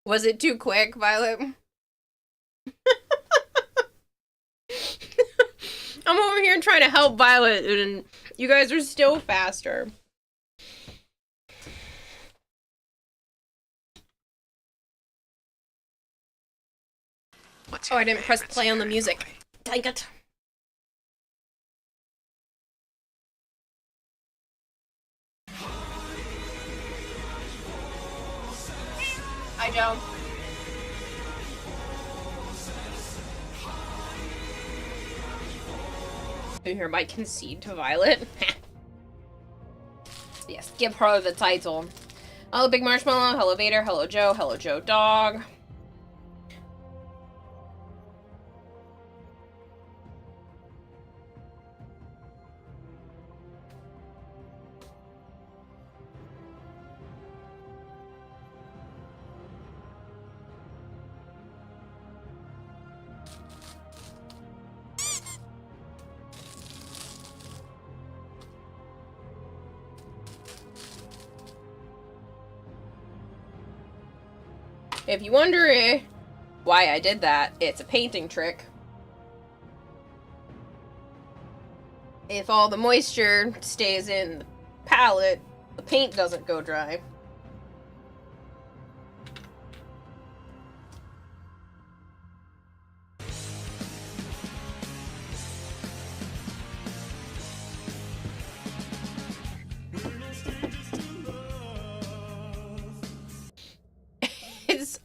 Was it too quick, Violet? I'm over here trying to help Violet, and you guys are still faster. Oh, I didn't press play on the music. Dang it. Hi, Joe. You hereby concede to Violet. Yes, give her the title. Hello, Big Marshmallow. Hello, Vader. Hello, Joe. Hello, Joe Dog. If you wonder why I did that, it's a painting trick. If all the moisture stays in the palette, the paint doesn't go dry.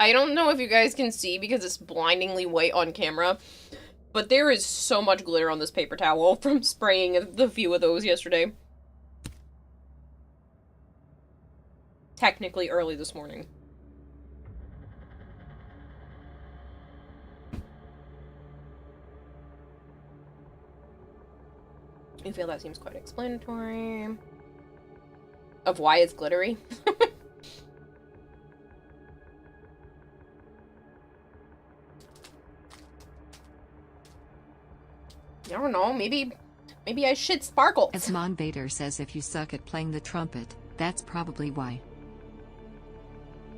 I don't know if you guys can see because it's blindingly white on camera, but there is so much glitter on this paper towel from spraying the few of those yesterday. Technically early this morning. I feel that seems quite explanatory of why it's glittery. I don't know, maybe I should sparkle. As Mon Vader says, if you suck at playing the trumpet, that's probably why.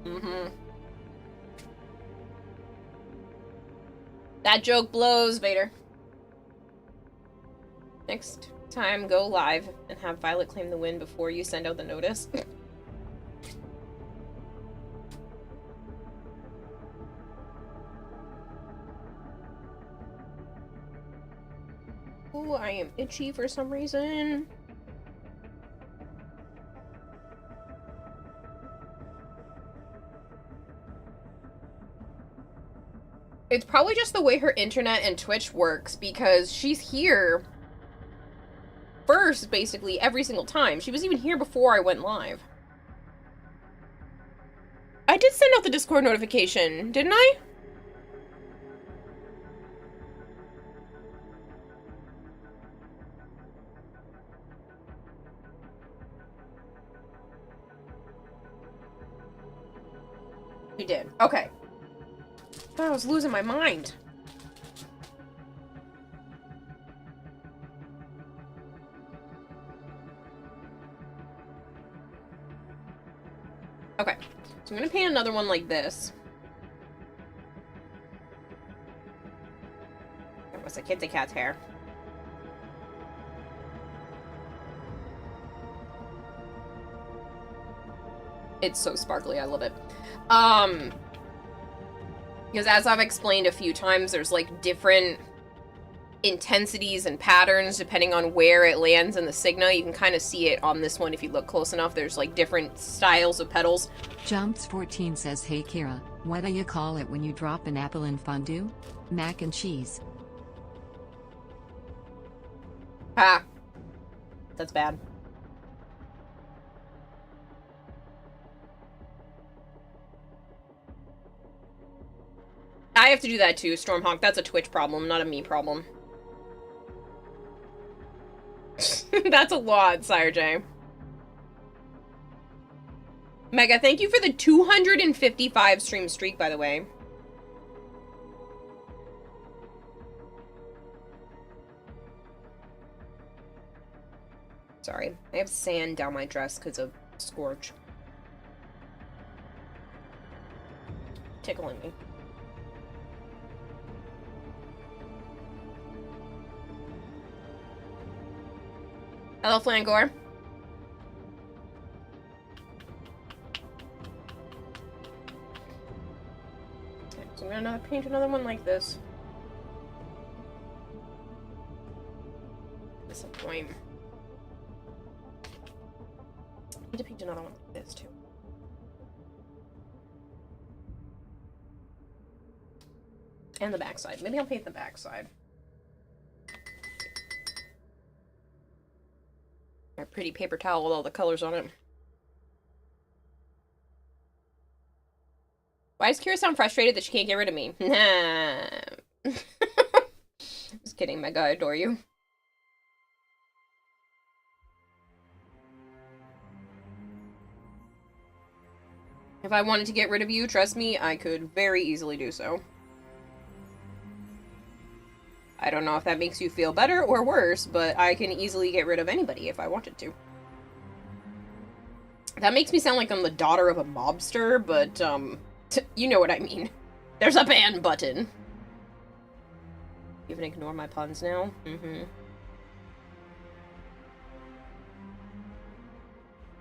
Mm-hmm. That joke blows, Vader. Next time, go live and have Violet claim the win before you send out the notice. Ooh, I am itchy for some reason. It's probably just the way her internet and Twitch works, because she's here first, basically, every single time. She was even here before I went live. I did send out the Discord notification, didn't I? You did. Okay. I was losing my mind. Okay. So I'm gonna paint another one like this. That was a kitty cat's hair. It's so sparkly, I love it. Because as I've explained a few times, there's like different intensities and patterns depending on where it lands in the Signa. You can kind of see it on this one if you look close enough. There's like different styles of petals. Jumps14 says, hey Kira, what do you call it when you drop an apple in fondue? Mac and cheese. Ha. That's bad. I have to do that too, Stormhawk. That's a Twitch problem, not a me problem. That's a lot, Sire J. Mega, thank you for the 255 stream streak, by the way. Sorry, I have sand down my dress because of Scorch. tickling me. Hello, Flangor. Okay, so I'm gonna paint another one like this. At some point. I need to paint another one like this, too. And the backside. Maybe I'll paint the backside. A pretty paper towel with all the colors on it. Why does Kira sound frustrated that she can't get rid of me? Nah. Just kidding, Mega, I adore you. If I wanted to get rid of you, trust me, I could very easily do so. I don't know if that makes you feel better or worse, but I can easily get rid of anybody if I wanted to. That makes me sound like I'm the daughter of a mobster, but, you know what I mean. There's a ban button. You can ignore my puns now? Mm-hmm.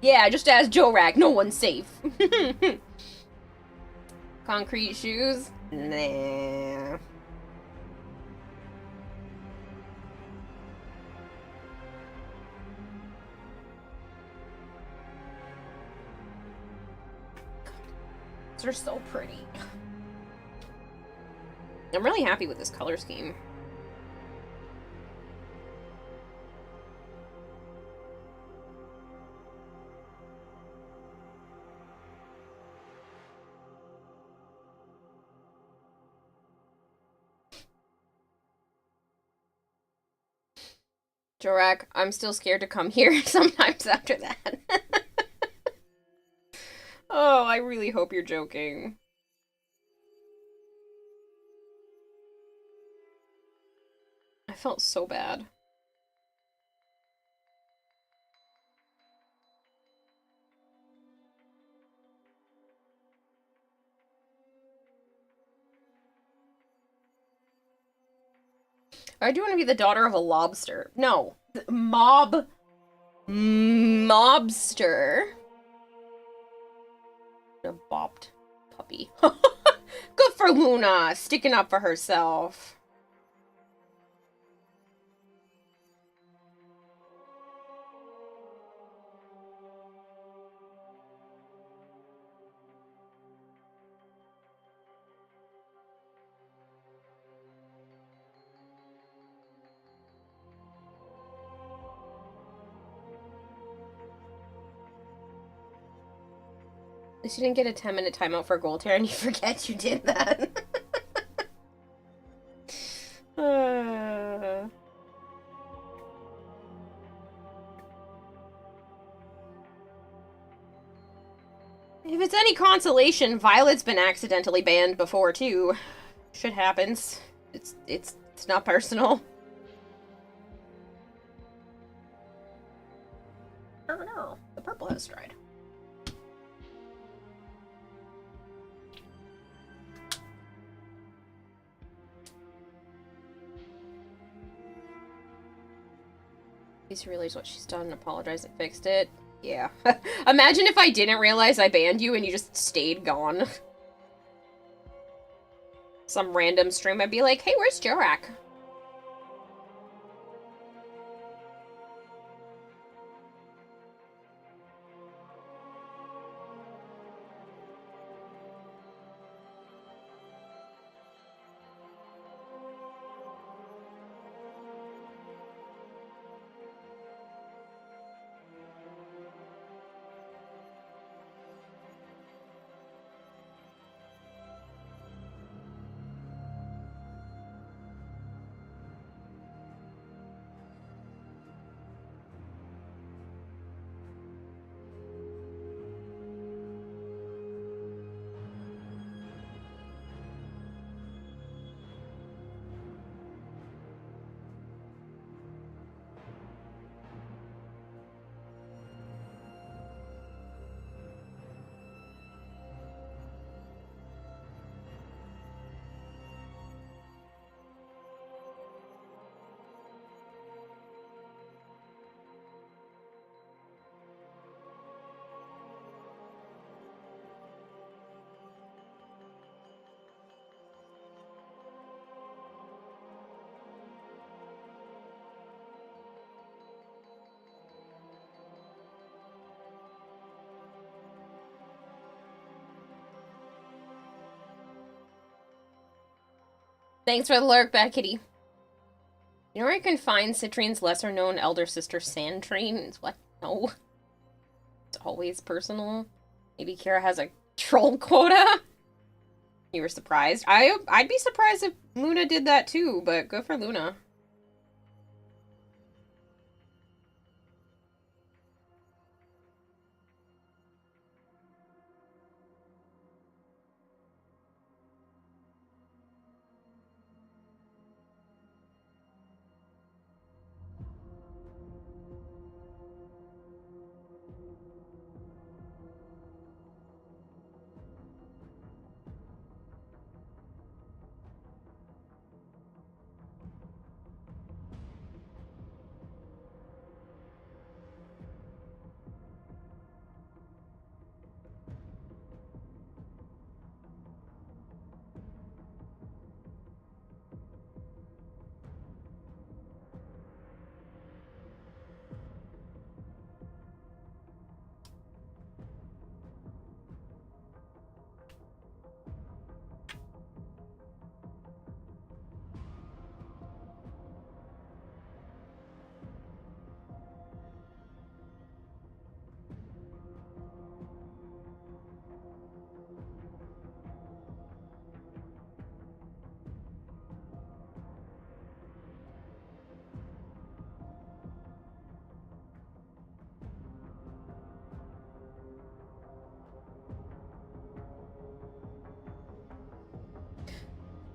Yeah, just ask Jorak, no one's safe. Concrete shoes? Nah. They're so pretty. I'm really happy with this color scheme. Jorak, I'm still scared to come here sometimes after that. Oh, I really hope you're joking. I felt so bad. I do want to be the daughter of a lobster. No. Mobster. A bopped puppy. Good for Luna, sticking up for herself. At least you didn't get a 10-minute timeout for gold hair and you forget you did that. If it's any consolation, Violet's been accidentally banned before, too. Shit happens. It's not personal. Oh no, the purple has dried. Please realize what she's done and apologize and fixed it. Yeah. Imagine if I didn't realize I banned you and you just stayed gone. Some random stream, I'd be like, hey, where's Jorak? Thanks for the lurk, Bad Kitty. You know where I can find Citrine's lesser-known elder sister, Sandtrine? What? No. It's always personal. Maybe Kira has a troll quota? You were surprised? I'd be surprised if Luna did that too, but good for Luna.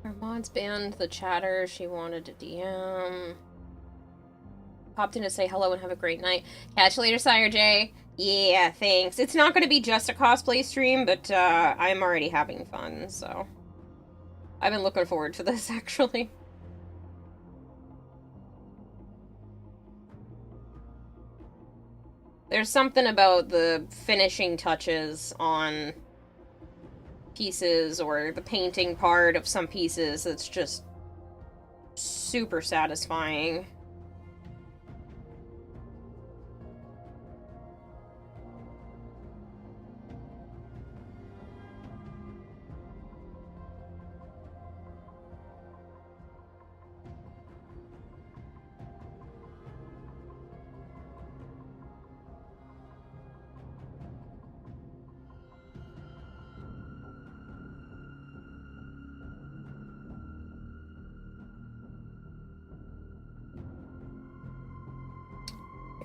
Our mods banned the chatter. She wanted to DM. Popped in to say hello and have a great night. Catch you later, Sire J. Yeah, thanks. It's not going to be just a cosplay stream, but I'm already having fun, so... I've been looking forward to this, actually. There's something about the finishing touches on pieces or the painting part of some pieces that's just super satisfying.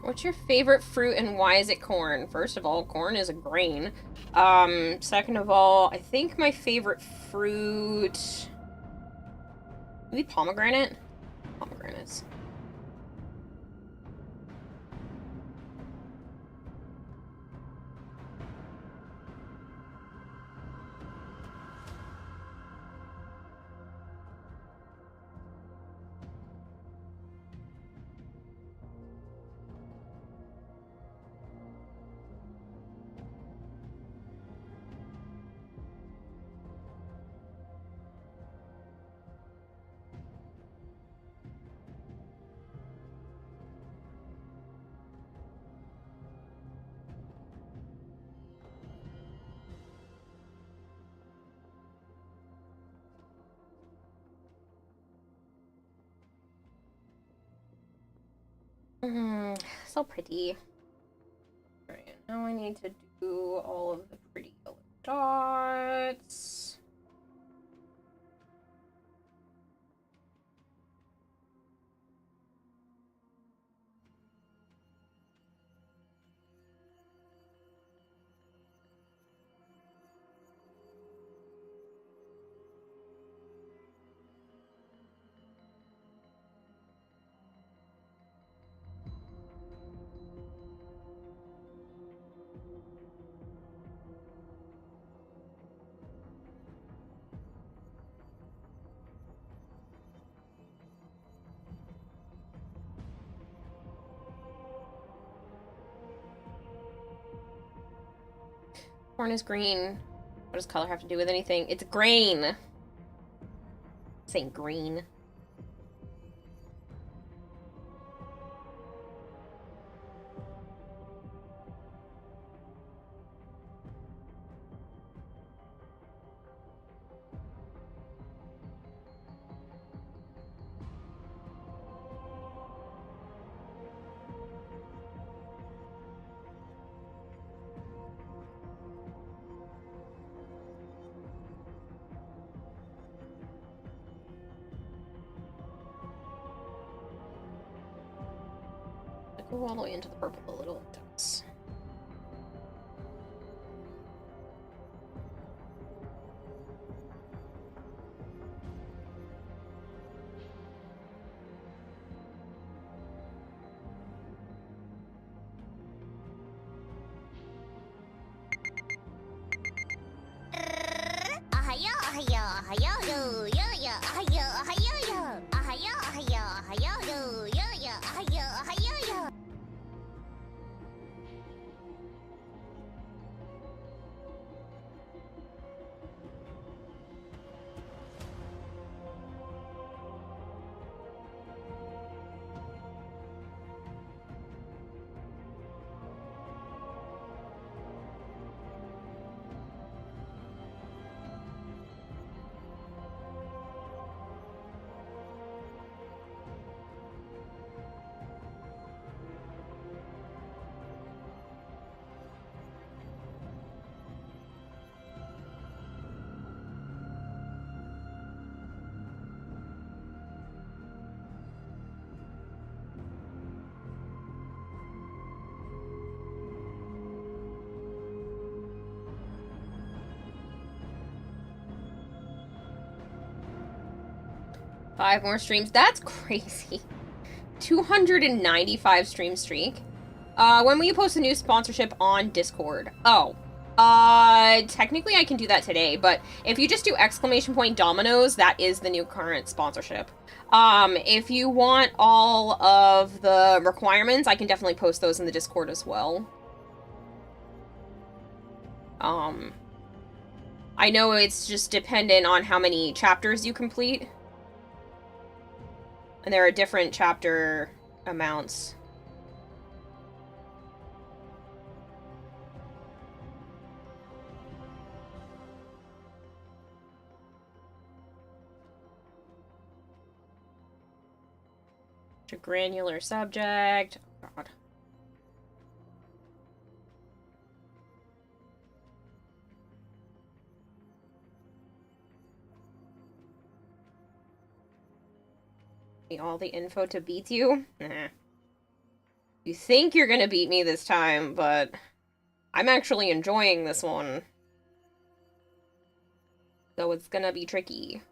What's your favorite fruit and why is it corn? First of all, corn is a grain. Second of all, I think my favorite fruit... Maybe pomegranate? Pomegranates. So pretty. Alright, now I need to do all of the pretty yellow dots. Corn is green. What does color have to do with anything? It's grain. Saying green. Go all the way into the purple a little. It does. Five more streams. That's crazy. 295 stream streak. When will you post a new sponsorship on Discord? Oh. Technically I can do that today, but if you just do !Dominoes, that is the new current sponsorship. If you want all of the requirements, I can definitely post those in the Discord as well. I know it's just dependent on how many chapters you complete. And there are different chapter amounts. A granular subject. Oh, God. All the info to beat you? Nah. You think you're gonna beat me this time, but I'm actually enjoying this one. So it's gonna be tricky.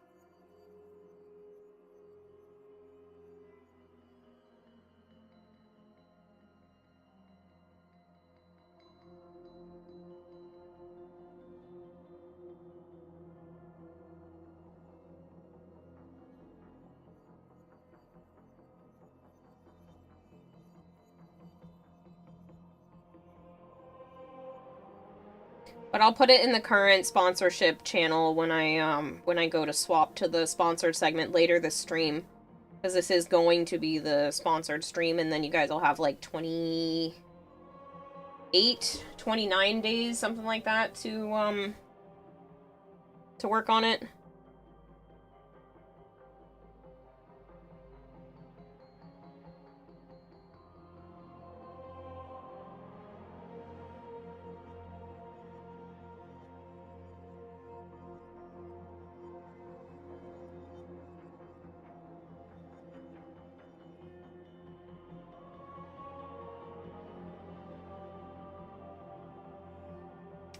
But I'll put it in the current sponsorship channel when I go to swap to the sponsored segment later this stream. Because this is going to be the sponsored stream, and then you guys will have like 28, 29 days, something like that, to work on it.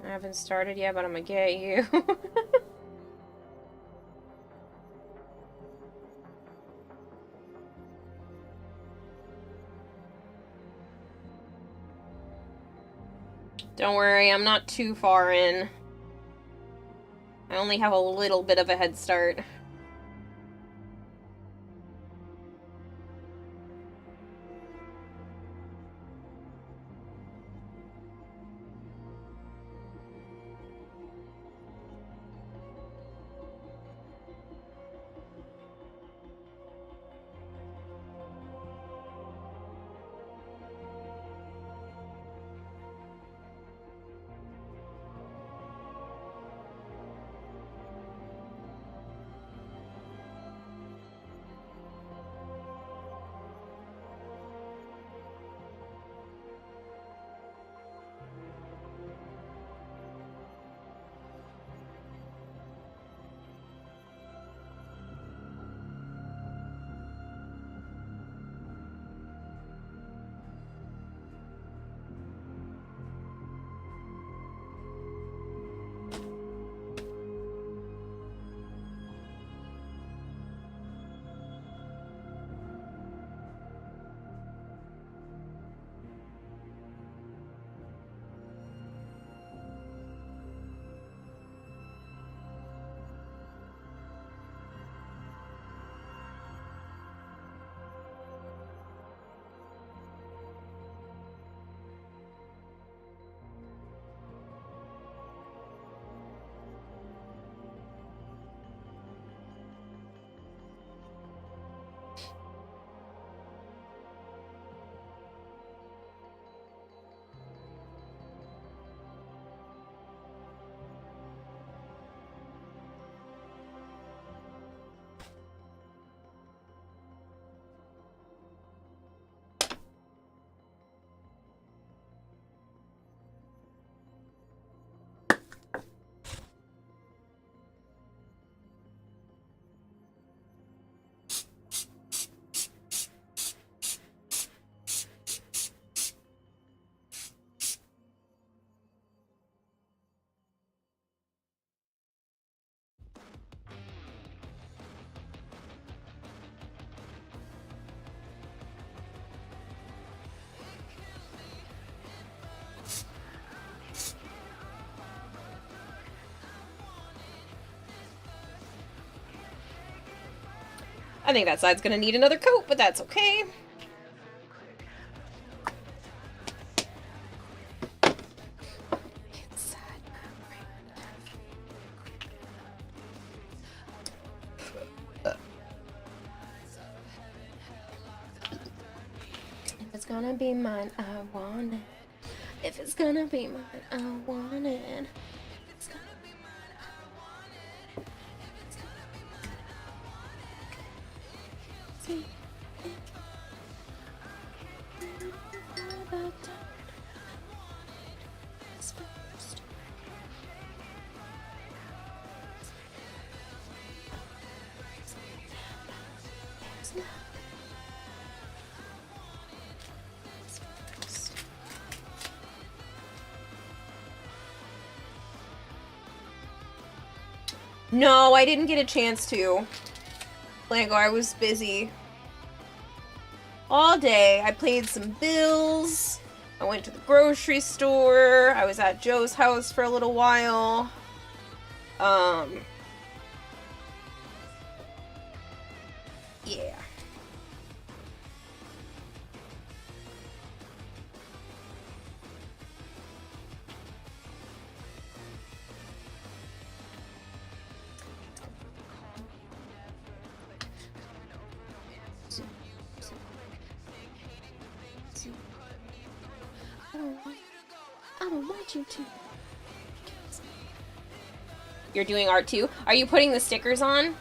I haven't started yet, but I'm gonna get you. Don't worry, I'm not too far in. I only have a little bit of a head start. I think that side's gonna need another coat, but that's okay. If it's gonna be mine, I want it. If it's gonna be mine, I want it. No, I didn't get a chance to. Lego, I was busy. All day. I paid some bills. I went to the grocery store. I was at Joe's house for a little while. Yeah. I don't want you to. You're doing art too? Are you putting the stickers on?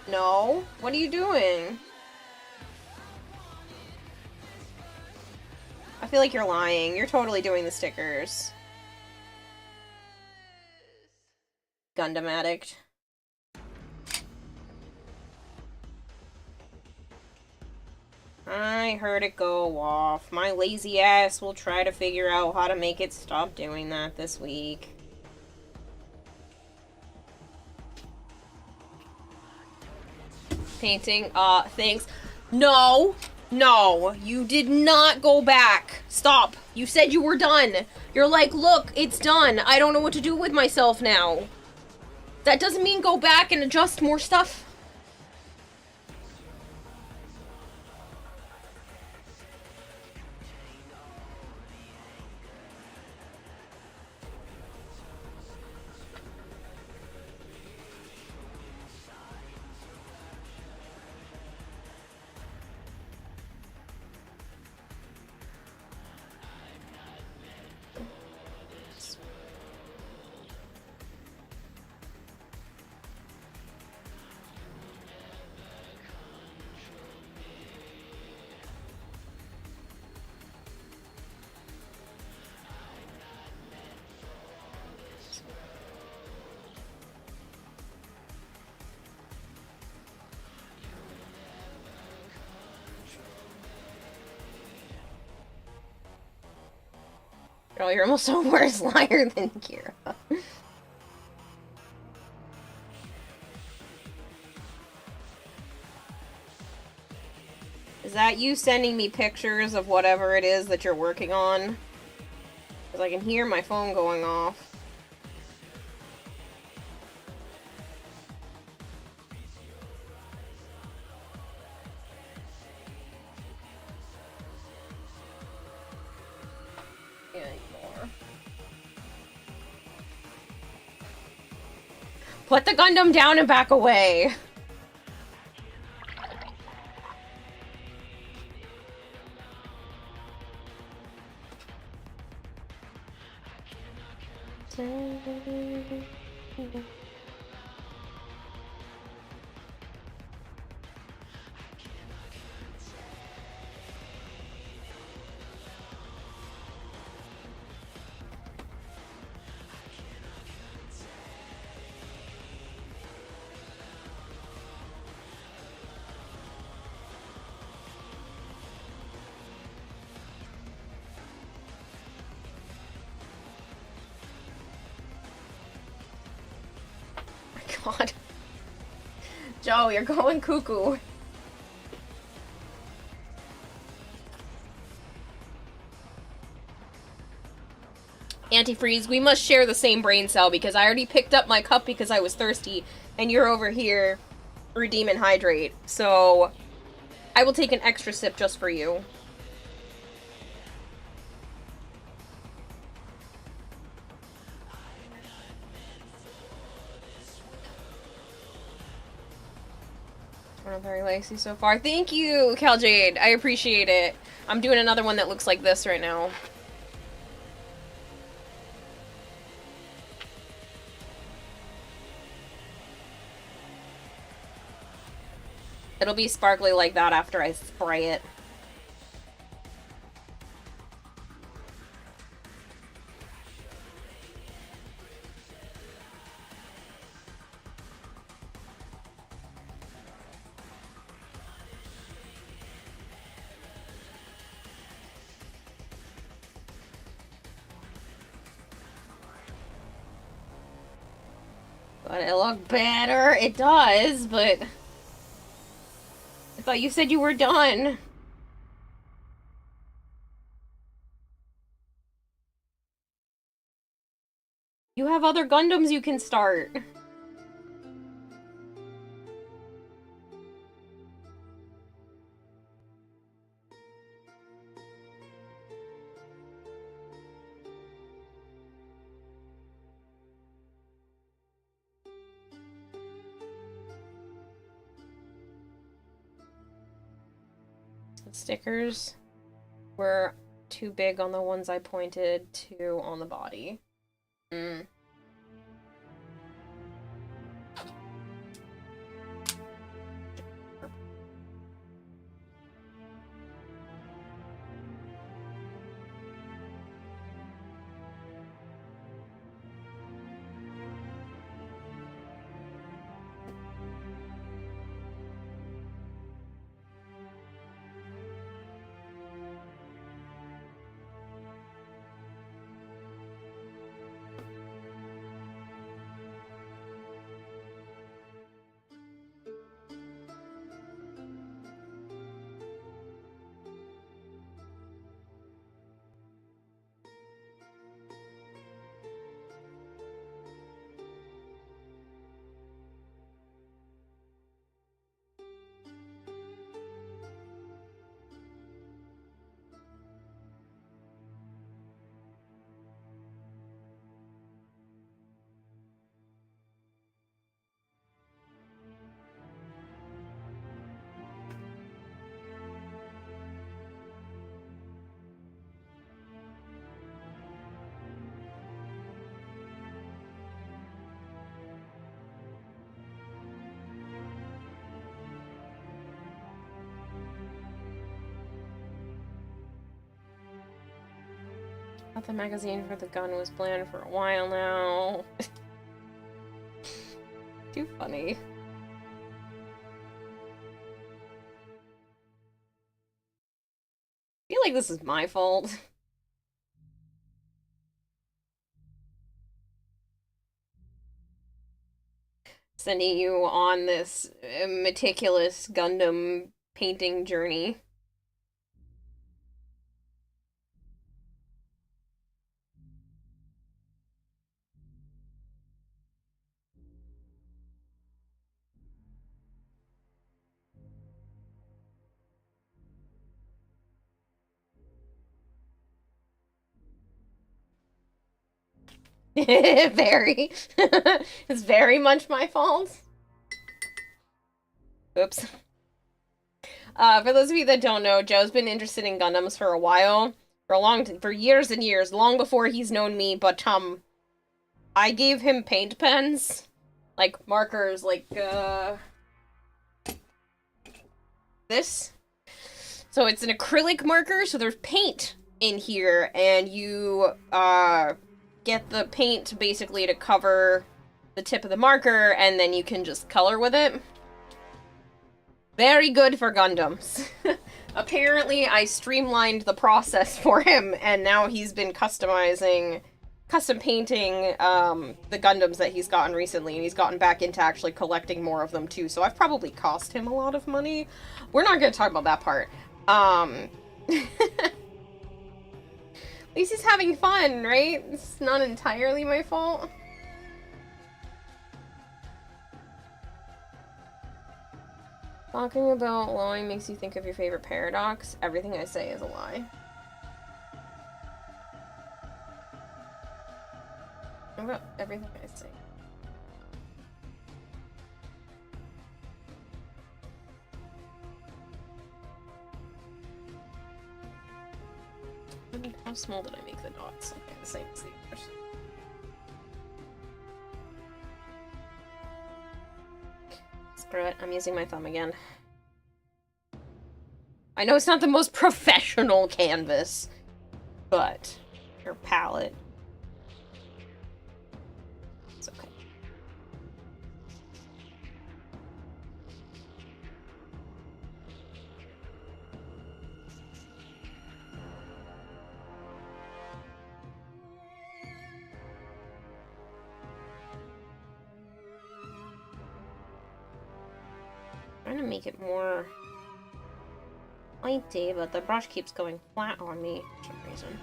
No? What are you doing? I feel like you're lying. You're totally doing the stickers. Gundam addict. I heard it go off. My lazy ass will try to figure out how to make it stop doing that this week. Painting, thanks. No! No, you did not go back. Stop. You said you were done. You're like, look, it's done. I don't know what to do with myself now. That doesn't mean go back and adjust more stuff. Oh, you're almost a worse liar than Kira. Is that you sending me pictures of whatever it is that you're working on? Because I can hear my phone going off. Put the Gundam down and back away. God. Joe, you're going cuckoo. Antifreeze, we must share the same brain cell because I already picked up my cup because I was thirsty, and you're over here redeem and hydrate. So I will take an extra sip just for you. Not very lacy so far. Thank you, Caljade. I appreciate it. I'm doing another one that looks like this right now. It'll be sparkly like that after I spray it. But it look better. It does, but I thought you said you were done. You have other Gundams you can start. The stickers were too big on the ones I pointed to on the body. Thought the magazine for the gun was bland for a while now. Too funny. I feel like this is my fault. Sending you on this meticulous Gundam painting journey. Very. It's very much my fault. Oops. For those of you that don't know, Joe's been interested in Gundams for a while. For years and years, long before he's known me, but, I gave him paint pens. Like, markers, like, this. So it's an acrylic marker, so there's paint in here, and you, get the paint basically to cover the tip of the marker, and then you can just color with it. Very good for Gundams. Apparently, I streamlined the process for him, and now he's been customizing custom painting the Gundams that he's gotten recently, and he's gotten back into actually collecting more of them too. So I've probably cost him a lot of money. We're not going to talk about that part. At least he's having fun, right? It's not entirely my fault. Talking about lying makes you think of your favorite paradox. Everything I say is a lie. What about everything I say? How small did I make the dots? Okay, the same as the others. Screw it, I'm using my thumb again. I know it's not the most professional canvas, but your palette. It's okay. I'm trying to make it more lighty, but the brush keeps going flat on me for some reason.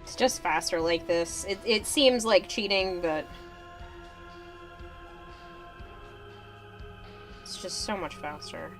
It's just faster like this. It seems like cheating, but it's just so much faster.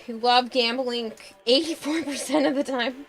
You love gambling 84% of the time.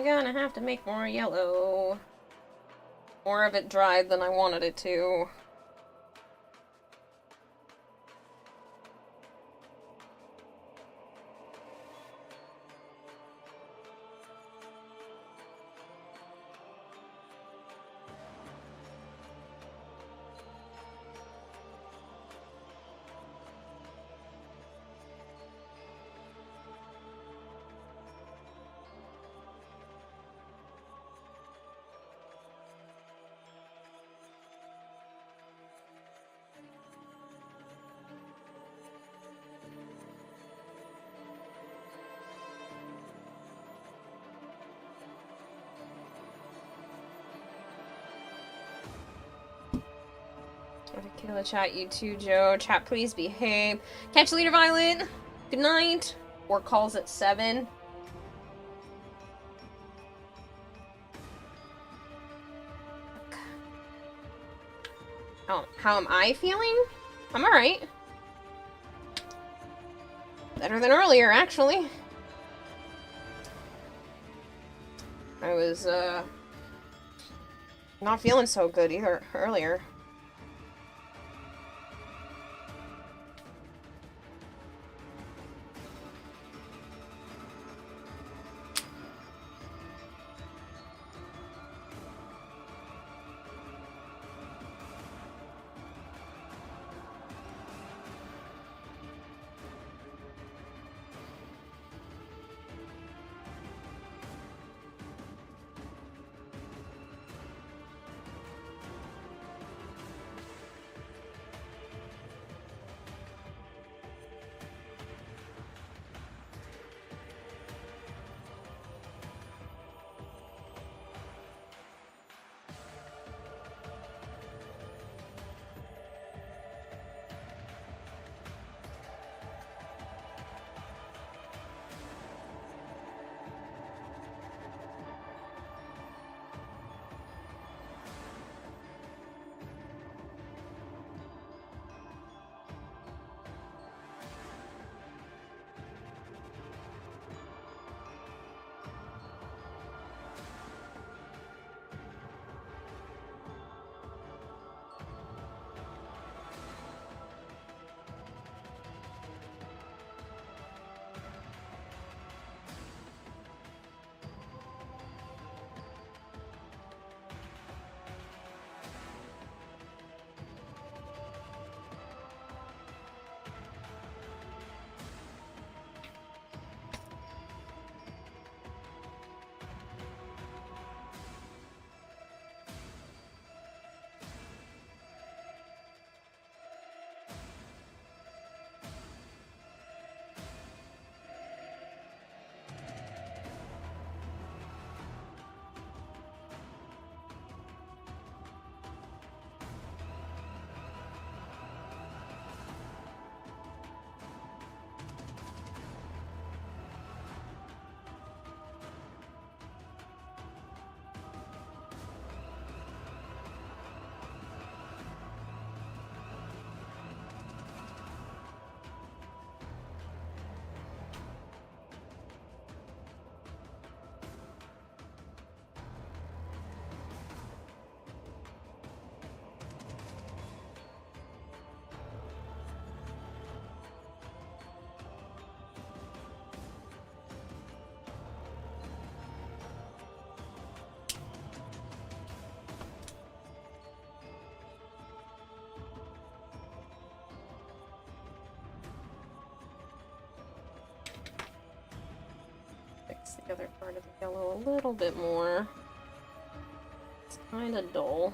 I'm gonna have to make more yellow. More of it dried than I wanted it to. Kill the chat, you too, Joe. Chat, please behave. Catch Leader Violet. Good night. Work calls at 7. Oh, how am I feeling? I'm alright. Better than earlier, actually. I was, not feeling so good either earlier. The other part of the yellow a little bit more. It's kind of dull.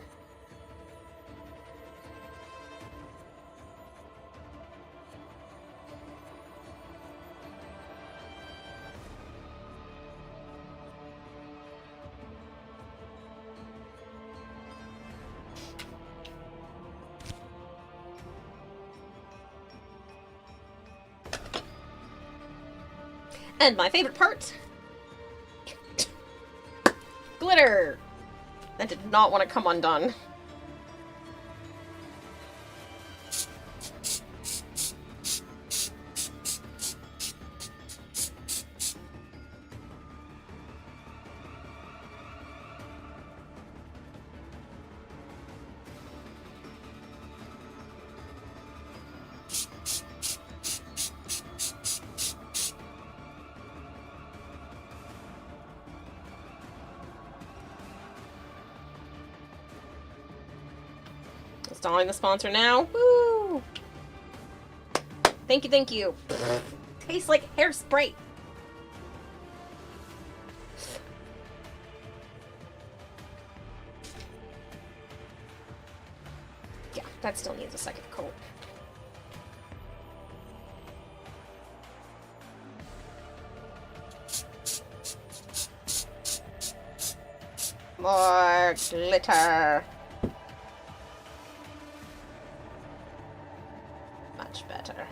And my favorite part, glitter! That did not want to come undone. Installing the sponsor now. Woo! Thank you, thank you. Tastes like hairspray. Yeah, that still needs a second coat. More glitter. Much better.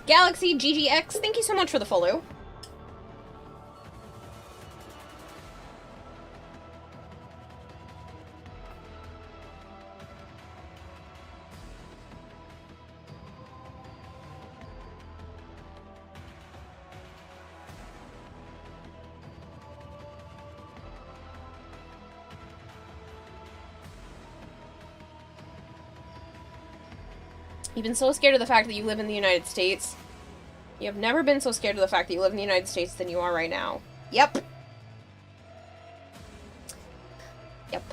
Galaxy GGX, thank you so much for the follow. You've been so scared of the fact that you live in the United States. You have never been so scared of the fact that you live in the United States than you are right now. Yep. Yep.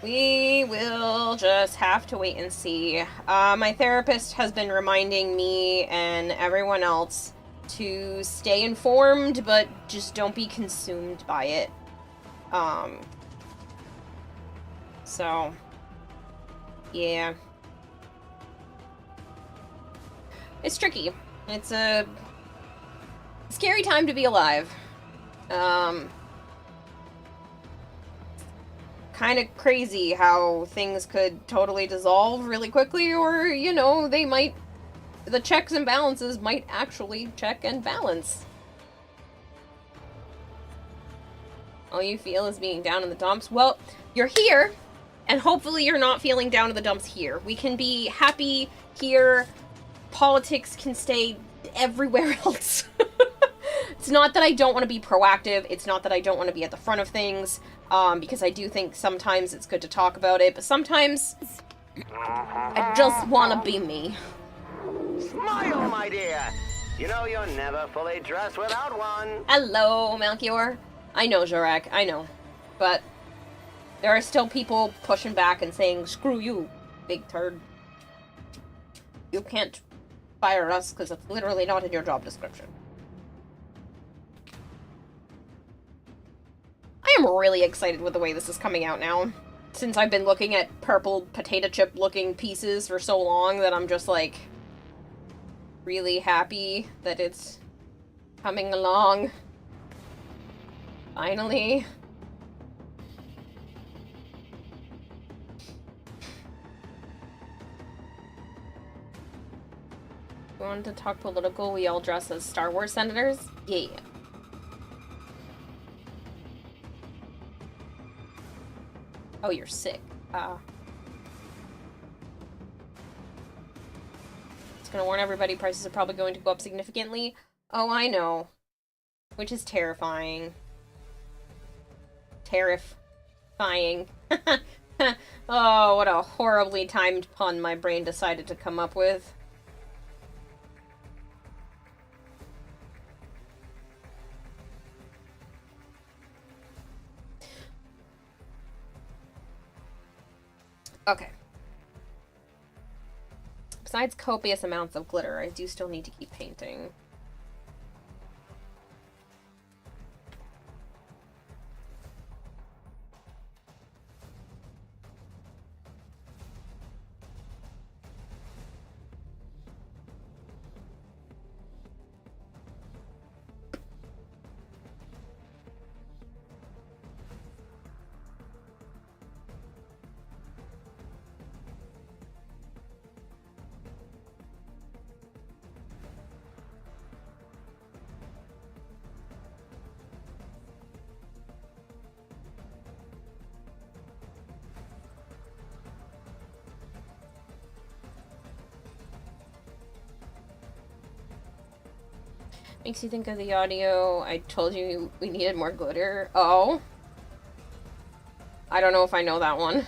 We will just have to wait and see. My therapist has been reminding me and everyone else to stay informed, but just don't be consumed by it. So... yeah. It's tricky. It's a scary time to be alive. Kind of crazy how things could totally dissolve really quickly, or, you know, they might... the checks and balances might actually check and balance. All you feel is being down in the dumps. Well, you're here, and hopefully you're not feeling down in the dumps here. We can be happy here. Politics can stay everywhere else. It's not that I don't want to be proactive. It's not that I don't want to be at the front of things, because I do think sometimes it's good to talk about it, but sometimes I just want to be me. Smile, my dear. You know you're never fully dressed without one. Hello, Melchior. I know, Zorak, I know. But there are still people pushing back and saying, screw you, big turd. You can't fire us because it's literally not in your job description. I am really excited with the way this is coming out now. Since I've been looking at purple potato chip looking pieces for so long that I'm just like really happy that it's coming along. Finally. You want to talk political? We all dress as Star Wars senators? Yeah. Oh, you're sick. It's gonna warn everybody prices are probably going to go up significantly. Oh, I know. Which is terrifying. Terrifying. Oh, what a horribly timed pun my brain decided to come up with. Okay. Besides copious amounts of glitter, I do still need to keep painting. Makes you think of the audio. I told you we needed more glitter. Oh. I don't know if I know that one.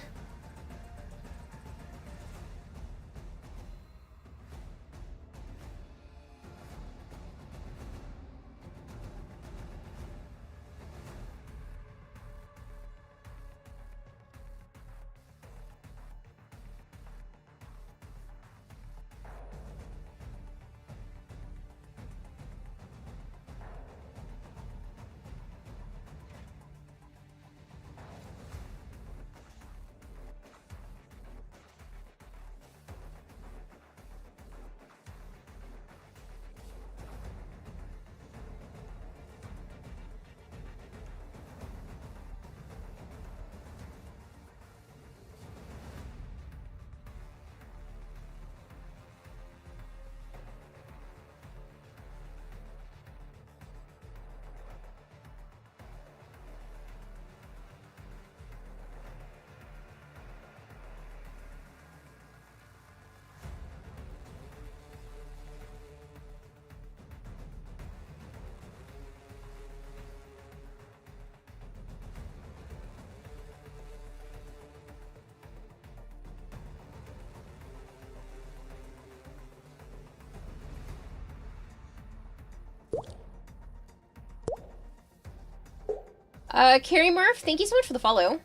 Carrie Murph, thank you so much for the follow.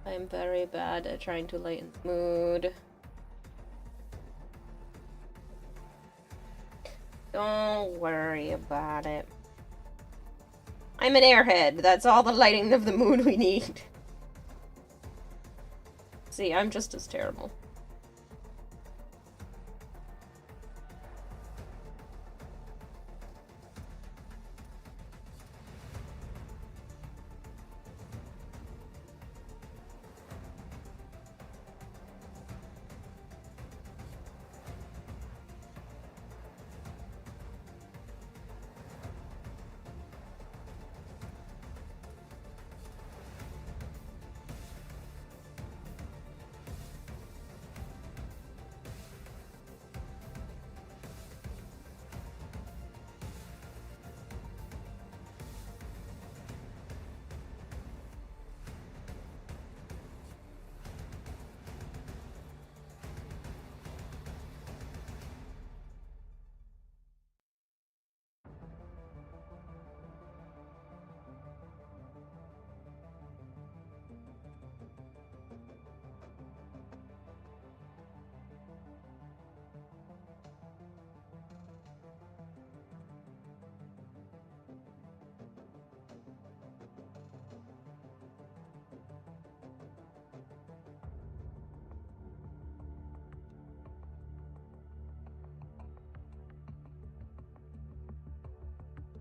I'm very bad at trying to lighten the mood. Don't worry about it. I'm an airhead. That's all the lighting of the mood we need. See, I'm just as terrible.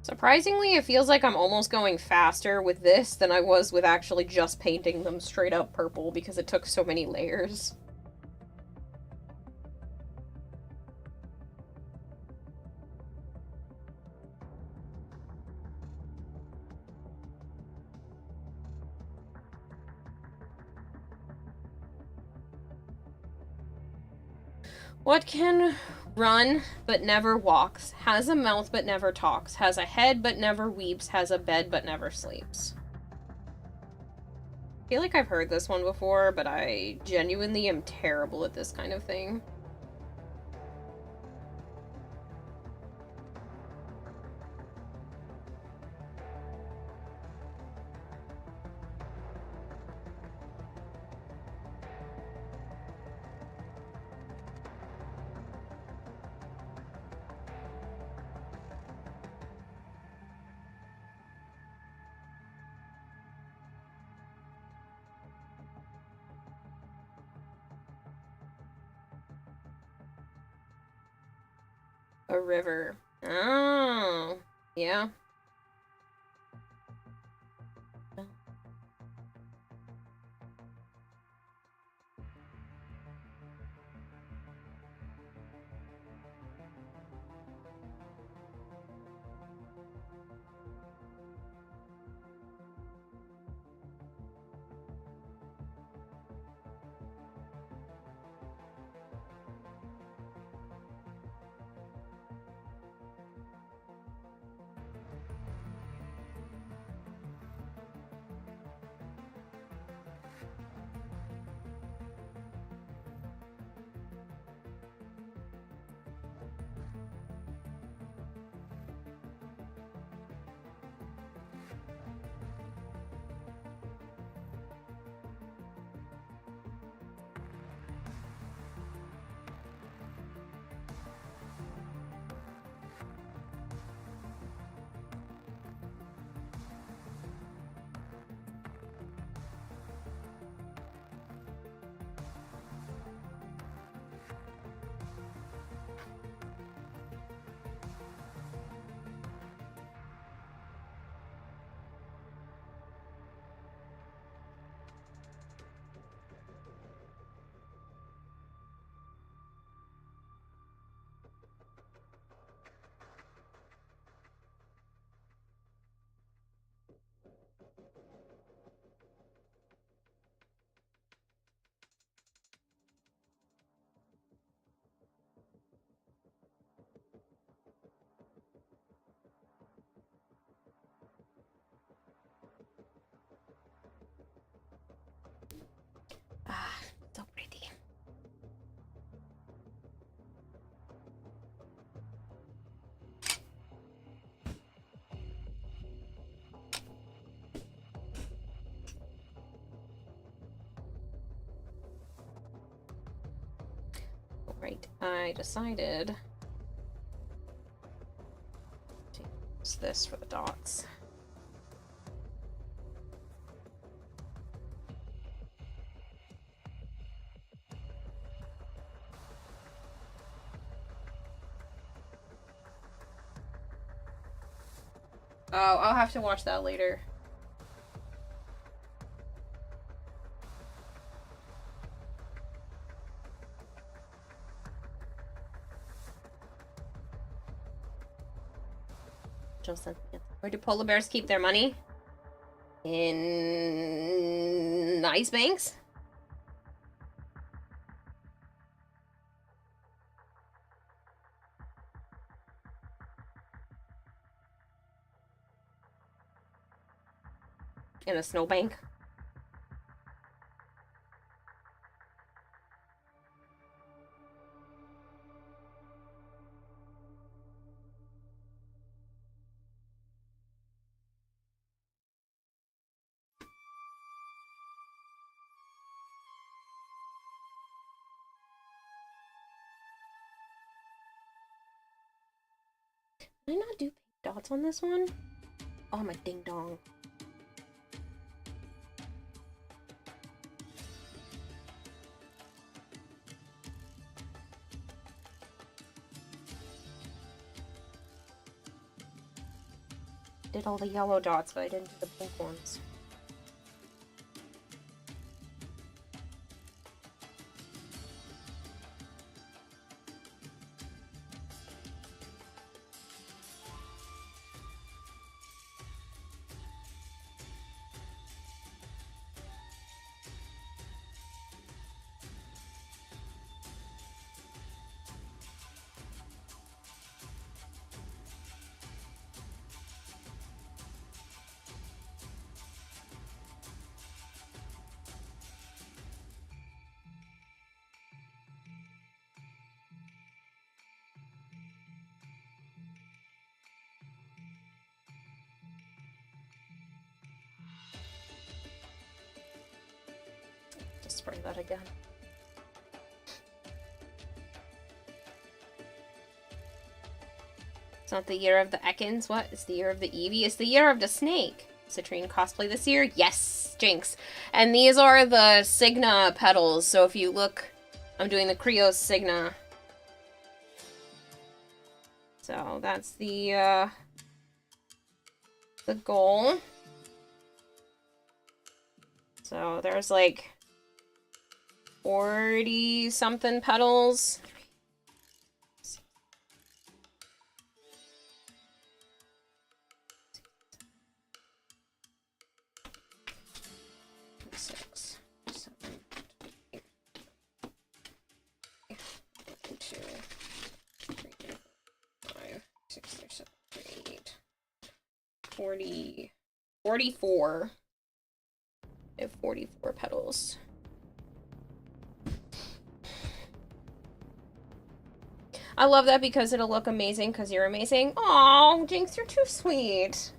Surprisingly, it feels like I'm almost going faster with this than I was with actually just painting them straight up purple because it took so many layers. What can run but never walks, has a mouth but never talks, has a head but never weeps, has a bed but never sleeps? I feel like I've heard this one before, but I genuinely am terrible at this kind of thing. A river. Oh, yeah. Right, I decided to use this for the dots. Oh, I'll have to watch that later. Joseph, where do polar bears keep their money? In ice banks? In a snowbank? Did I not do pink dots on this one? Oh, my ding dong. Did all the yellow dots, but I didn't do the pink ones. Just spray that again. It's not the year of the Ekans. What? It's the year of the Eevee. It's the year of the snake. Citrine cosplay this year? Yes, Jinx. And these are the Signa petals. So if you look, I'm doing the Krios Signa. So that's the goal. So there's like 40 something petals. Six, seven, 8, 2, 3, 5, 6, 7, 8, 40, 44. I have 44 petals. I love that because it'll look amazing because you're amazing. Aw, Jinx, you're too sweet.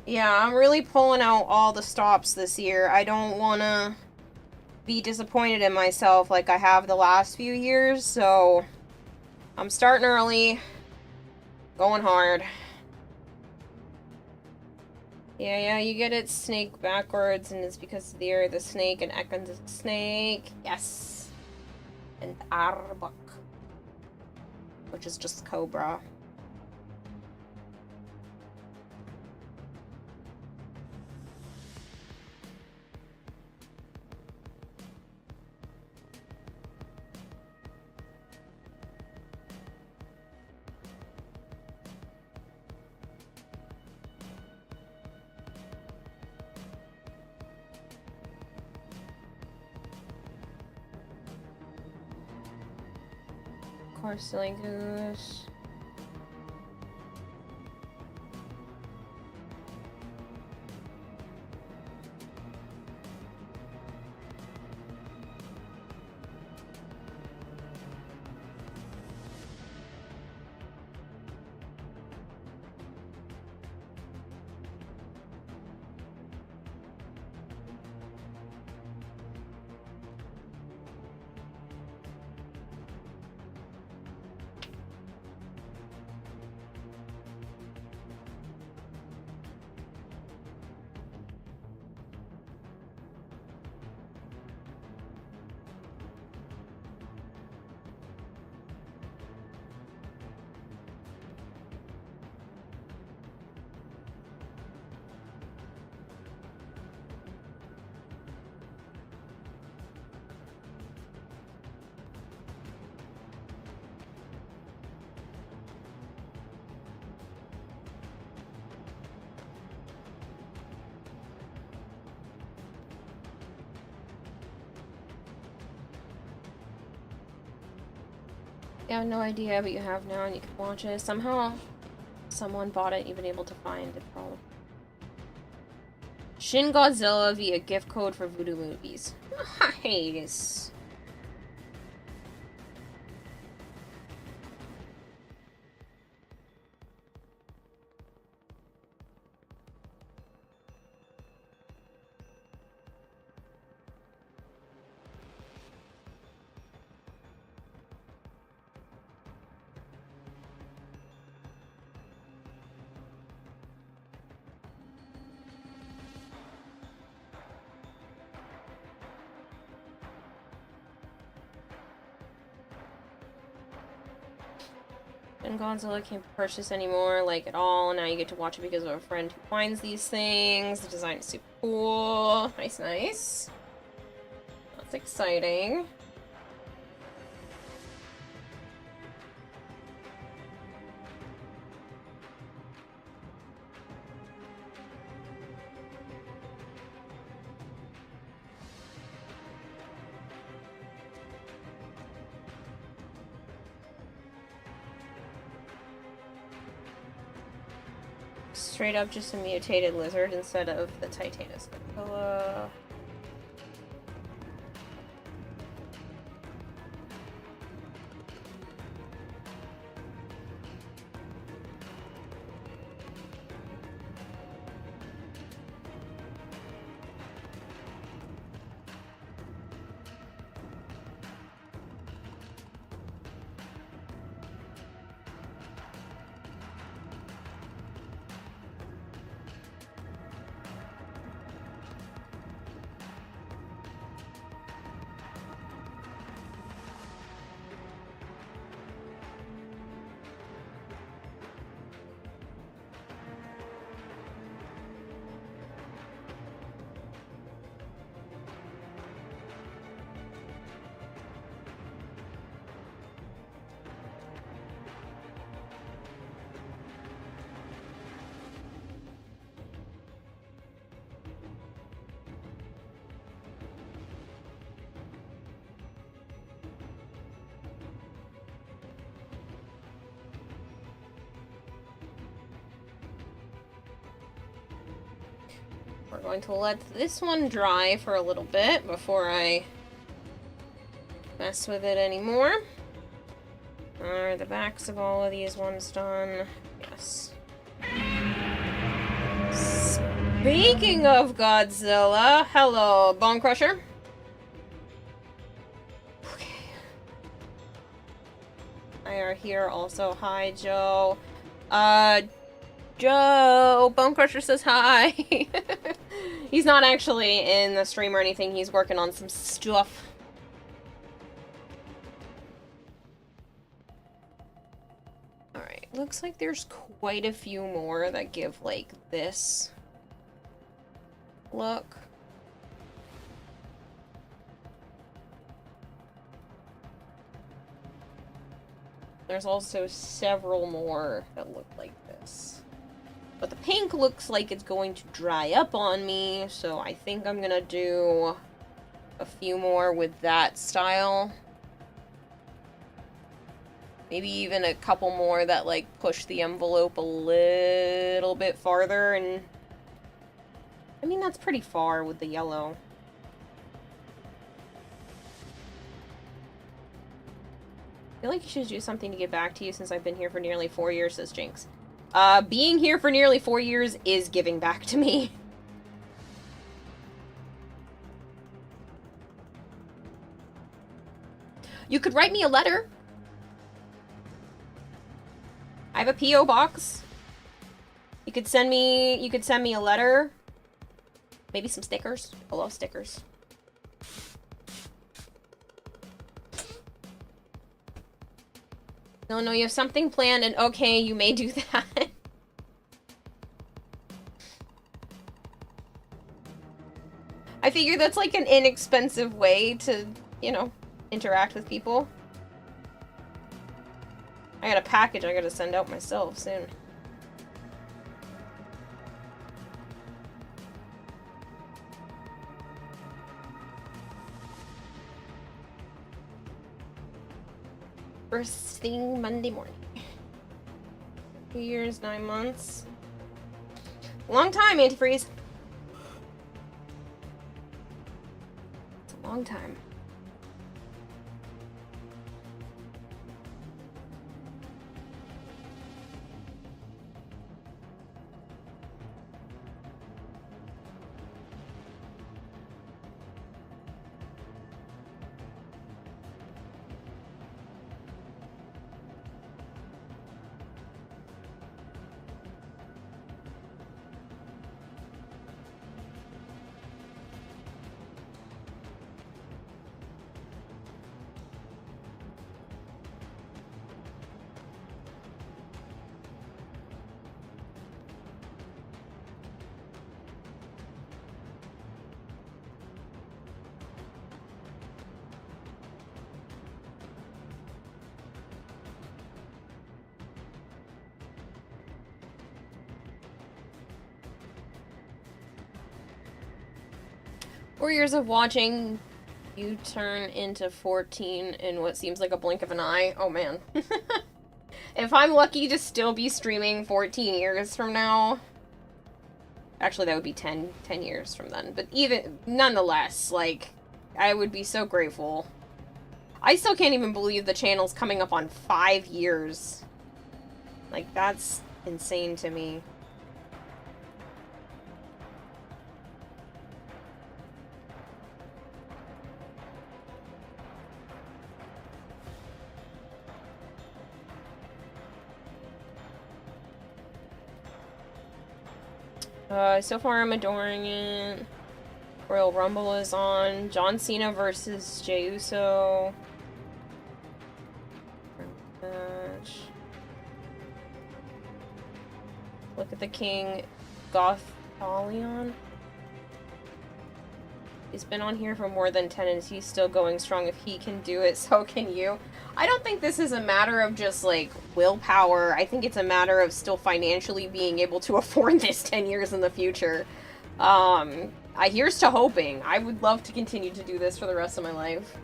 Yeah, I'm really pulling out all the stops this year. I don't want to be disappointed in myself like I have the last few years, so I'm starting early, going hard. Yeah, you get it snake backwards, and it's because they're the snake, and Ekans is the snake. Yes. And Arbok, which is just cobra. Of course, silly goose. You have no idea, but you have now, and you can watch it. Somehow, someone bought it, you've been able to find it all. Shin Godzilla via gift code for Voodoo Movies. Nice. And Godzilla can't be purchased anymore, like, at all. Now you get to watch it because of a friend who finds these things. The design is super cool. Nice, nice. That's exciting. Straight up just a mutated lizard instead of the Titanus Godzilla. We're going to let this one dry for a little bit before I mess with it anymore. Are the backs of all of these ones done? Yes. Speaking of Godzilla, hello, Bone Crusher. Okay. I are here also. Hi, Joe. Joe, Bone Crusher says hi. He's not actually in the stream or anything. He's working on some stuff. Alright, looks like there's quite a few more that give, like, this look. There's also several more that look like this. But the pink looks like it's going to dry up on me, so I think I'm gonna do a few more with that style. Maybe even a couple more that, like, push the envelope a little bit farther, and I mean, that's pretty far with the yellow. I feel like you should do something to get back to you since I've been here for nearly 4 years, says Jinx. Being here for nearly 4 years is giving back to me. You could write me a letter. I have a P.O. box. You could send me a letter. Maybe some stickers. I love stickers. No, you have something planned, and okay, you may do that. I figure that's like an inexpensive way to, you know, interact with people. I got a package I gotta send out myself soon. First thing Monday morning. 2 years, 9 months. Long time, antifreeze. It's a long time. Four years of watching you turn into 14 in what seems like a blink of an eye. Oh man. If I'm lucky to still be streaming 14 years from now. Actually, that would be 10 years from then. But even, nonetheless, like, I would be so grateful. I still can't even believe the channel's coming up on 5 years. Like, that's insane to me. So far I'm adoring it. Royal Rumble is on. John Cena versus Jey Uso. Match. Look at the King. Gothalion. He's been on here for more than 10 and he's still going strong. If he can do it, so can you. I don't think this is a matter of just, like, willpower. I think it's a matter of still financially being able to afford this 10 years in the future. Here's to hoping. I would love to continue to do this for the rest of my life.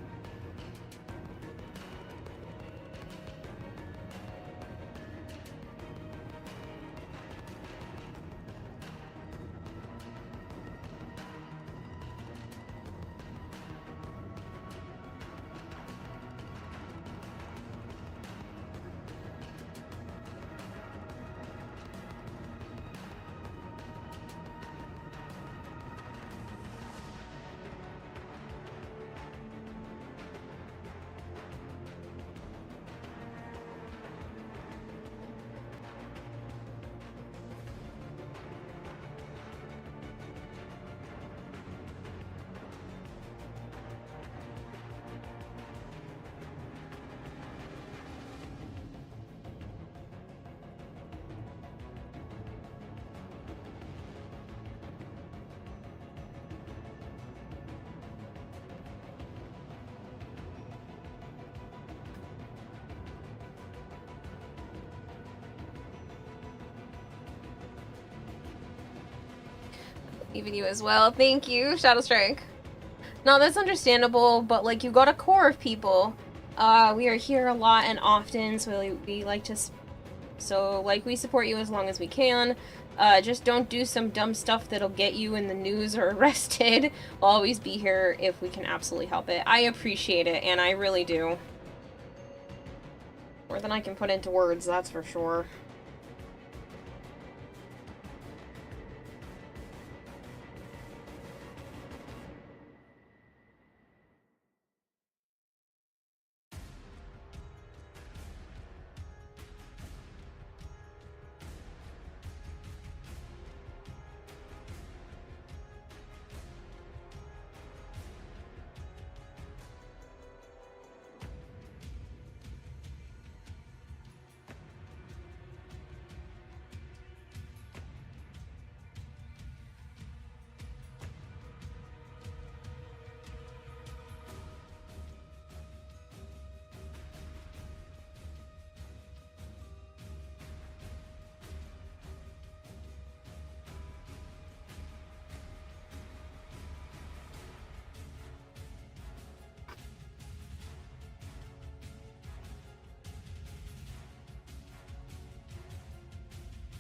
Even you as well. Thank you, Shadow Strike. No, that's understandable, but like you got a core of people. We are here a lot and often, so we like to, we support you as long as we can. Just don't do some dumb stuff that'll get you in the news or arrested. We'll always be here if we can absolutely help it. I appreciate it, and I really do. More than I can put into words, that's for sure.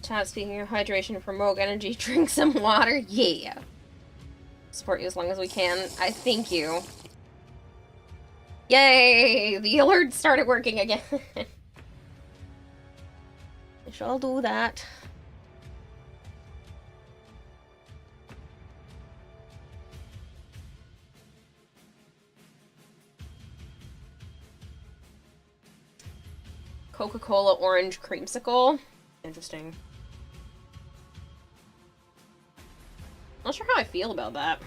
Chat, speaking of hydration, promote energy, drink some water. Yeah. Support you as long as we can. I thank you. Yay! The alert started working again. I shall do that. Coca-Cola orange creamsicle. Interesting. Not sure how I feel about that.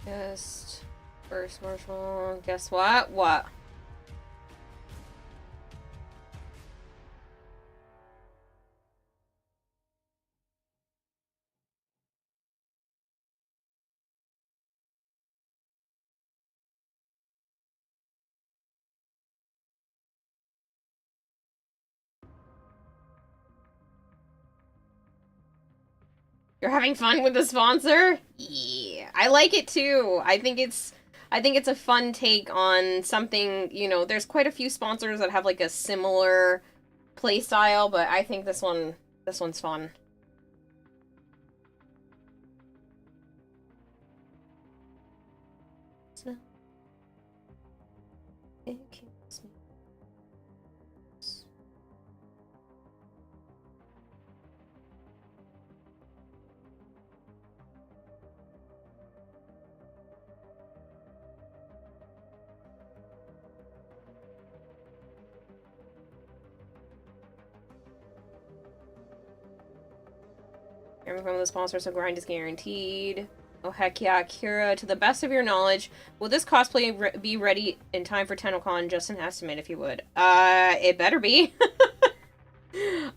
Guest first marshal. Guess what? What? You're having fun with the sponsor? Yeah. I like it too. I think it's a fun take on something, you know, there's quite a few sponsors that have like a similar play style, but I think this one's fun. Everyone from the sponsor, so grind is guaranteed. Oh heck yeah, Kira, to the best of your knowledge, will this cosplay be ready in time for TennoCon? Just an estimate if you would. It better be.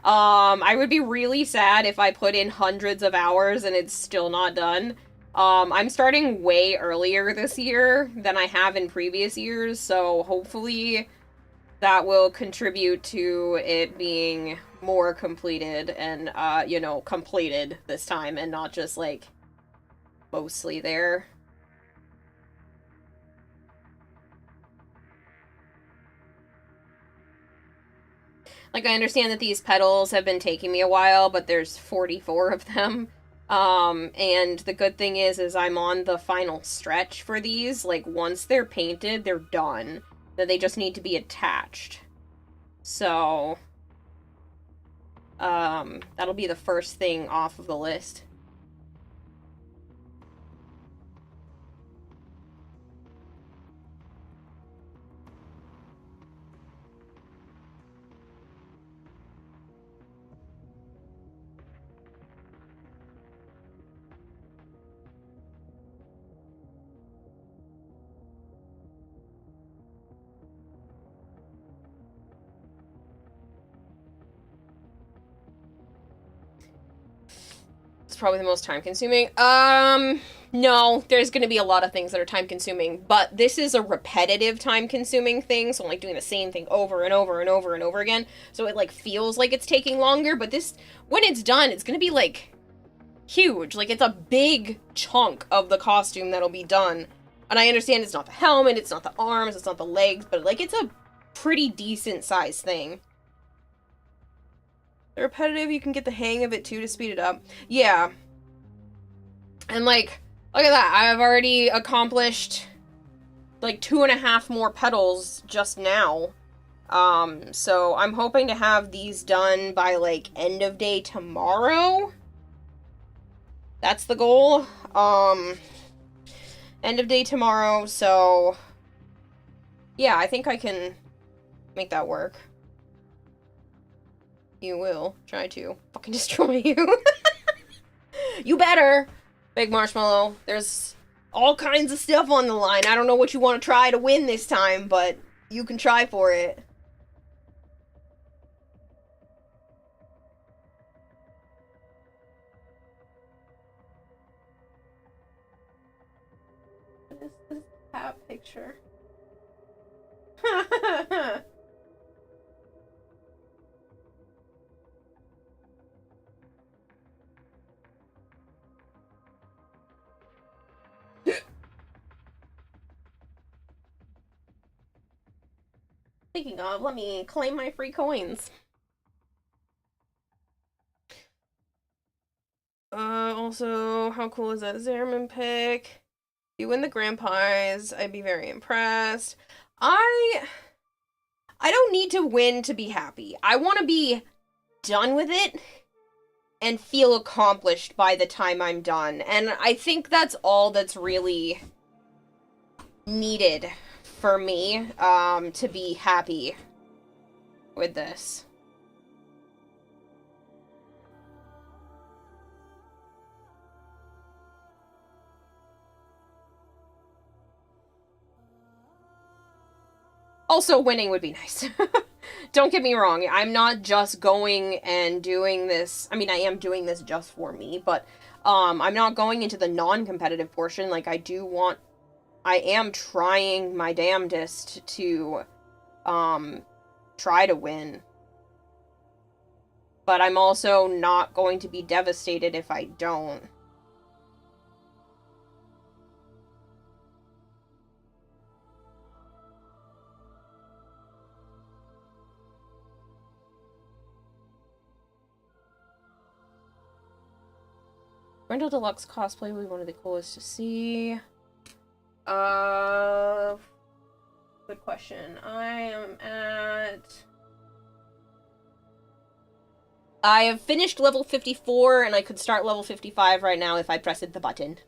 I would be really sad if I put in hundreds of hours and it's still not done. I'm starting way earlier this year than I have in previous years, so hopefully that will contribute to it being more completed and, you know, completed this time and not just, like, mostly there. Like, I understand that these petals have been taking me a while, but there's 44 of them. And the good thing is I'm on the final stretch for these. Like, once they're painted, they're done. Then they just need to be attached. So, that'll be the first thing off of the list. Probably the most time consuming. No, there's gonna be a lot of things that are time consuming, but this is a repetitive time consuming thing, so I'm like doing the same thing over and over and over and over again, so it like feels like it's taking longer, but this, when it's done, it's gonna be like huge. Like, it's a big chunk of the costume that'll be done. And I understand it's not the helmet, it's not the arms, it's not the legs, but, like, it's a pretty decent sized thing. The repetitive, you can get the hang of it, too, to speed it up. Yeah. And, like, look at that. I've already accomplished, like, 2.5 more petals just now. So I'm hoping to have these done by, like, end of day tomorrow. That's the goal. End of day tomorrow, so... yeah, I think I can make that work. You will try to fucking destroy you. You better! Big Marshmallow. There's all kinds of stuff on the line. I don't know what you want to try to win this time, but you can try for it. What is this cat picture? Speaking of, let me claim my free coins. Also, how cool is that Zerman pick? You win the grand prize, I'd be very impressed. I don't need to win to be happy. I want to be done with it and feel accomplished by the time I'm done. And I think that's all that's really needed for me, to be happy with this. Also, winning would be nice. Don't get me wrong, I'm not just going and doing this. I mean, I am doing this just for me, but I'm not going into the non-competitive portion. Like, I am trying my damnedest to try to win. But I'm also not going to be devastated if I don't. Rental Deluxe cosplay will be one of the coolest to see. Good question. I have finished level 54, and I could start level 55 right now if I pressed the button.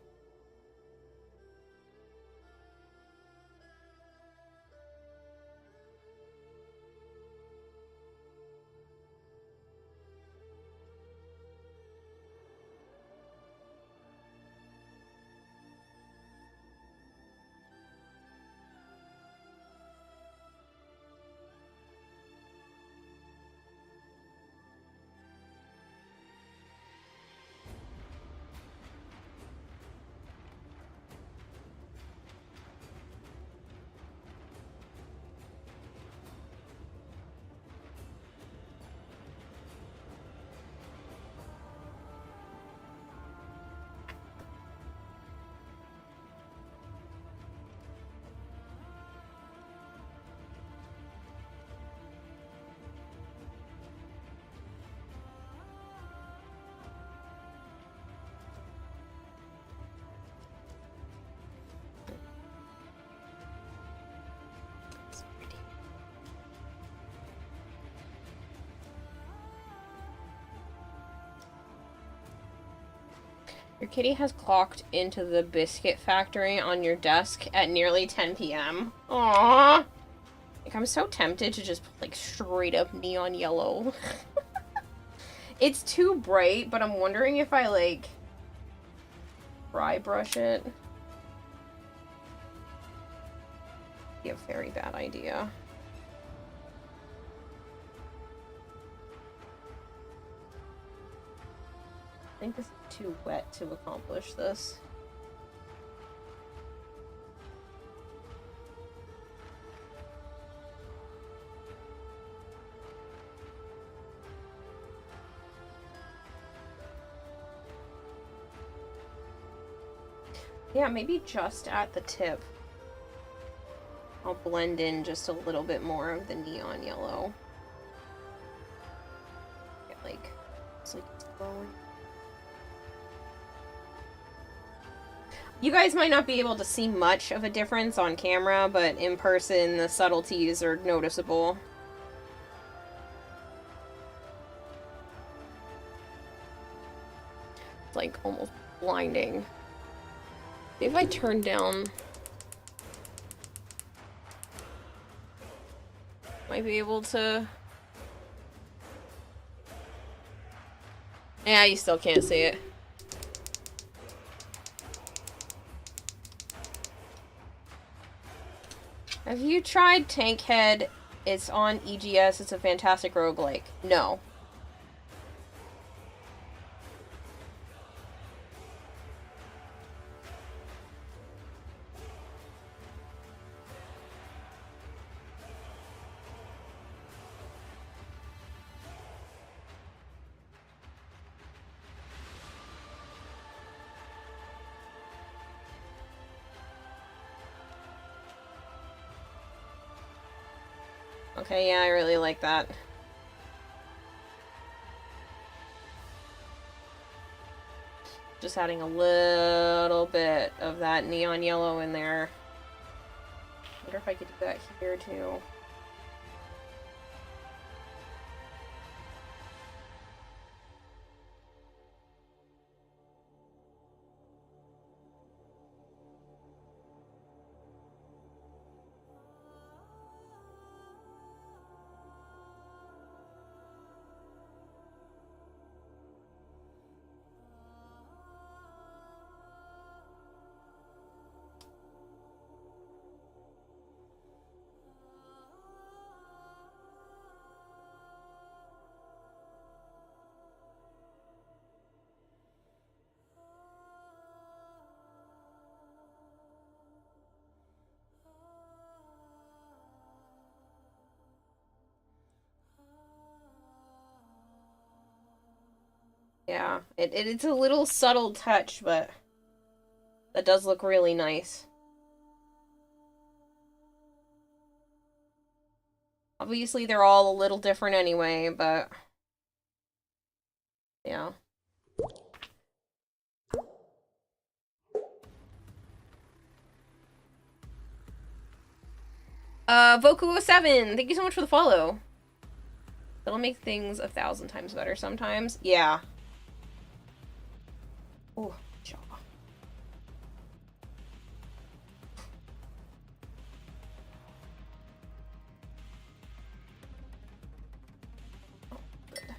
Your kitty has clocked into the biscuit factory on your desk at nearly 10 p.m. Aww. Like, I'm so tempted to just put, like, straight up neon yellow. It's too bright, but I'm wondering if I, like, dry brush it. Be a very bad idea. I think this is too wet to accomplish this. Yeah, maybe just at the tip. I'll blend in just a little bit more of the neon yellow. Get like, it's like glowing. You guys might not be able to see much of a difference on camera, but in person, the subtleties are noticeable. It's like almost blinding. Maybe if I turn down, might be able to. Yeah, you still can't see it. Have you tried Tankhead? It's on EGS. It's a fantastic roguelike. No. Okay, yeah, I really like that. Just adding a little bit of that neon yellow in there. I wonder if I could do that here too. Yeah, it's a little subtle touch, but that does look really nice. Obviously, they're all a little different anyway, but yeah. Voku07, thank you so much for the follow. That'll make things 1,000 times better sometimes. Yeah. Ooh, jaw. Oh, good.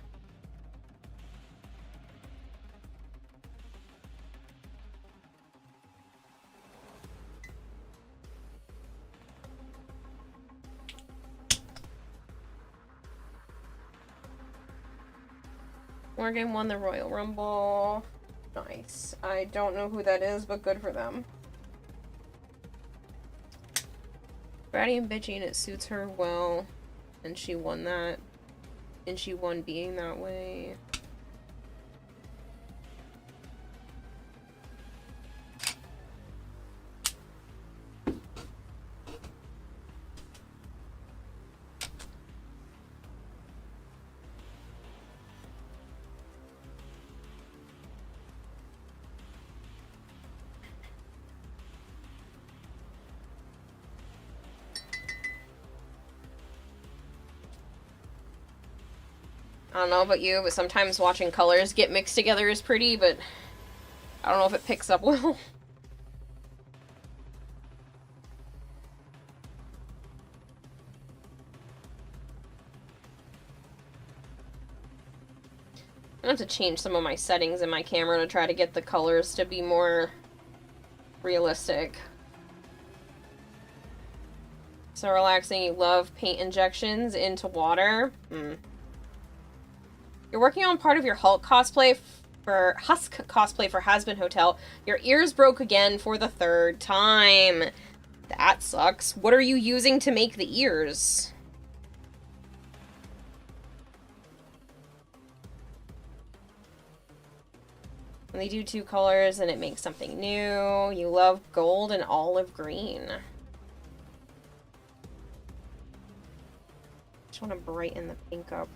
Morgan won the Royal Rumble. Nice. I don't know who that is, but good for them. Bratty and bitchy, and it suits her well. And she won that. And she won being that way. I don't know about you, but sometimes watching colors get mixed together is pretty, but I don't know if it picks up well. I have to change some of my settings in my camera to try to get the colors to be more realistic. So relaxing, you love paint injections into water. You're working on part of your Hulk cosplay for Husk cosplay for Hazbin Hotel. Your ears broke again for the 3rd time. That sucks. What are you using to make the ears? When they do two colors and it makes something new. You love gold and olive green. Just want to brighten the pink up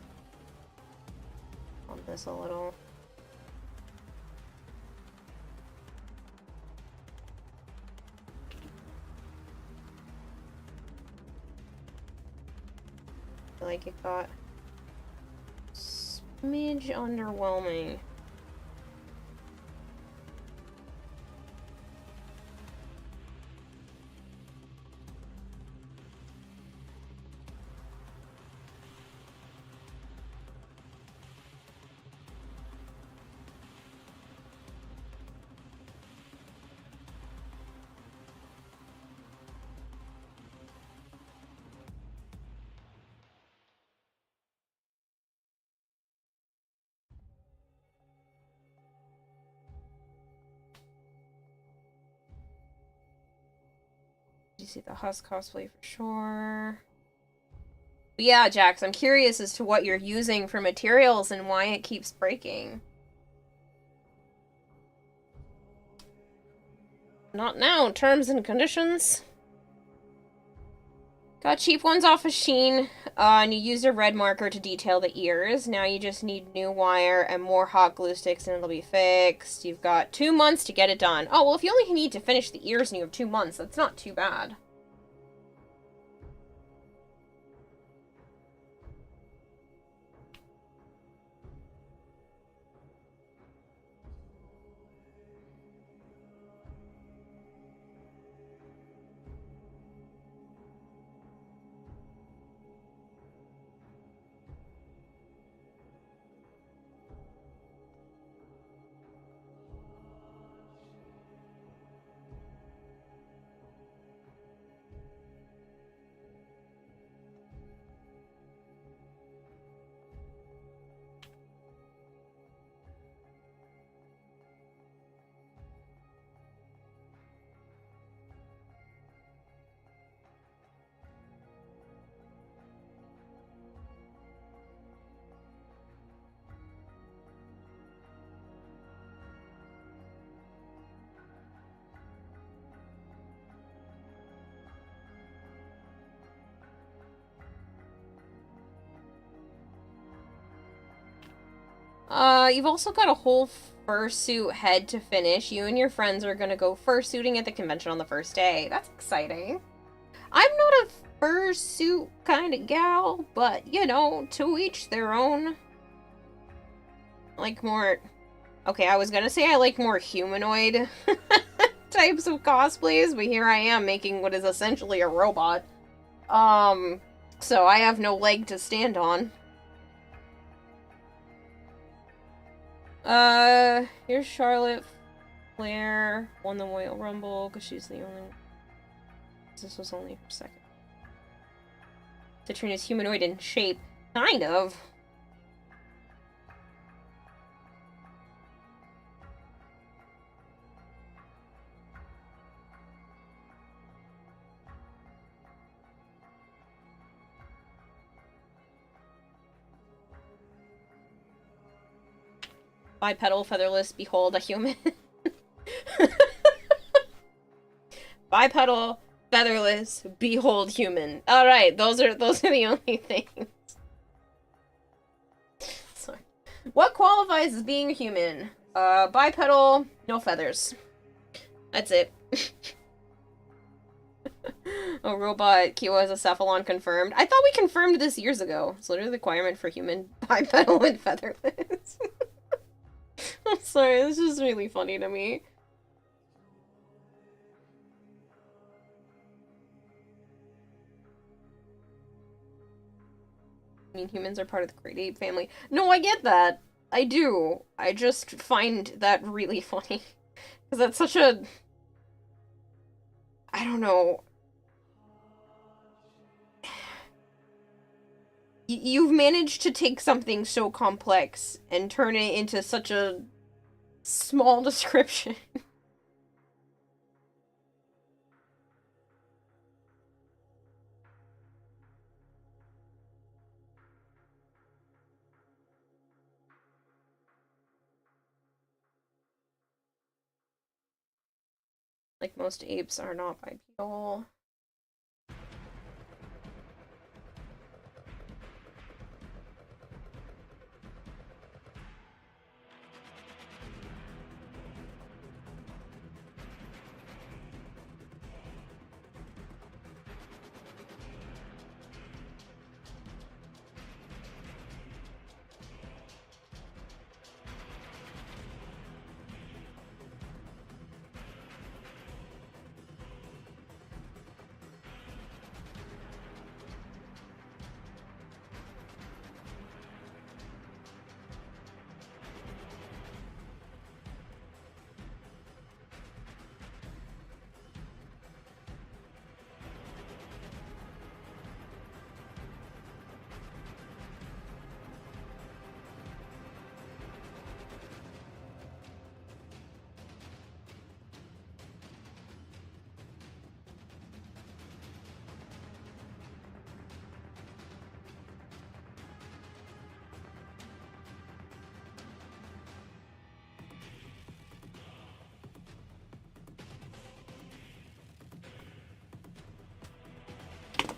on this a little. I feel like it got smidge underwhelming. You see the Husk cosplay for sure. But yeah, Jax, I'm curious as to what you're using for materials and why it keeps breaking. Not now. Terms and conditions. Got cheap ones off of Shein, and you used a red marker to detail the ears. Now you just need new wire and more hot glue sticks and it'll be fixed. You've got 2 months to get it done. Oh, well, if you only need to finish the ears and you have 2 months, that's not too bad. You've also got a whole fursuit head to finish. You and your friends are gonna go fursuiting at the convention on the first day. That's exciting. I'm not a fursuit kind of gal, but, you know, to each their own. Like more... Okay, I was gonna say I like more humanoid types of cosplays, but here I am making what is essentially a robot. So I have no leg to stand on. Here's Charlotte Flair won the Royal Rumble because she's the only one. This was only for second. Citrine is humanoid in shape. Kind of. Bipedal, featherless, behold a human. Bipedal, featherless, behold human. Alright, those are the only things. Sorry. What qualifies as being a human? Bipedal, no feathers. That's it. A robot, Kiwa is a cephalon confirmed. I thought we confirmed this years ago. It's literally the requirement for human, bipedal, and featherless. I'm sorry, this is really funny to me. I mean, humans are part of the Great Ape family. No, I get that. I do. I just find that really funny. Because that's such a... I don't know. You've managed to take something so complex and turn it into such a small description. Like most apes are not bipedal.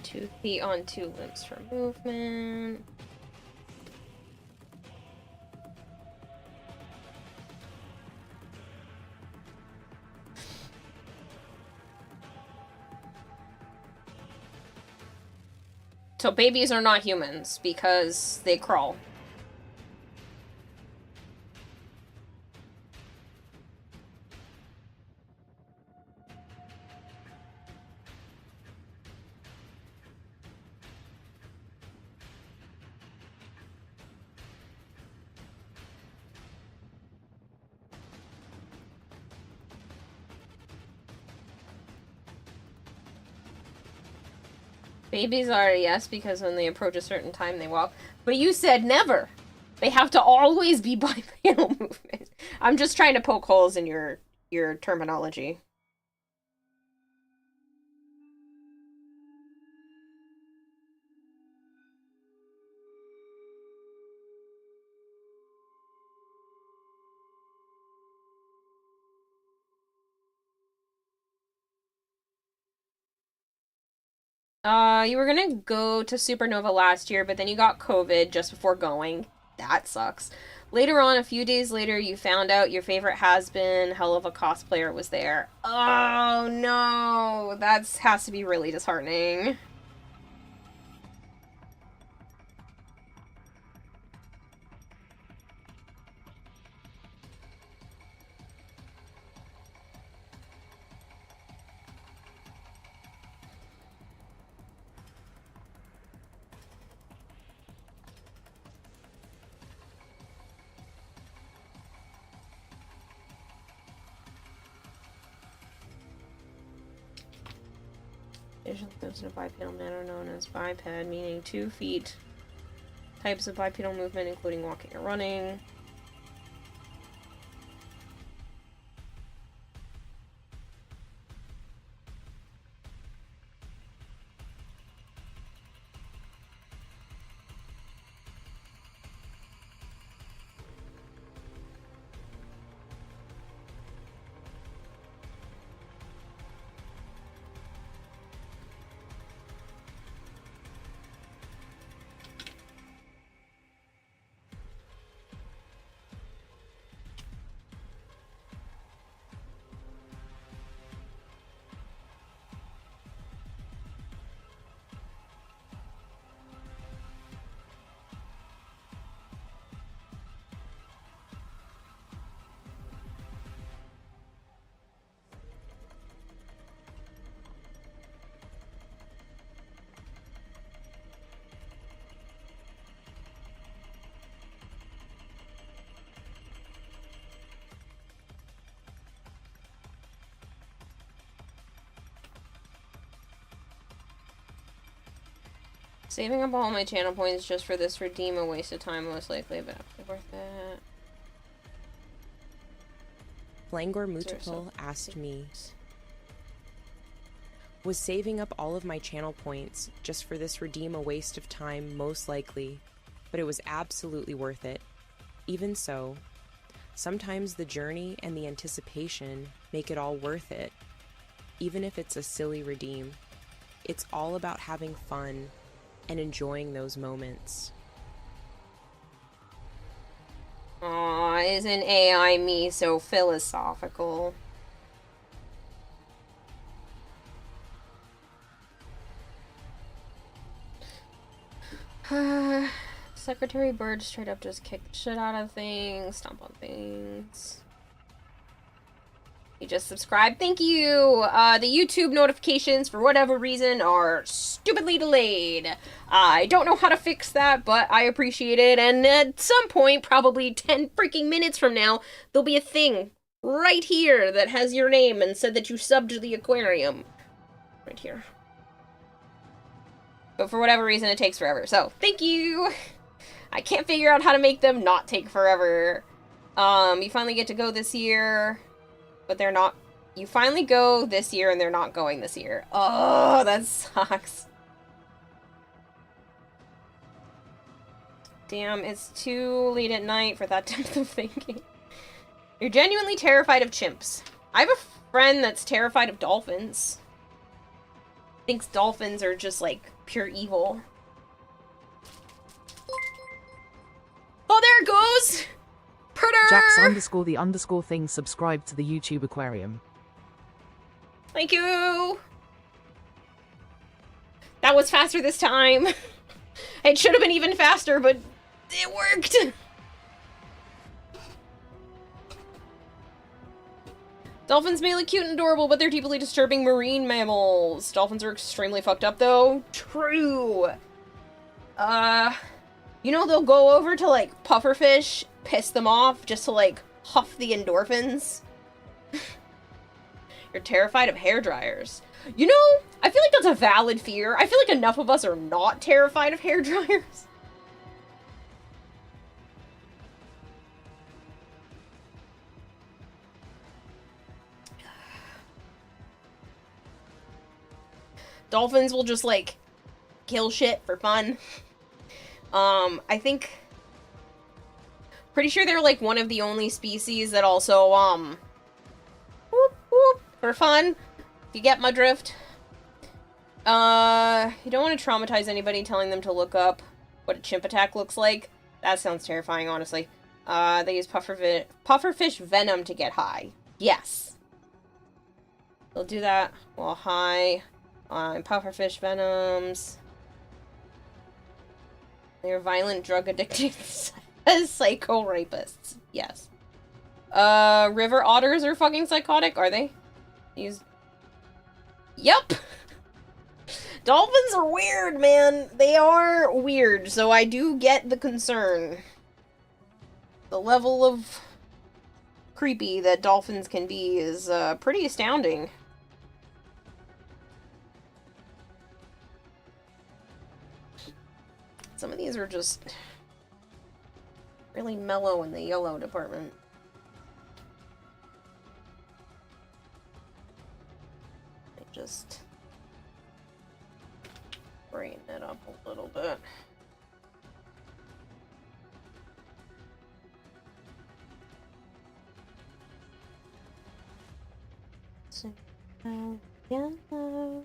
Two feet on two limbs for movement. So babies are not humans because they crawl. Babies are, yes, because when they approach a certain time, they walk. But you said never. They have to always be bipedal movement. I'm just trying to poke holes in your terminology. You were gonna go to Supernova last year, but then you got COVID just before going. That sucks. Later on, a few days later, you found out your favorite has-been hell of a cosplayer was there. Oh no, that has to be really disheartening. Visual moves in a bipedal manner known as biped, meaning 2 feet. Types of bipedal movement including walking or running. Saving up all my channel points just for this redeem a waste of time most likely, but worth it. Flangor Multiple asked me, was saving up all of my channel points just for this redeem a waste of time most likely, but it was absolutely worth it. Even so, sometimes the journey and the anticipation make it all worth it. even if it's a silly redeem. It's all about having fun and enjoying those moments. Aw, isn't AI me so philosophical? Secretary Bird straight up just kicked the shit out of things, stomp on things. You just subscribed. Thank you! The YouTube notifications, for whatever reason, are stupidly delayed. I don't know how to fix that, but I appreciate it, and at some point, probably 10 freaking minutes from now, there'll be a thing right here that has your name and said that you subbed to the aquarium. Right here. But for whatever reason, it takes forever, so thank you! I can't figure out how to make them not take forever. You finally get to go this year, but they're not. You finally go this year and they're not going this year. Oh, that sucks. Damn, it's too late at night for that depth of thinking. You're genuinely terrified of chimps. I have a friend that's terrified of dolphins. Thinks dolphins are just, like, pure evil. Oh, there it goes! Purder! Jax_the_thing subscribed to the YouTube aquarium. Thank you! That was faster this time. It should have been even faster, but it worked! Dolphins may look cute and adorable, but they're deeply disturbing marine mammals. Dolphins are extremely fucked up, though. True! You know, they'll go over to, like, pufferfish, piss them off, just to, like, huff the endorphins. You're terrified of hairdryers. You know, I feel like that's a valid fear. I feel like enough of us are not terrified of hairdryers. Dolphins will just, like, kill shit for fun. I think... Pretty sure they're, like, one of the only species that also, whoop, whoop, for fun. If you get my drift. You don't want to traumatize anybody telling them to look up what a chimp attack looks like. That sounds terrifying, honestly. They use pufferfish venom to get high. Yes. They'll do that while high on pufferfish venoms. They're violent, drug-addicted psycho rapists. Yes. River otters are fucking psychotic, are they? Yep! Dolphins are weird, man. They are weird, so I do get the concern. The level of creepy that dolphins can be is, pretty astounding. Some of these are just really mellow in the yellow department. I just brighten it up a little bit. So, yellow.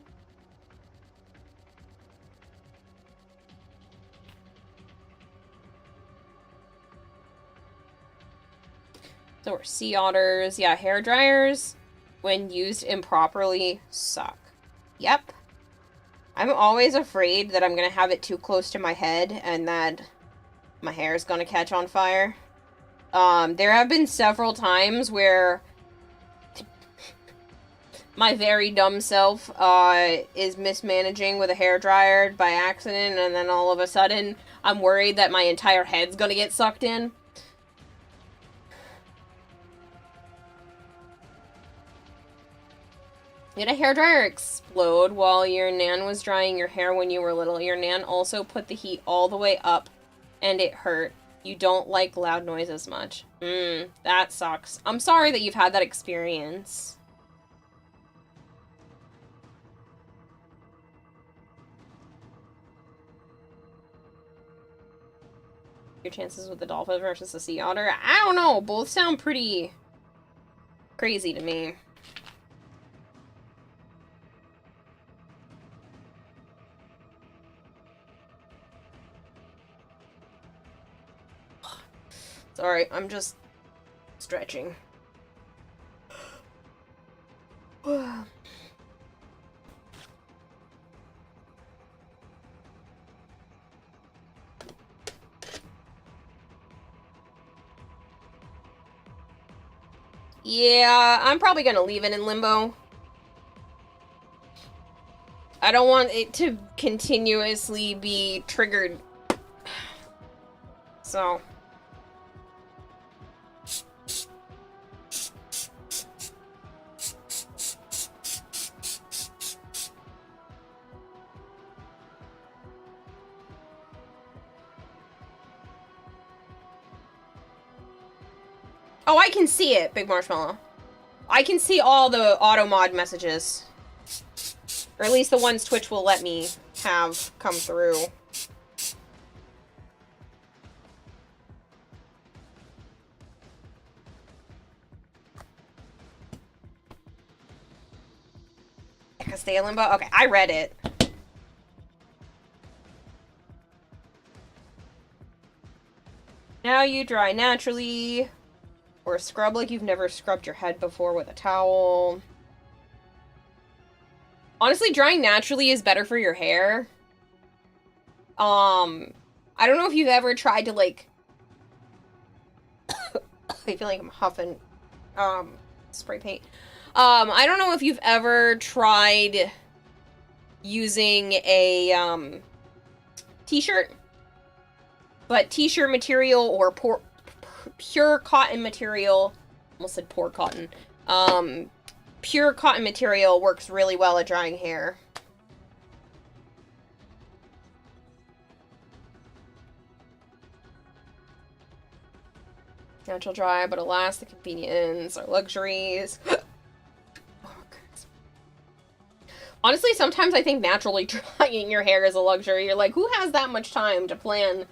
So are sea otters. Yeah, hair dryers, when used improperly, suck. Yep. I'm always afraid that I'm gonna have it too close to my head and that my hair is gonna catch on fire. There have been several times where my very dumb self is mismanaging with a hair dryer by accident, and then all of a sudden I'm worried that my entire head's gonna get sucked in. Did a hairdryer explode while your nan was drying your hair when you were little? Your nan also put the heat all the way up, and it hurt. You don't like loud noises much. That sucks. I'm sorry that you've had that experience. Your chances with the dolphin versus the sea otter? I don't know. Both sound pretty crazy to me. Sorry, I'm just stretching. Yeah, I'm probably gonna leave it in limbo. I don't want it to continuously be triggered. So. Oh, I can see it, Big Marshmallow. I can see all the auto mod messages. Or at least the ones Twitch will let me have come through. I can stay in limbo? Okay, I read it. Now you dry naturally. Or scrub like you've never scrubbed your head before with a towel. Honestly, drying naturally is better for your hair. I don't know if you've ever tried to, like... I feel like I'm huffing, spray paint. I don't know if you've ever tried using a, t-shirt. But t-shirt material or pure cotton material, almost said poor cotton, pure cotton material works really well at drying hair. Natural dry, but alas, the convenience are luxuries. Oh, goodness. Honestly, sometimes I think naturally drying your hair is a luxury. You're like, who has that much time to plan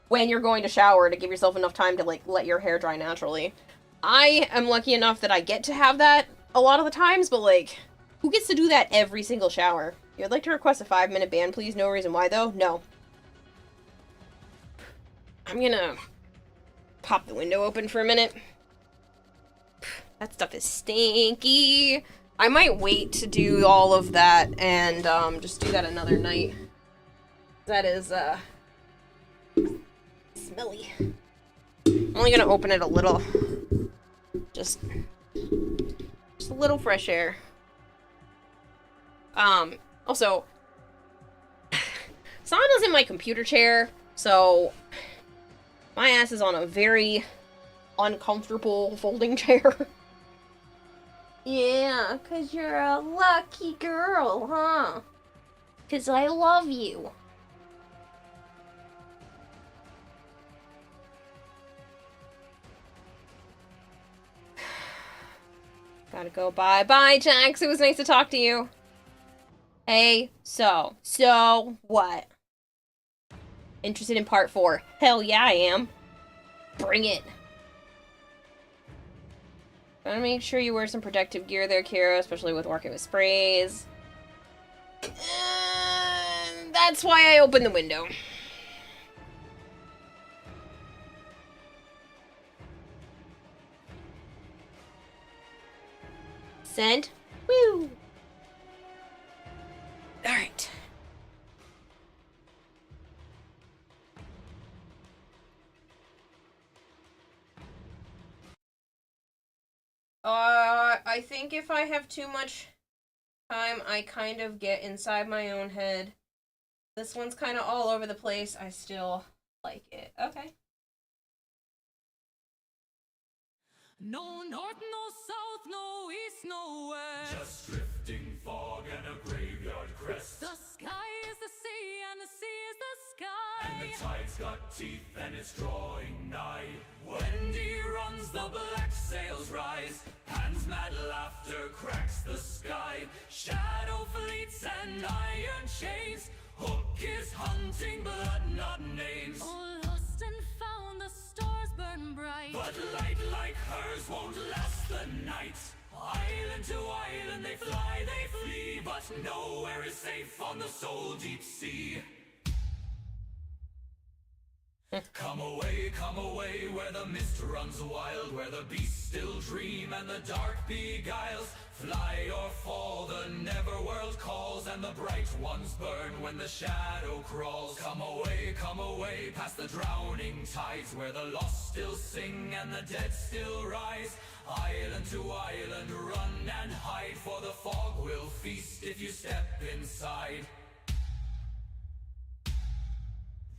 when you're going to shower to give yourself enough time to, like, let your hair dry naturally? I am lucky enough that I get to have that a lot of the times, but, like, who gets to do that every single shower? I'd like to request a 5-minute ban, please. No reason why, though. No. I'm gonna pop the window open for a minute. That stuff is stinky. I might wait to do all of that and just do that another night. That is smelly. I'm only gonna open it a little. Just a little fresh air. Also, Sana's in my computer chair, so my ass is on a very uncomfortable folding chair. Yeah, 'cause you're a lucky girl, huh? 'Cause I love you. Gotta go. Bye-bye, Jax. It was nice to talk to you. Hey, so what? Interested in part 4? Hell yeah, I am. Bring it. Gotta make sure you wear some protective gear there, Kira, especially with working with sprays. That's why I opened the window. Send. Woo! Alright. I think if I have too much time, I kind of get inside my own head. This one's kind of all over the place. I still like it. Okay. No north, no south, no east, no west. Just drifting fog and a graveyard crest. The sky is the sea and the sea is the sky. And the tide's got teeth and it's drawing nigh. When he runs, the black sails rise. Hands mad laughter cracks the sky. Shadow fleets and iron chains. Hook is hunting blood, not names. Oh, lost and found, the stars burn bright. But light like hers won't last the night. Island to island they fly, they flee. But nowhere is safe on the soul deep sea. Come away, where the mist runs wild, where the beasts still dream and the dark beguiles. Fly or fall, the netherworld calls, and the bright ones burn when the shadow crawls. Come away, past the drowning tides, where the lost still sing and the dead still rise. Island to island, run and hide, for the fog will feast if you step inside.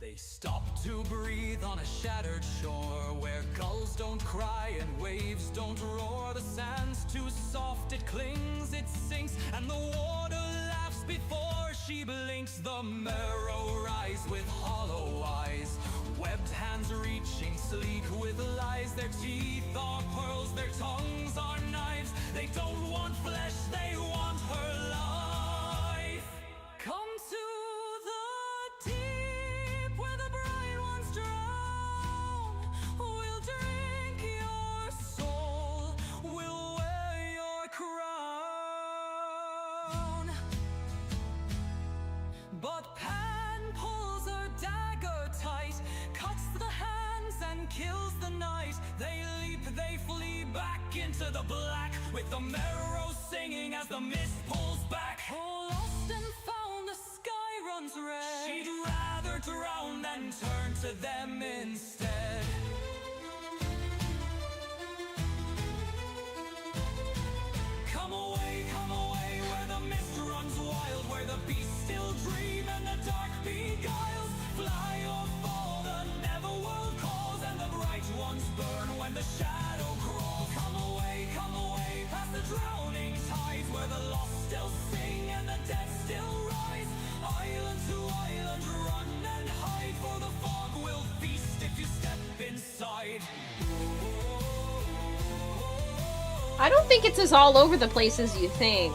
They stop to breathe on a shattered shore, where gulls don't cry and waves don't roar. The sand's too soft, it clings, it sinks, and the water laughs before she blinks. The marrow rise with hollow eyes, webbed hands reaching sleek with lies. Their teeth are pearls, their tongues are knives. They don't want flesh, they want her life. Come to the deep, where the bright ones drown. We'll drink your soul, we'll wear your crown. But Pan pulls her dagger tight, cuts the hands and kills the night. They leap, they flee back into the black, with the marrow singing as the mist pulls back. Oh, lost and found, the sky runs red. She'd rather drown than turn to them instead. Come away, where the mist runs wild, where the beasts still dream and the dark beguiles. Fly or fall, the netherworld calls, and the bright ones burn when the shadow crawls. Come away, past the drowning tides, where the lost still sing and the dead still rise. Island to island, run and hide, for the fog will feast if you step inside. I don't think it's as all over the place as you think.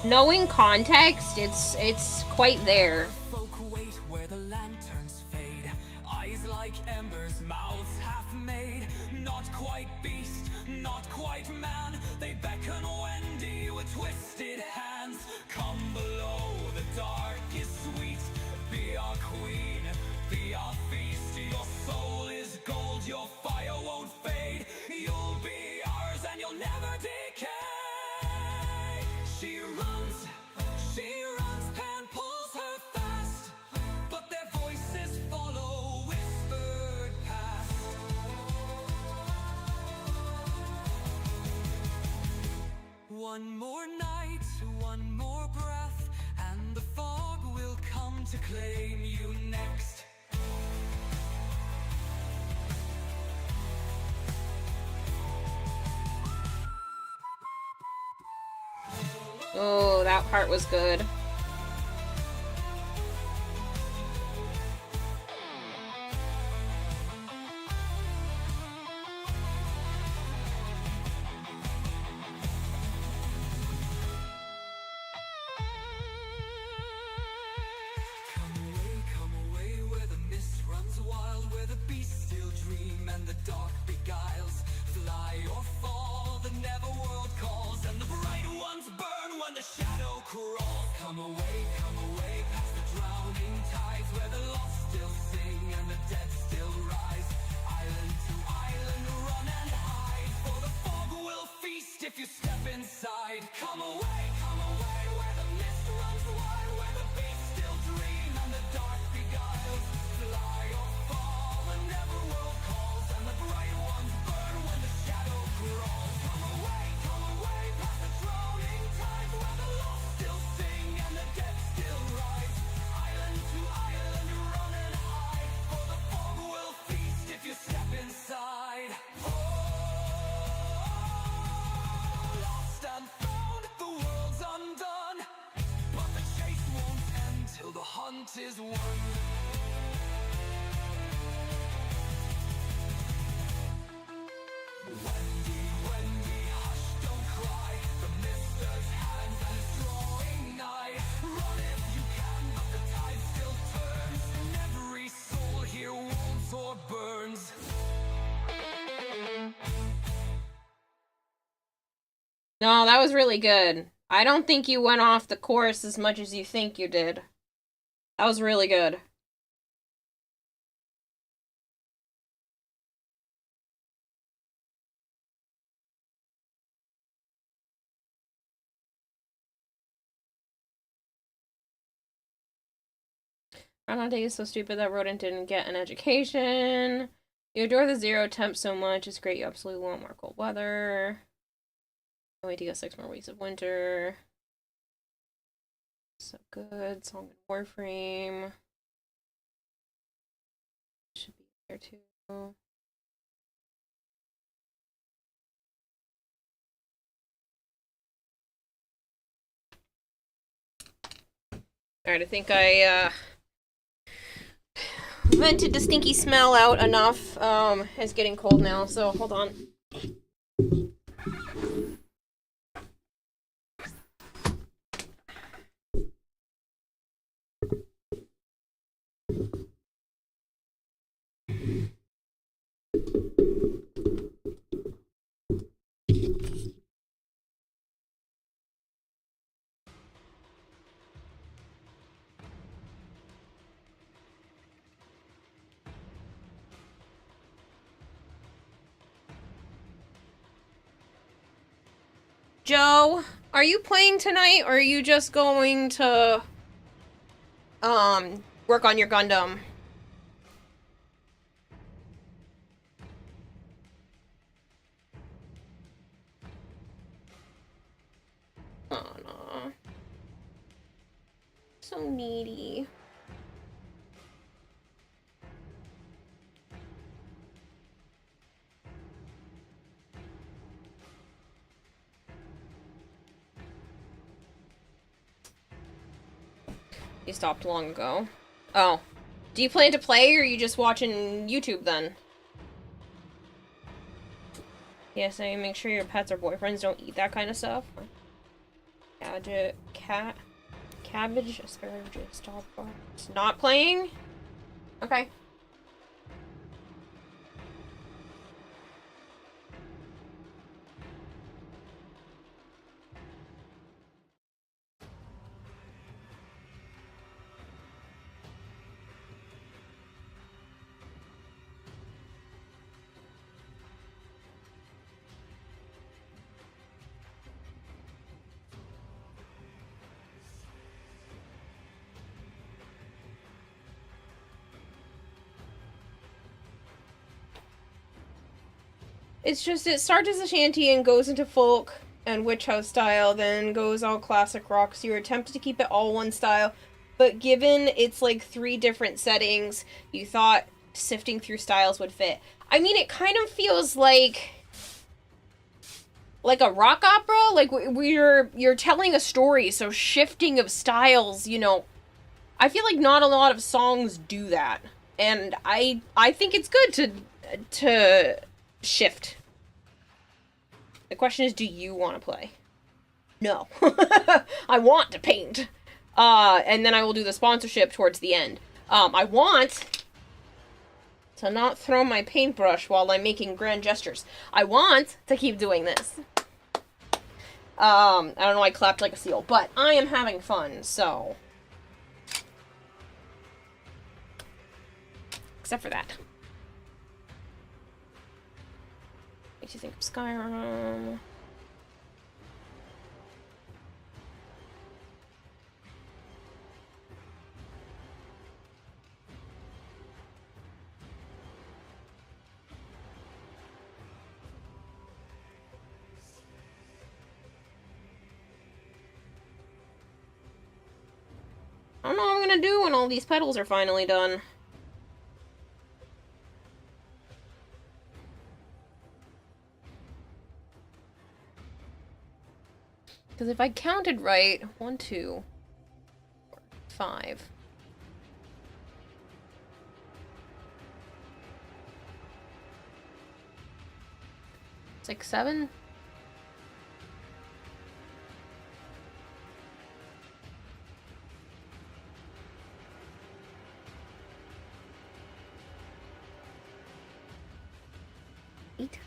Knowing context, it's quite there. Folk wait where the lanterns fade, eyes like embers, mouths half made. Not quite beast, not quite man, they beckon Wendy with twisted hands. Come below, the dark is sweet, be our queen, be our feast. Your soul is gold, your fire won't fade. You'll be ours and you'll never decay. She runs, Pan pulls her fast, but their voices follow whispered past. One more night, one more breath, and the fog will come to claim you next. Oh, that part was good. Come away, where the mist runs wild, where the beasts still dream and the dark beguiles. Fly or fall, the netherworld calls, and the bright ones burn when the shadow crawls. Come away, past the drowning tides, where the lost still sing and the dead still rise. Island to island, run and hide, for the fog will feast if you step inside. Come away, where the mist runs wild, where the beasts still dream and the dark beguiles. Fly or fall, the netherworld calls, and the bright ones burn when the shadow crawls. Come away, past the drowning tides, where the lost still sing and the dead still rise. Island to island, run and hide, for the fog will feast if you step inside. Oh, lost and found, the world's undone, but the chase won't end till the hunt is won. Wendy, hush, don't cry. The mister's hands and it's drawing nigh. Run if you can, but the tide still turns, and every soul here wounds or burns. No, that was really good. I don't think you went off the course as much as you think you did. That was really good. Groundhog Day is so stupid that Rodent didn't get an education. You adore the zero temp so much. It's great. You absolutely want more cold weather. Can't wait to get 6 more weeks of winter. So good. Song and Warframe. Should be there too. Alright, I think I vented the stinky smell out enough. It's getting cold now, so hold on. Joe, are you playing tonight, or are you just going to, work on your Gundam? Oh, no. So needy. You stopped long ago. Oh. Do you plan to play, or are you just watching YouTube then? Yes, I make sure your pets or boyfriends don't eat that kind of stuff. Cabbage, asparagus, stop. Not playing? Okay. It's just, it starts as a shanty and goes into folk and witch house style, then goes all classic rock, so you're attempting to keep it all one style, but given it's like 3 different settings, you thought sifting through styles would fit. I mean, it kind of feels like a rock opera, like you're telling a story, so shifting of styles, you know, I feel like not a lot of songs do that, and I think it's good to shift. The question is, do you want to play? No. I want to paint. And then I will do the sponsorship towards the end. I want to not throw my paintbrush while I'm making grand gestures. I want to keep doing this. I don't know, I clapped like a seal, but I am having fun, so. Except for that. Makes you think of Skyrim. I don't know what I'm gonna do when all these petals are finally done. Because if I counted right, 1, 2, 4, 5. It's like 7? Eight.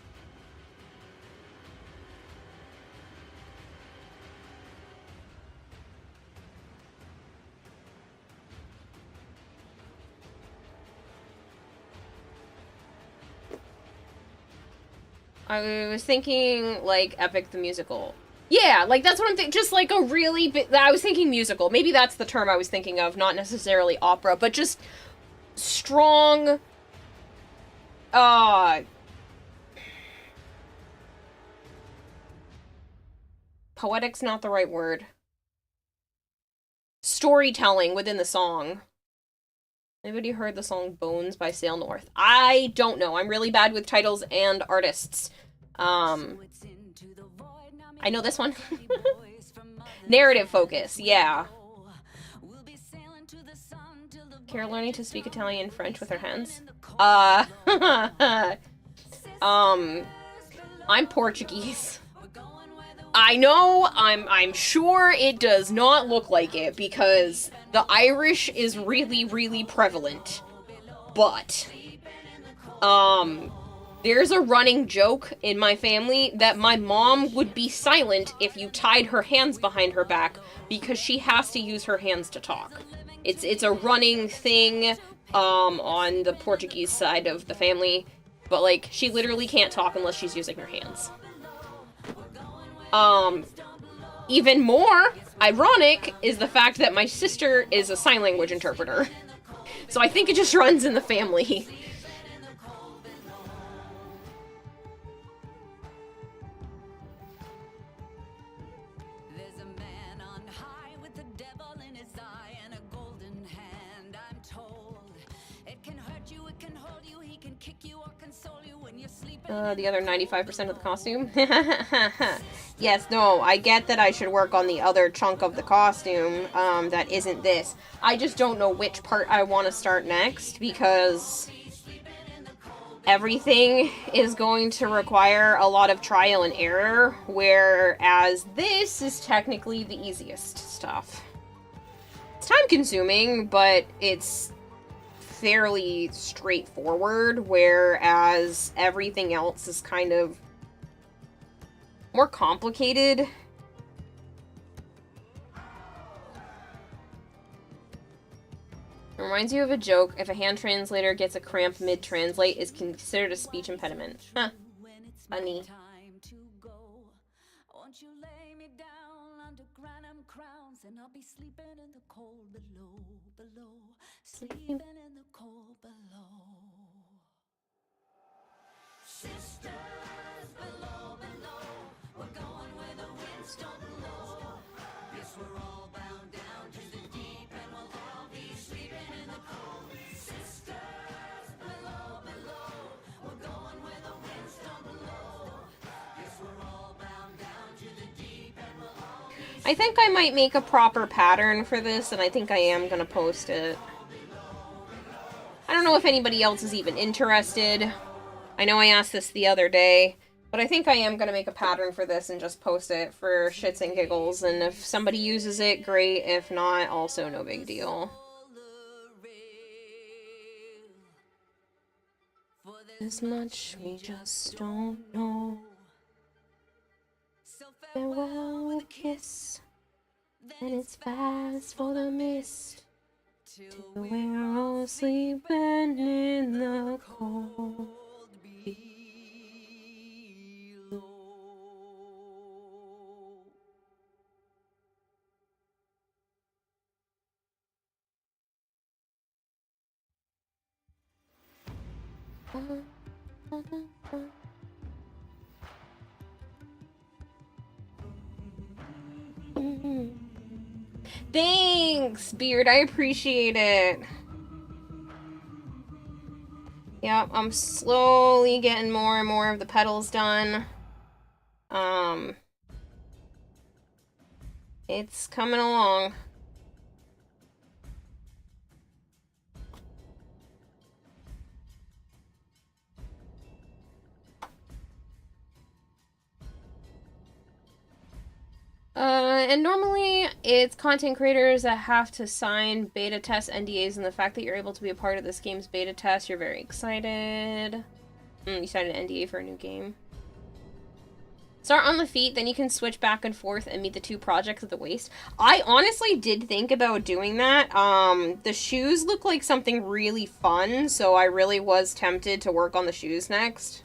I was thinking, like, Epic the Musical. Yeah, like, that's what I'm thinking. Just, like, a really I was thinking musical. Maybe that's the term I was thinking of, not necessarily opera, but just strong, poetic's not the right word. Storytelling within the song. Anybody heard the song Bones by Sail North? I don't know. I'm really bad with titles and artists. I know this one. Narrative focus, yeah. Kara learning to speak Italian and French with her hands. I'm Portuguese. I know, I'm sure it does not look like it, because the Irish is really, really prevalent. But, there's a running joke in my family that my mom would be silent if you tied her hands behind her back, because she has to use her hands to talk. It's a running thing, on the Portuguese side of the family, but, like, she literally can't talk unless she's using her hands. Even more ironic is the fact that my sister is a sign language interpreter. So I think it just runs in the family. There's a man on high with the devil in his eye and a golden hand, I'm told. It can hurt you, it can hold you, he can kick you or console you when you're sleeping. The other 95% of the costume? Yes, no, I get that I should work on the other chunk of the costume, that isn't this. I just don't know which part I want to start next, because everything is going to require a lot of trial and error, whereas this is technically the easiest stuff. It's time-consuming, but it's fairly straightforward, whereas everything else is kind of more complicated. It reminds you of a joke. If a hand translator gets a cramp mid-translate, is considered a speech impediment. Huh. Funny. Won't you lay me down under granum crowns, and I'll be sleeping in the cold below, sleeping in the cold below. Sisters below, we're going where the winds don't blow. Yes, we're all bound down to the deep, and we'll all be sleeping in the cold. Sisters below, we're going where the winds don't blow. Yes, we're all bound down to the deep, and we'll all be. I think I might make a proper pattern for this, and I think I am gonna post it. I don't know if anybody else is even interested. I know I asked this the other day, but I think I am going to make a pattern for this and just post it for shits and giggles, and if somebody uses it, great. If not, also no big deal. As much we just don't know. Farewell with a kiss, and it's fast for the mist, till we're all sleeping in the cold. Thanks, Beard. I appreciate it. Yep, I'm slowly getting more and more of the petals done. It's coming along. And normally it's content creators that have to sign beta test NDAs, and the fact that you're able to be a part of this game's beta test, you're very excited. You signed an NDA for a new game. Start on the feet, then you can switch back and forth and meet the two projects at the waist. I honestly did think about doing that. The shoes look like something really fun, so I really was tempted to work on the shoes next.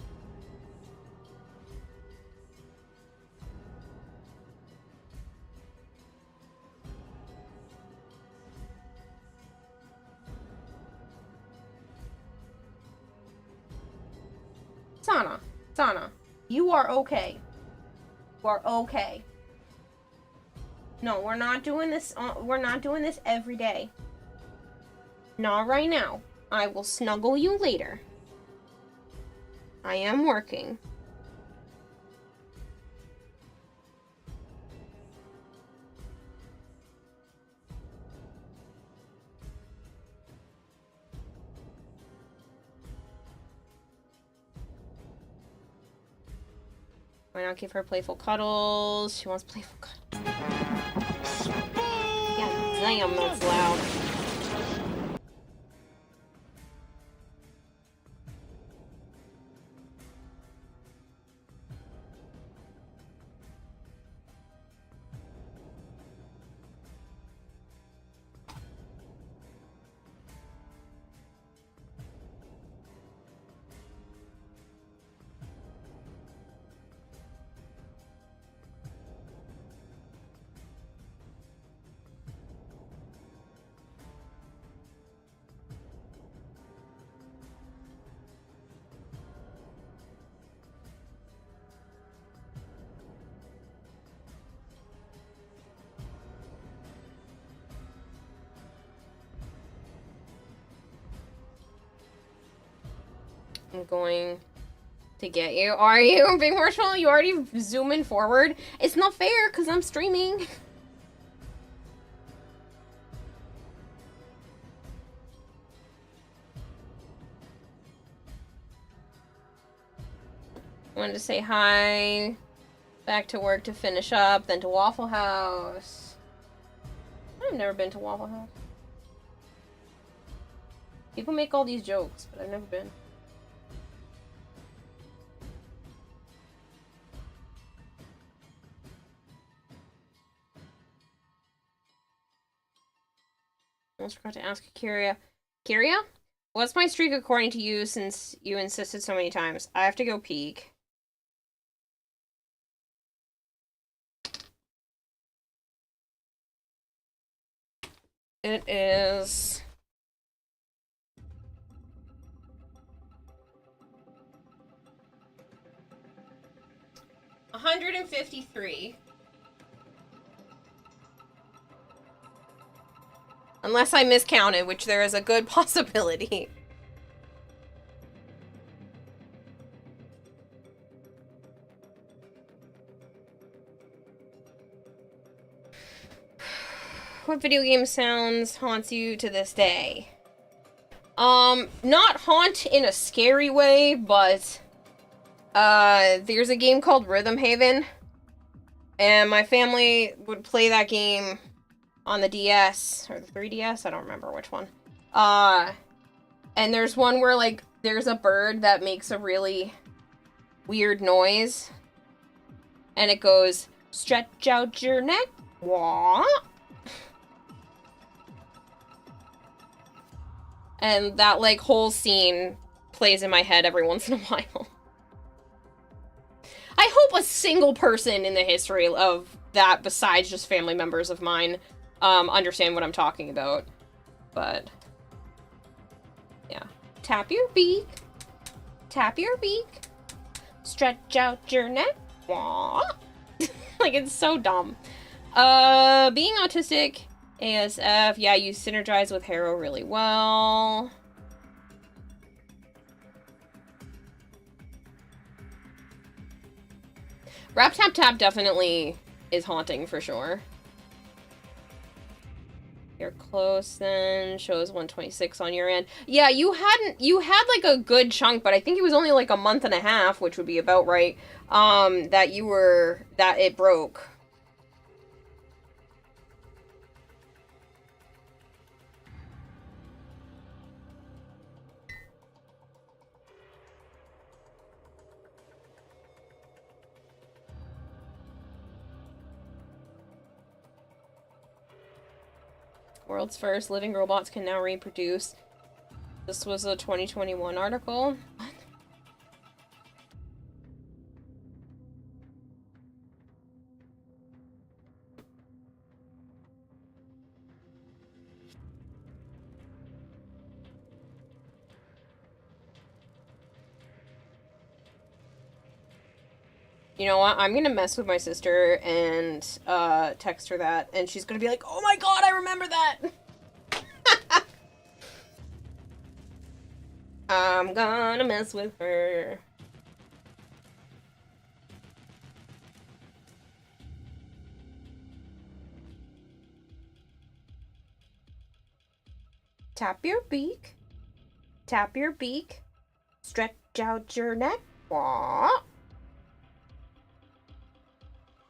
Sana, you are okay. You are okay. No, we're not doing this. We're not doing this every day. Not right now. I will snuggle you later. I am working. Why not give her playful cuddles? She wants playful cuddles. God damn, that's loud. I'm going to get you. Are you, Big Marshmallow? You already zooming forward? It's not fair, because I'm streaming. Wanted to say hi. Back to work to finish up, then to Waffle House. I've never been to Waffle House. People make all these jokes, but I've never been. I almost forgot to ask Kyria. Kyria? What's my streak according to you since you insisted so many times? I have to go peek. It is 153. Unless I miscounted, which there is a good possibility. What video game sounds haunts you to this day? Not haunt in a scary way, but there's a game called Rhythm Haven, and my family would play that game on the DS, or the 3DS, I don't remember which one. And there's one where, like, there's a bird that makes a really weird noise, and it goes, stretch out your neck, wah. And that, like, whole scene plays in my head every once in a while. I hope a single person in the history of that, besides just family members of mine, understand what I'm talking about. But, yeah. Tap your beak. Tap your beak. Stretch out your neck. Wah. Like, it's so dumb. Being autistic, ASF, yeah, you synergize with Harrow really well. Rap Tap Tap definitely is haunting for sure. You're close then. Shows 126 on your end. Yeah, you had like a good chunk, but I think it was only like a month and a half, which would be about right, that it broke. World's first living robots can now reproduce. This was a 2021 article. What? You know what? I'm gonna mess with my sister and text her that, and she's gonna be like, "Oh my god, I remember that!" I'm gonna mess with her. Tap your beak. Tap your beak. Stretch out your neck. Wah.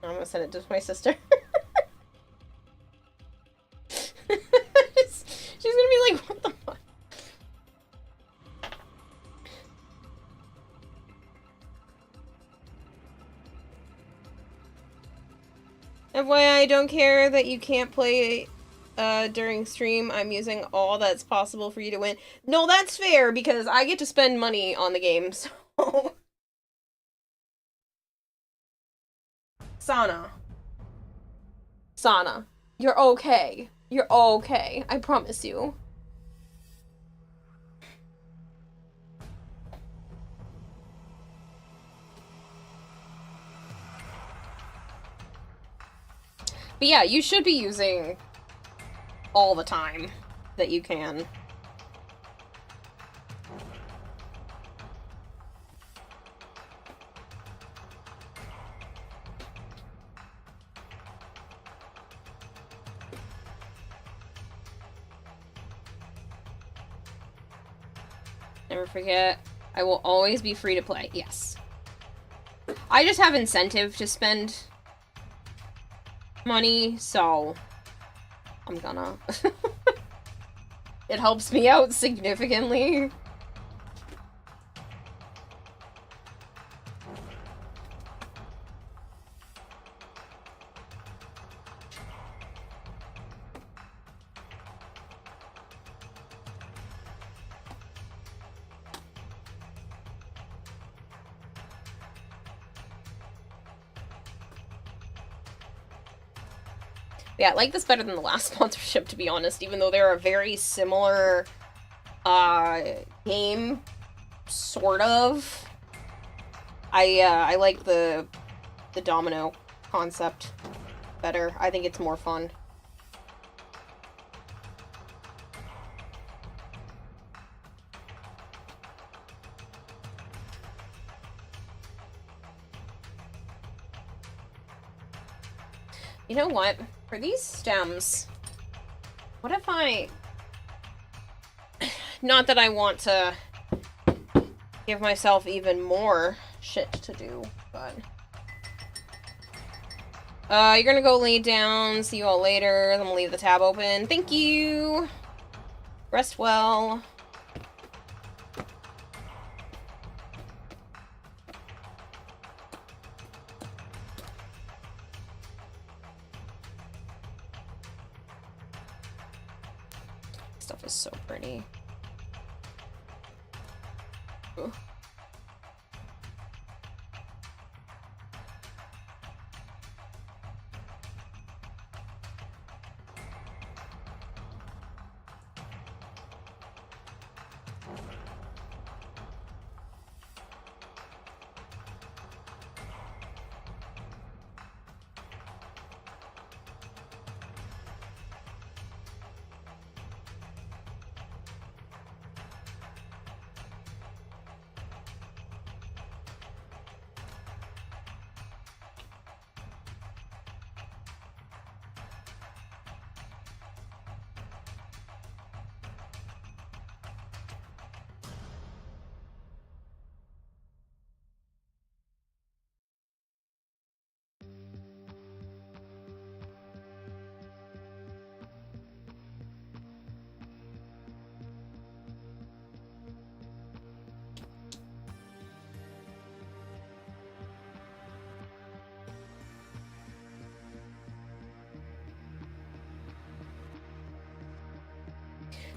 I'm gonna send it to my sister. She's gonna be like, what the fuck? FYI, I don't care that you can't play during stream. I'm using all that's possible for you to win. No, that's fair, because I get to spend money on the game, so... Sana, you're okay. You're okay. I promise you. But yeah, you should be using all the time that you can. Never forget, I will always be free to play. Yes. I just have incentive to spend money, so I'm gonna. It helps me out significantly. Yeah, I like this better than the last sponsorship, to be honest, even though they're a very similar game, sort of. I like the domino concept better. I think it's more fun. You know what? For these stems, what if I... Not that I want to give myself even more shit to do, but... you're gonna go lay down. See you all later. I'm gonna leave the tab open. Thank you! Rest well. Stuff is so pretty. Ooh.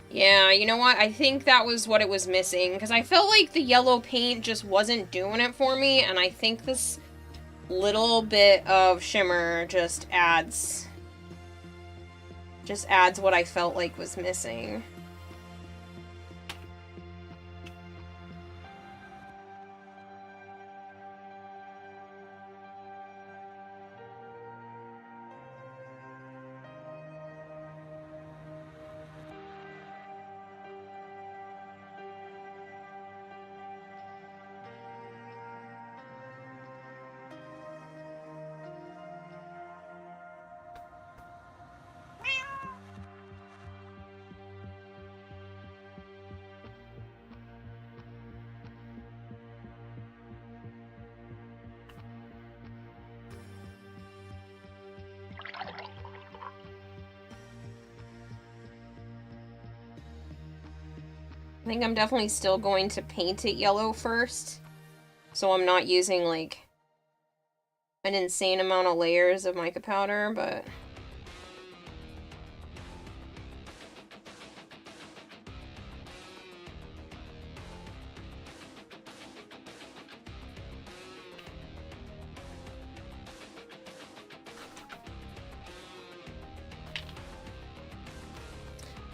Yeah, you know what? I think that was what it was missing, because I felt like the yellow paint just wasn't doing it for me, and I think this little bit of shimmer just adds what I felt like was missing. I think I'm definitely still going to paint it yellow first. So I'm not using, like, an insane amount of layers of mica powder, but...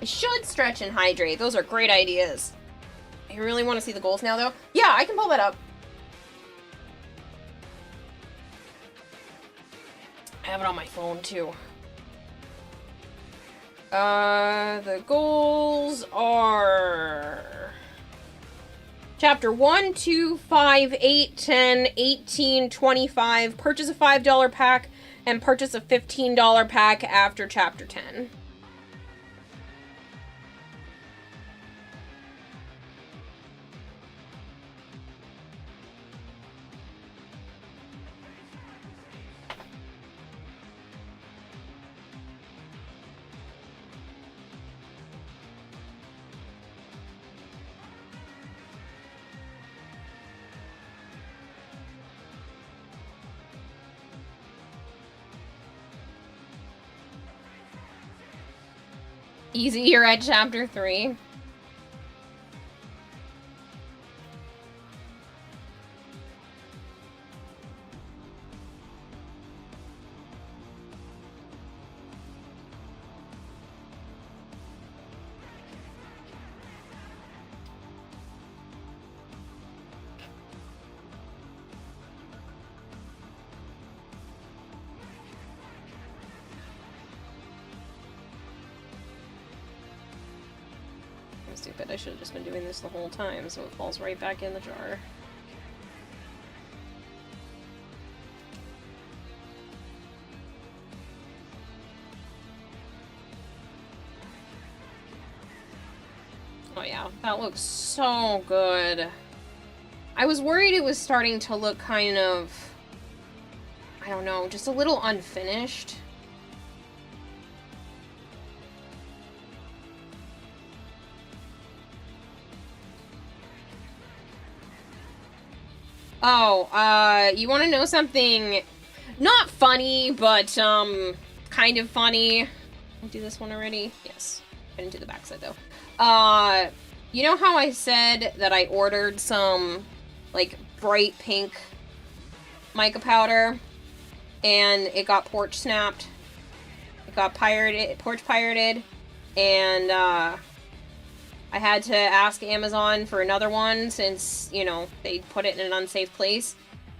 I should stretch and hydrate. Those are great ideas. I really want to see the goals now, though. Yeah, I can pull that up. I have it on my phone, too. The goals are... Chapter 1, 2, 5, 8, 10, 18, 25. Purchase a $5 pack and purchase a $15 pack after Chapter 10. Easy, you're at Chapter 3. Stupid. I should have just been doing this the whole time, so it falls right back in the jar. Oh yeah, that looks so good. I was worried it was starting to look kind of, I don't know, just a little unfinished. Oh, you want to know something not funny, but, kind of funny? Did I do this one already? Yes. I didn't do the backside, though. You know how I said that I ordered some, like, bright pink mica powder, and it got porch snapped? It got porch pirated, and, I had to ask Amazon for another one since, you know, they put it in an unsafe place.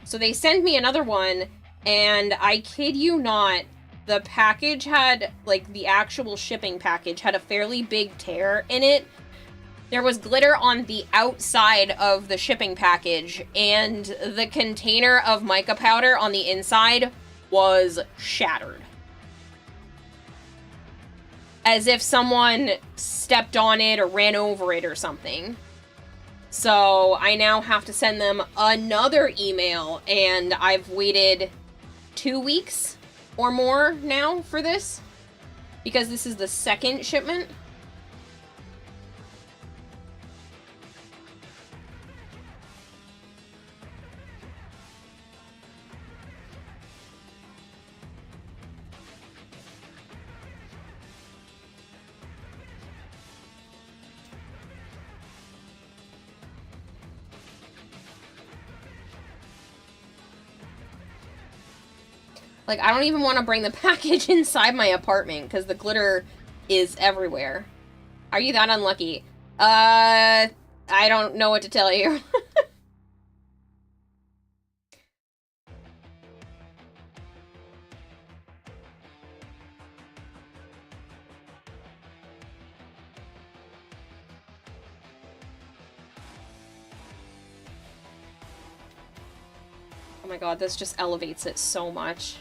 So they sent me another one, and I kid you not, the package had, like, the actual shipping package had a fairly big tear in it. There was glitter on the outside of the shipping package, and the container of mica powder on the inside was shattered. As if someone stepped on it or ran over it or something. So I now have to send them another email, and I've waited 2 weeks or more now for this, because this is the second shipment. Like, I don't even want to bring the package inside my apartment because the glitter is everywhere. Are you that unlucky? I don't know what to tell you. Oh my god, this just elevates it so much.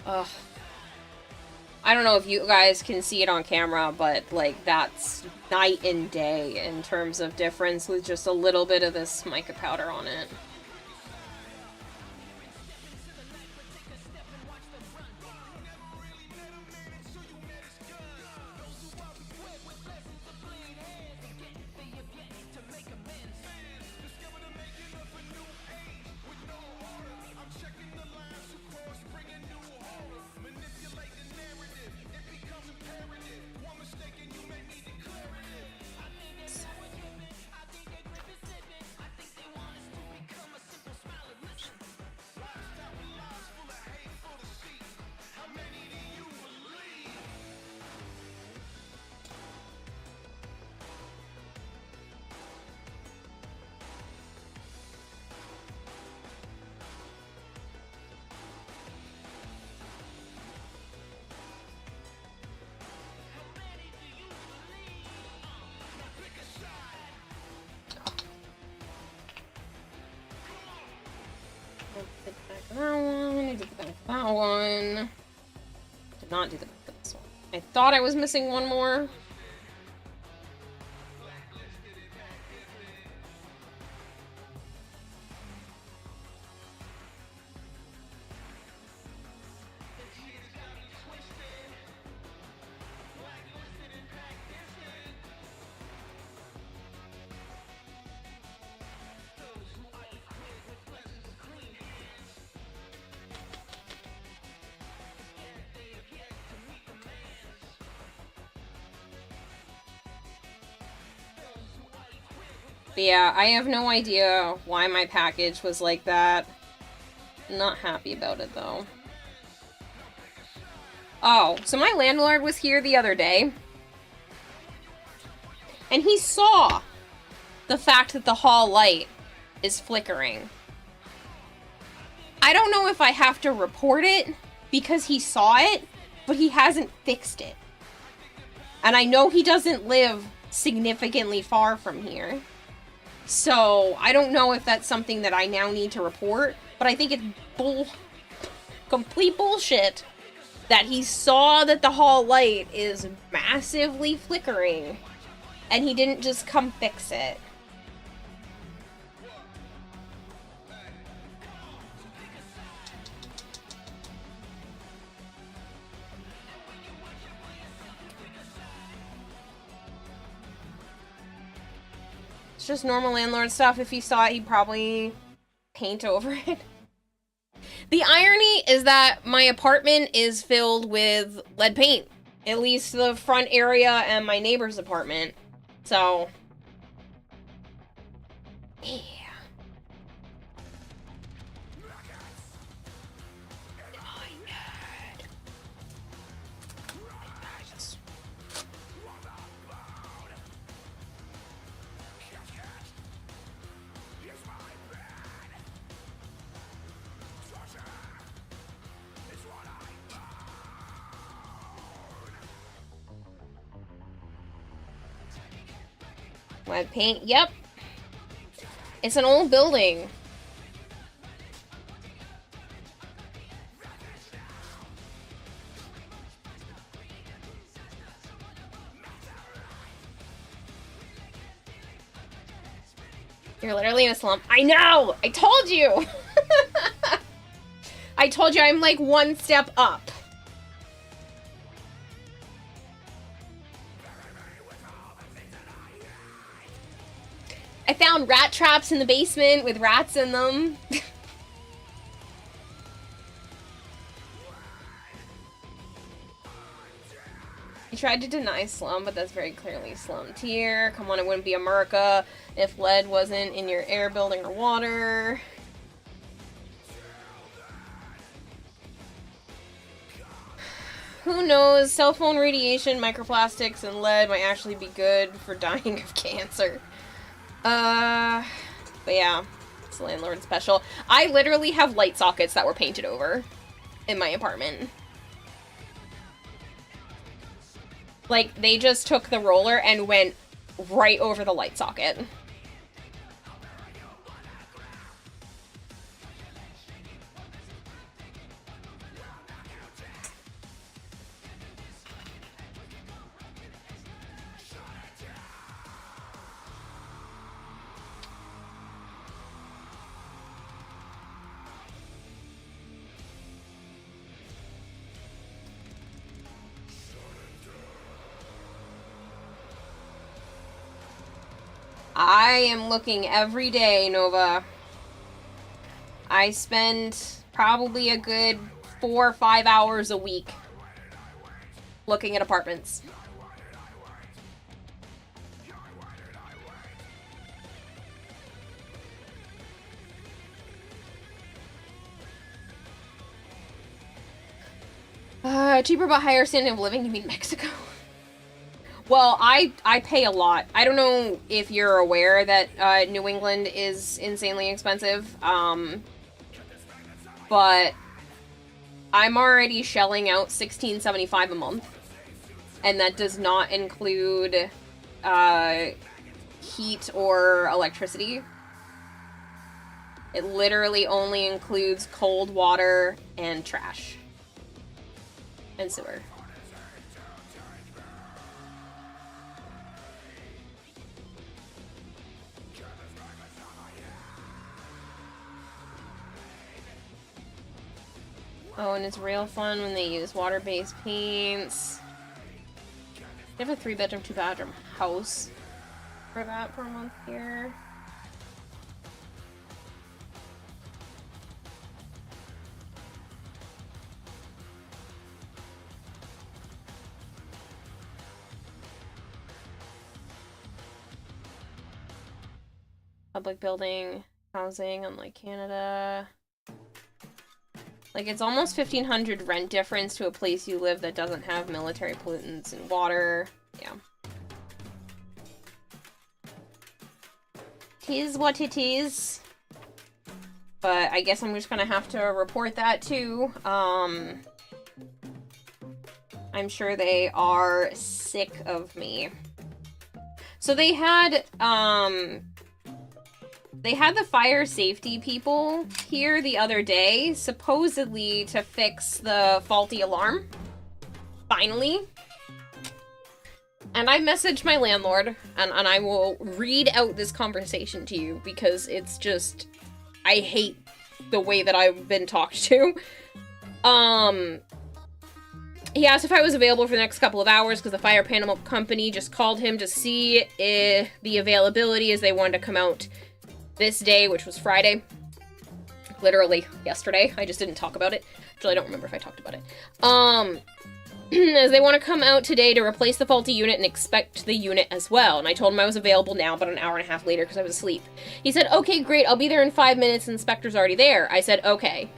Ugh. I don't know if you guys can see it on camera, but, like, that's night and day in terms of difference with just a little bit of this mica powder on it. That one. Did not do the back of this one. I thought I was missing one more. But yeah, I have no idea why my package was like that. Not happy about it, though. Oh, so my landlord was here the other day. And he saw the fact that the hall light is flickering. I don't know if I have to report it because he saw it, but he hasn't fixed it. And I know he doesn't live significantly far from here. So, I don't know if that's something that I now need to report, but I think it's complete bullshit that he saw that the hall light is massively flickering, and he didn't just come fix it. Just normal landlord stuff. If he saw it, he'd probably paint over it. The irony is that my apartment is filled with lead paint. At least the front area and my neighbor's apartment. So, yeah. Lead paint, yep. It's an old building. You're literally in a slump. I know! I told you! I told you I'm like one step up. I found rat traps in the basement with rats in them. He tried to deny slum, but that's very clearly slum tier. Come on, it wouldn't be America if lead wasn't in your air, building, or water. Who knows? Cell phone radiation, microplastics, and lead might actually be good for dying of cancer. But yeah, it's a landlord special. I literally have light sockets that were painted over in my apartment. Like, they just took the roller and went right over the light socket. I am looking every day, Nova. I spend probably a good 4 or 5 hours a week looking at apartments. Cheaper but higher standard of living, you mean Mexico? Well, I pay a lot. I don't know if you're aware that New England is insanely expensive, but I'm already shelling out $16.75 a month, and that does not include heat or electricity. It literally only includes cold water and trash. And sewer. Oh, and it's real fun when they use water-based paints. They have a 3-bedroom, 2-bathroom house for that per month here. Public building, housing, unlike Canada. Like, it's almost 1,500 rent difference to a place you live that doesn't have military pollutants and water. Yeah. Tis what it is. But I guess I'm just gonna have to report that too. I'm sure they are sick of me. So they had the fire safety people here the other day, supposedly to fix the faulty alarm. Finally. And I messaged my landlord, and I will read out this conversation to you, because it's just... I hate the way that I've been talked to. He asked if I was available for the next couple of hours, because the fire panel company just called him to see if the availability, as they wanted to come out this day, which was Friday. Literally yesterday. I just didn't talk about it. Actually, I don't remember if I talked about it. As they want to come out today to replace the faulty unit and inspect the unit as well. And I told him I was available now, but an hour and a half later because I was asleep. He said, okay, great, I'll be there in 5 minutes. The inspector's already there. I said, okay.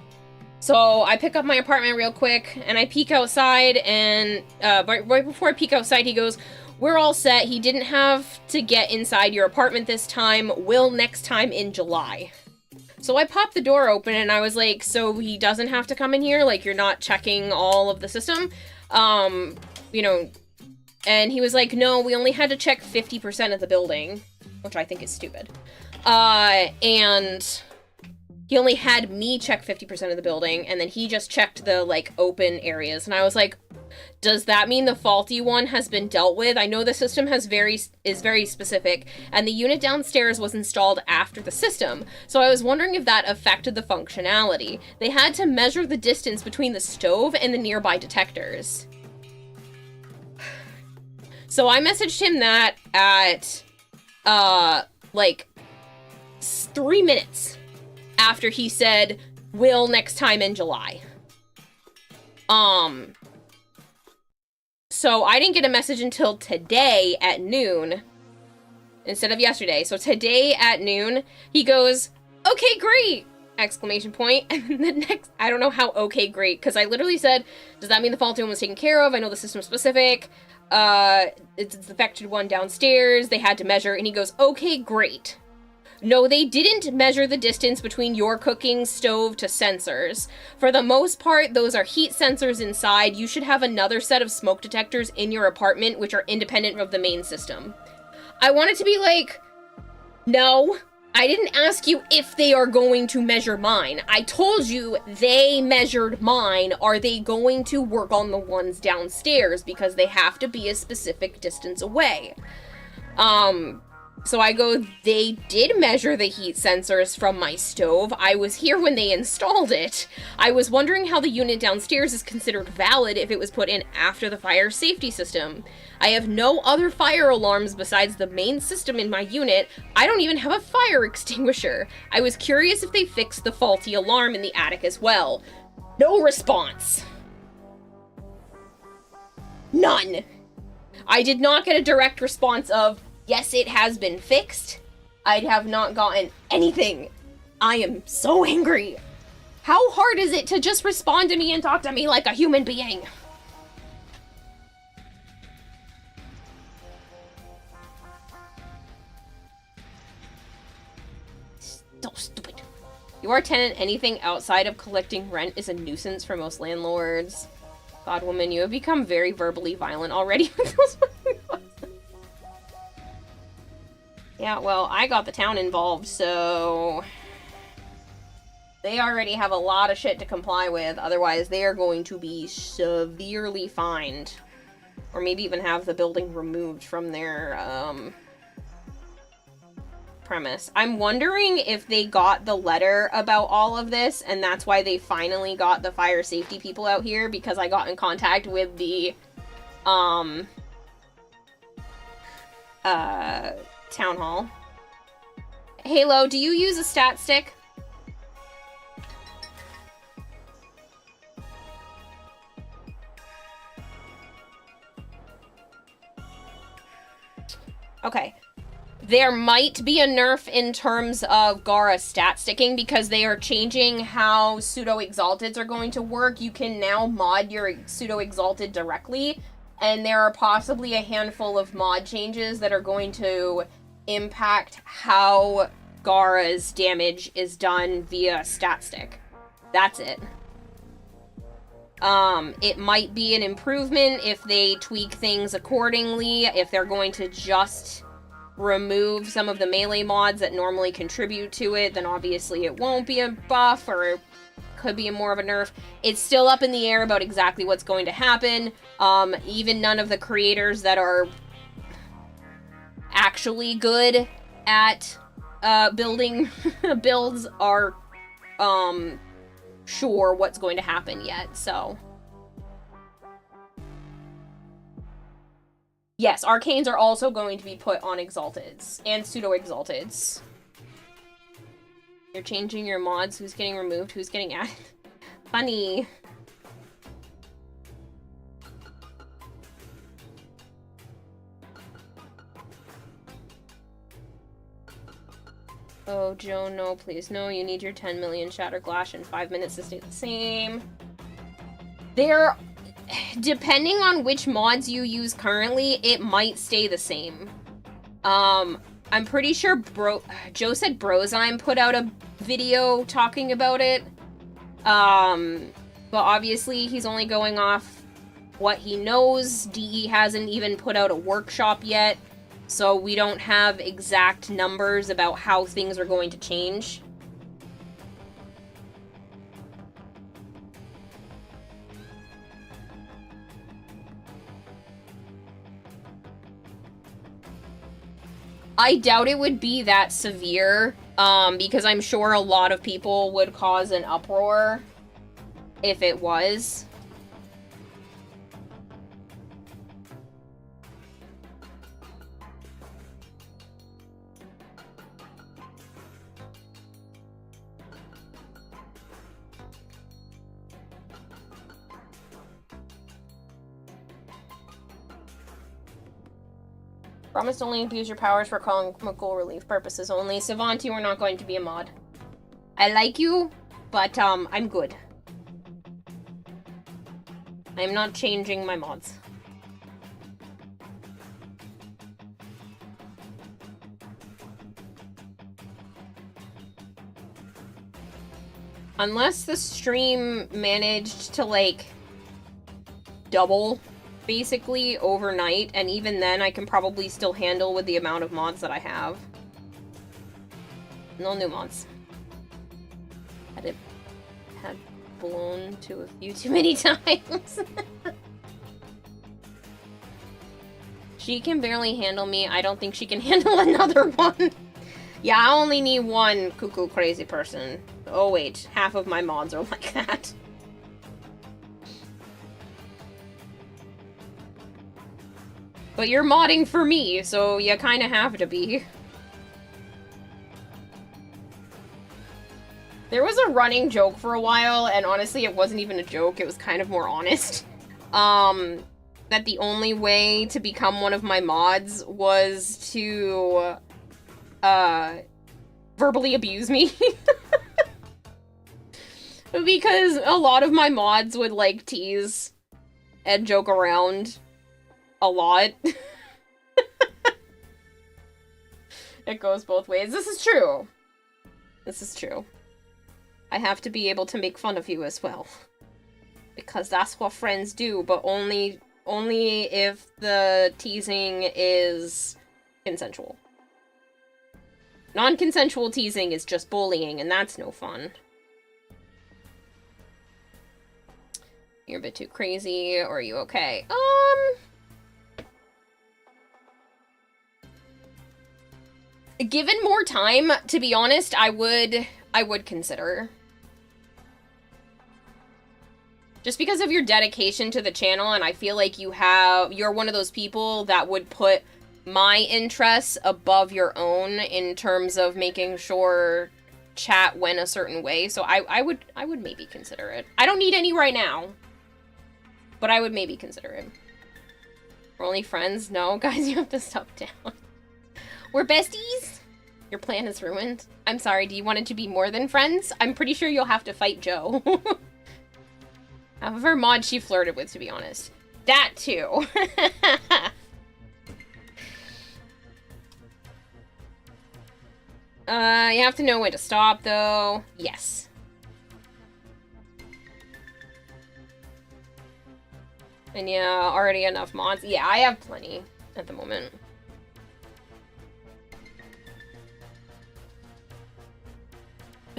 So I pick up my apartment real quick, and I peek outside, and right before I peek outside, he goes, we're all set. He didn't have to get inside your apartment this time. Will next time in July. So I popped the door open, and I was like, so he doesn't have to come in here? Like, you're not checking all of the system? You know, and he was like, no, we only had to check 50% of the building, which I think is stupid. And he only had me check 50% of the building, and then he just checked the, like, open areas. And I was like, does that mean the faulty one has been dealt with? I know the system is very specific, and the unit downstairs was installed after the system, so I was wondering if that affected the functionality. They had to measure the distance between the stove and the nearby detectors. So I messaged him that at, like, 3 minutes after he said, will next time in July. So I didn't get a message until today at noon, instead of yesterday. So today at noon, he goes, okay, great! Exclamation point. And then the next, I don't know how okay, great, because I literally said, does that mean the faulty one was taken care of? I know the system's specific. It's the affected one downstairs. They had to measure. And he goes, okay, great. No, they didn't measure the distance between your cooking stove to sensors. For the most part, those are heat sensors inside. You should have another set of smoke detectors in your apartment, which are independent of the main system. I wanted to be like, no, I didn't ask you if they are going to measure mine. I told you they measured mine. Are they going to work on the ones downstairs? Because they have to be a specific distance away. So I go, they did measure the heat sensors from my stove. I was here when they installed it. I was wondering how the unit downstairs is considered valid if it was put in after the fire safety system. I have no other fire alarms besides the main system in my unit. I don't even have a fire extinguisher. I was curious if they fixed the faulty alarm in the attic as well. No response. None. I did not get a direct response of, yes, it has been fixed. I have not gotten anything. I am so angry. How hard is it to just respond to me and talk to me like a human being? So stupid. Your tenant, anything outside of collecting rent is a nuisance for most landlords. God, woman, you have become very verbally violent already with those fucking bosses. Yeah, well, I got the town involved, so they already have a lot of shit to comply with. Otherwise, they are going to be severely fined. Or maybe even have the building removed from their, premise. I'm wondering if they got the letter about all of this, and that's why they finally got the fire safety people out here, because I got in contact with the, town hall. Halo, do you use a stat stick? Okay. There might be a nerf in terms of Gara stat sticking because they are changing how pseudo-exalteds are going to work. You can now mod your pseudo-exalted directly, and there are possibly a handful of mod changes that are going to impact how Gara's damage is done via stat stick. That's it. It might be an improvement if they tweak things accordingly, if they're going to just remove some of the melee mods that normally contribute to it, then obviously it won't be a buff, or it could be more of a nerf. It's still up in the air about exactly what's going to happen. Even none of the creators that are actually good at building builds are sure what's going to happen yet, so. Yes, arcanes are also going to be put on exalteds and pseudo-exalteds. You're changing your mods, who's getting removed, who's getting added. Funny. Oh, Joe, no, please, no. You need your 10 million shattered glass in 5 minutes to stay the same. They're... Depending on which mods you use currently, it might stay the same. I'm pretty sure Joe said Brozyme put out a video talking about it. But obviously he's only going off what he knows. DE hasn't even put out a workshop yet, so we don't have exact numbers about how things are going to change. I doubt it would be that severe, because I'm sure a lot of people would cause an uproar if it was. Promise to only abuse your powers for comical relief purposes only. Savant, you are not going to be a mod. I like you, but I'm good. I'm not changing my mods. Unless the stream managed to, like, double, basically, overnight, and even then I can probably still handle with the amount of mods that I have. No new mods. Had blown to a few too many times. She can barely handle me. I don't think she can handle another one. Yeah, I only need one cuckoo crazy person. Oh wait, half of my mods are like that. But you're modding for me, so you kind of have to be. There was a running joke for a while, and honestly, it wasn't even a joke. It was kind of more honest. That the only way to become one of my mods was to, verbally abuse me. Because a lot of my mods would, like, tease and joke around a lot. It goes both ways. This is true. This is true. I have to be able to make fun of you as well. Because that's what friends do, but only if the teasing is consensual. Non-consensual teasing is just bullying, and that's no fun. You're a bit too crazy, or are you okay? Given more time, to be honest, I would consider. Just because of your dedication to the channel, and I feel like you're one of those people that would put my interests above your own in terms of making sure chat went a certain way, so I would maybe consider it. I don't need any right now, but I would maybe consider it. We're only friends? No, guys, you have to stop down. We're besties? Your plan is ruined. I'm sorry, do you want it to be more than friends? I'm pretty sure you'll have to fight Joe. Half of her mod she flirted with, to be honest. That too. You have to know when to stop, though. Yes. And yeah, already enough mods. Yeah, I have plenty at the moment.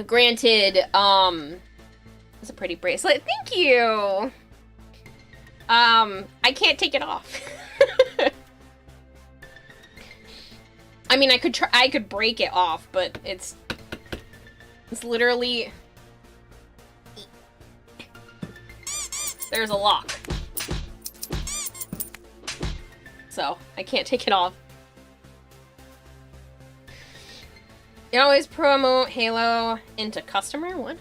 Granted, it's a pretty bracelet. Thank you! I can't take it off. I mean, I could break it off, but it's literally... There's a lock. So, I can't take it off. You always promote Halo into customer? What?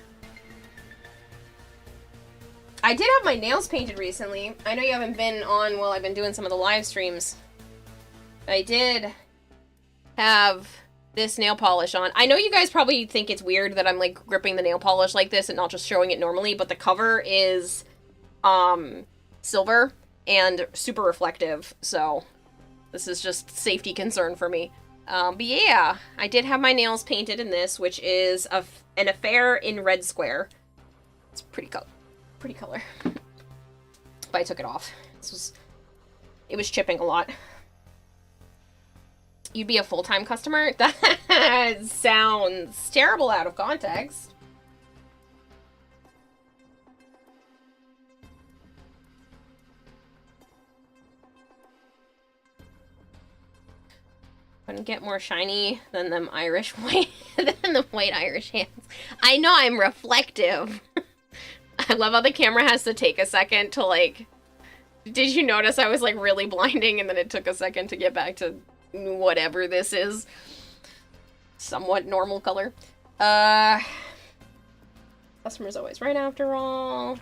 I did have my nails painted recently. I know you haven't been on while I've been doing some of the live streams. I did have this nail polish on. I know you guys probably think it's weird that I'm like gripping the nail polish like this and not just showing it normally, but the cover is silver and super reflective, so this is just safety concern for me. But yeah, I did have my nails painted in this, which is an affair in Red Square. It's pretty color. But I took it off. It was chipping a lot. You'd be a full-time customer? That sounds terrible out of context. Couldn't get more shiny than them Irish white than the white Irish hands. I know I'm reflective. I love how the camera has to take a second to like. Did you notice I was like really blinding and then it took a second to get back to whatever this is? Somewhat normal color. Customer's always right after all.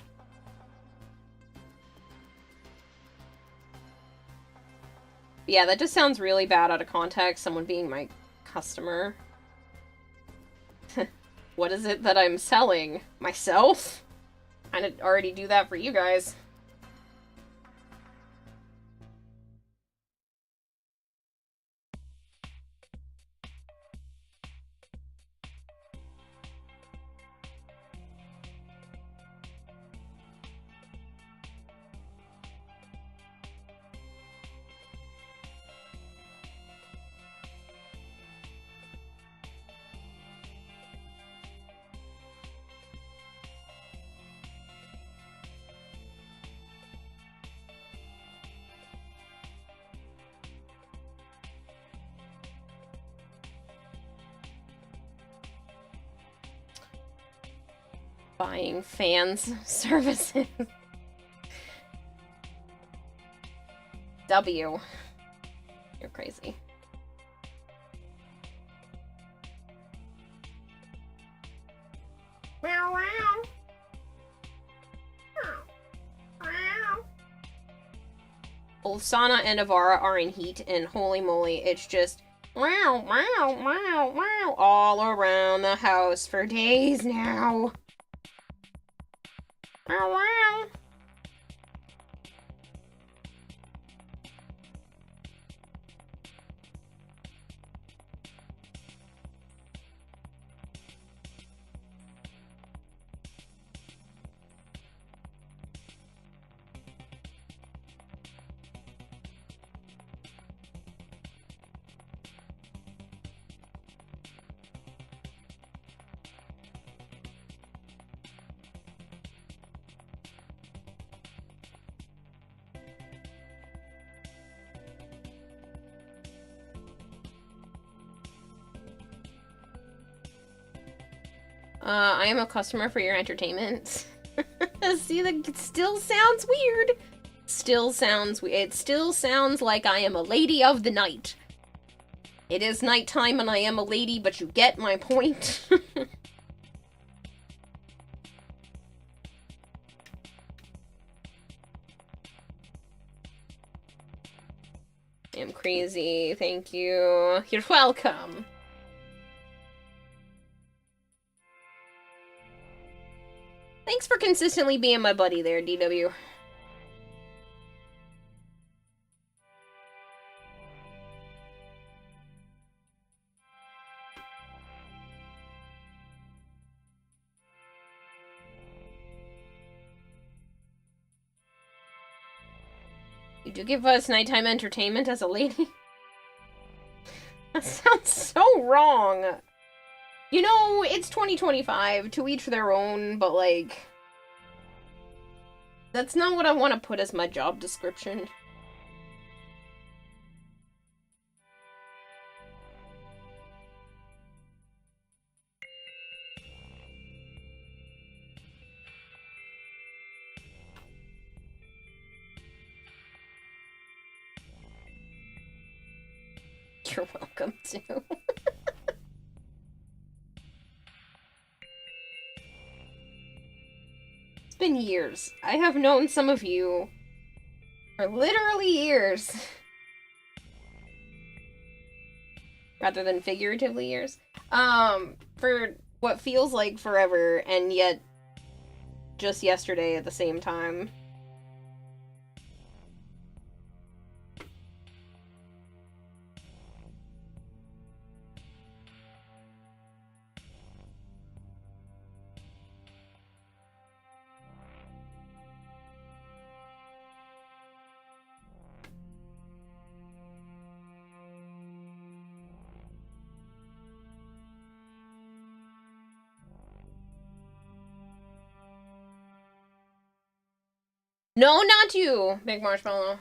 Yeah, that just sounds really bad out of context, someone being my customer. What is it that I'm selling? Myself? Kinda already do that for you guys. Buying fans services. W. You're crazy. Meow, meow. Both Sana and Avara are in heat, and holy moly, it's just meow, meow, meow, meow all around the house for days now. Meow, meow. I am a customer for your entertainment. See, it still sounds weird. It still sounds like I am a lady of the night. It is nighttime and I am a lady, but you get my point. I am crazy. Thank you. You're welcome. Thanks for consistently being my buddy there, DW. You do give us nighttime entertainment as a lady? That sounds so wrong. You know, it's 2025, to each their own, but like... That's not what I want to put as my job description. You're welcome to. It's been years. I have known some of you for literally years. Rather than figuratively years. For what feels like forever, and yet just yesterday at the same time. No, not you, Big Marshmallow.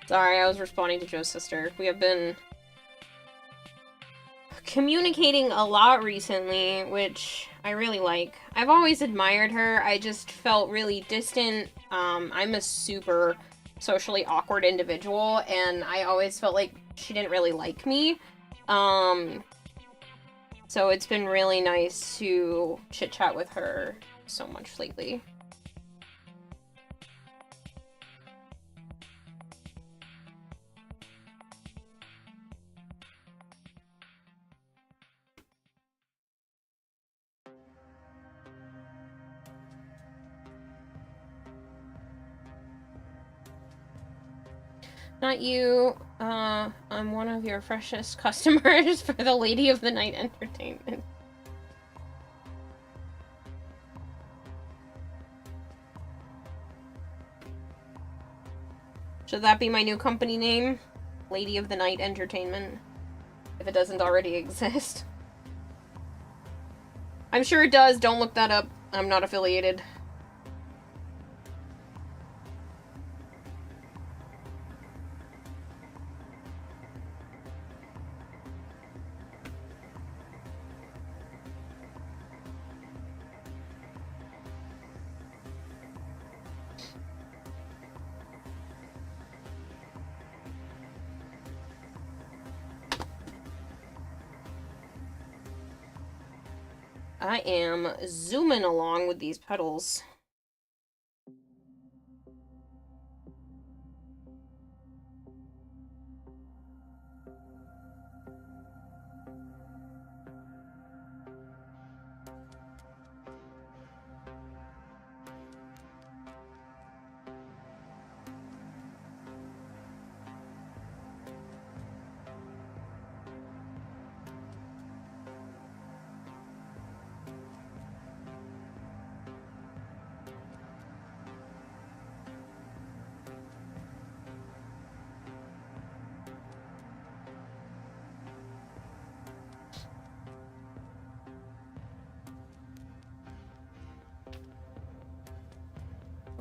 Sorry, I was responding to Joe's sister. We have been communicating a lot recently, which I really like. I've always admired her. I just felt really distant. I'm a super socially awkward individual, and I always felt like she didn't really like me. So it's been really nice to chit-chat with her so much lately. Not you. I'm one of your freshest customers for the Lady of the Night Entertainment. Should that be my new company name? Lady of the Night Entertainment. If it doesn't already exist. I'm sure it does. Don't look that up. I'm not affiliated. I am zooming along with these pedals.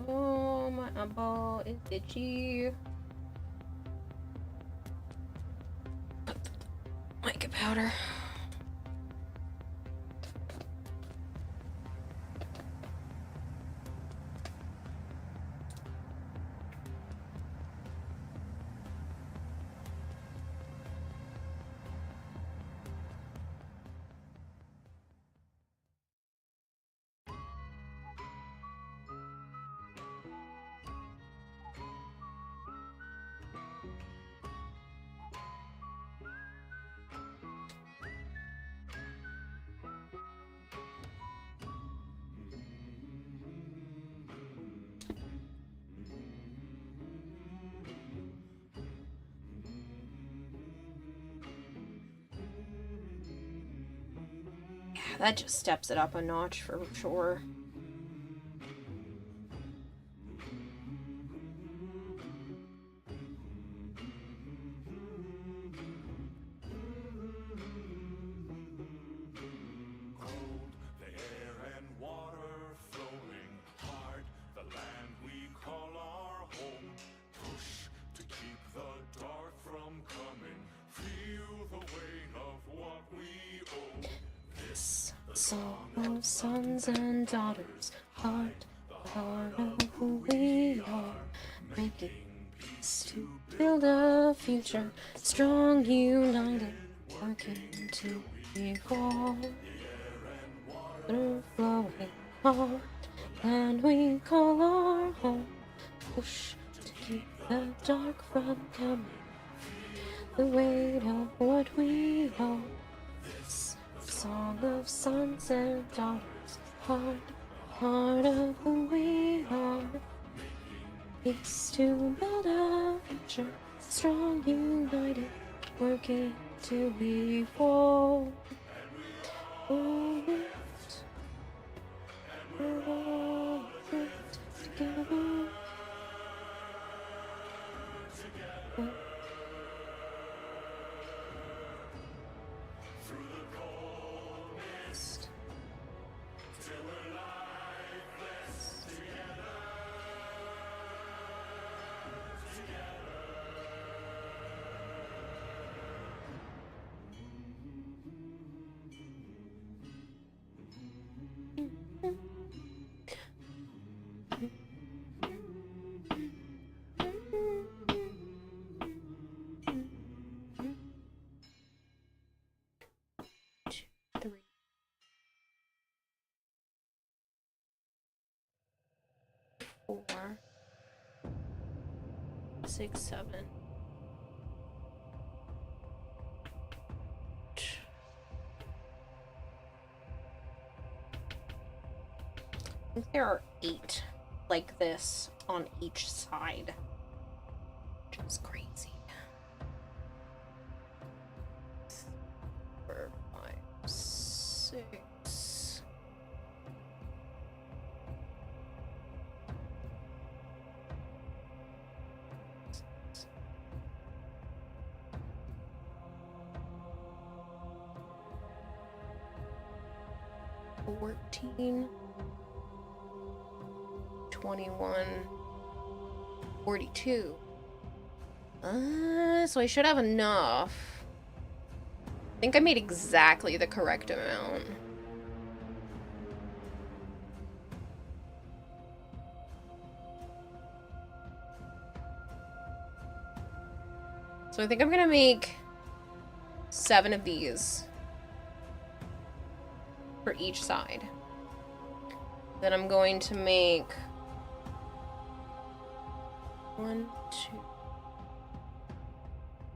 Oh, my eyeball is itchy. Mica powder. That just steps it up a notch for sure. Song of sons and daughters, heart of who we are, making peace to build a future, strong, united, working to equal, water flowing heart, and we call our home, push to keep the dark from coming, the weight of what we hold. Song of sons and daughters, heart of who we are. Peace to build a future, strong, united, working to be whole. Oh, lift, we're all lift together. Four, 6, 7. I think there are 8 like this on each side. It's crazy. 4, 5, 6. $14, 21, 42. So I should have enough. I think I made exactly the correct amount. So I think I'm gonna make 7 of these for each side. Then I'm going to make 1, 2,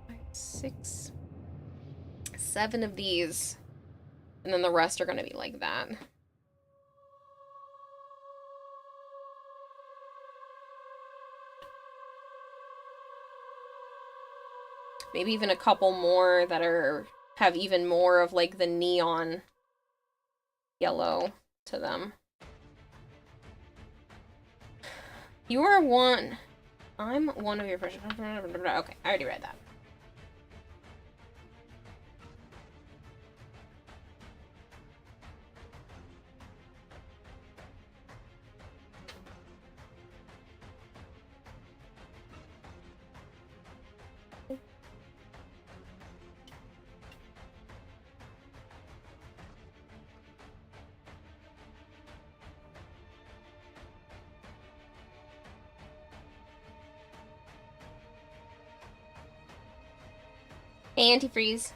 5, 6, 7 of these, and then the rest are going to be like that. Maybe even a couple more that have even more of like the neon yellow to them. You are one. I'm one of your first. Okay, I already read that. Hey, antifreeze.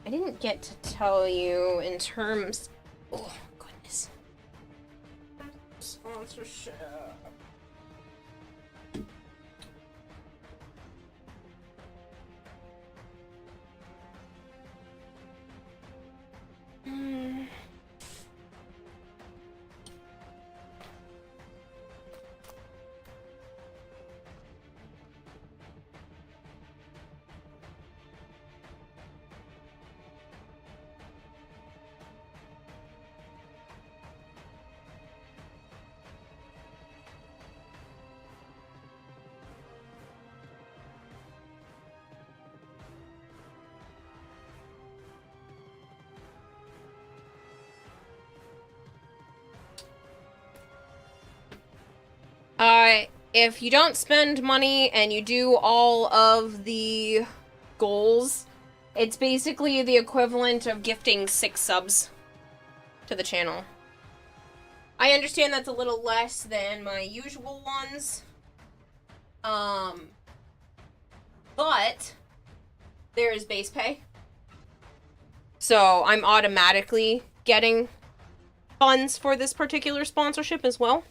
I didn't get to tell you in terms. Oh, goodness. Sponsorship. If you don't spend money and you do all of the goals, it's basically the equivalent of gifting 6 subs to the channel. I understand that's a little less than my usual ones. But there is base pay. So I'm automatically getting funds for this particular sponsorship as well.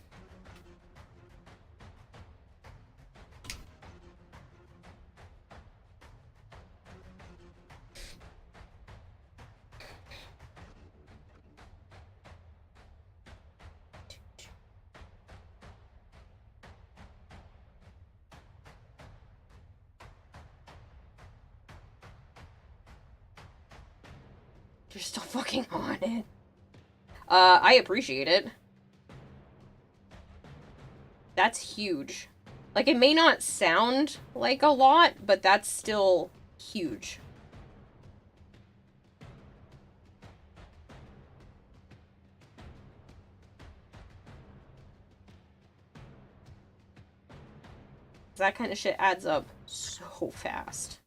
You're still fucking on it. I appreciate it. That's huge. Like, it may not sound like a lot, but that's still huge. That kind of shit adds up so fast.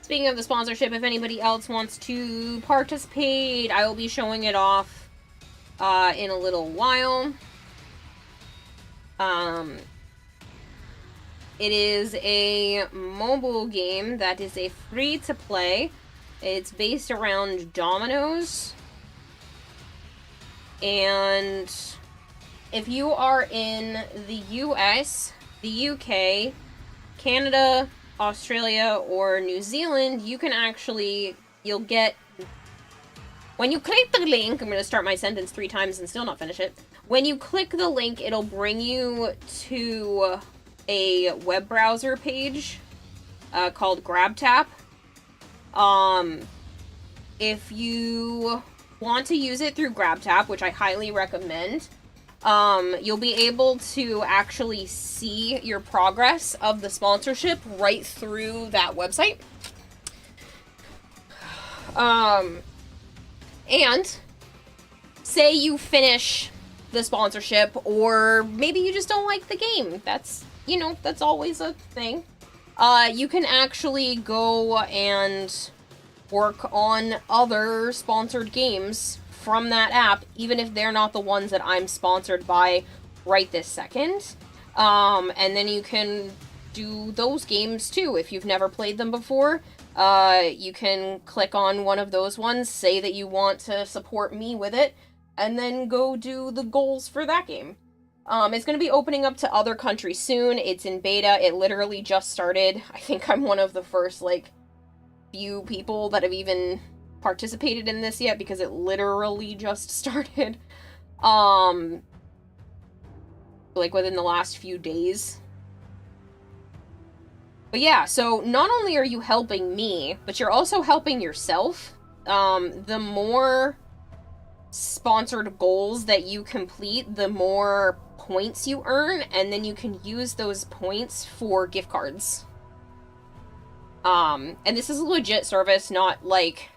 speaking of the sponsorship, if anybody else wants to participate, I will be showing it off in a little while. It is a mobile game that is a free-to-play. It's based around dominoes. And if you are in the US, the UK, Canada, Australia, or New Zealand, you can actually, you'll get, when you click the link, I'm going to start my sentence 3 times and still not finish it. When you click the link, it'll bring you to a web browser page called GrabTap. If you want to use it through GrabTap, which I highly recommend, you'll be able to actually see your progress of the sponsorship right through that website. And say you finish the sponsorship, or maybe you just don't like the game. That's, you know, that's always a thing. You can actually go and work on other sponsored games from that app, even if they're not the ones that I'm sponsored by right this second. And then you can do those games too. If you've never played them before, you can click on one of those ones, say that you want to support me with it, and then go do the goals for that game. It's going to be opening up to other countries soon. It's in beta. It literally just started. I think I'm one of the first, like, few people that have even participated in this yet, because it literally just started. Like, within the last few days. But yeah, so not only are you helping me, but you're also helping yourself. The more sponsored goals that you complete, the more points you earn, and then you can use those points for gift cards. And this is a legit service, not like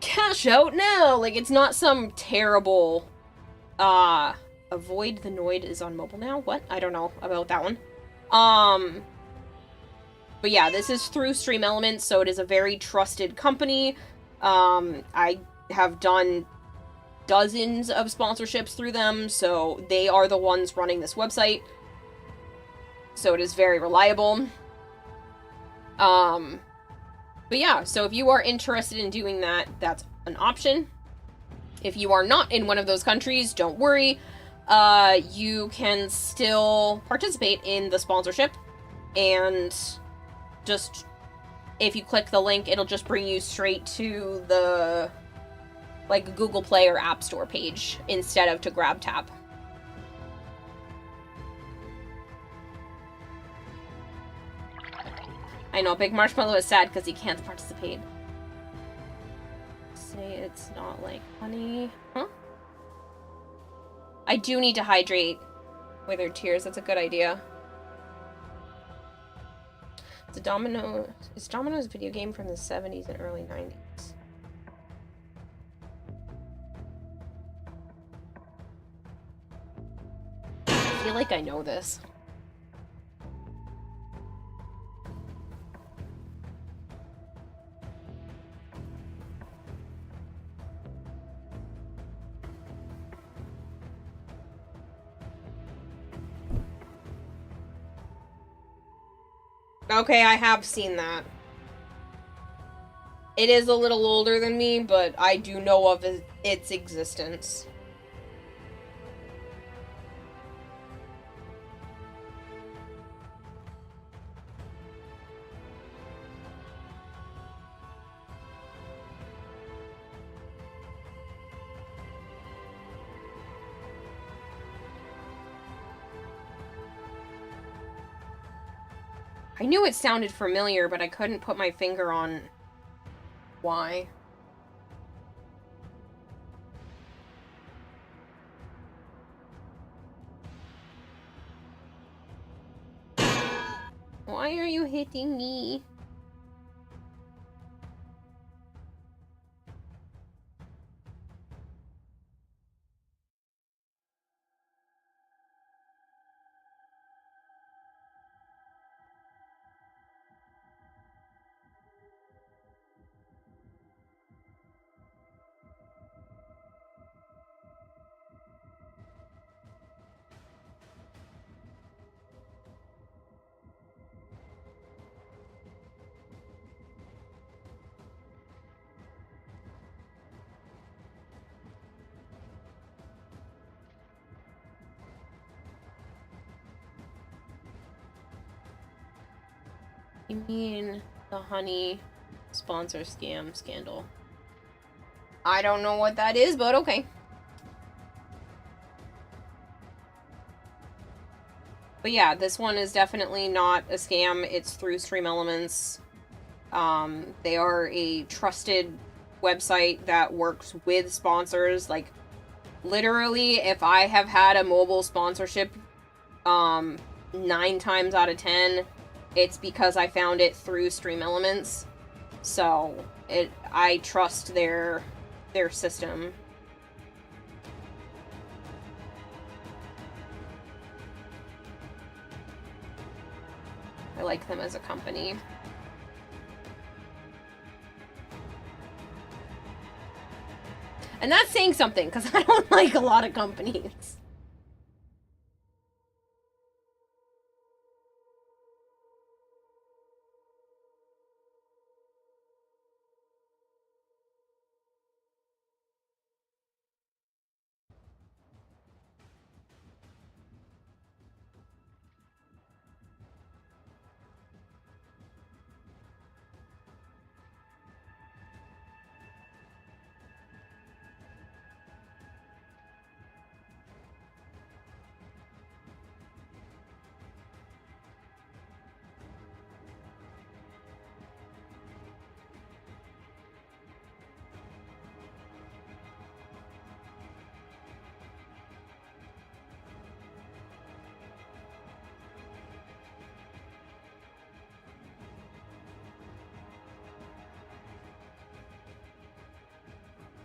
cash out now. Like, it's not some terrible, Avoid the Noid is on mobile now? What? I don't know about that one. But yeah, this is through Stream Elements, so it is a very trusted company. I have done dozens of sponsorships through them, so they are the ones running this website. So it is very reliable. But yeah, so if you are interested in doing that, that's an option. If you are not in one of those countries, don't worry. You can still participate in the sponsorship, and just, if you click the link, it'll just bring you straight to the, like, Google Play or App Store page instead of to GrabTap. I know, Big Marshmallow is sad because he can't participate. Say it's not like honey. Huh? I do need to hydrate Withered Tears. That's a good idea. It's a It's Domino's video game from the 70s and early 90s. I feel like I know this. Okay, I have seen that. It is a little older than me, but I do know of its existence. I knew it sounded familiar, but I couldn't put my finger on why. Why are you hitting me? You mean the honey sponsor scam scandal? I don't know what that is, but okay. But yeah, this one is definitely not a scam. It's through Stream Elements. They are a trusted website that works with sponsors. Like, literally, if I have had a mobile sponsorship, 9 times out of 10, it's because I found it through Stream Elements. So, I trust their system. I like them as a company. And that's saying something, because I don't like a lot of companies.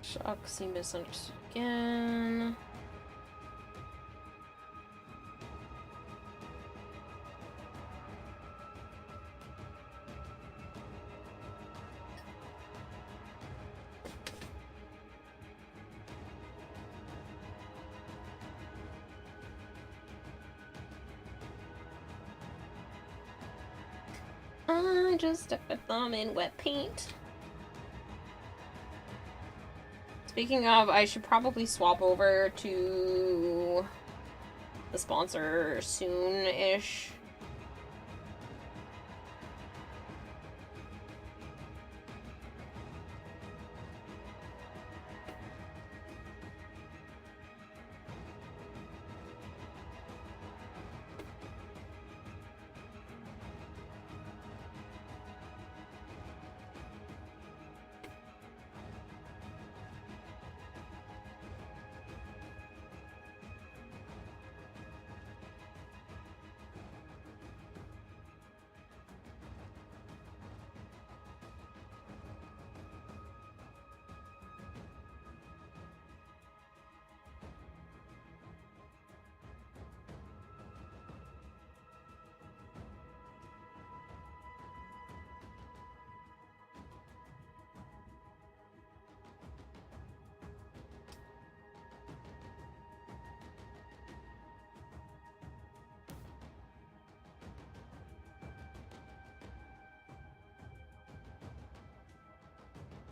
Shucks, you misunderstood again. I just stuck my thumb in wet paint. Speaking of, I should probably swap over to the sponsor soon-ish.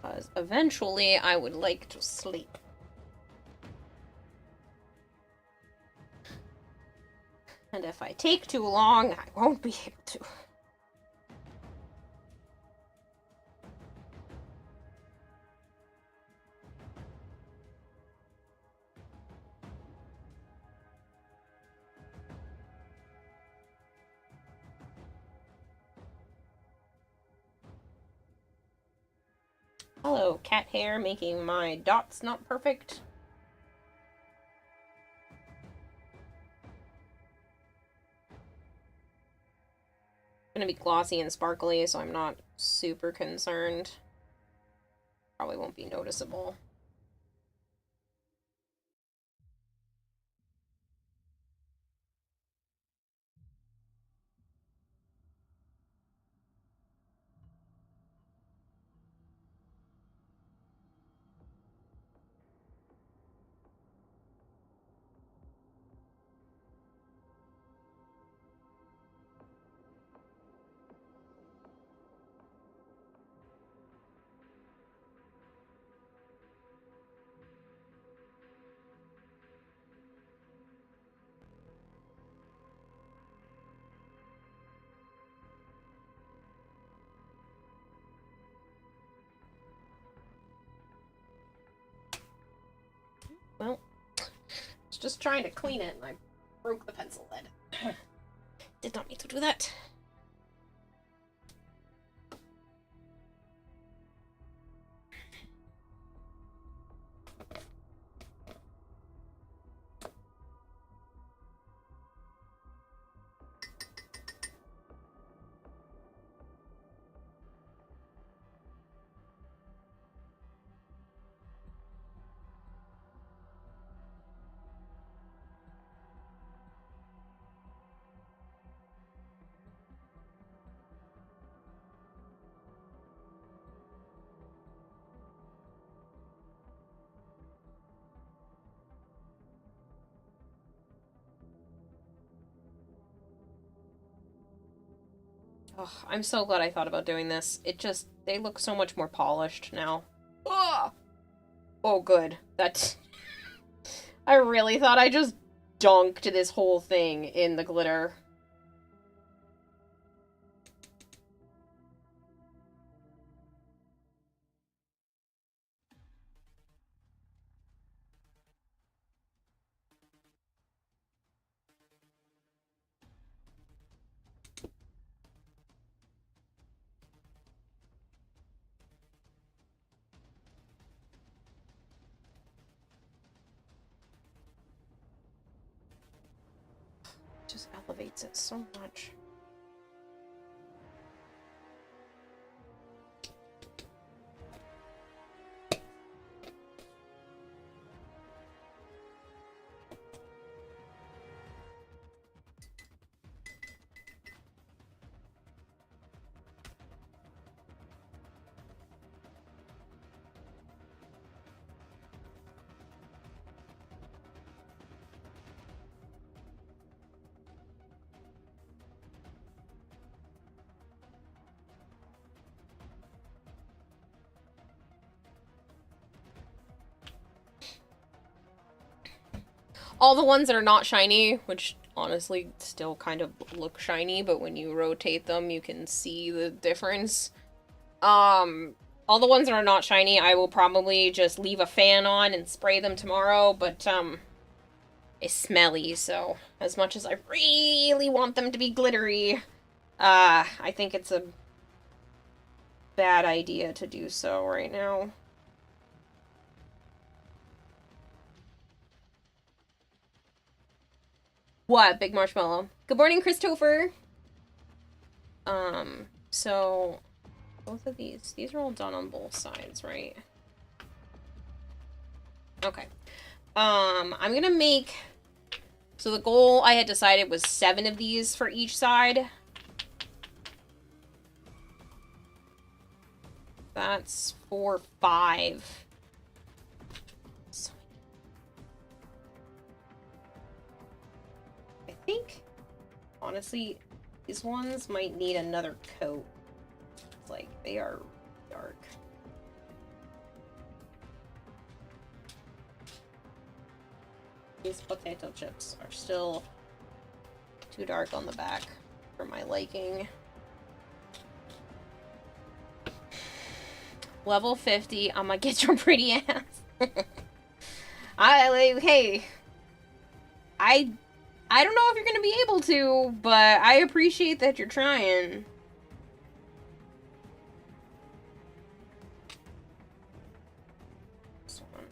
Because eventually I would like to sleep. And if I take too long, I won't be able to. Hello, cat hair making my dots not perfect. Gonna be glossy and sparkly, so I'm not super concerned. Probably won't be noticeable. Well, I was just trying to clean it and I broke the pencil lead. Did not mean to do that. Oh, I'm so glad I thought about doing this. They look so much more polished now. Ugh! Oh, good. I really thought I just dunked this whole thing in the glitter. Just elevates it so much. All the ones that are not shiny, which honestly still kind of look shiny, but when you rotate them, you can see the difference. All the ones that are not shiny, I will probably just leave a fan on and spray them tomorrow, but, it's smelly, so as much as I really want them to be glittery, I think it's a bad idea to do so right now. What, Big Marshmallow? Good morning, Christopher! So both of these are all done on both sides, right? Okay. I'm gonna make... So the goal I had decided was 7 of these for each side. That's 4, 5. I think, honestly, these ones might need another coat. It's like, they are dark. These potato chips are still too dark on the back for my liking. Level 50, I'ma get your pretty ass. Hey, I don't know if you're gonna be able to, but I appreciate that you're trying. This one.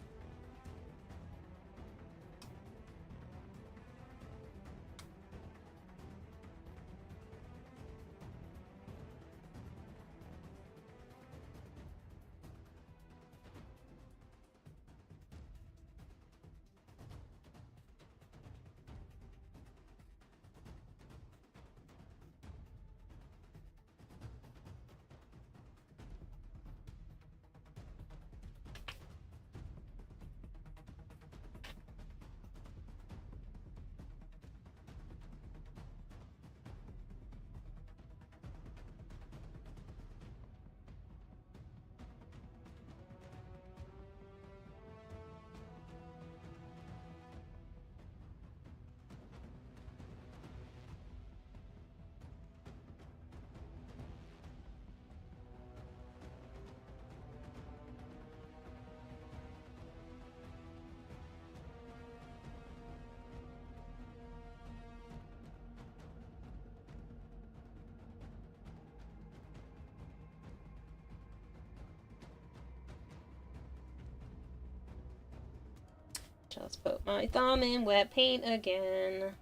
Let's put my thumb in wet paint again.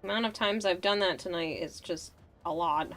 The amount of times I've done that tonight is just a lot.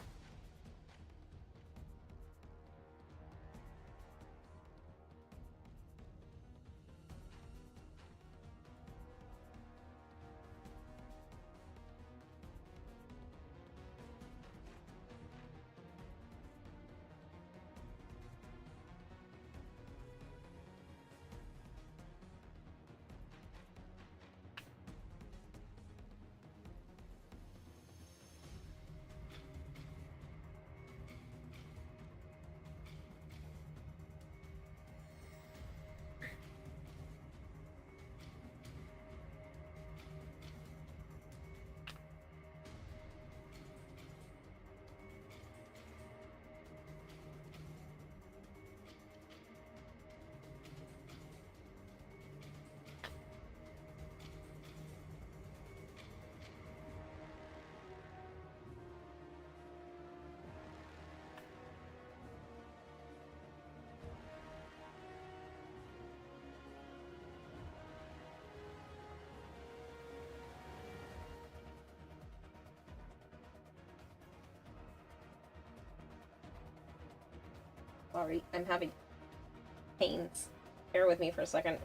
Sorry, I'm having pains. Bear with me for a second.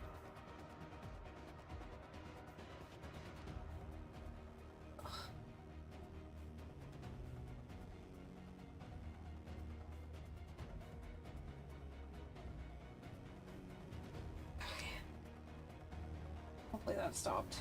Hopefully that stopped.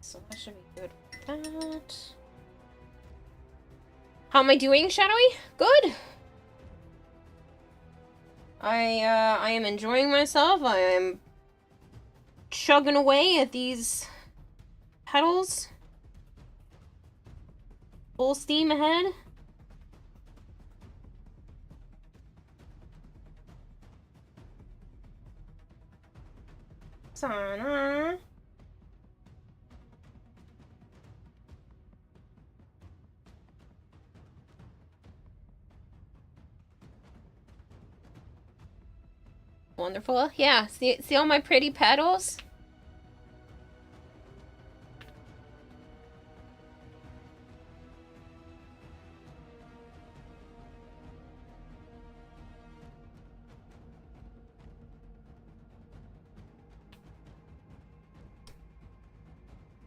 So that should be good with that. How am I doing, Shadowy? Good. I am enjoying myself. I am chugging away at these petals. Full steam ahead. Sana. Wonderful. Yeah, see all my pretty petals?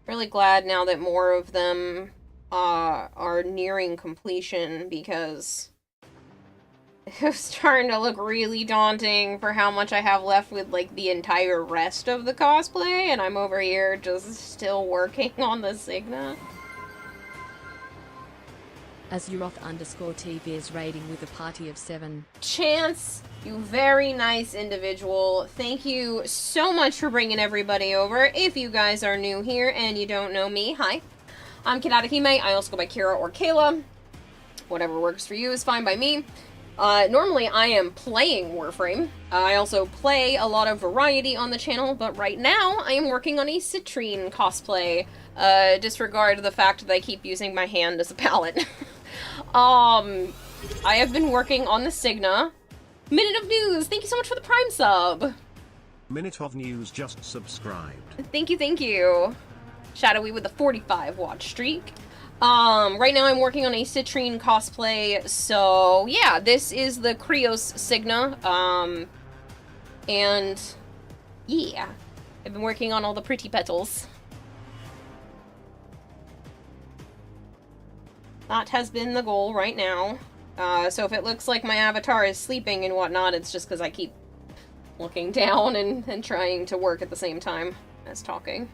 Really glad now that more of them are nearing completion, because It was starting to look really daunting for how much I have left with, like, the entire rest of the cosplay, and I'm over here just still working on the Signa. Azeroth_TV is raiding with a party of 7. Chance, you very nice individual. Thank you so much for bringing everybody over. If you guys are new here and you don't know me, hi. I'm Kirarahime. I also go by Kira or Kayla. Whatever works for you is fine by me. Normally I am playing Warframe. I also play a lot of variety on the channel, but right now I am working on a Citrine cosplay. Disregard the fact that I keep using my hand as a palette. I have been working on the Signa. Minute of News, thank you so much for the Prime sub. Minute of News just subscribed. Thank you, thank you. Shadowy with the 45 watch streak. Right now I'm working on a Citrine cosplay, so yeah, this is the Krios Signa, and yeah, I've been working on all the pretty petals. That has been the goal right now. So if it looks like my avatar is sleeping and whatnot, it's just because I keep looking down and trying to work at the same time as talking.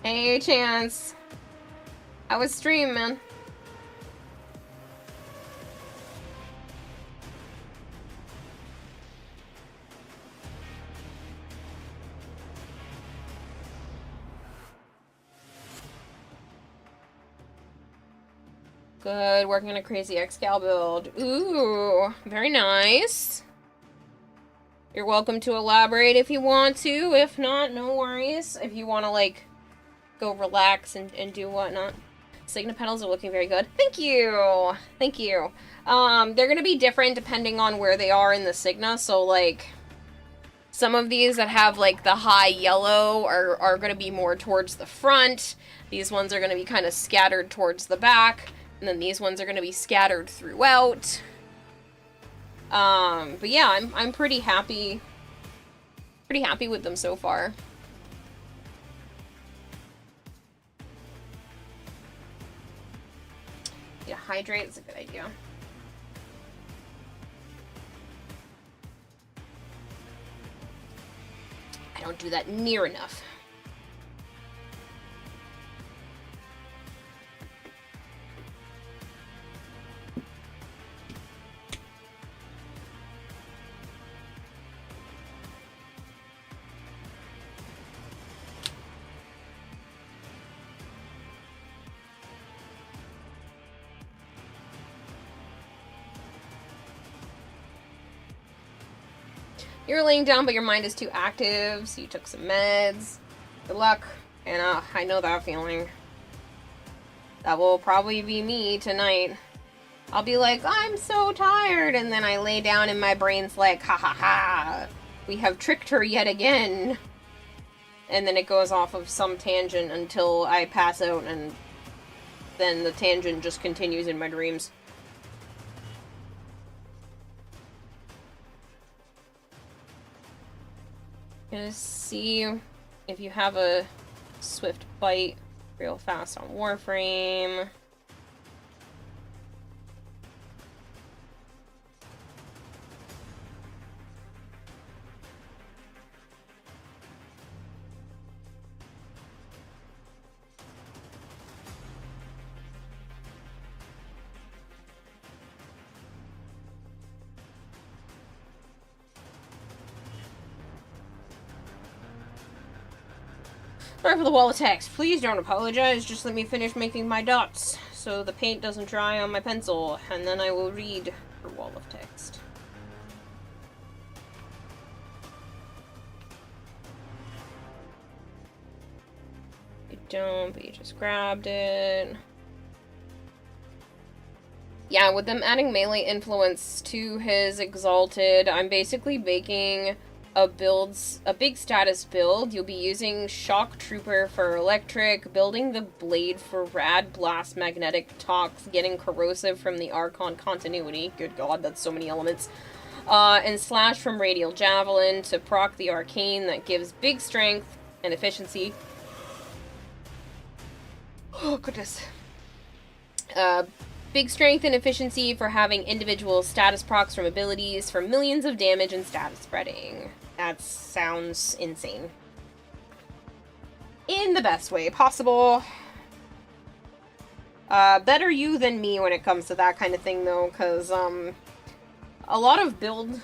Hey, Chance. I was streaming. Good, working on a crazy Excal build. Ooh, very nice. You're welcome to elaborate if you want to. If not, no worries. If you want to, like, go relax and do whatnot. Signa petals are looking very good. Thank you! Thank you. They're gonna be different depending on where they are in the Signa, so, like, some of these that have, like, the high yellow are gonna be more towards the front. These ones are gonna be kind of scattered towards the back. And then these ones are going to be scattered throughout. But yeah, I'm pretty happy with them so far. Yeah, hydrate is a good idea. I don't do that near enough. You're laying down, but your mind is too active, so you took some meds. Good luck. And I know that feeling. That will probably be me tonight. I'll be like, I'm so tired, and then I lay down and my brain's like, ha ha ha, we have tricked her yet again. And then it goes off of some tangent until I pass out, and then the tangent just continues in my dreams. Gonna see if you have a swift bite real fast on Warframe. Sorry for the wall of text. Please don't apologize. Just let me finish making my dots so the paint doesn't dry on my pencil, and then I will read your wall of text. You don't, but you just grabbed it. Yeah, with them adding melee influence to his Exalted, I'm basically baking a big status build. You'll be using Shock Trooper for electric, building the blade for rad blast magnetic tox, getting corrosive from the Archon continuity. Good god, that's so many elements. And slash from Radial Javelin to proc the Arcane that gives big strength and efficiency. Oh, goodness. Big strength and efficiency for having individual status procs from abilities for millions of damage and status spreading. That sounds insane. In the best way possible. Better you than me when it comes to that kind of thing, though, because, a lot of build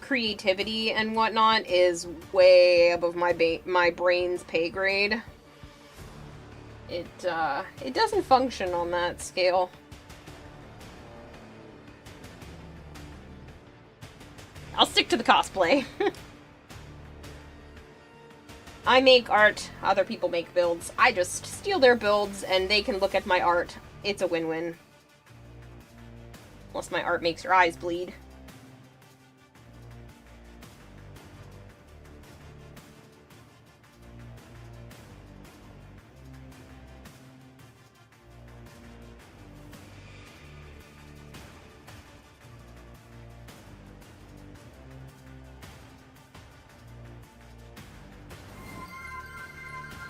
creativity and whatnot is way above my brain's pay grade. It doesn't function on that scale. I'll stick to the cosplay. I make art, other people make builds. I just steal their builds, and they can look at my art. It's a win-win. Unless my art makes your eyes bleed.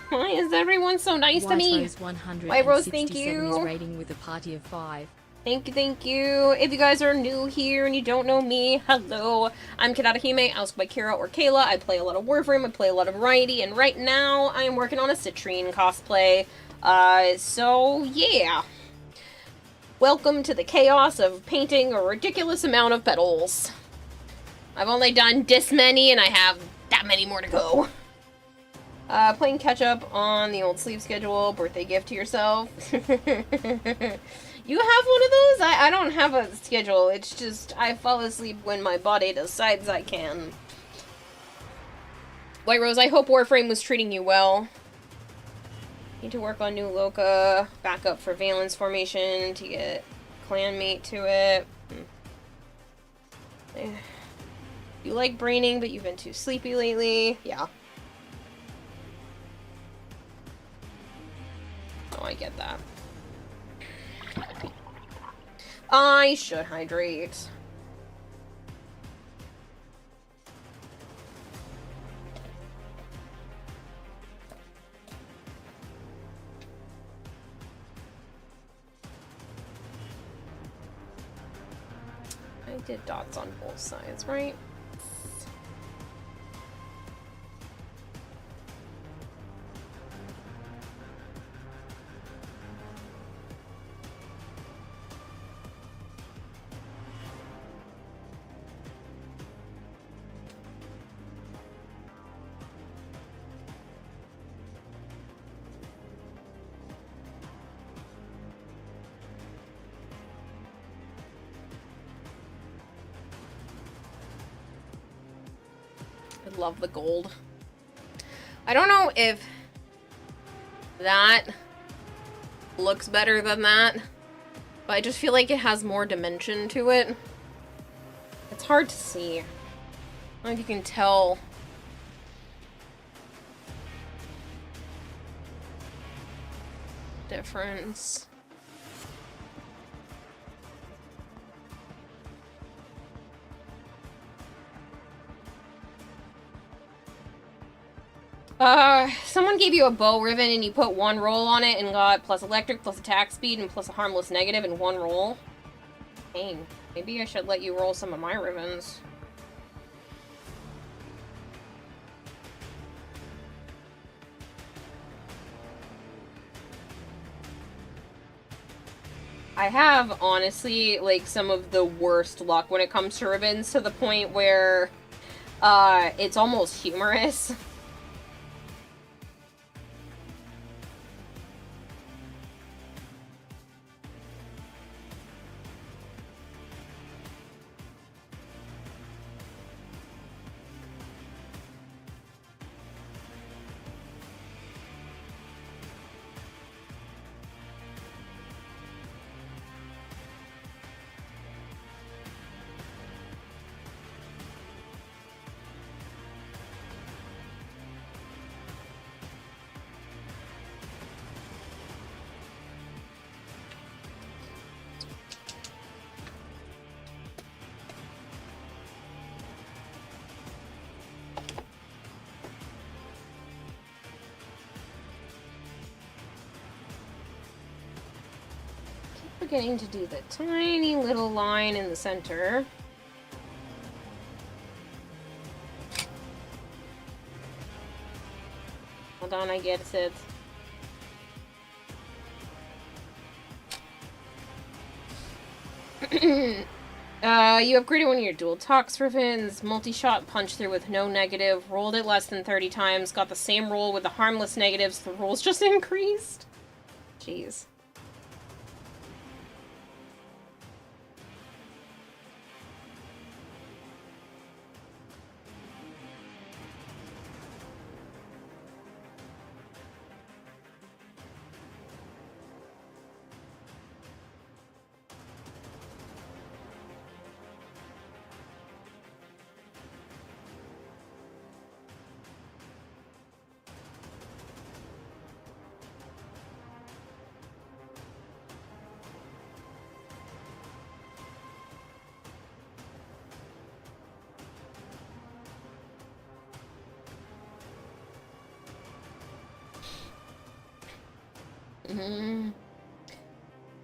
Why is everyone so nice to me? White Rose, thank you. Rating with a party of 5. Thank you, thank you. If you guys are new here and you don't know me, hello. I'm Kirarahime, I was by Kira or Kayla. I play a lot of Warframe, I play a lot of Variety, and right now I am working on a Citrine cosplay. So yeah. Welcome to the chaos of painting a ridiculous amount of petals. I've only done this many and I have that many more to go. Playing catch-up on the old sleep schedule, birthday gift to yourself. You have one of those? I don't have a schedule, it's just I fall asleep when my body decides I can. White Rose, I hope Warframe was treating you well. Need to work on New Loka, back up for Valence formation to get clanmate to it. You like braining, but you've been too sleepy lately. Yeah. Oh, I get that. I should hydrate. I did dots on both sides, right? I love the gold. I don't know if that looks better than that, but I just feel like it has more dimension to it. It's hard to see. I don't know if you can tell. Difference. Someone gave you a bow ribbon and you put one roll on it and got plus electric, plus attack speed, and plus a harmless negative in one roll. Dang. Maybe I should let you roll some of my ribbons. I have, honestly, like, some of the worst luck when it comes to ribbons, to the point where, it's almost humorous. forgetting to do the tiny little line in the center. Hold on, I get it. You upgraded one of your dual tox ribbons, multi-shot punch through with no negative, rolled it less than 30 times, got the same roll with the harmless negatives, the rolls just increased. Jeez.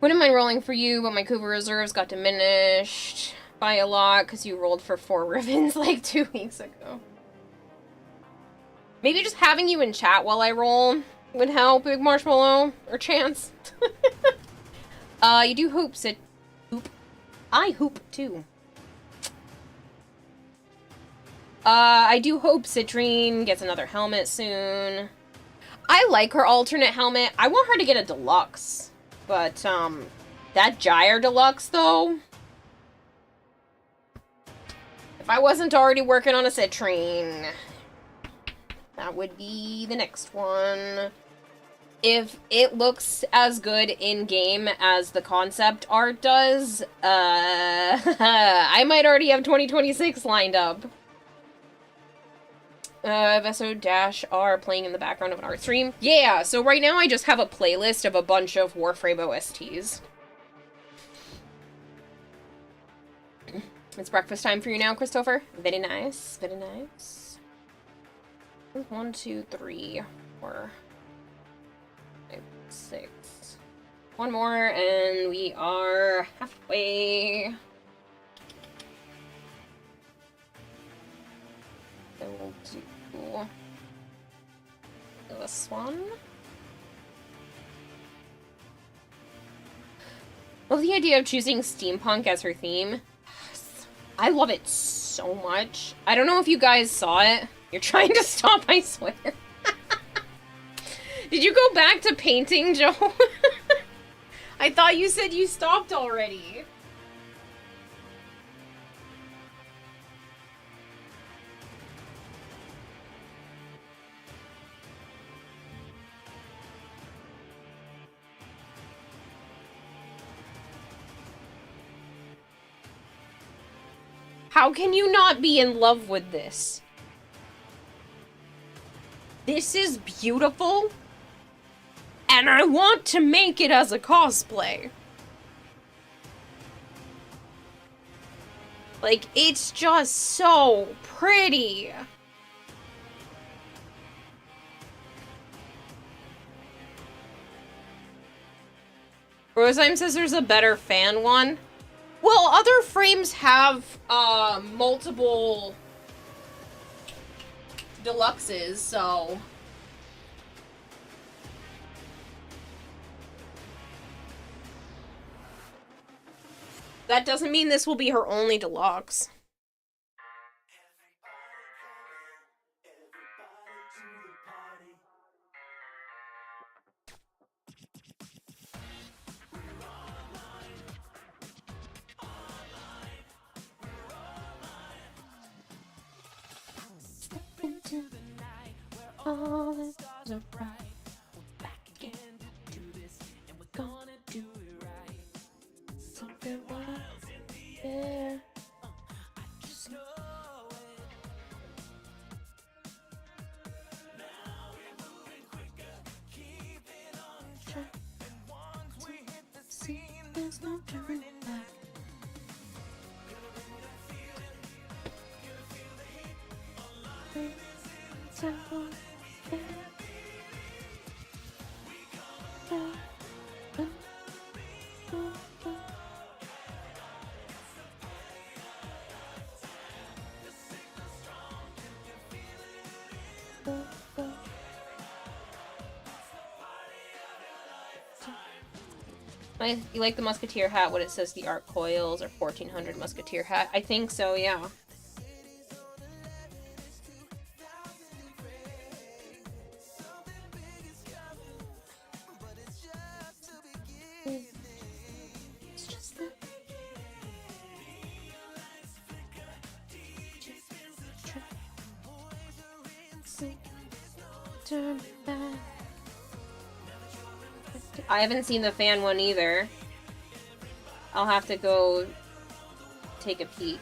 Wouldn't mind rolling for you, but my Cooper reserves got diminished by a lot because you rolled for 4 ribbons like 2 weeks ago. Maybe just having you in chat while I roll would help, Big Marshmallow. Or Chance. You do hoop, Sit. Hoop. I hoop, too. I do hope Citrine gets another helmet soon. I like her alternate helmet. I want her to get a deluxe. But, that Gyre deluxe, though... If I wasn't already working on a Citrine, that would be the next one. If it looks as good in-game as the concept art does, I might already have 2026 lined up. Veso-R playing in the background of an art stream. Yeah, so right now I just have a playlist of a bunch of Warframe OSTs. It's breakfast time for you now, Christopher. Very nice, very nice. 1, 2, 3, 4, 5, 6. One more, and we are halfway. So we'll do this one. Love the idea of choosing steampunk as her theme. Yes. I love it so much. I don't know if you guys saw it. You're trying to stop, I swear. Did you go back to painting, Joe? I thought you said you stopped already. How can you not be in love with this? This is beautiful, and I want to make it as a cosplay. Like, it's just so pretty. Roseheim says there's a better fan one. Well, other frames have, multiple deluxes, so... That doesn't mean this will be her only deluxe. Into the night where all the stars are bright. We're back again to do this, and we're gonna do it right. Something wild in the air. I just know it. Now we're moving quicker, keeping on track. And once we hit the scene, there's no turning back. You like the Musketeer hat, what it says the art coils or 1400 Musketeer hat? I think so, yeah. I haven't seen the fan one either. I'll have to go take a peek.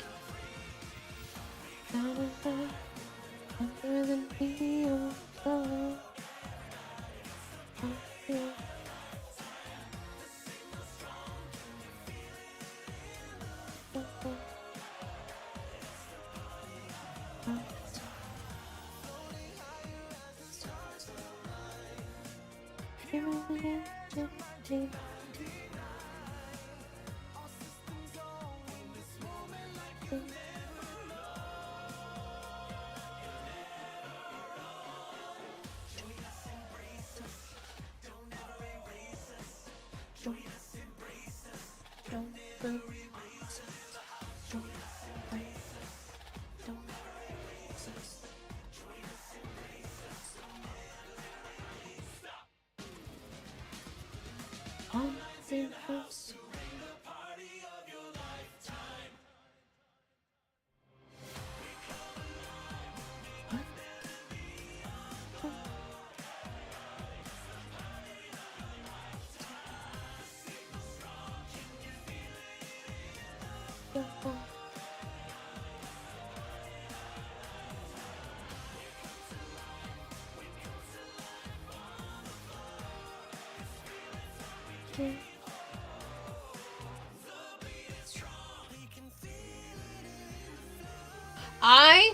I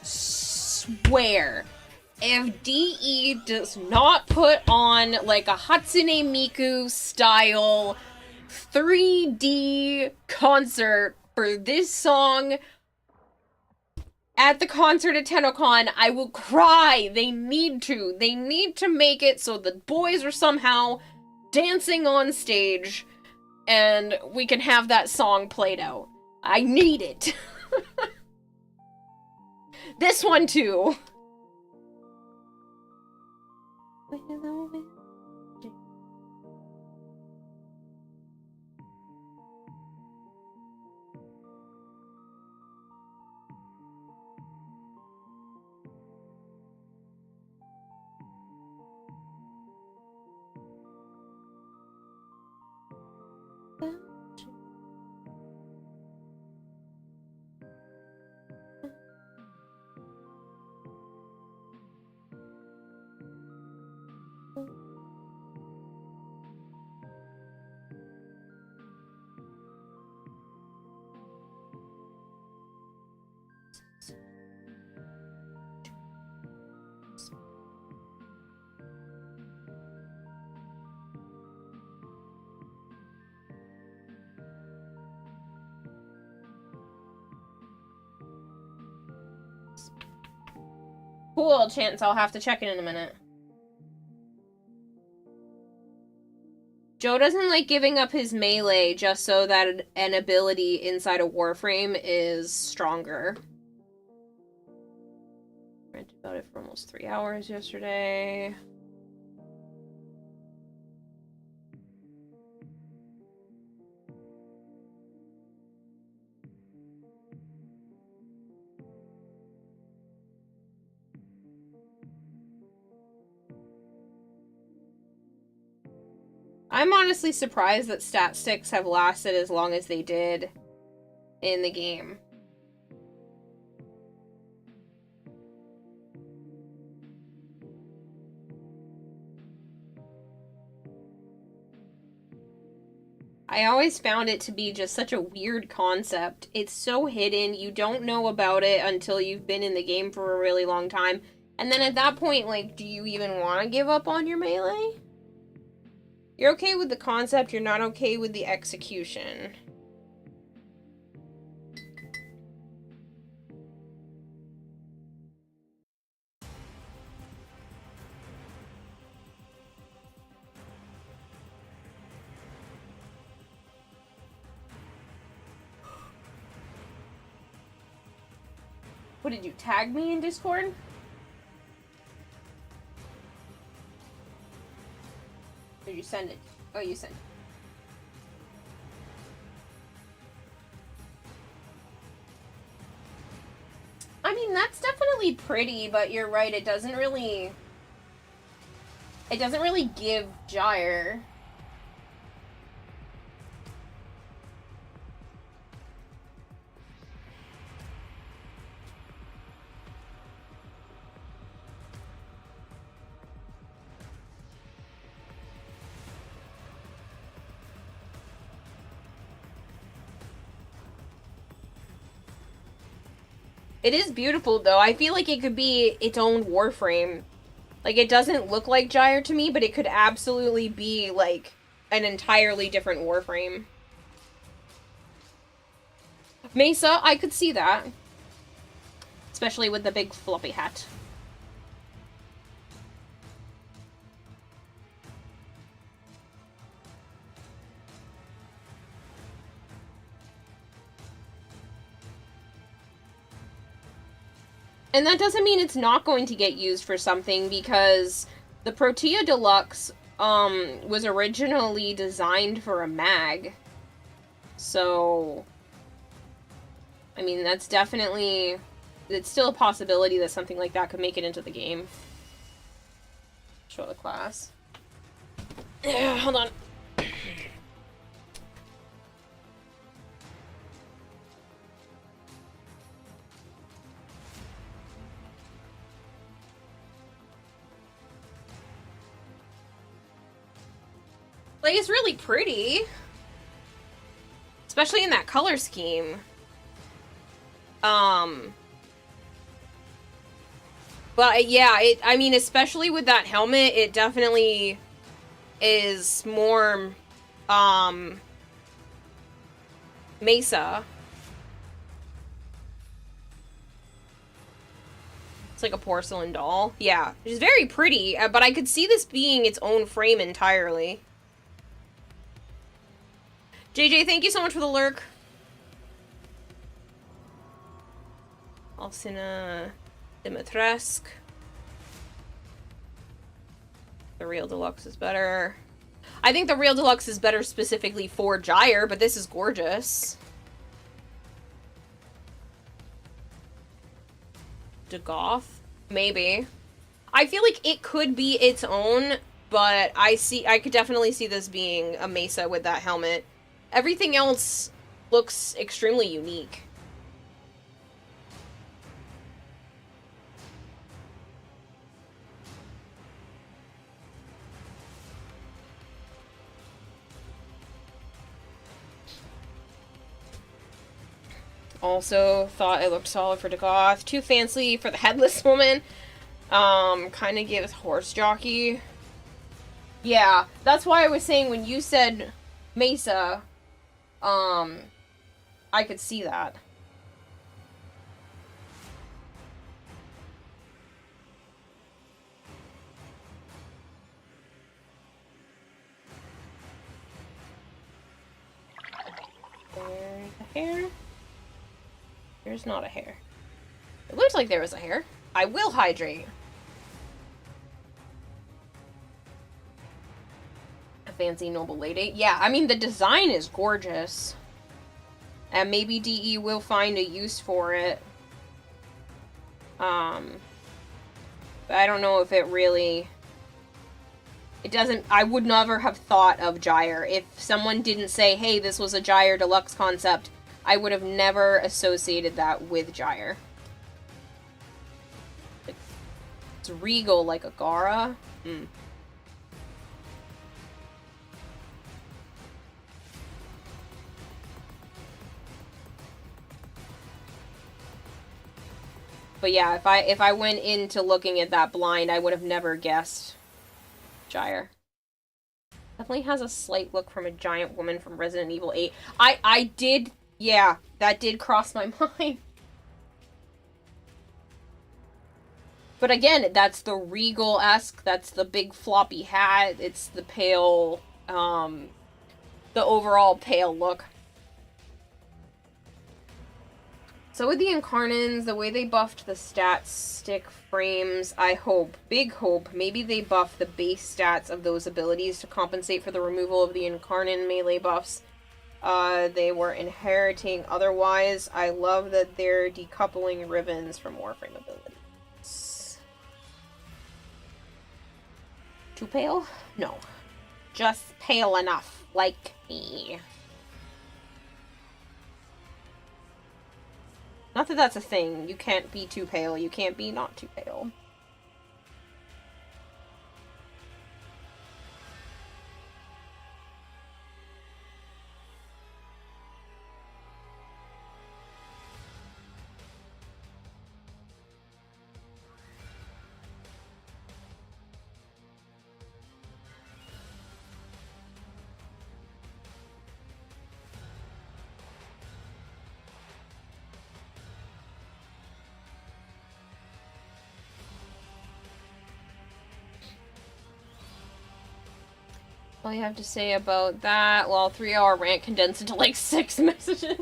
swear, if DE does not put on like a Hatsune Miku style 3D concert for this song at the concert at TennoCon, I will cry. They need to. They need to make it so the boys are somehow dancing on stage and we can have that song played out. I need it. This one too. Cool, Chance. I'll have to check it in a minute. Joe doesn't like giving up his melee just so that an ability inside a Warframe is stronger. Ranted about it for almost 3 hours yesterday. I'm honestly surprised that stat sticks have lasted as long as they did in the game. I always found it to be just such a weird concept. It's so hidden, you don't know about it until you've been in the game for a really long time. And then at that point, like, do you even want to give up on your melee? You're okay with the concept, you're not okay with the execution. What did you tag me in Discord? Or you send it? Oh, you sent it. I mean, that's definitely pretty, but you're right, it doesn't really give Gyre. It is beautiful, though. I feel like it could be its own Warframe. Like, it doesn't look like Gyre to me, but it could absolutely be, like, an entirely different Warframe. Mesa, I could see that. Especially with the big floppy hat. And that doesn't mean it's not going to get used for something, because the Protea Deluxe was originally designed for a mag. So, I mean, that's definitely... It's still a possibility that something like that could make it into the game. Show the class. Hold on. Like, it's really pretty. Especially in that color scheme. But yeah, I mean, especially with that helmet, it definitely is more, Mesa. It's like a porcelain doll. Yeah, it's very pretty, but I could see this being its own frame entirely. JJ, thank you so much for the lurk. Alcina Dimitrescu. The Real Deluxe is better. I think the Real Deluxe is better specifically for Gyre, but this is gorgeous. Dagoth? Maybe. I feel like it could be its own, but I could definitely see this being a Mesa with that helmet. Everything else looks extremely unique. Also thought it looked solid for Dagoth. Too fancy for the headless woman. Kind of gives horse jockey. Yeah, that's why I was saying when you said Mesa, I could see that. There's a hair. There's not a hair. It looks like there was a hair. I will hydrate. A fancy noble lady. Yeah, I mean, the design is gorgeous. And maybe DE will find a use for it. But I don't know if it really... It doesn't... I would never have thought of Gyre. If someone didn't say, hey, this was a Gyre Deluxe concept, I would have never associated that with Gyre. It's regal like a Gara. Hmm. But yeah, if I went into looking at that blind, I would have never guessed Gyre. Definitely has a slight look from a giant woman from Resident Evil 8. I did, yeah, that did cross my mind. But again, that's the regal-esque, that's the big floppy hat, it's the pale, the overall pale look. So with the Incarnins, the way they buffed the stat stick frames, I hope, big hope, maybe they buff the base stats of those abilities to compensate for the removal of the Incarnin melee buffs they were inheriting. Otherwise, I love that they're decoupling Ribbons from Warframe abilities. Too pale? No. Just pale enough, like me. Not that that's a thing. You can't be too pale. You can't be not too pale. All you have to say about that, well, 3-hour rant condensed into like 6 messages.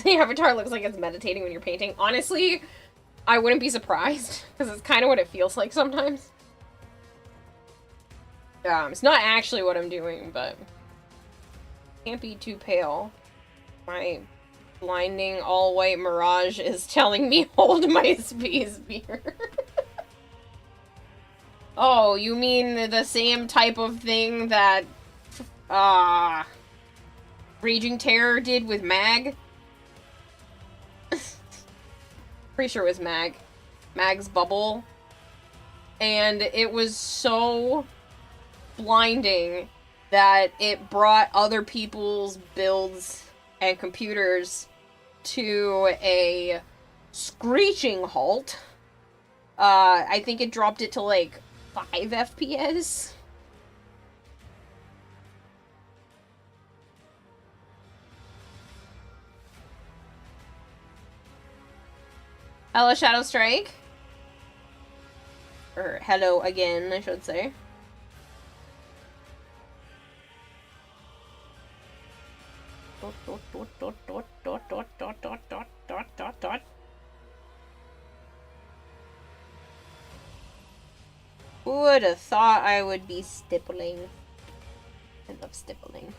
The avatar looks like it's meditating when you're painting. Honestly, I wouldn't be surprised, because it's kind of what it feels like sometimes. It's not actually what I'm doing, but can't be too pale. My blinding all-white mirage is telling me hold my space beer. Oh, you mean the same type of thing that Raging Terror did with Mag? Pretty sure it was Mag. Mag's bubble. And it was so blinding that it brought other people's builds and computers to a screeching halt. I think it dropped it to like 5 FPS. Hello, Shadow Strike. Or hello again, I should say. Who would have thought I would be stippling? I love stippling.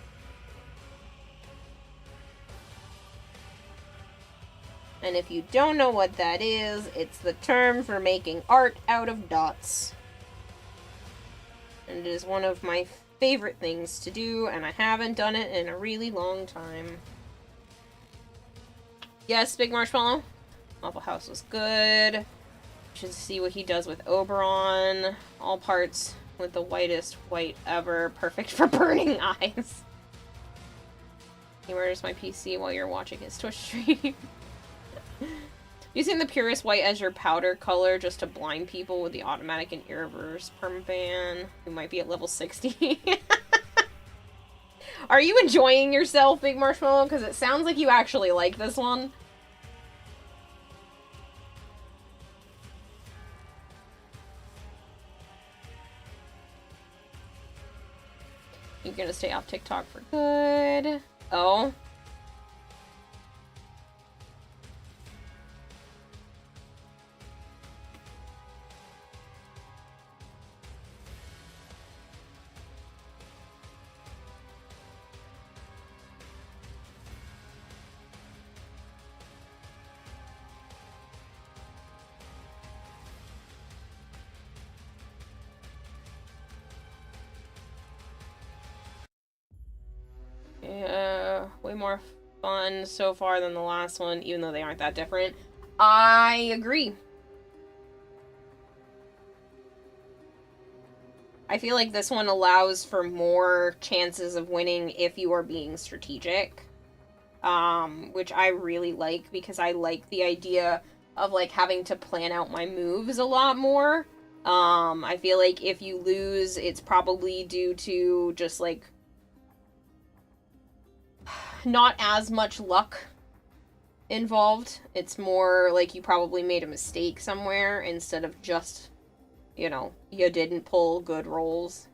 And if you don't know what that is, it's the term for making art out of dots. And it is one of my favorite things to do, and I haven't done it in a really long time. Yes, Big Marshmallow. Waffle House was good. You should see what he does with Oberon. All parts with the whitest white ever. Perfect for burning eyes. He murders my PC while you're watching his Twitch stream. Using the purest white as your powder color just to blind people with the automatic and irreverse permaban, who might be at level 60. Are you enjoying yourself, Big Marshmallow? Because it sounds like you actually like this one. You're gonna stay off TikTok for good. Oh. Way more fun so far than the last one, even though they aren't that different. I agree. I feel like this one allows for more chances of winning if you are being strategic. Which I really like, because I like the idea of, like, having to plan out my moves a lot more. I feel like if you lose, it's probably due to just, like, not as much luck involved. It's more like you probably made a mistake somewhere instead of just, you know, you didn't pull good rolls.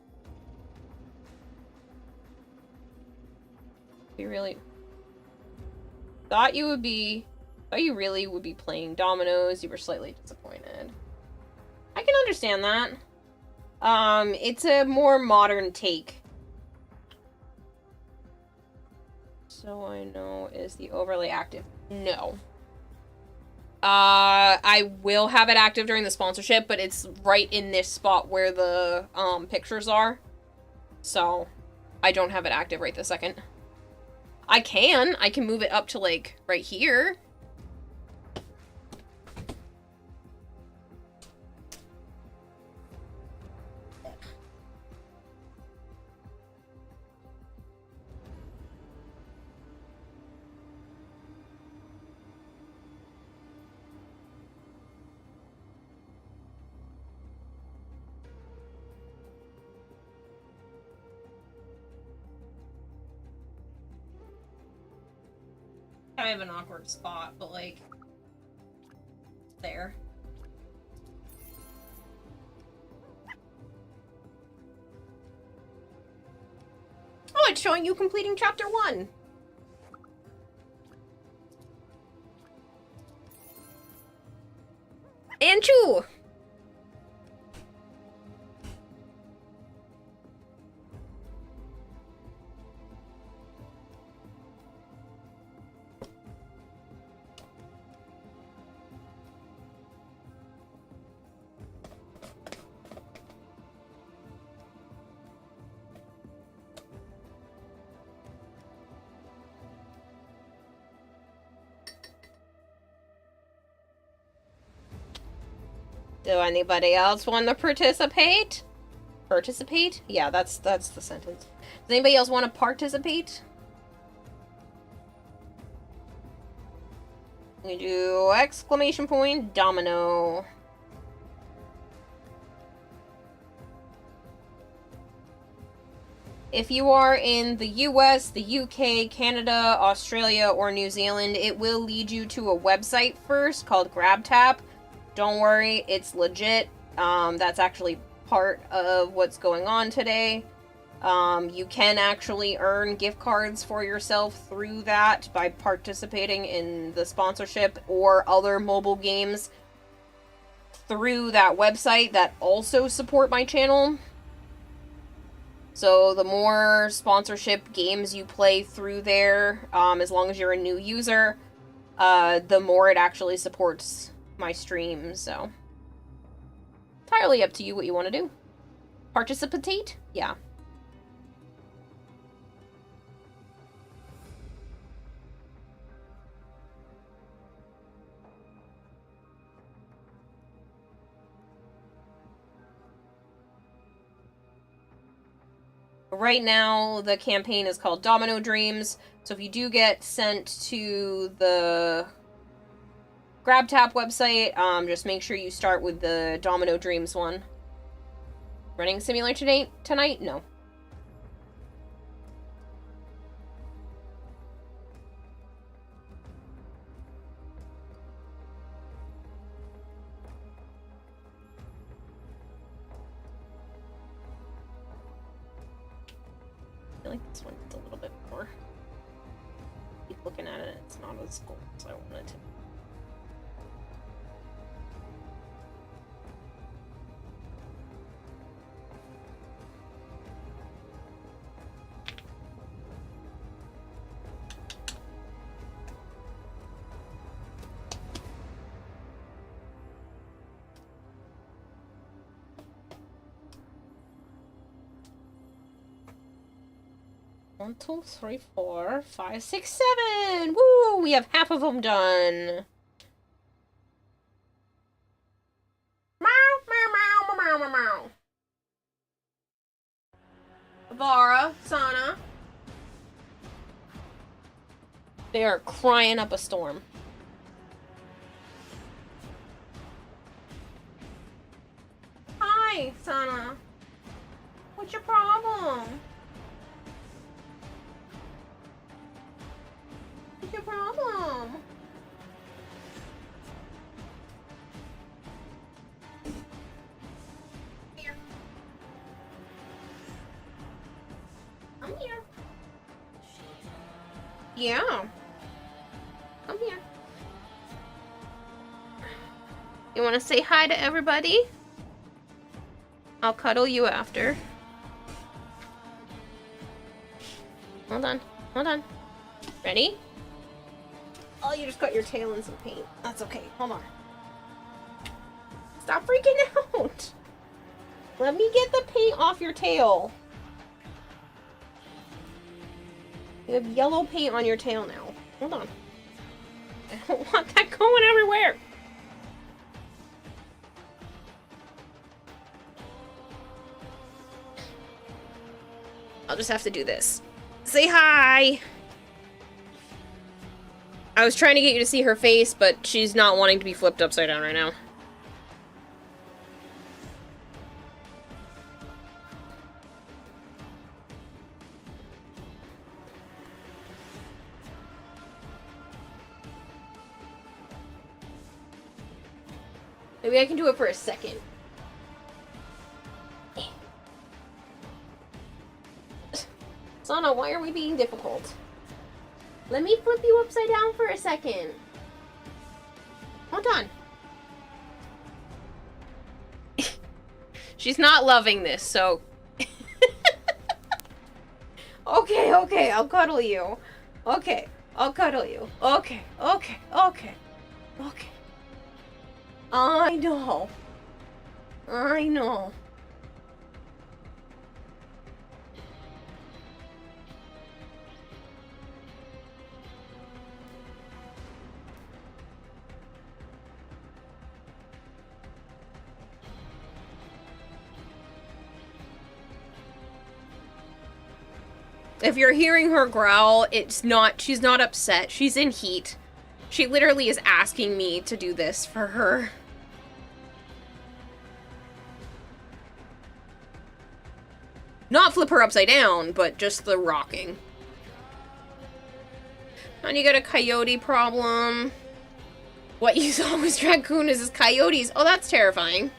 You really thought you really would be playing dominoes. You were slightly disappointed. I can understand that. It's a more modern take. So I know, is the overlay active? No. I will have it active during the sponsorship, but it's right in this spot where the pictures are. So I don't have it active right this second. I can move it up to, like, right here. Kind of an awkward spot, but, like, there. Oh, it's showing you completing chapter 1. And Chu! Do anybody else want to participate? Participate? Yeah, that's the sentence. Does anybody else want to participate? We do exclamation point domino. If you are in the US, the UK, Canada, Australia, or New Zealand, it will lead you to a website first called GrabTap. Don't worry, it's legit. That's actually part of what's going on today. You can actually earn gift cards for yourself through that by participating in the sponsorship or other mobile games through that website that also support my channel. So the more sponsorship games you play through there, as long as you're a new user, the more it actually supports my streams, so entirely up to you what you want to do. Participate? Yeah. Right now, the campaign is called Domino Dreams, so if you do get sent to the GrabTap website, just make sure you start with the Domino Dreams one. Running simulator tonight? No. I feel like this one's a little bit more. Keep looking at it, it's not as cool as I wanted to. One, two, three, 4, 5, 6, 7! Woo! We have half of them done. Meow, meow, meow, meow, meow, meow. Vara, Sana. They are crying up a storm. okay, Sana? What's your problem? What's your problem? Here. Come here. Yeah. Come here. You want to say hi to everybody? I'll cuddle you after. Hold on. Hold on. Ready? Oh, you just got your tail in some paint. That's okay. Hold on. Stop freaking out. Let me get the paint off your tail. You have yellow paint on your tail now. Hold on. I don't want that going everywhere. I'll just have to do this. Say hi! I was trying to get you to see her face, but she's not wanting to be flipped upside down right now. Maybe I can do it for a second. Sana, why are we being difficult? Let me flip you upside down for a second. Hold on. She's not loving this, so... Okay, okay, I'll cuddle you. Okay, I'll cuddle you. Okay, okay, okay, okay. I know. I know. If you're hearing her growl, she's not upset. She's in heat. She literally is asking me to do this for her. Not flip her upside down, but just the rocking. And you got a coyote problem. What you saw was raccoons is coyotes. Oh, that's terrifying.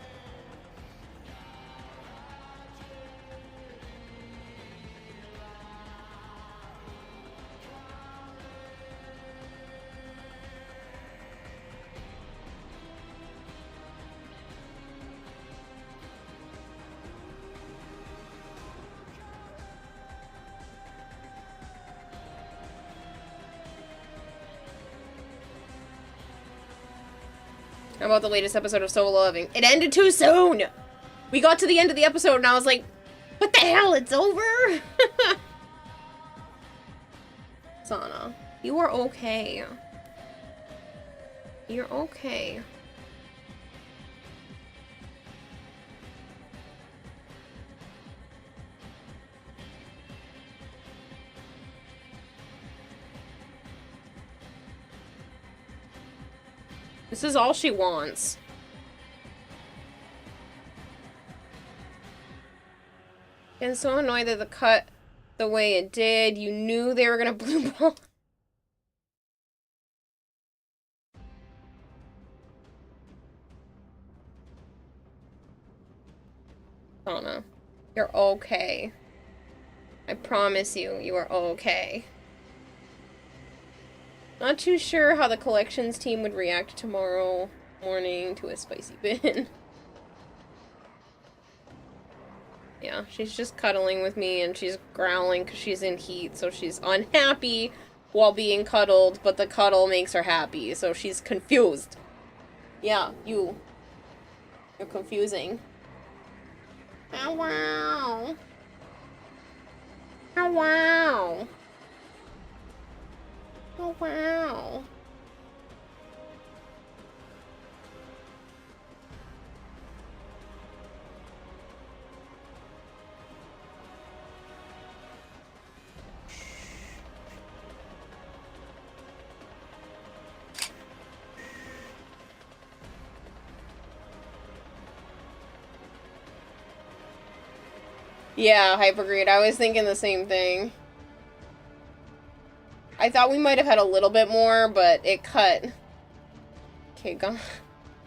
How about the latest episode of Solo Loving? It ended too soon! We got to the end of the episode and I was like, what the hell, it's over? Sana, you are okay. You're okay. This is all she wants. And so annoyed that the cut the way it did. You knew they were gonna blue ball. Donna, you're okay. I promise you, you are okay. Not too sure how the collections team would react tomorrow morning to a spicy bin. Yeah, she's just cuddling with me and she's growling because she's in heat, so she's unhappy while being cuddled, but the cuddle makes her happy, so she's confused. Yeah, you're confusing. Oh, wow. Oh, wow. Oh, wow. Yeah, Hypergreed. I was thinking the same thing. I thought we might have had a little bit more, but it cut. Okay, gone.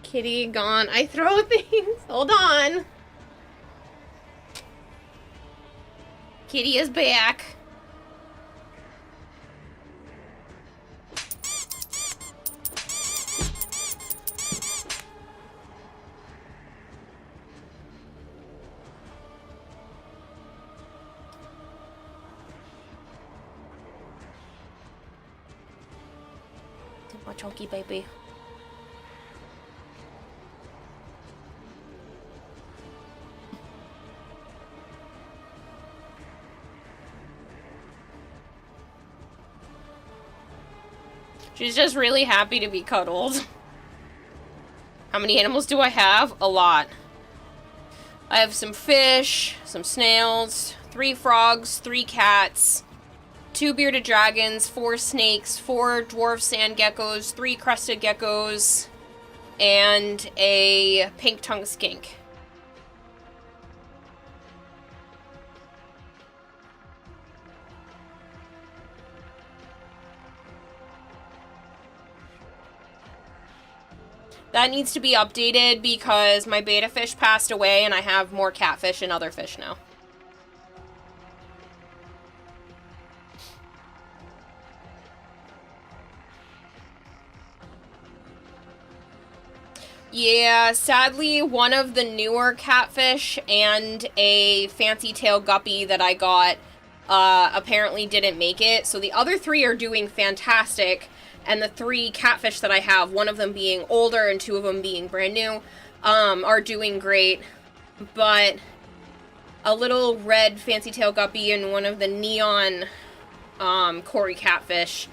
Kitty, gone. I throw things. Hold on. Kitty is back. My chunky baby. She's just really happy to be cuddled. How many animals do I have? A lot. I have some fish, some snails, 3 frogs, 3 cats, 2 bearded dragons, 4 snakes, 4 dwarf sand geckos, 3 crested geckos, and a pink-tongued skink. That needs to be updated because my betta fish passed away and I have more catfish and other fish now. Yeah, sadly, one of the newer catfish and a fancy tail guppy that I got apparently didn't make it. So the other 3 are doing fantastic. And the 3 catfish that I have, one of them being older and 2 of them being brand new, are doing great. But a little red fancy tail guppy and one of the neon Cory catfish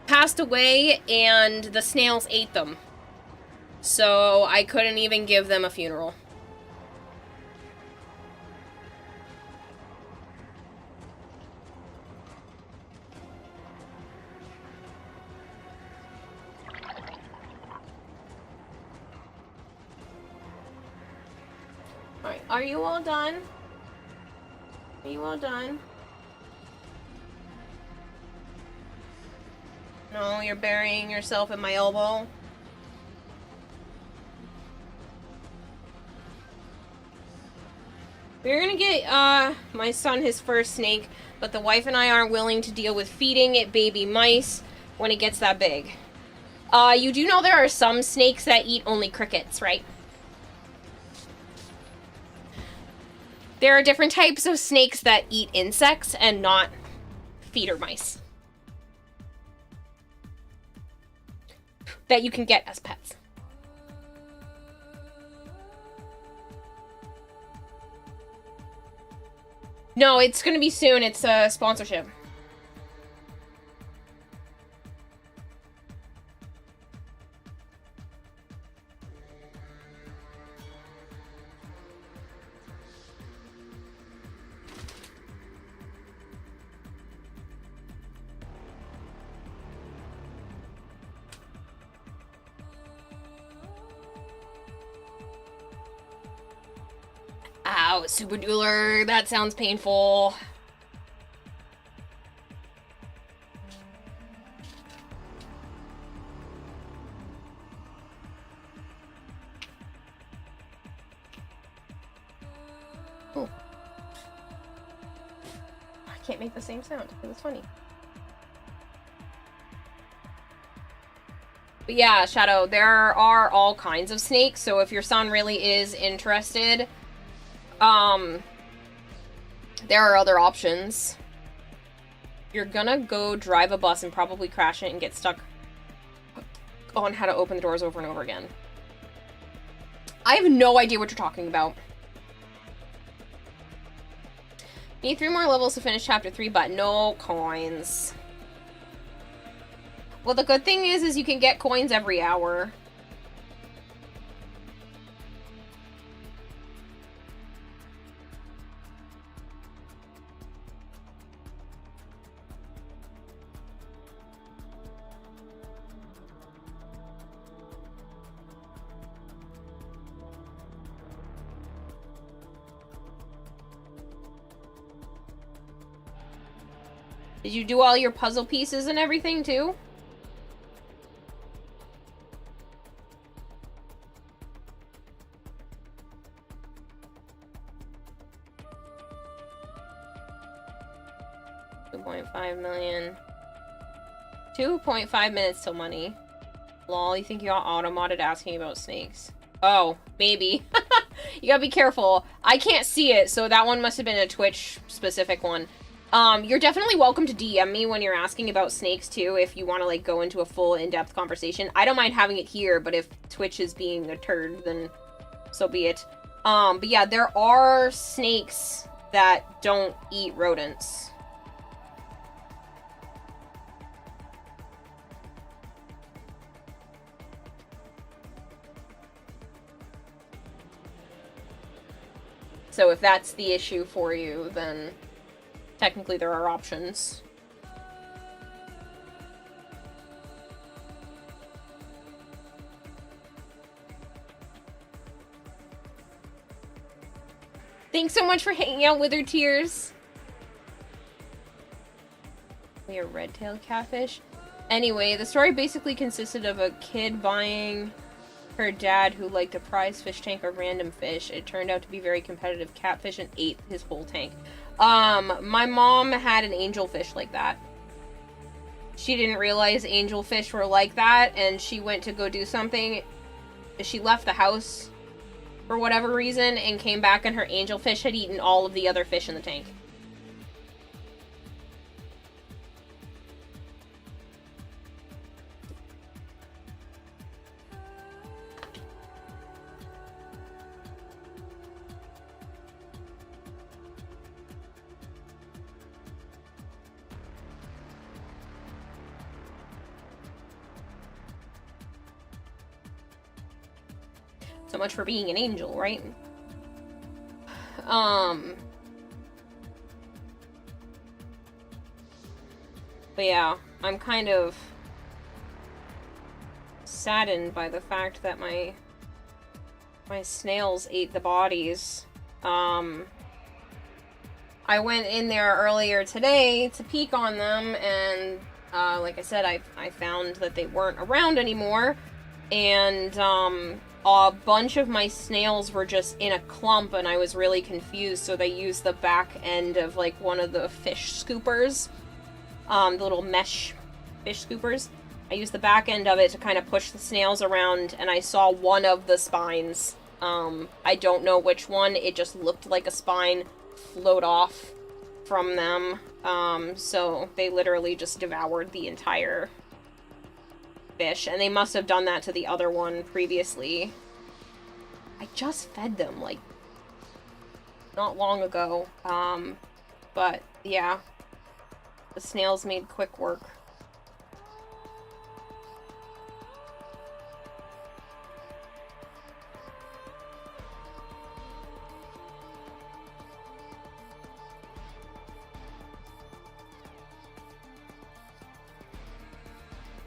passed away and the snails ate them. So I couldn't even give them a funeral. Alright, are you all done? Are you all done? No, you're burying yourself in my elbow. We're gonna get, my son his first snake, but the wife and I aren't willing to deal with feeding it baby mice when it gets that big. You do know there are some snakes that eat only crickets, right? There are different types of snakes that eat insects and not feeder mice. That you can get as pets. No, it's gonna be soon. It's a sponsorship. Ow, super dueler. That sounds painful. Oh. I can't make the same sound. It was funny. But yeah, Shadow, there are all kinds of snakes, so if your son really is interested, there are other options. You're gonna go drive a bus and probably crash it and get stuck on how to open the doors over and over again. I have no idea what you're talking about. Need 3 more levels to finish chapter 3, but no coins. Well, the good thing is you can get coins every hour. Did you do all your puzzle pieces and everything too? $2.5 million. 2.5 minutes till money. Lol, you think you got auto-modded asking about snakes? Oh, maybe. You gotta be careful. I can't see it, so that one must have been a Twitch-specific one. You're definitely welcome to DM me when you're asking about snakes, too, if you want to, like, go into a full in-depth conversation. I don't mind having it here, but if Twitch is being a turd, then so be it. But yeah, there are snakes that don't eat rodents. So if that's the issue for you, then technically there are options. Thanks so much for hanging out with her, Tears. We are red-tailed catfish. Anyway, the story basically consisted of a kid buying her dad, who liked a prize fish tank of random fish. It turned out to be very competitive catfish and ate his whole tank. My mom had an angelfish like that. She didn't realize angelfish were like that, and she went to go do something. She left the house for whatever reason and came back, and her angelfish had eaten all of the other fish in the tank. So much for being an angel, right? But yeah, I'm kind of saddened by the fact that my snails ate the bodies. I went in there earlier today to peek on them, and like I said, I found that they weren't around anymore, and a bunch of my snails were just in a clump, and I was really confused, so they used the back end of, like, one of the fish scoopers, the little mesh fish scoopers. I used the back end of it to kind of push the snails around, and I saw one of the spines. I don't know which one, it just looked like a spine float off from them, so they literally just devoured the entire fish, and they must have done that to the other one previously. I just fed them, like, not long ago, but yeah, the snails made quick work.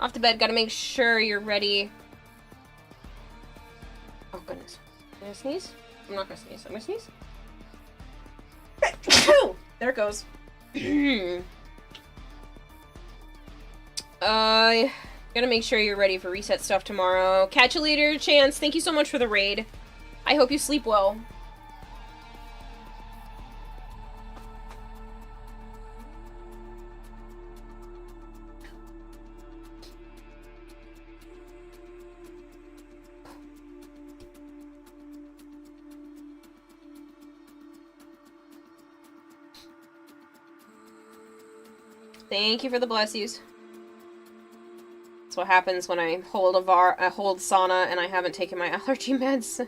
Off to bed, gotta make sure you're ready. Oh goodness. Am I gonna sneeze? I'm not gonna sneeze. I'm gonna sneeze. There it goes. Gotta make sure you're ready for reset stuff tomorrow. Catch you later, Chance. Thank you so much for the raid. I hope you sleep well. Thank you for the blessies. That's what happens when I hold hold sauna and I haven't taken my allergy meds.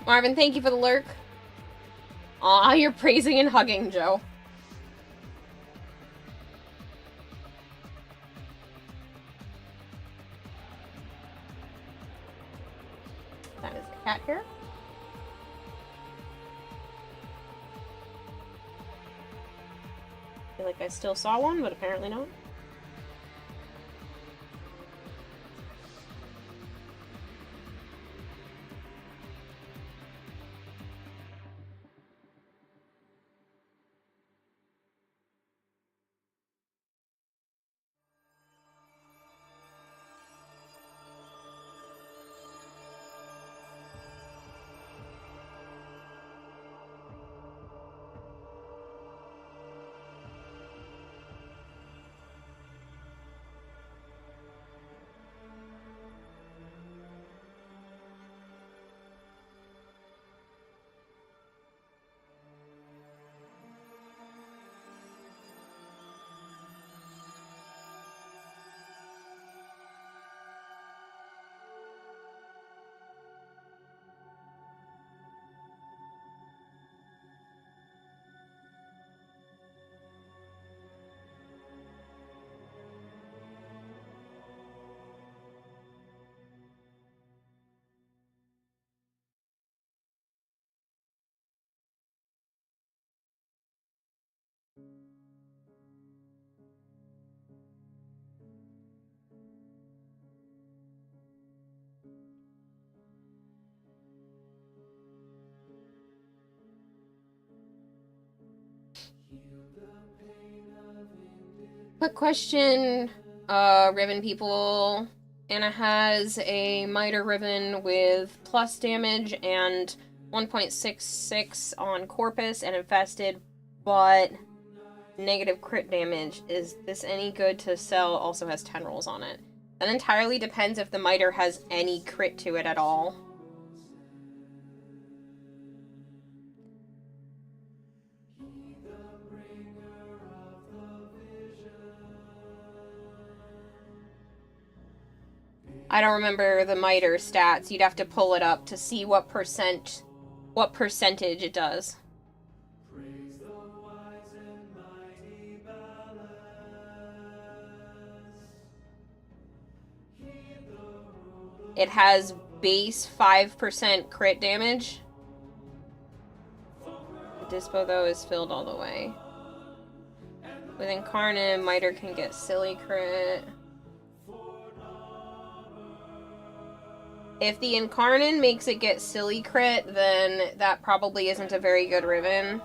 Marvin, thank you for the lurk. Aw, you're praising and hugging, Joe. That is a cat here. I feel like I still saw one, but apparently not. Quick question, Riven people. Anna has a Miter Riven with plus damage and 1.66 on Corpus and Infested, but negative crit damage. Is this any good to sell? Also has 10 rolls on it. That entirely depends if the Miter has any crit to it at all. I don't remember the Miter stats. You'd have to pull it up to see what percentage it does. It has base 5% crit damage. The Dispo, though, is filled all the way. With Incarnate, Miter can get silly crit. If the Incarnate makes it get silly crit, then that probably isn't a very good Riven.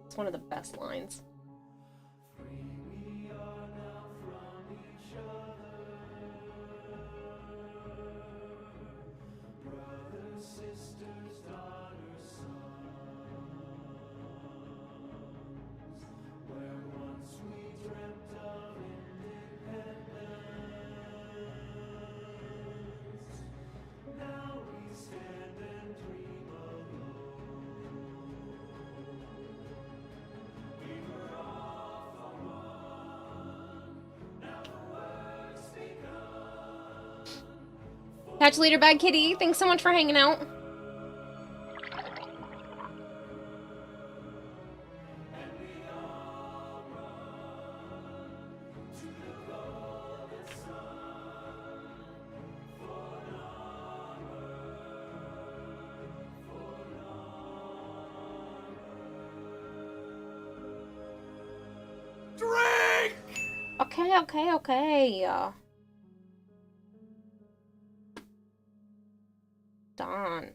It's one of the best lines. Patch Leader Bad Kitty, thanks so much for hanging out. Drink! Okay. Don.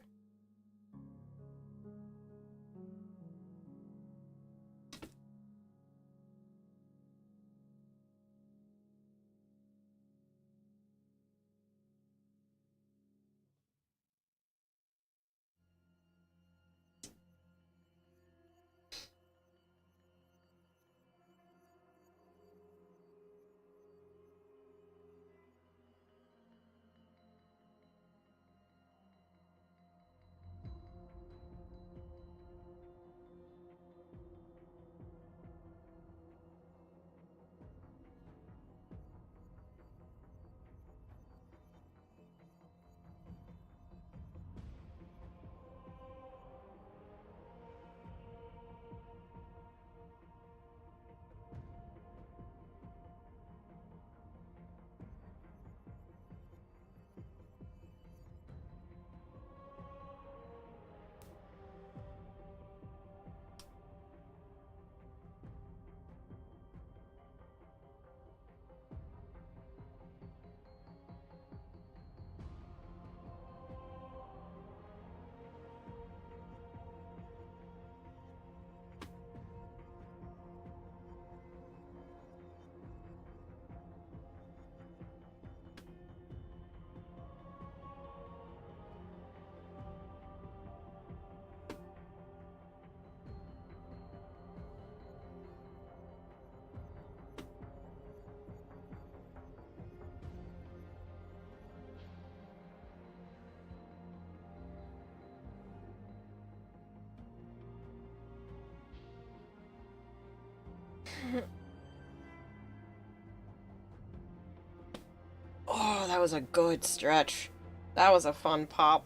was a good stretch. That was a fun pop.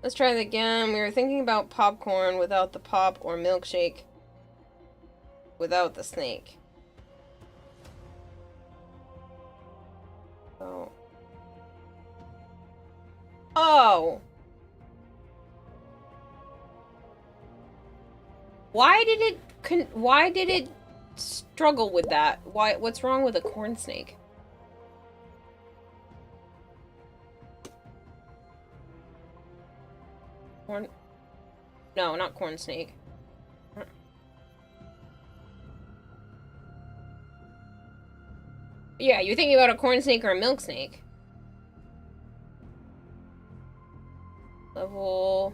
Let's try it again. We were thinking about popcorn without the pop or milkshake without the snake. Oh. Oh! Why did it struggle with that? What's wrong with a corn snake? Corn... No, not corn snake. Yeah, you're thinking about a corn snake or a milk snake. Level...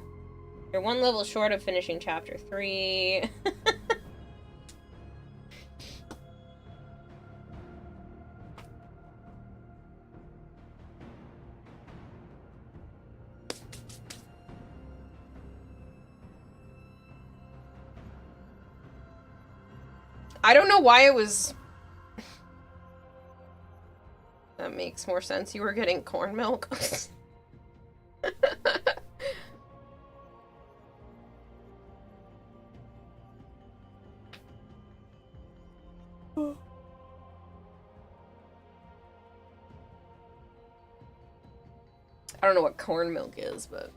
You're one level short of finishing chapter 3. I don't know why it was... That makes more sense. You were getting corn milk. I don't know what corn milk is, but...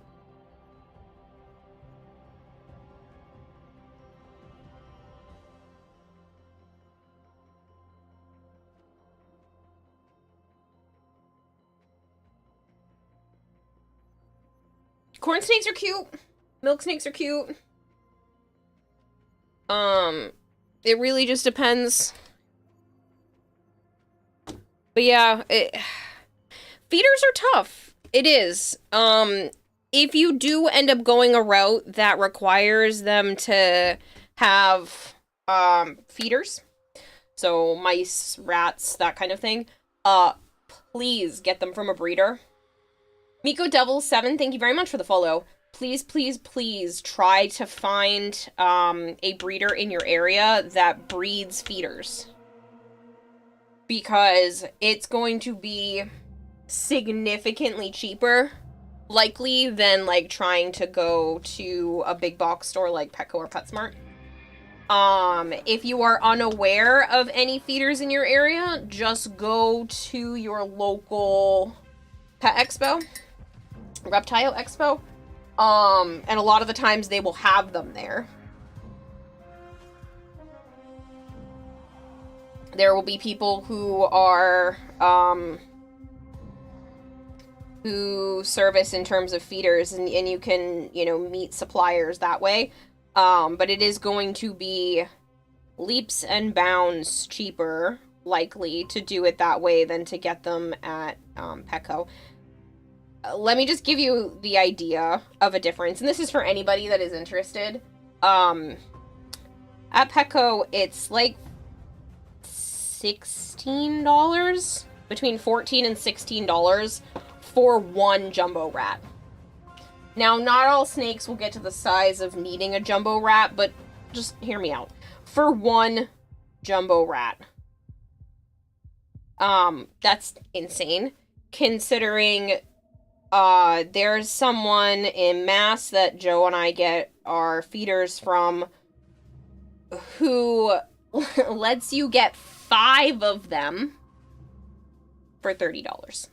Corn snakes are cute. Milk snakes are cute. It really just depends. But yeah, feeders are tough. It is. If you do end up going a route that requires them to have, feeders, so mice, rats, that kind of thing, please get them from a breeder. Miko Devil 7, thank you very much for the follow. Please, please, please try to find, a breeder in your area that breeds feeders. Because it's going to be significantly cheaper, likely, than, like, trying to go to a big box store like Petco or PetSmart. If you are unaware of any feeders in your area, just go to your local pet expo, reptile expo, and a lot of the times they will have them there. There will be people who are, who service in terms of feeders, and you can, you know, meet suppliers that way. But it is going to be leaps and bounds cheaper, likely, to do it that way than to get them at, Petco. Let me just give you the idea of a difference, and this is for anybody that is interested. At Petco, it's like $16, between $14 and $16 for one jumbo rat. Now, not all snakes will get to the size of needing a jumbo rat, but just hear me out. For one jumbo rat. That's insane, considering there's someone in Mass that Joe and I get our feeders from who lets you get 5 of them for $30.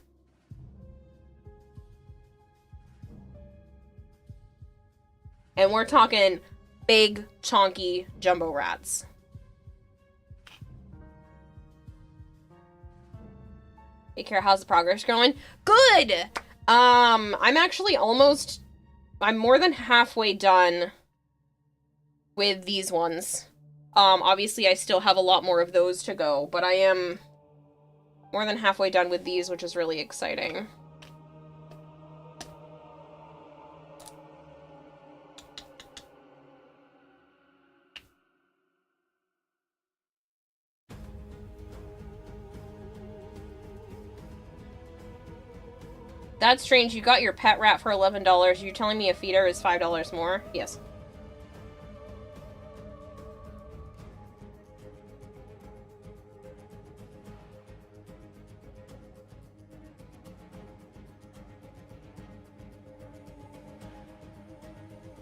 And we're talking big, chonky jumbo rats. Hey, Kara, how's the progress going? Good! I'm more than halfway done with these ones. Obviously I still have a lot more of those to go, but I am more than halfway done with these, which is really exciting. That's strange. You got your pet rat for $11. You're telling me a feeder is $5 more? Yes.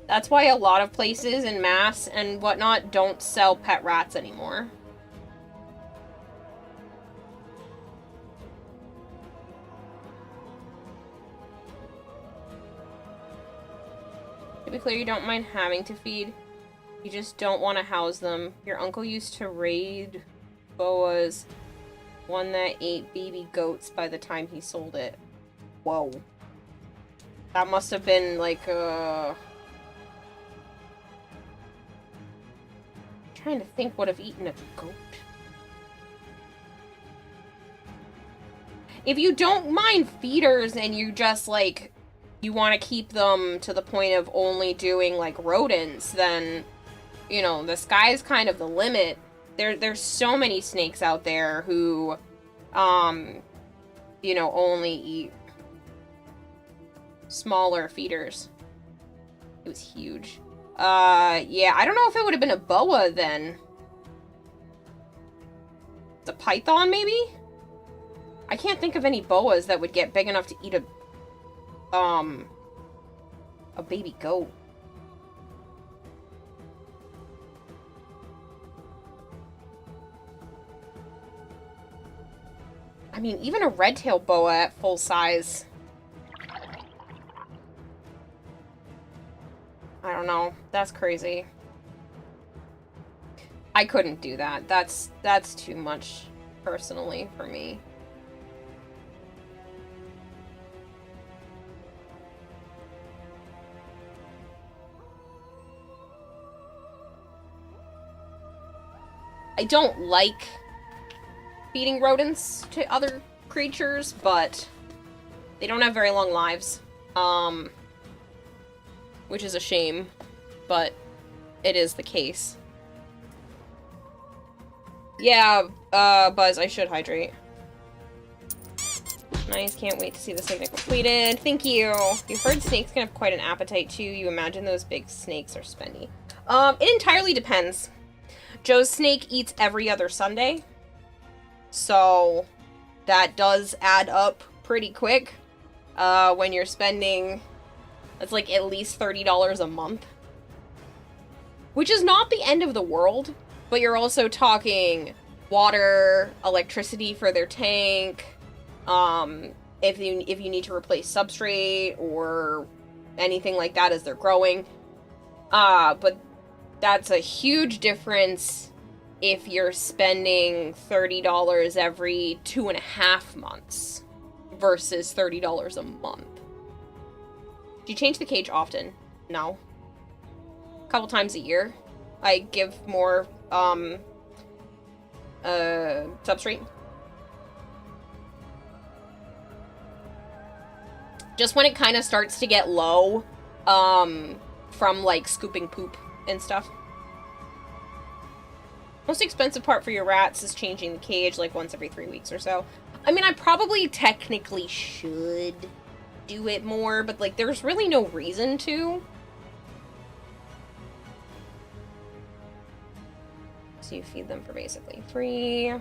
That's why a lot of places in Mass and whatnot don't sell pet rats anymore. To be clear, you don't mind having to feed. You just don't want to house them. Your uncle used to raid boas, one that ate baby goats by the time he sold it. Whoa. That must have been like trying to think what have eaten a goat. If you don't mind feeders and you just like you want to keep them to the point of only doing like rodents, then you know, the sky's kind of the limit. There's so many snakes out there who you know, only eat smaller feeders. It was huge. Yeah, I don't know if it would have been a boa then. The python, maybe? I can't think of any boas that would get big enough to eat a baby goat. I mean, even a red-tailed boa at full size. I don't know. That's crazy. I couldn't do that. That's too much, personally, for me. I don't like feeding rodents to other creatures, but they don't have very long lives. Which is a shame, but it is the case. Yeah, Buzz, I should hydrate. Nice, can't wait to see the segment completed. Thank you. You've heard snakes can have quite an appetite too. You imagine those big snakes are spendy. It entirely depends. Joe's snake eats every other Sunday, so that does add up pretty quick. When you're spending, it's like at least $30 a month, which is not the end of the world, but you're also talking water, electricity for their tank, if you need to replace substrate or anything like that as they're growing. But that's a huge difference if you're spending $30 every 2.5 months versus $30 a month. Do you change the cage often? No. A couple times a year. I give more, substrate. Just when it kind of starts to get low, from, like, scooping poop and stuff. Most expensive part for your rats is changing the cage, like, once every 3 weeks or so. I mean, I probably technically should do it more, but, like, there's really no reason to. So you feed them for basically free.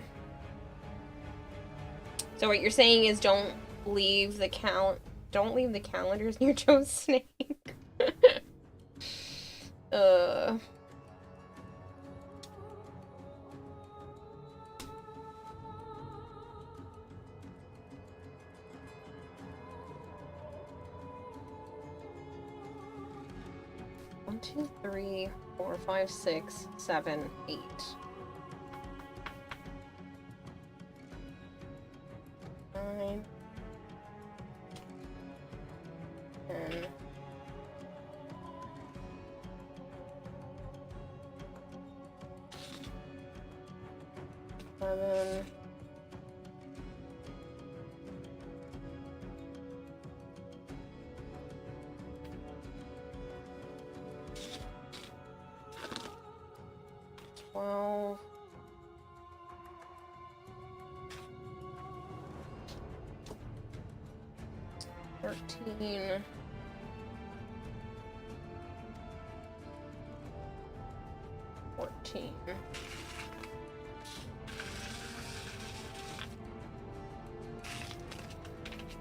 So what you're saying is don't leave the calendars near Joe's snake. One, 2, 3, 4, 5, 6, 7, 8. Nine. 10. 11. 12. 13. 14.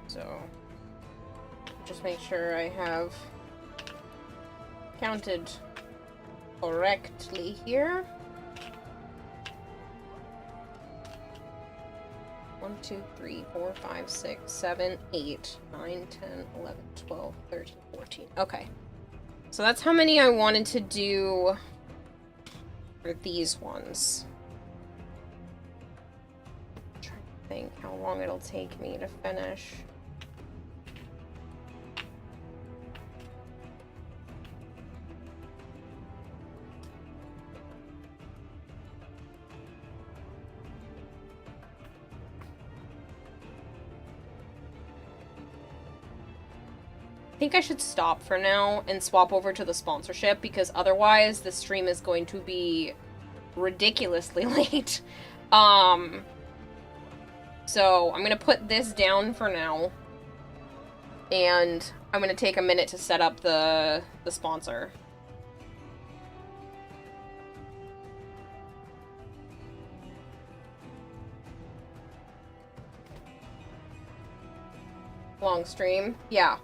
So, just make sure I have counted correctly here. 1, 2, 3, 4, 5, 6, 7, 8, 9, 10, 11, 12, 13, 14. Okay. So that's how many I wanted to do for these ones. I'm trying to think how long it'll take me to finish. I think I should stop for now and swap over to the sponsorship, because otherwise the stream is going to be ridiculously late. So I'm gonna put this down for now, and I'm gonna take a minute to set up the sponsor. Long stream, yeah.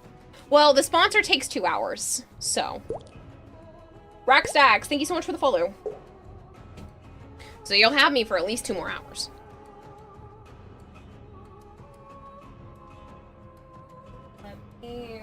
Well, the sponsor takes 2 hours, so. Rackstacks, thank you so much for the follow. So you'll have me for at least 2 more hours. Let me...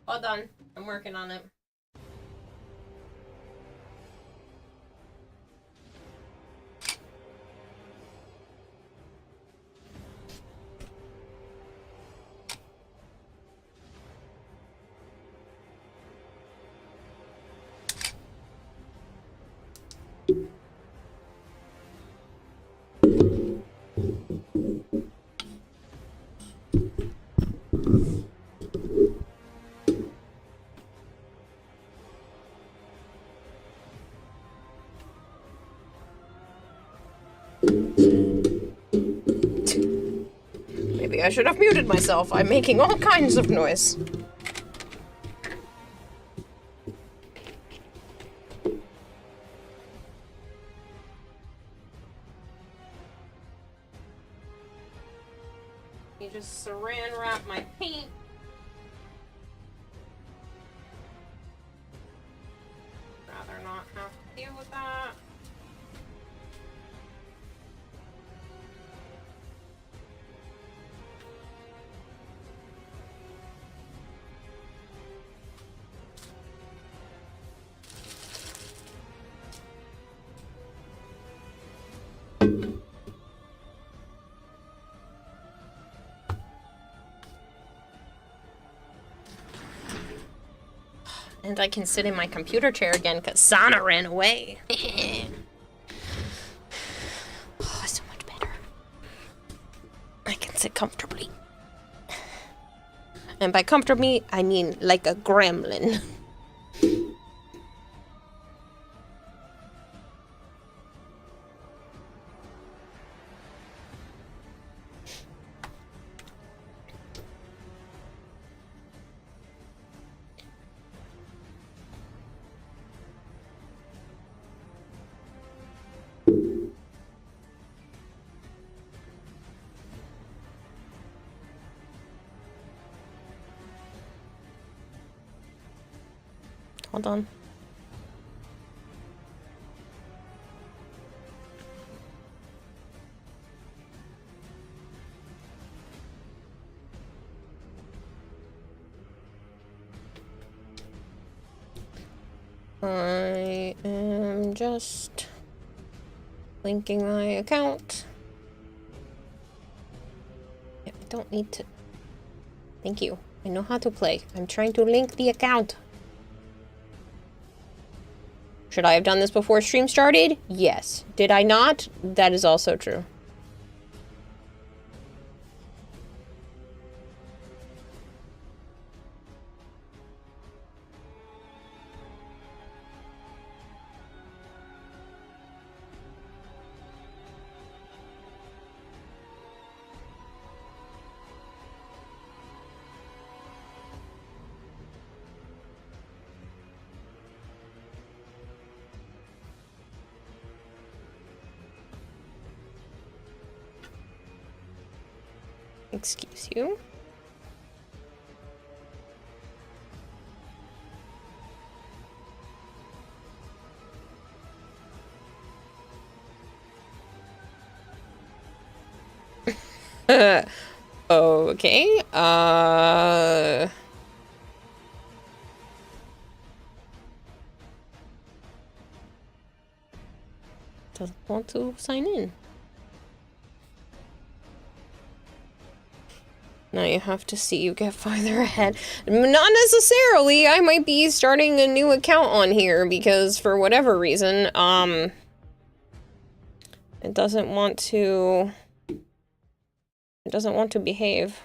All done. I'm working on it. Maybe I should have muted myself. I'm making all kinds of noise. You just saran wrap my paint. Rather not have to deal with that. And I can sit in my computer chair again because Sana ran away. Oh, so much better. I can sit comfortably. And by comfortably, I mean like a gremlin. Hold on. I am just linking my account. I don't need to. Thank you. I know how to play. I'm trying to link the account. Should I have done this before stream started? Yes. Did I not? That is also true. Excuse you. Okay. Doesn't want to sign in. Now you have to see you get farther ahead. Not necessarily. I might be starting a new account on here because for whatever reason, it doesn't want to behave.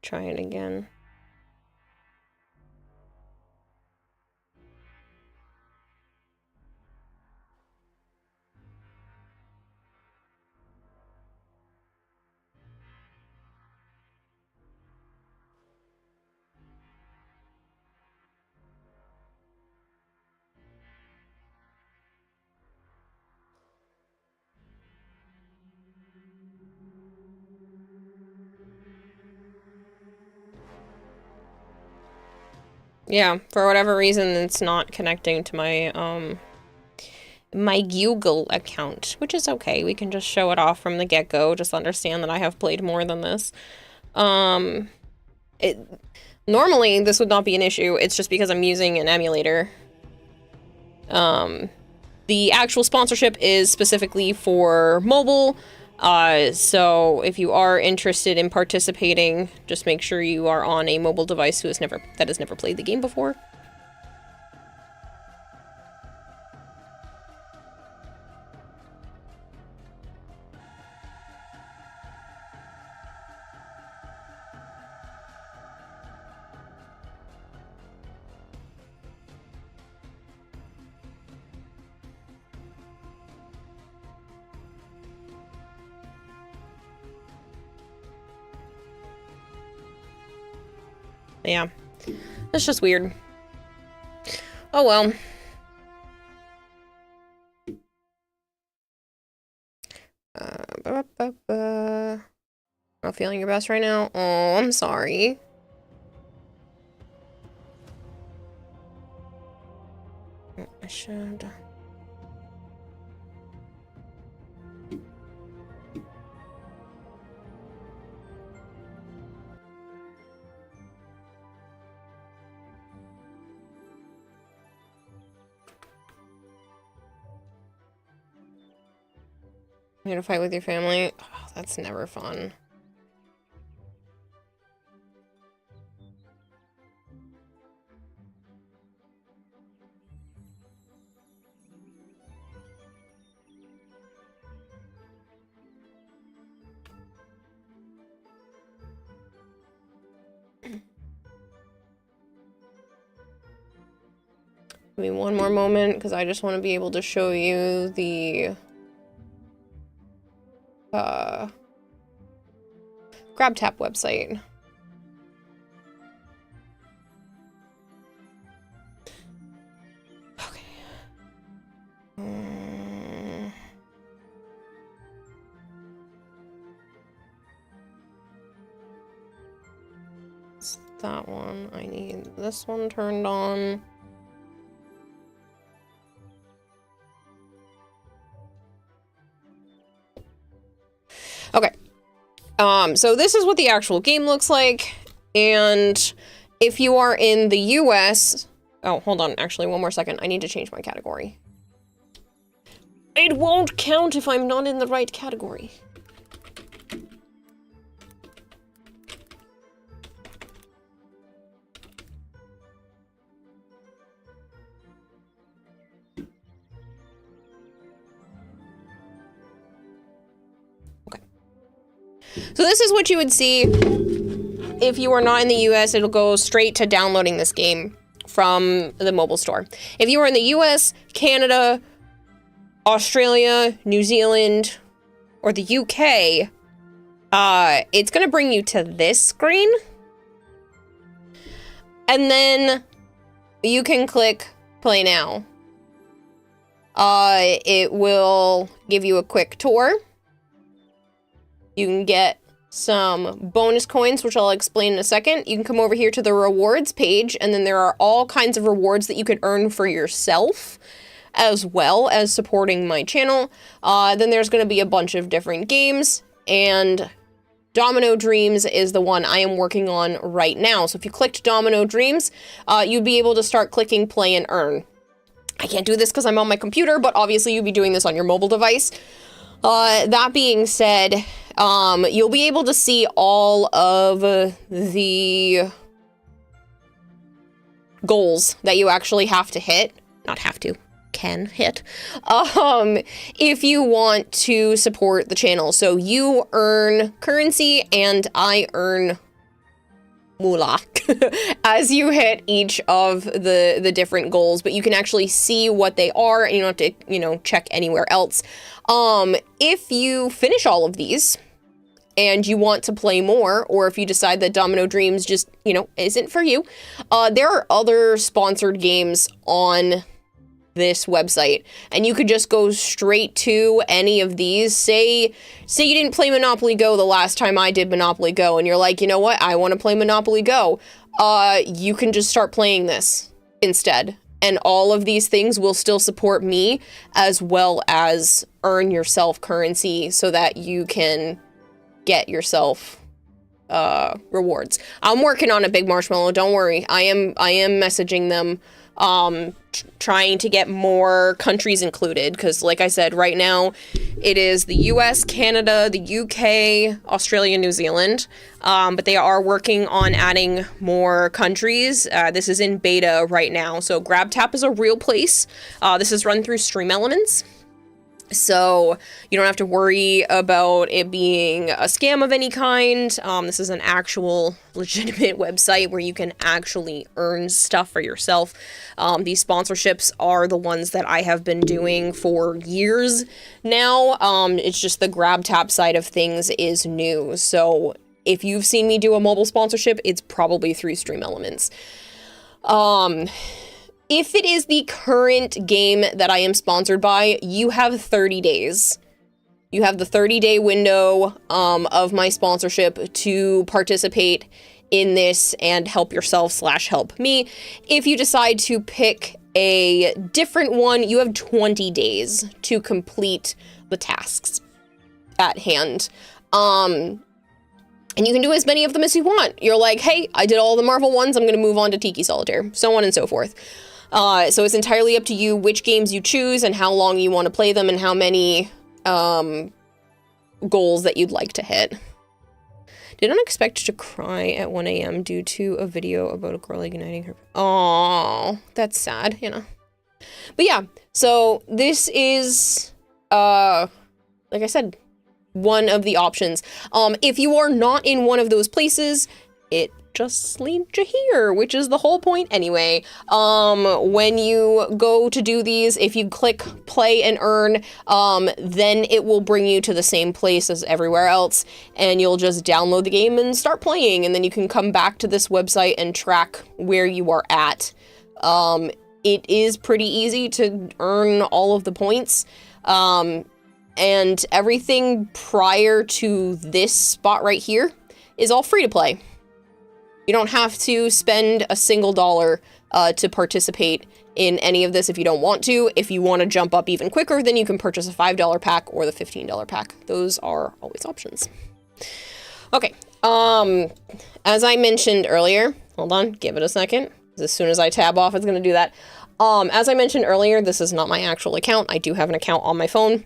Try it again. Yeah, for whatever reason, it's not connecting to my, my Google account, which is okay. We can just show it off from the get-go. Just understand that I have played more than this. Normally, this would not be an issue. It's just because I'm using an emulator. The actual sponsorship is specifically for mobile. So if you are interested in participating, just make sure you are on a mobile device that has never played the game before. Yeah, that's just weird. Oh well. Not feeling your best right now? Oh, I'm sorry. I should... You gonna fight with your family? Oh, that's never fun. Give me one more moment, because I just want to be able to show you the... GrabTap website. Okay. It's that one. I need this one turned on. Okay. So this is what the actual game looks like, and if you are in the US... Oh, hold on, actually, one more second. I need to change my category. It won't count if I'm not in the right category. Okay. So this is what you would see if you are not in the US. It'll go straight to downloading this game from the mobile store. If you are in the US, Canada, Australia, New Zealand, or the UK, it's gonna bring you to this screen. And then you can click play now. It will give you a quick tour. You can get some bonus coins, which I'll explain in a second. You can come over here to the rewards page, and then there are all kinds of rewards that you can earn for yourself, as well as supporting my channel. Then there's going to be a bunch of different games, and Domino Dreams is the one I am working on right now. So if you clicked Domino Dreams, you'd be able to start clicking play and earn. I can't do this because I'm on my computer, but obviously you'd be doing this on your mobile device. That being said, you'll be able to see all of the goals that you actually have to hit. Not have to, can hit. If you want to support the channel. So you earn currency and I earn moolah as you hit each of the different goals, but you can actually see what they are and you don't have to, check anywhere else. If you finish all of these and you want to play more, or if you decide that Domino Dreams just, isn't for you, there are other sponsored games on this website, and you could just go straight to any of these. Say you didn't play Monopoly Go the last time I did Monopoly Go, and you're like, you know what, I want to play Monopoly Go. You can just start playing this instead, and all of these things will still support me, as well as earn yourself currency so that you can get yourself rewards. I'm working on a big marshmallow, don't worry. I am messaging them, trying to get more countries included, because like I said, right now it is the US, Canada, the UK, Australia, New Zealand, but they are working on adding more countries. This is in beta right now, so GrabTap is a real place. This is run through Stream Elements, so you don't have to worry about it being a scam of any kind. This is an actual legitimate website where you can actually earn stuff for yourself. These sponsorships are the ones that I have been doing for years now. It's just the GrabTap side of things is new. So if you've seen me do a mobile sponsorship, it's probably through Stream Elements. If it is the current game that I am sponsored by, you have 30 days. You have the 30-day window of my sponsorship to participate in this and help yourself / help me. If you decide to pick a different one, you have 20 days to complete the tasks at hand. And you can do as many of them as you want. You're like, hey, I did all the Marvel ones, I'm going to move on to Tiki Solitaire, so on and so forth. So it's entirely up to you which games you choose and how long you want to play them and how many goals that you'd like to hit. Did not expect to cry at 1 a.m. due to a video about a girl igniting her. Oh, that's sad, But yeah, so this is, like I said, one of the options. If you are not in one of those places, it just leads you here, which is the whole point anyway. When you go to do these, if you click play and earn, then it will bring you to the same place as everywhere else, and you'll just download the game and start playing, and then you can come back to this website and track where you are at. It is pretty easy to earn all of the points, and everything prior to this spot right here is all free to play. You don't have to spend a single dollar to participate in any of this if you don't want to. If you want to jump up even quicker, then you can purchase a $5 pack or the $15 pack. Those are always options. Okay, as I mentioned earlier, hold on, give it a second. As soon as I tab off, it's going to do that. As I mentioned earlier, this is not my actual account. I do have an account on my phone,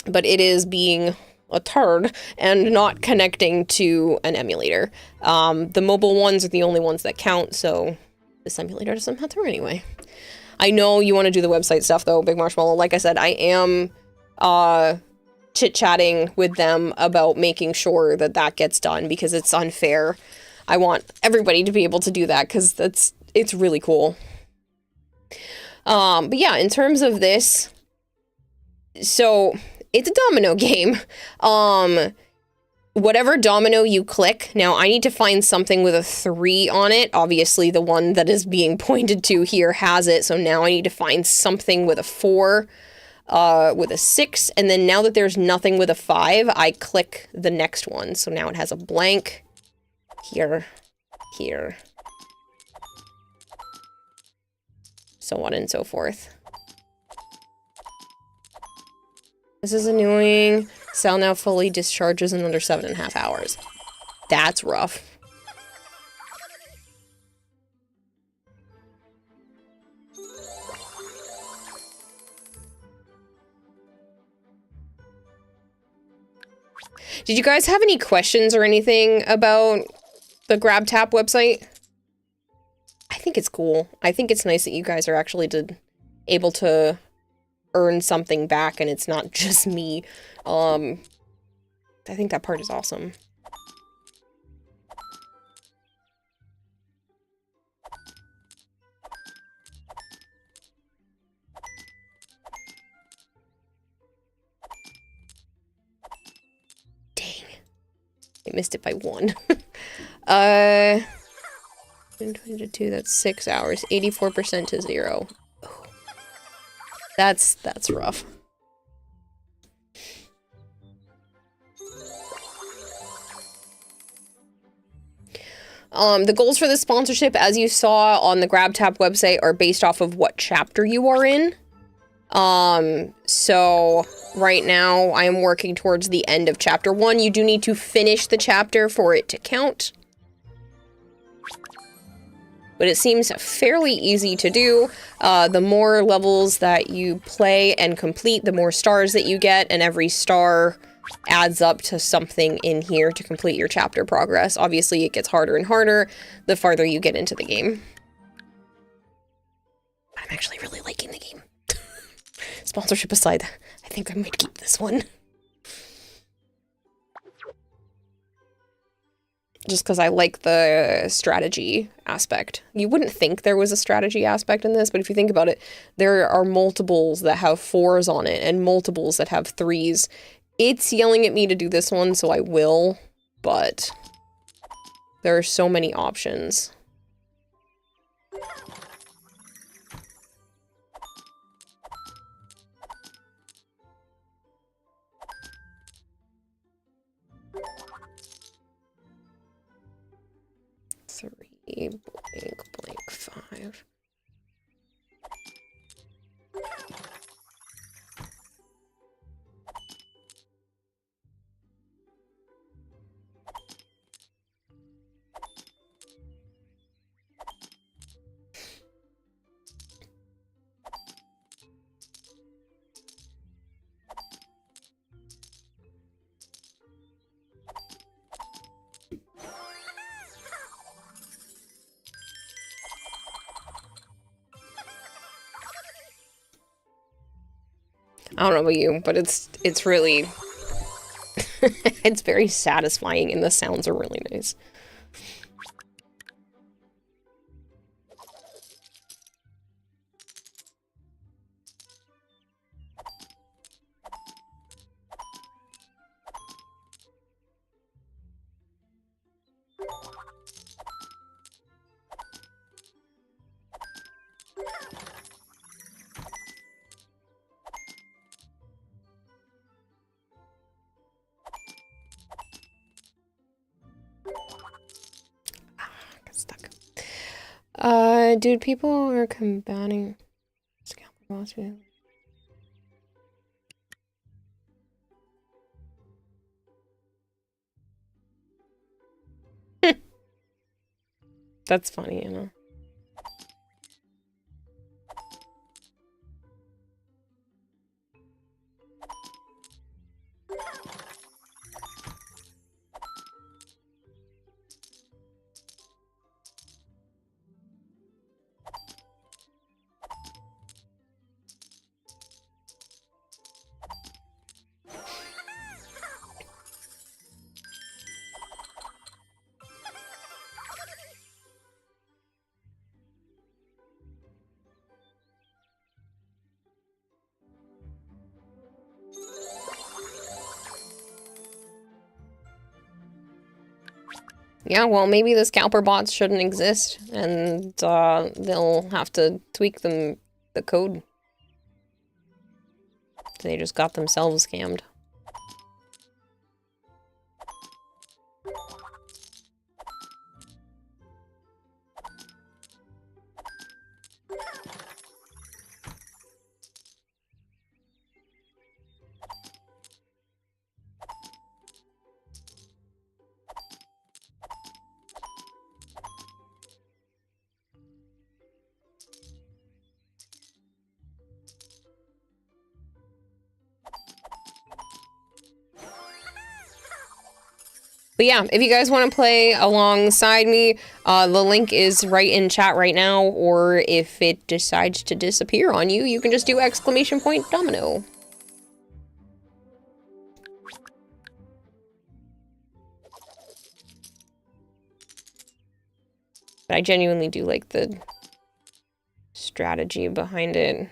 but it is being a turd and not connecting to an emulator. The mobile ones are the only ones that count, so this emulator doesn't matter anyway. I know you want to do the website stuff though, Big Marshmallow. Like I said, I am chit-chatting with them about making sure that that gets done because it's unfair. I want everybody to be able to do that because it's really cool. But yeah, in terms of this, so it's a domino game. Whatever domino you click, now I need to find something with a 3 on it. Obviously, the one that is being pointed to here has it, so now I need to find something with a 4, with a 6, and then now that there's nothing with a 5, I click the next one. So now it has a blank here, here, so on and so forth. This is annoying. Cell now fully discharges in under 7.5 hours. That's rough. Did you guys have any questions or anything about the GrabTap website? I think it's cool. I think it's nice that you guys are actually able to earn something back and it's not just me. I think that part is awesome. Dang. I missed it by 1. 20 to 2, that's 6 hours. 84% to 0. Oh. That's rough. The goals for this sponsorship, as you saw on the GrabTap website, are based off of what chapter you are in. So right now I am working towards the end of chapter 1. You do need to finish the chapter for it to count. But it seems fairly easy to do. The more levels that you play and complete, the more stars that you get, and every star adds up to something in here to complete your chapter progress. Obviously, it gets harder and harder the farther you get into the game. I'm actually really liking the game. Sponsorship aside, I think I might keep this one. Just because I like the strategy aspect. You wouldn't think there was a strategy aspect in this, but if you think about it, there are multiples that have 4s on it and multiples that have 3s. It's yelling at me to do this one, so I will, but there are so many options. Blank 5. I don't know about you, but it's really it's very satisfying and the sounds are really nice. Dude, people are combating scalper boss with. That's funny, you know. Yeah, well, maybe the scalper bots shouldn't exist, and they'll have to tweak the code. They just got themselves scammed. But yeah, if you guys want to play alongside me, the link is right in chat right now, or if it decides to disappear on you, you can just do !domino. But I genuinely do like the strategy behind it.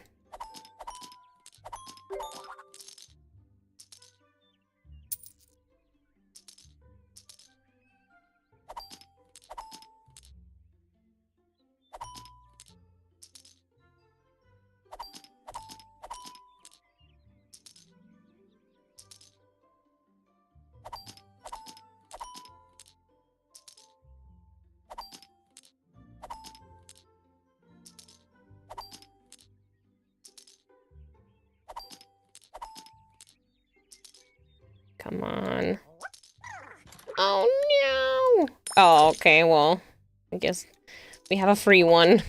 Come on. Oh no! Oh, okay, well, I guess we have a free one.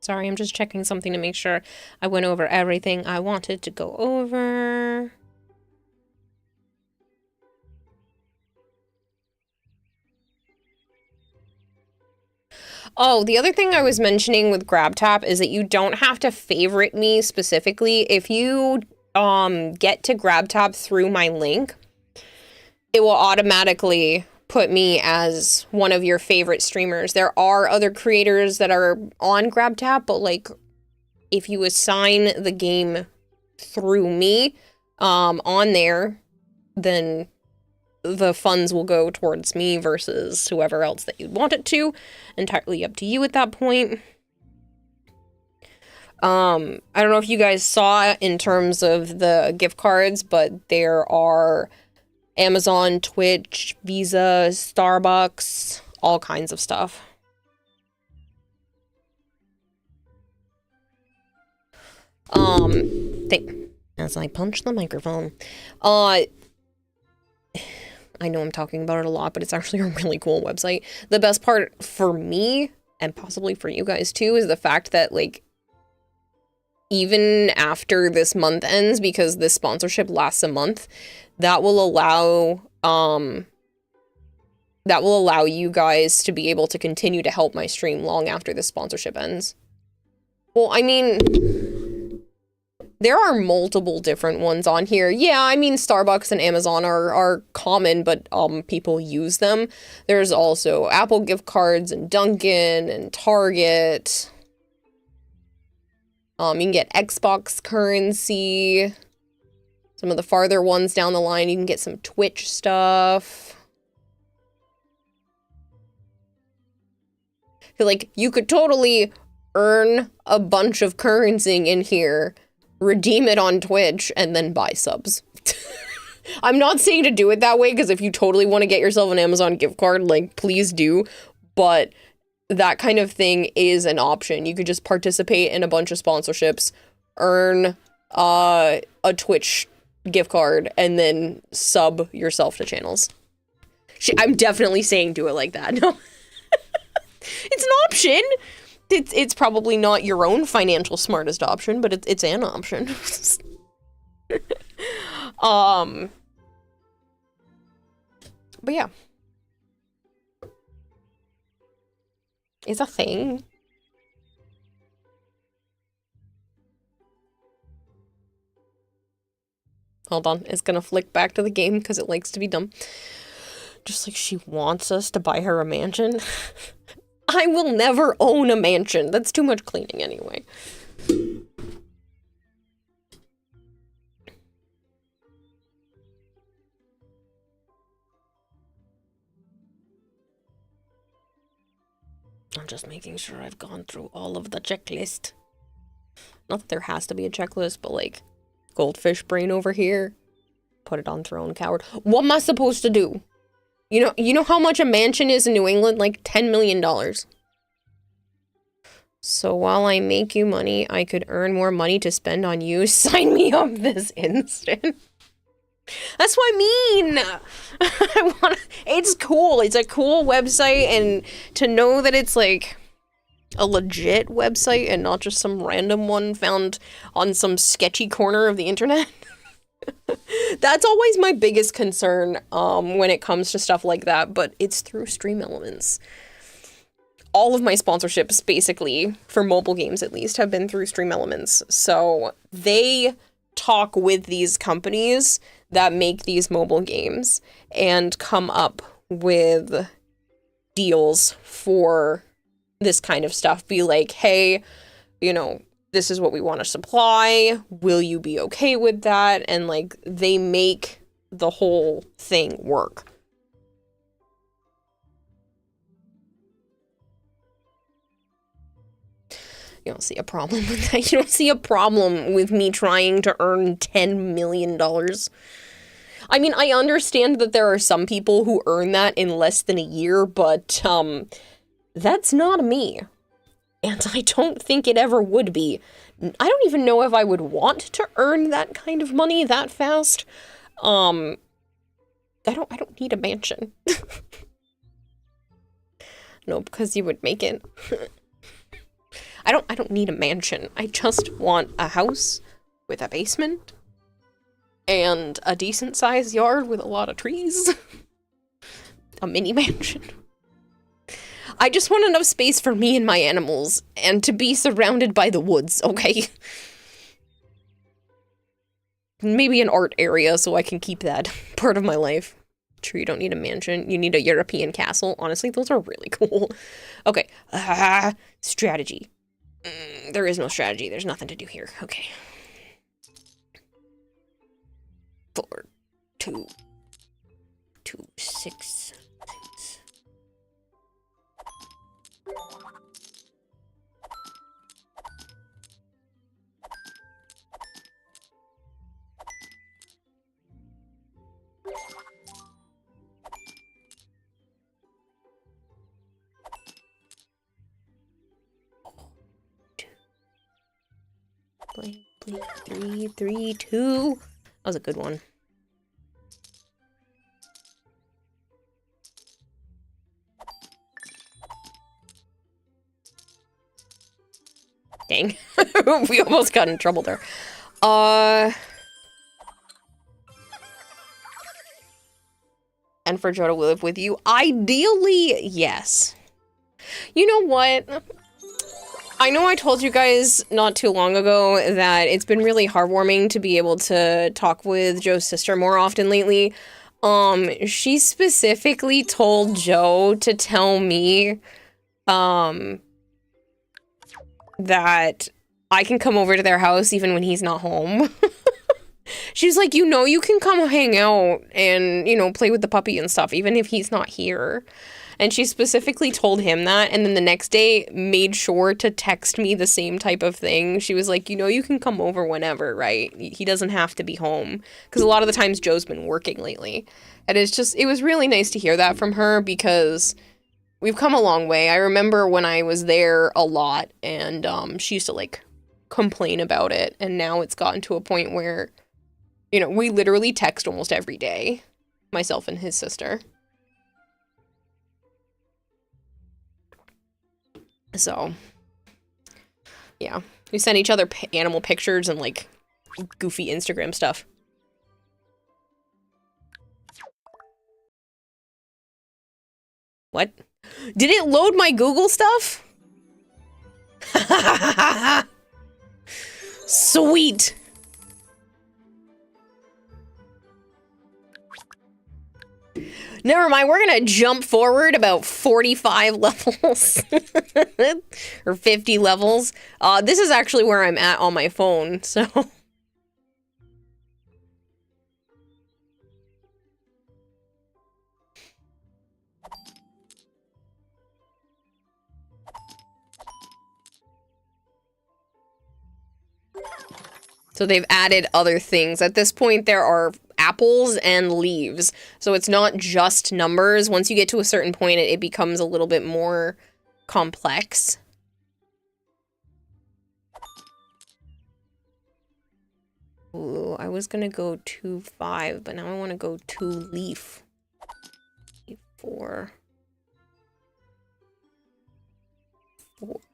Sorry, I'm just checking something to make sure I went over everything I wanted to go over. Oh, the other thing I was mentioning with GrabTap is that you don't have to favorite me specifically. If you get to GrabTap through my link, it will automatically put me as one of your favorite streamers. There are other creators that are on GrabTap, but like if you assign the game through me on there, then the funds will go towards me versus whoever else that you'd want it to. Entirely up to you at that point. I don't know if you guys saw in terms of the gift cards, but there are Amazon, Twitch, Visa, Starbucks, all kinds of stuff. As I punch the microphone. I know I'm talking about it a lot, but it's actually a really cool website. The best part for me, and possibly for you guys too, is the fact that, like, even after this month ends, because this sponsorship lasts a month, that will allow you guys to be able to continue to help my stream long after this sponsorship ends. Well, I mean, there are multiple different ones on here. Yeah, I mean, Starbucks and Amazon are common, but people use them. There's also Apple gift cards and Dunkin' and Target. You can get Xbox currency. Some of the farther ones down the line, you can get some Twitch stuff. I feel like you could totally earn a bunch of currency in here, redeem it on Twitch, and then buy subs. I'm not saying to do it that way, because if you totally want to get yourself an Amazon gift card, like, please do. But that kind of thing is an option. You could just participate in a bunch of sponsorships, earn a Twitch gift card, and then sub yourself to channels. I'm definitely saying do it like that. No. It's an option. It's probably not your own financial smartest option, but it's an option. But yeah. It's a thing. Hold on, it's gonna flick back to the game because it likes to be dumb. Just like she wants us to buy her a mansion. I will never own a mansion. That's too much cleaning anyway. I'm just making sure I've gone through all of the checklist. Not that there has to be a checklist, but like, goldfish brain over here. Put it on throne, coward. What am I supposed to do? You know how much a mansion is in New England? Like $10 million. So while I make you money, I could earn more money to spend on you. Sign me up this instant. That's what I mean. It's cool. It's a cool website, and to know that it's like a legit website and not just some random one found on some sketchy corner of the internet. That's always my biggest concern when it comes to stuff like that, but it's through Stream Elements. All of my sponsorships, basically, for mobile games at least, have been through Stream Elements. So they talk with these companies that make these mobile games and come up with deals for this kind of stuff. Be like, hey, you know, this is what we want to supply. Will you be okay with that? And like, they make the whole thing work. You don't see a problem with that. You don't see a problem with me trying to earn $10 million. I mean, I understand that there are some people who earn that in less than a year, but, that's not me. And I don't think it ever would be. I don't even know if I would want to earn that kind of money that fast. I don't need a mansion. No, because you would make it. I don't need a mansion. I just want a house with a basement and a decent sized yard with a lot of trees. A mini mansion. I just want enough space for me and my animals and to be surrounded by the woods, okay? Maybe an art area so I can keep that part of my life. True, you don't need a mansion. You need a European castle. Honestly, those are really cool. Okay. Strategy. There is no strategy. There's nothing to do here. Okay. 4, 2, 2, 6, 6. Blink, blink, 3, 3, 2. That was a good one. Dang. We almost got in trouble there. And for Joe to live with you? Ideally, yes. You know what? I know I told you guys not too long ago that it's been really heartwarming to be able to talk with Joe's sister more often lately. She specifically told Joe to tell me, that I can come over to their house even when he's not home. She's like, you know, you can come hang out and, you know, play with the puppy and stuff, even if he's not here. And she specifically told him that, and then the next day made sure to text me the same type of thing. She was like, you know, you can come over whenever, right? He doesn't have to be home. Because a lot of the times Joe's been working lately. And it's just, it was really nice to hear that from her because we've come a long way. I remember when I was there a lot, and she used to, like, complain about it. And now it's gotten to a point where, you know, we literally text almost every day. Myself and his sister. So, yeah. We send each other animal pictures and, like, goofy Instagram stuff. What? Did it load my Google stuff? Sweet! Never mind, we're gonna jump forward about 45 levels. Or 50 levels. This is actually where I'm at on my phone, so... So they've added other things. At this point, there are apples and leaves. So it's not just numbers. Once you get to a certain point, it becomes a little bit more complex. Ooh, I was gonna go 2-5, but now I want to go 2 leaf. 4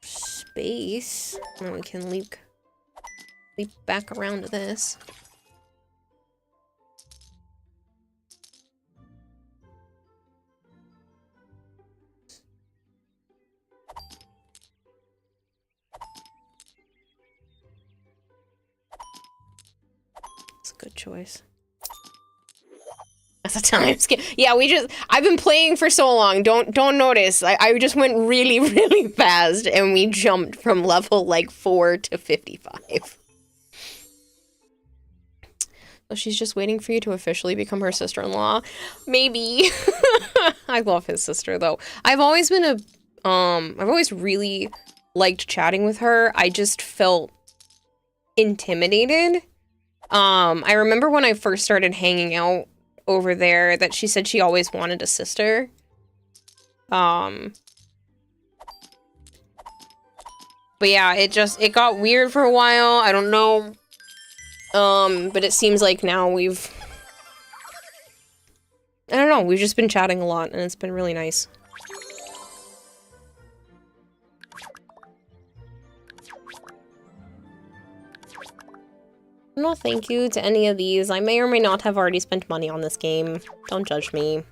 space. And we can leap back around to this. It's a good choice. That's a time skip. Yeah, I've been playing for so long. Don't notice. I just went really, really fast and we jumped from level like 4 to 55. So she's just waiting for you to officially become her sister-in-law. Maybe. I love his sister though. I've always really liked chatting with her. I just felt intimidated. I remember when I first started hanging out over there that she said she always wanted a sister. But yeah, it got weird for a while. I don't know. But it seems like now I don't know, we've just been chatting a lot and it's been really nice. No thank you to any of these. I may or may not have already spent money on this game. Don't judge me.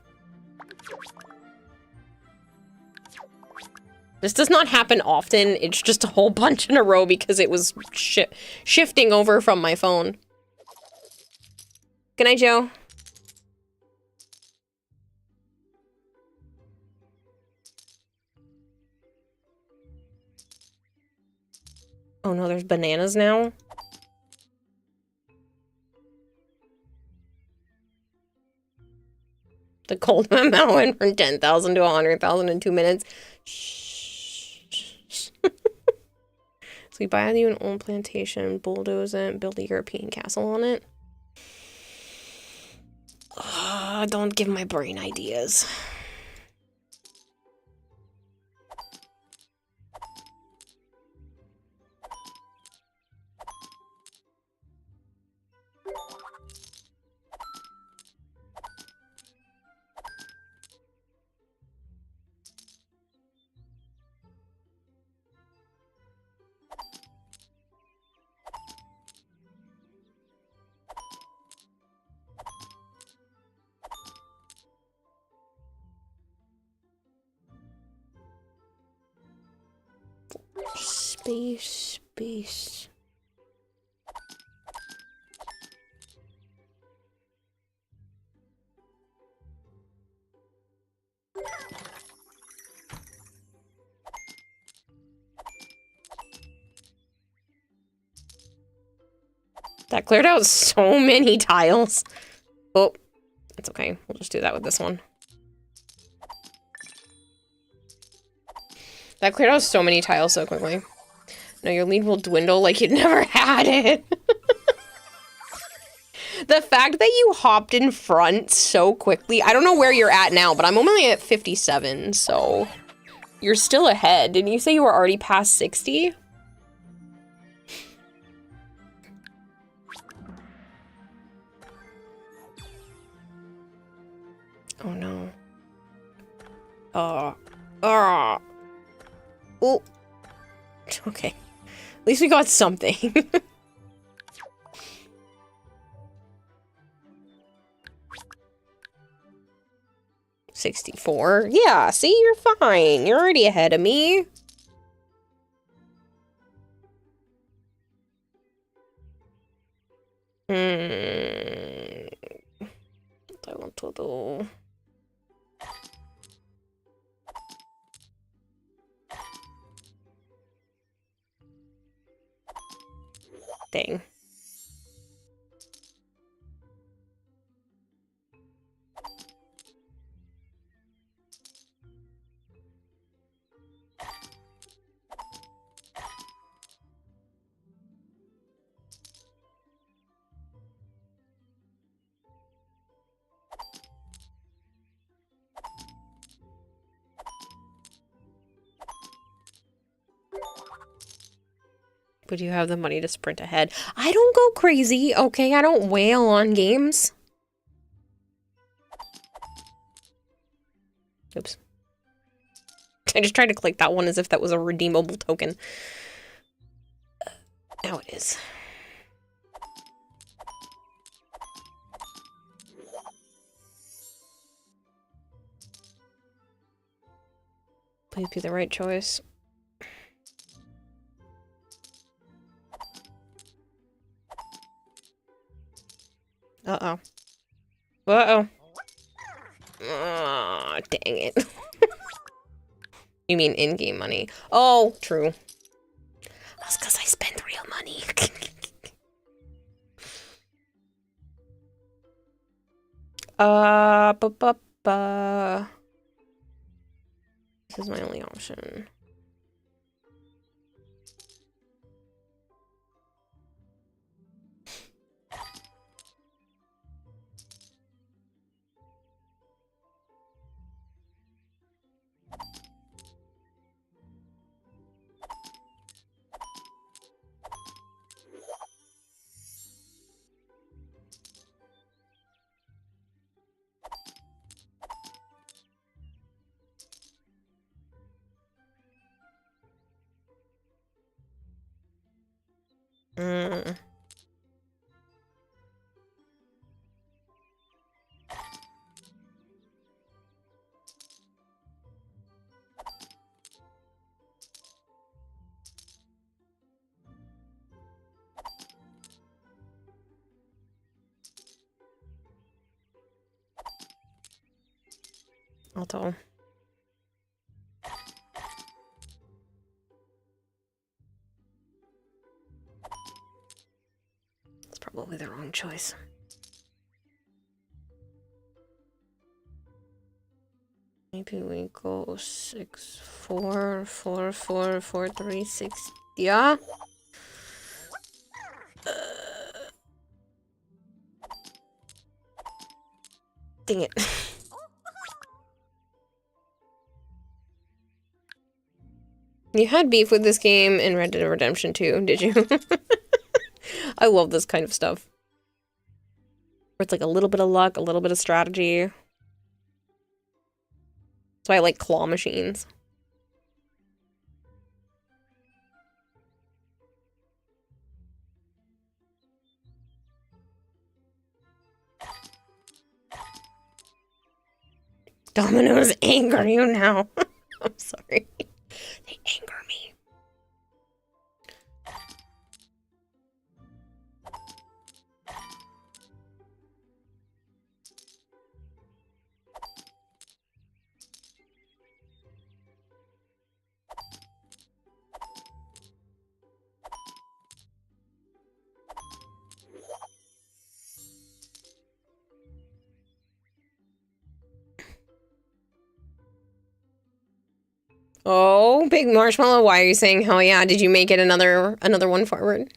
This does not happen often. It's just a whole bunch in a row because it was shifting over from my phone. Good night, Joe. Oh no, there's bananas now? The cold memo went from 10,000 to 100,000 in 2 minutes. Shh. So we buy you an old plantation, bulldoze it, build a European castle on it. Don't give my brain ideas. Space. That cleared out so many tiles. Oh, it's okay. We'll just do that with this one. That cleared out so many tiles so quickly. No, your lead will dwindle like you'd never had it. The fact that you hopped in front so quickly. I don't know where you're at now, but I'm only at 57, so you're still ahead. Didn't you say you were already past 60? Oh no. Oh. Okay. At least we got something. 64. Yeah, see, you're fine. You're already ahead of me. What I want to do. Dang. But you have the money to sprint ahead. I don't go crazy, okay? I don't wail on games. Oops. I just tried to click that one as if that was a redeemable token. Now it is. Please be the right choice. Uh-oh. Uh-oh. Dang it. You mean in-game money? Oh, true. That's because I spend real money. Ba. This is my only option. Alto. It's probably the wrong choice. Maybe we go 6, 4, 4, 4, 4, 3, 6. Yeah. Dang it. You had beef with this game in Red Dead Redemption 2, did you? I love this kind of stuff. Where it's like a little bit of luck, a little bit of strategy. That's why I like claw machines. Dominoes anger you now. I'm sorry. They anger me. Oh, big marshmallow. Why are you saying hell yeah? Did you make it another one forward?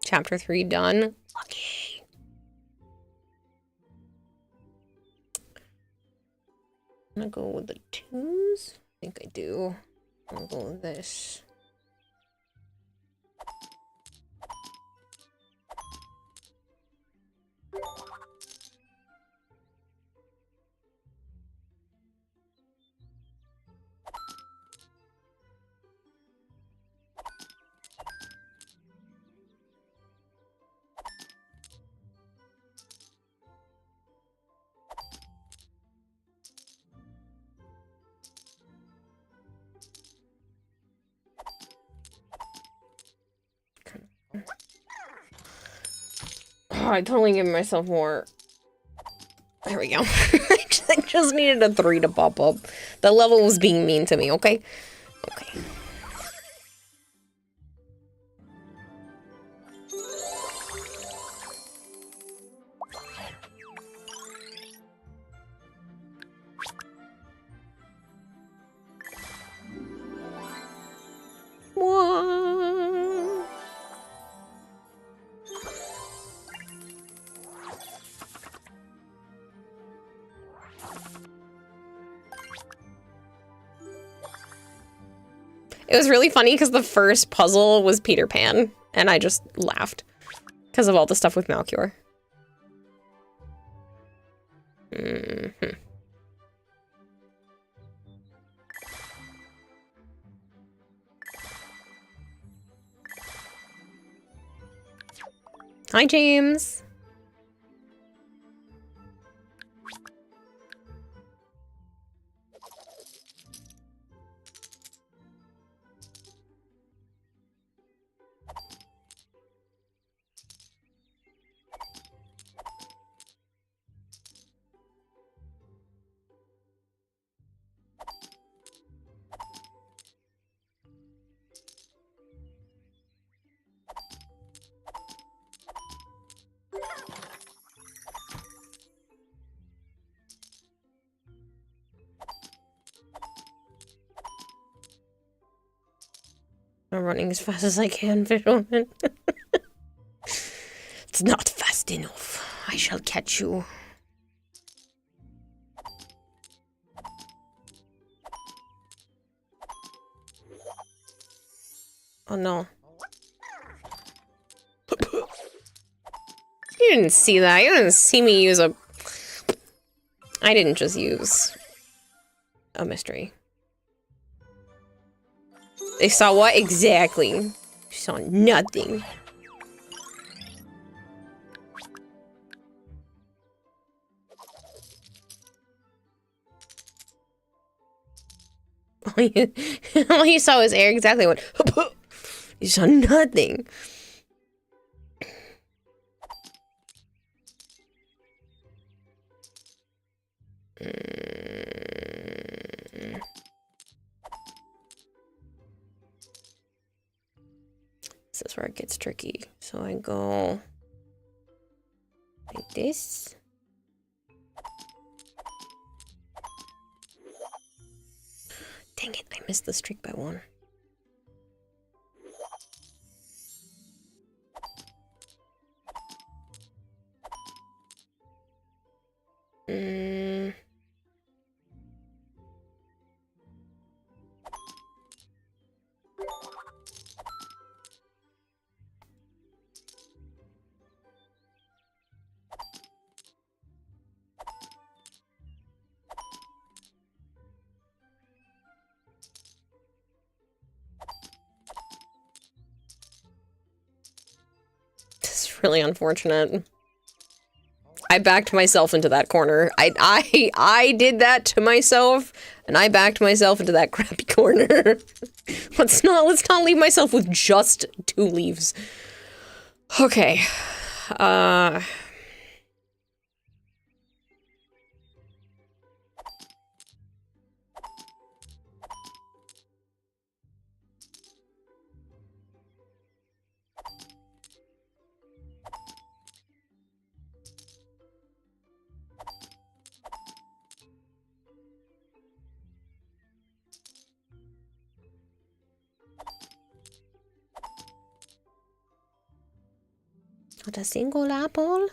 Chapter 3 done. Lucky. I'm gonna go with the 2s. I think I do. I'm gonna go with this. Oh, I totally gave myself more. There we go. I just needed a 3 to pop up. The level was being mean to me, okay? Okay. Whoa. It was really funny because the first puzzle was Peter Pan, and I just laughed because of all the stuff with Malcure. Hi, James. I'm running as fast as I can, Fishwoman. It's not fast enough. I shall catch you. Oh no. You didn't see that. You didn't see me use a... I didn't just use a mystery. They saw what? Exactly. You saw nothing. All you saw was air. Exactly what? You saw nothing. This is where it gets tricky. So I go like this. Dang it, I missed the streak by one. This is really unfortunate. I backed myself into that corner. I did that to myself, and I backed myself into that crappy corner. Let's not leave myself with just 2 leaves. Okay. Not a single apple?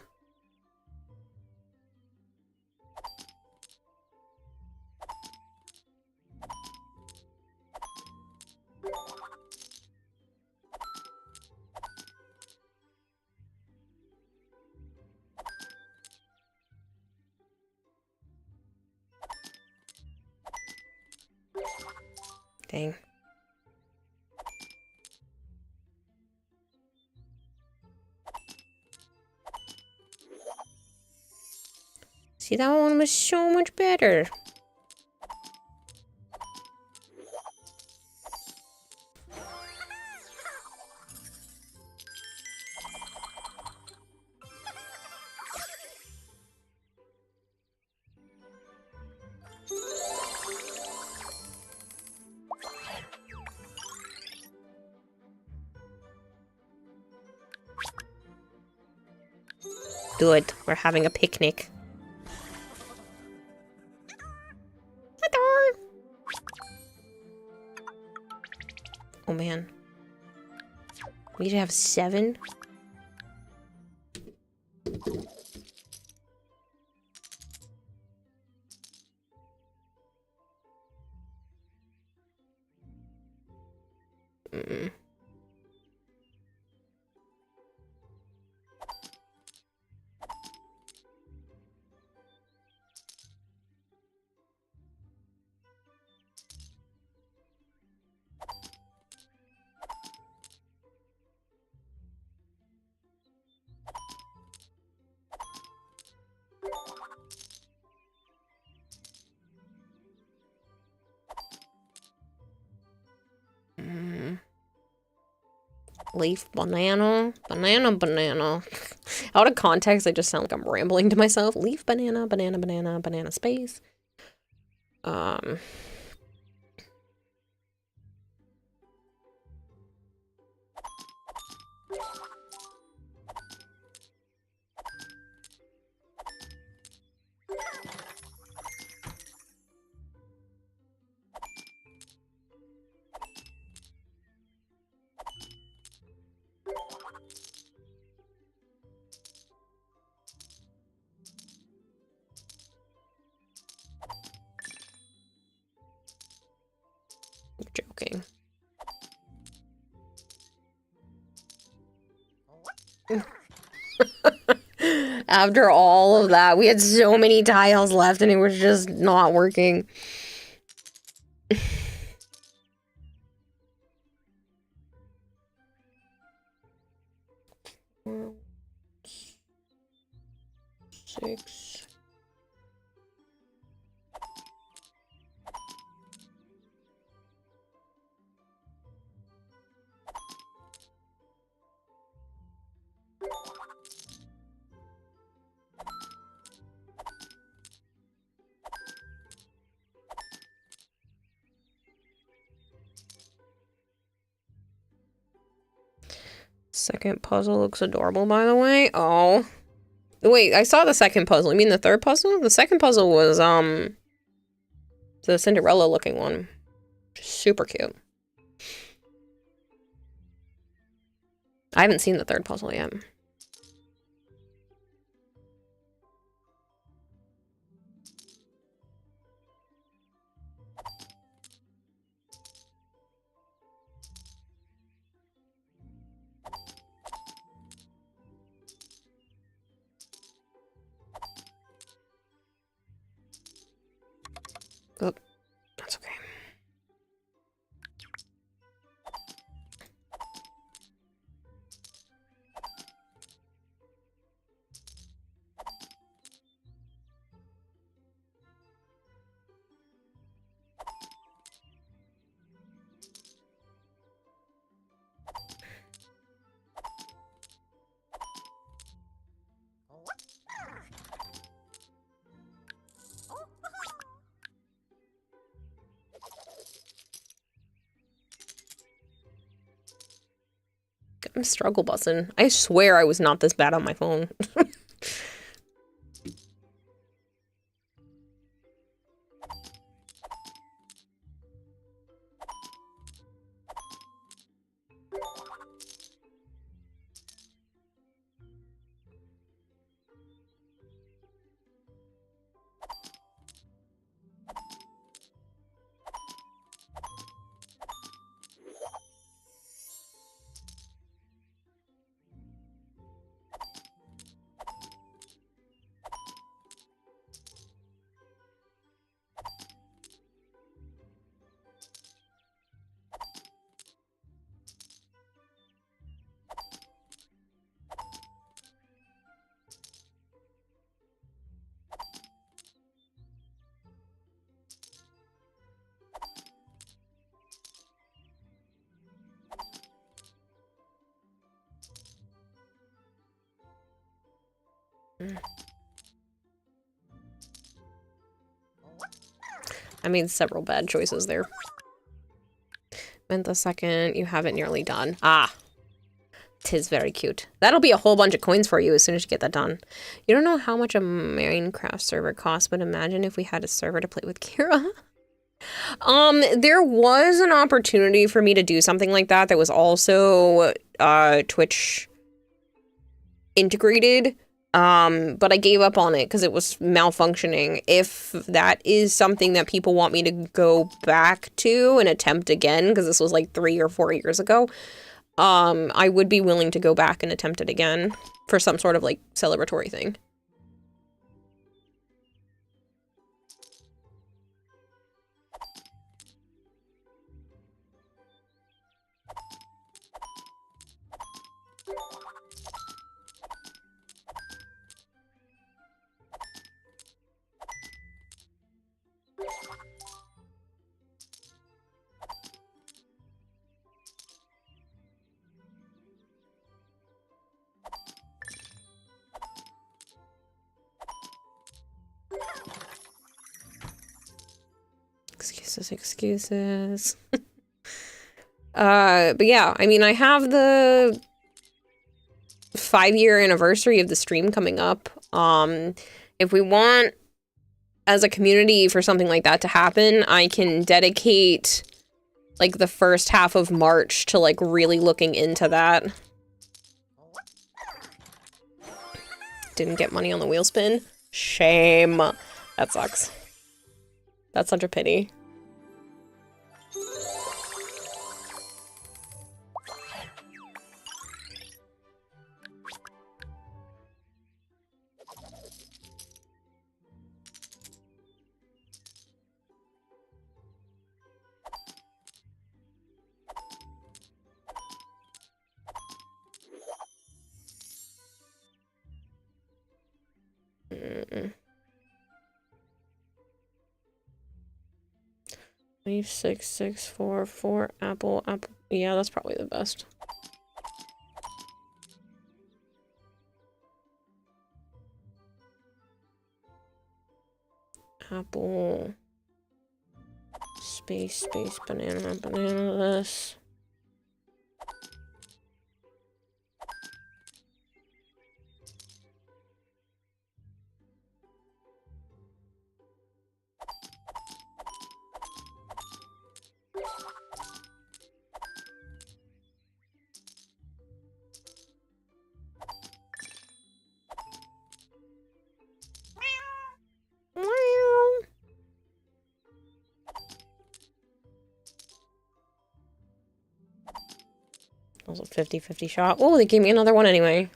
Dang. See, that one was so much better. Do it. We're having a picnic. Oh man. We need to have 7? Leaf, banana, banana. Out of context, I just sound like I'm rambling to myself. Leaf, banana, space. walking. After all of that, we had so many tiles left and it was just not working. 6. Second puzzle looks adorable, by the way. Oh. Wait, I saw the second puzzle. You mean the third puzzle? The second puzzle was, the Cinderella-looking one. Super cute. I haven't seen the third puzzle yet. Oh, that's okay. I'm struggle bussing. I swear I was not this bad on my phone. I made several bad choices there. Meant the second, you have it nearly done. Ah, 'tis very cute. That'll be a whole bunch of coins for you as soon as you get that done. You don't know how much a Minecraft server costs, but imagine if we had a server to play with Kira. There was an opportunity for me to do something like that that was also Twitch integrated. But I gave up on it because it was malfunctioning. If that is something that people want me to go back to and attempt again, because this was like 3 or 4 years ago, I would be willing to go back and attempt it again for some sort of like celebratory thing. Excuses. But yeah, I mean, I have the 5-year anniversary of the stream coming up. If we want, as a community, for something like that to happen, I can dedicate, like, the first half of March to, like, really looking into that. Didn't get money on the wheel spin. Shame. That sucks. That's such a pity. 5664 apple. Yeah, that's probably the best. Apple. Space, banana, this. That was a 50-50 shot. Oh, they gave me another one anyway.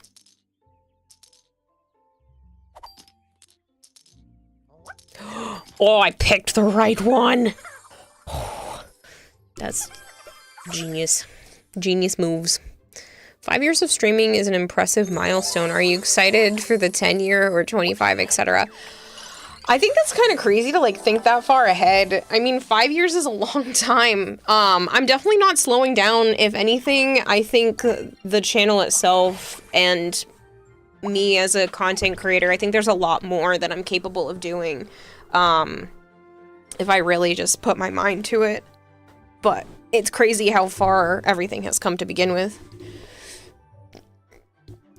Oh, I picked the right one. That's genius. Genius moves. 5 years of streaming is an impressive milestone. Are you excited for the 10-year or 25, etc.? I think that's kind of crazy to like think that far ahead. I mean, 5 years is a long time. I'm definitely not slowing down. If anything, I think the channel itself and me as a content creator, I think there's a lot more that I'm capable of doing if I really just put my mind to it. But it's crazy how far everything has come to begin with.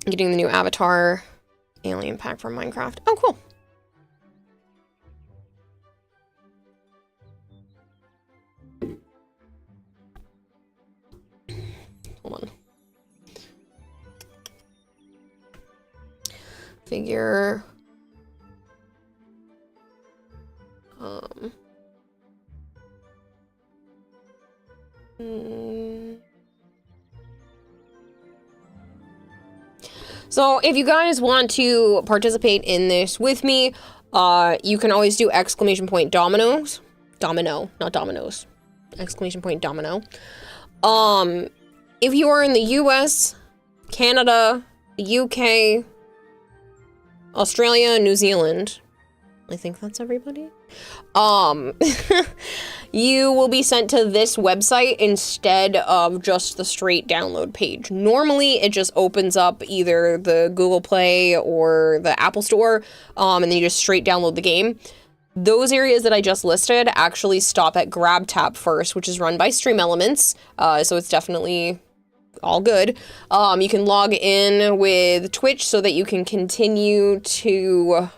Getting the new Avatar alien pack from Minecraft. Oh, cool. Hold on. Figure. So if you guys want to participate in this with me, you can always do !dominoes. Domino, not dominoes. !domino. If you are in the US, Canada, the UK, Australia, New Zealand, I think that's everybody. You will be sent to this website instead of just the straight download page. Normally, it just opens up either the Google Play or the Apple Store, and then you just straight download the game. Those areas that I just listed actually stop at GrabTap first, which is run by Stream Elements, so it's definitely all good. You can log in with Twitch so that you can continue to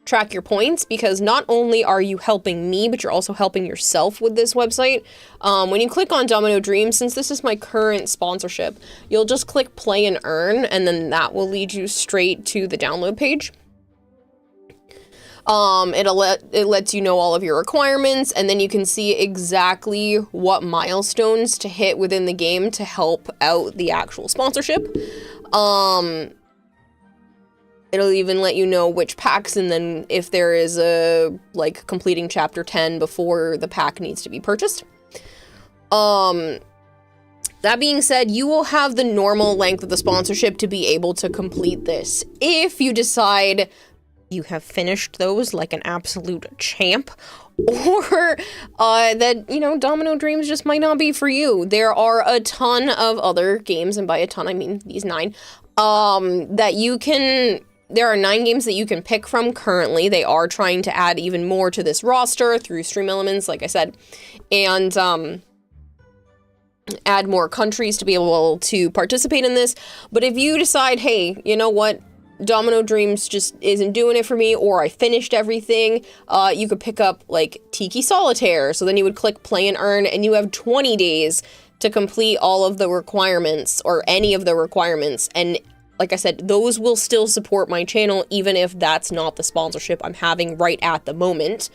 track your points, because not only are you helping me, but you're also helping yourself with this website. When you click on Domino Dreams, since this is my current sponsorship, you'll just click play and earn, and then that will lead you straight to the download page. It lets you know all of your requirements, and then you can see exactly what milestones to hit within the game to help out the actual sponsorship. It'll even let you know which packs, and then if there is a, like, completing chapter 10 before the pack needs to be purchased. That being said, you will have the normal length of the sponsorship to be able to complete this. If you decide you have finished those like an absolute champ, or that, you know, Domino Dreams just might not be for you. There are a ton of other games, and by a ton I mean these 9, that you can... There are 9 games that you can pick from currently. They are trying to add even more to this roster through Stream Elements, like I said, and add more countries to be able to participate in this. But if you decide, hey, you know what, Domino Dreams just isn't doing it for me, or I finished everything, you could pick up, like, Tiki Solitaire. So then you would click play and earn, and you have 20 days to complete all of the requirements, or any of the requirements, and like I said, those will still support my channel, even if that's not the sponsorship I'm having right at the moment,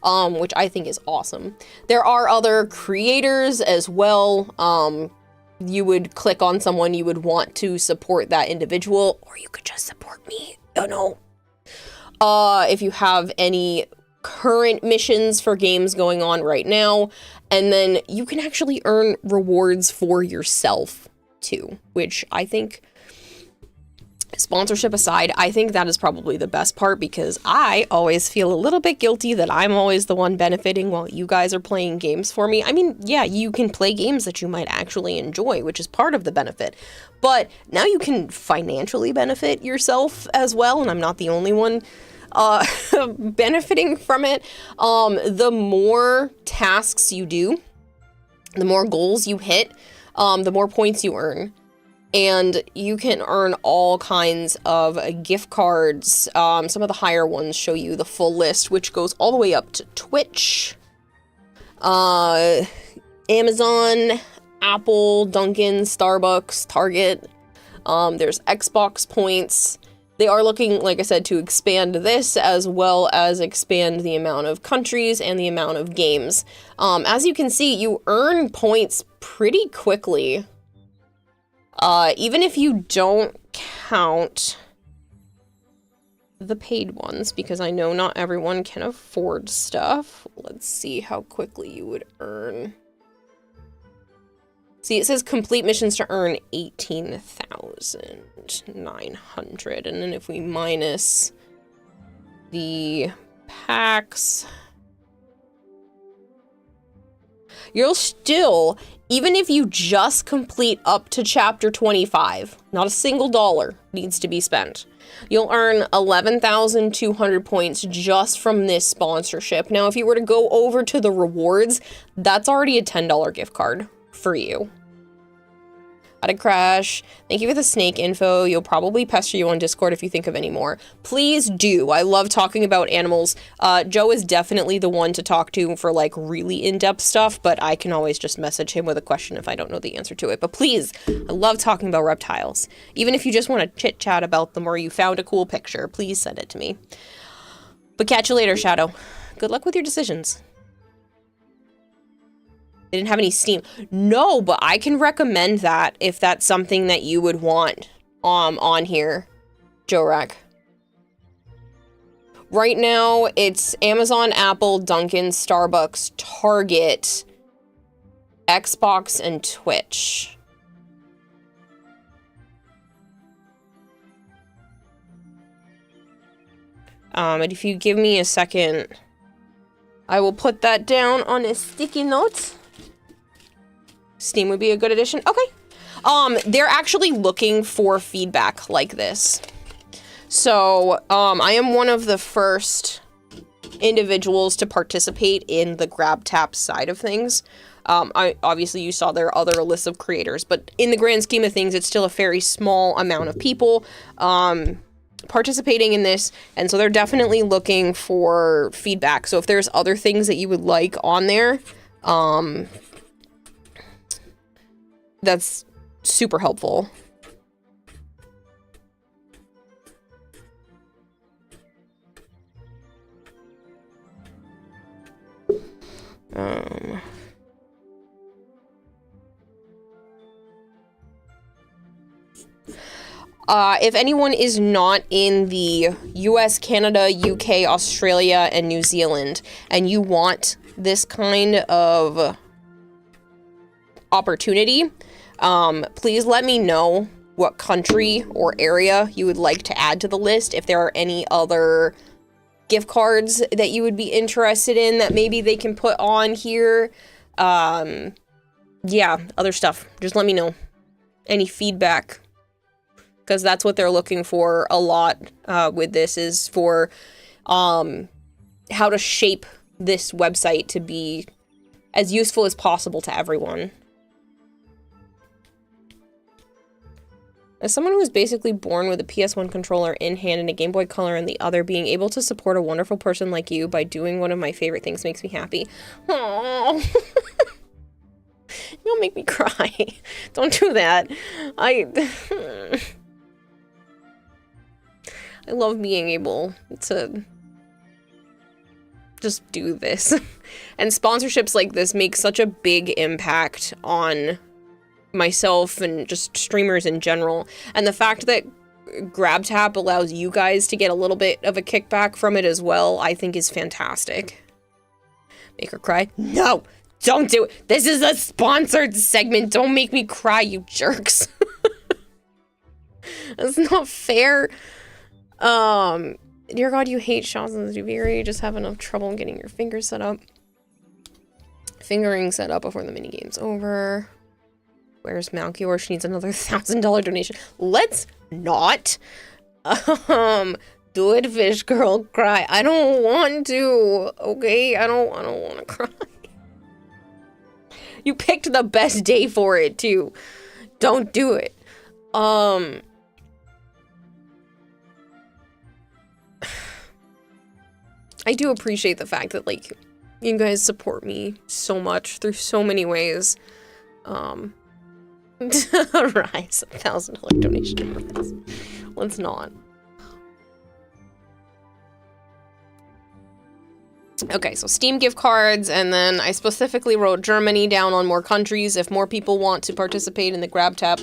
which I think is awesome. There are other creators as well. You would click on someone you would want to support that individual, or you could just support me. Oh no. If you have any current missions for games going on right now, and then you can actually earn rewards for yourself too, which I think Sponsorship aside, I think that is probably the best part because I always feel a little bit guilty that I'm always the one benefiting while you guys are playing games for me. I mean, yeah, you can play games that you might actually enjoy, which is part of the benefit. But now you can financially benefit yourself as well, and I'm not the only one benefiting from it. The more tasks you do, the more goals you hit, the more points you earn. And you can earn all kinds of gift cards. Some of the higher ones show you the full list, which goes all the way up to Twitch, Amazon, Apple, Dunkin', Starbucks, Target. There's Xbox points. They are looking, like I said, to expand this as well as expand the amount of countries and the amount of games. As you can see, you earn points pretty quickly. Even if you don't count the paid ones, because I know not everyone can afford stuff. Let's see how quickly you would earn. See, it says complete missions to earn 18,900. And then if we minus the packs, you'll still, even if you just complete up to chapter 25, not a single dollar needs to be spent. You'll earn 11,200 points just from this sponsorship. Now, if you were to go over to the rewards, that's already a $10 gift card for you. Had a crash. Thank you for the snake info. You'll probably pester you on Discord if you think of any more. Please do. I love talking about animals. Joe is definitely the one to talk to for like really in-depth stuff, but I can always just message him with a question if I don't know the answer to it. But please, I love talking about reptiles. Even if you just want to chit-chat about them or you found a cool picture, please send it to me. But catch you later, Shadow. Good luck with your decisions. They didn't have any Steam. No, but I can recommend that if that's something that you would want on here, Jorek. Right now, it's Amazon, Apple, Dunkin', Starbucks, Target, Xbox, and Twitch. And if you give me a second, I will put that down on a sticky note. Steam would be a good addition. Okay. They're actually looking for feedback like this. So, I am one of the first individuals to participate in the grab tap side of things. Obviously you saw there are other lists of creators, but in the grand scheme of things, it's still a very small amount of people, participating in this. And so they're definitely looking for feedback. So if there's other things that you would like on there, that's super helpful. If anyone is not in the US, Canada, UK, Australia, and New Zealand, and you want this kind of opportunity, please let me know what country or area you would like to add to the list. If there are any other gift cards that you would be interested in that maybe they can put on here. Yeah, other stuff. Just let me know. Any feedback. Because that's what they're looking for a lot with this, is for how to shape this website to be as useful as possible to everyone. As someone who was basically born with a PS1 controller in hand and a Game Boy Color in the other, being able to support a wonderful person like you by doing one of my favorite things makes me happy. Aww. Don't make me cry. Don't do that. I love being able to just do this. And sponsorships like this make such a big impact on myself and just streamers in general. And the fact that GrabTap allows you guys to get a little bit of a kickback from it as well, I think is fantastic. Make her cry? No! Don't do it! This is a sponsored segment! Don't make me cry, you jerks! That's not fair. Dear God, you hate shots in the DVR. You just have enough trouble getting your fingers set up. Fingering set up before the minigame's over. Where's Malchior? She needs another $1,000 donation. Let's not. Do it, fish girl. Cry. I don't want to. Okay, I don't want to cry. You picked the best day for it too. Don't do it. I do appreciate the fact that, like, you guys support me so much through so many ways. Rise, $1,000 donation. Let's not. Okay, so Steam gift cards, and then I specifically wrote Germany down on more countries if more people want to participate in the grab tap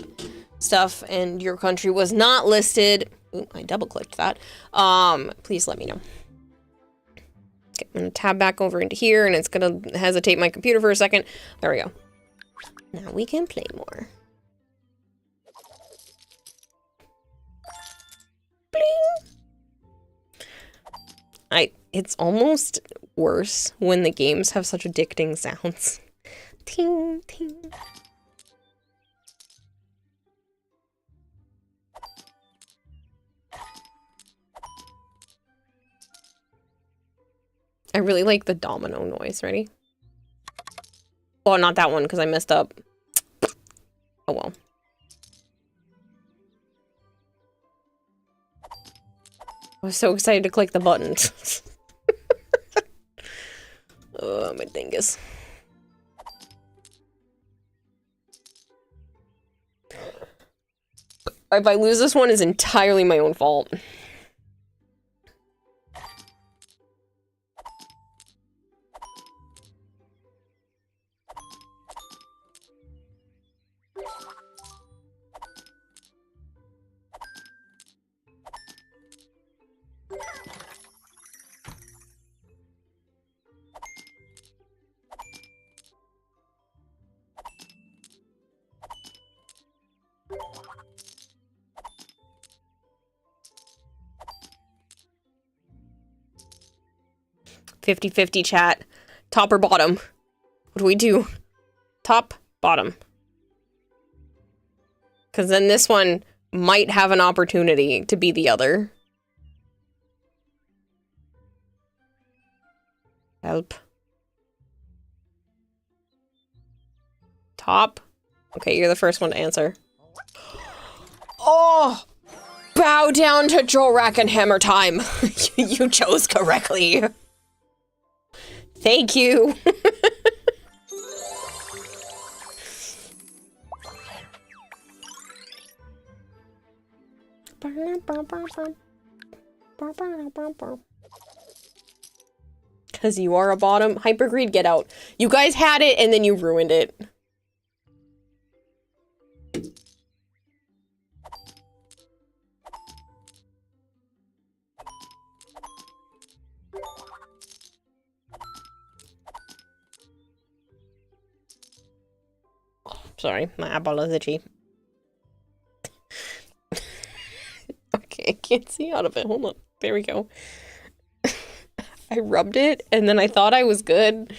stuff, and your country was not listed. Ooh, I double clicked that. Please let me know. Okay, I'm gonna tab back over into here, and it's gonna hesitate my computer for a second. There we go. Now we can play more. Bling! It's almost worse when the games have such addicting sounds. Ting, ting. I really like the domino noise. Ready? Well, not that one, because I messed up. Oh well. I was so excited to click the button. Oh, my dingus. If I lose this one, it's entirely my own fault. $50-50 chat. Top or bottom? What do we do? Top, bottom. Because then this one might have an opportunity to be the other. Help. Top. Okay, you're the first one to answer. Oh! Bow down to Jorak and Hammer time. You chose correctly. Thank you. Because you are a bottom. Hypergreed, get out. You guys had it and then you ruined it. Sorry, my eyeball is itchy. Okay, I can't see out of it. Hold on. There we go. I rubbed it, and then I thought I was good,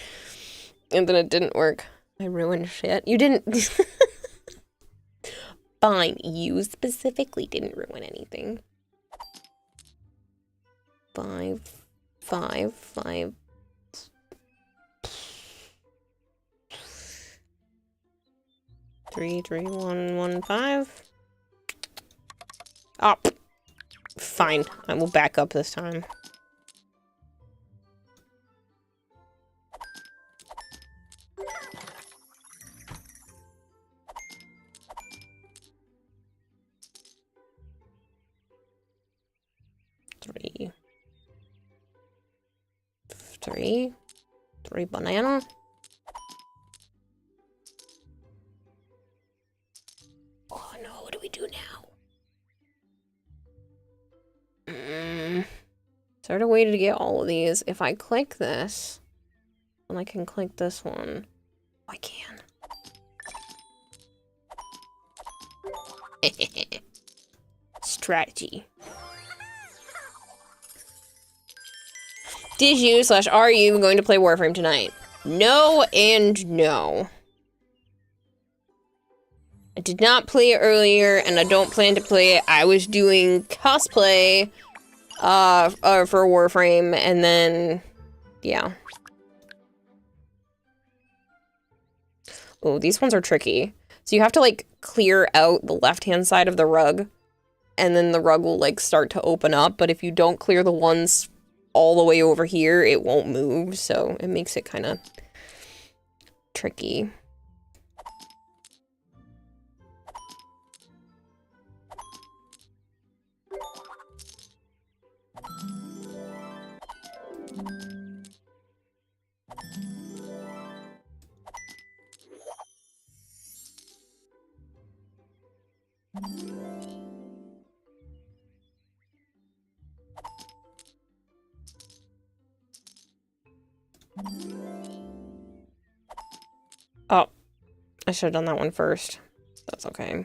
and then it didn't work. I ruined shit. You didn't... Fine, you specifically didn't ruin anything. 5, 5, 5... 3, 3, 1, 1, 5. Oh, fine. I will back up this time. Three banana. Oh no, what do we do now? Is there a way to get all of these? If I click this, then I can click this one. I can. strategy. Did you / are you going to play Warframe tonight? No and no. I did not play it earlier, and I don't plan to play it. I was doing cosplay for Warframe, and then, yeah. Oh, these ones are tricky. So you have to, like, clear out the left-hand side of the rug, and then the rug will, like, start to open up, but if you don't clear the ones all the way over here, it won't move, so it makes it kind of tricky. Oh, I should have done that one first. That's okay.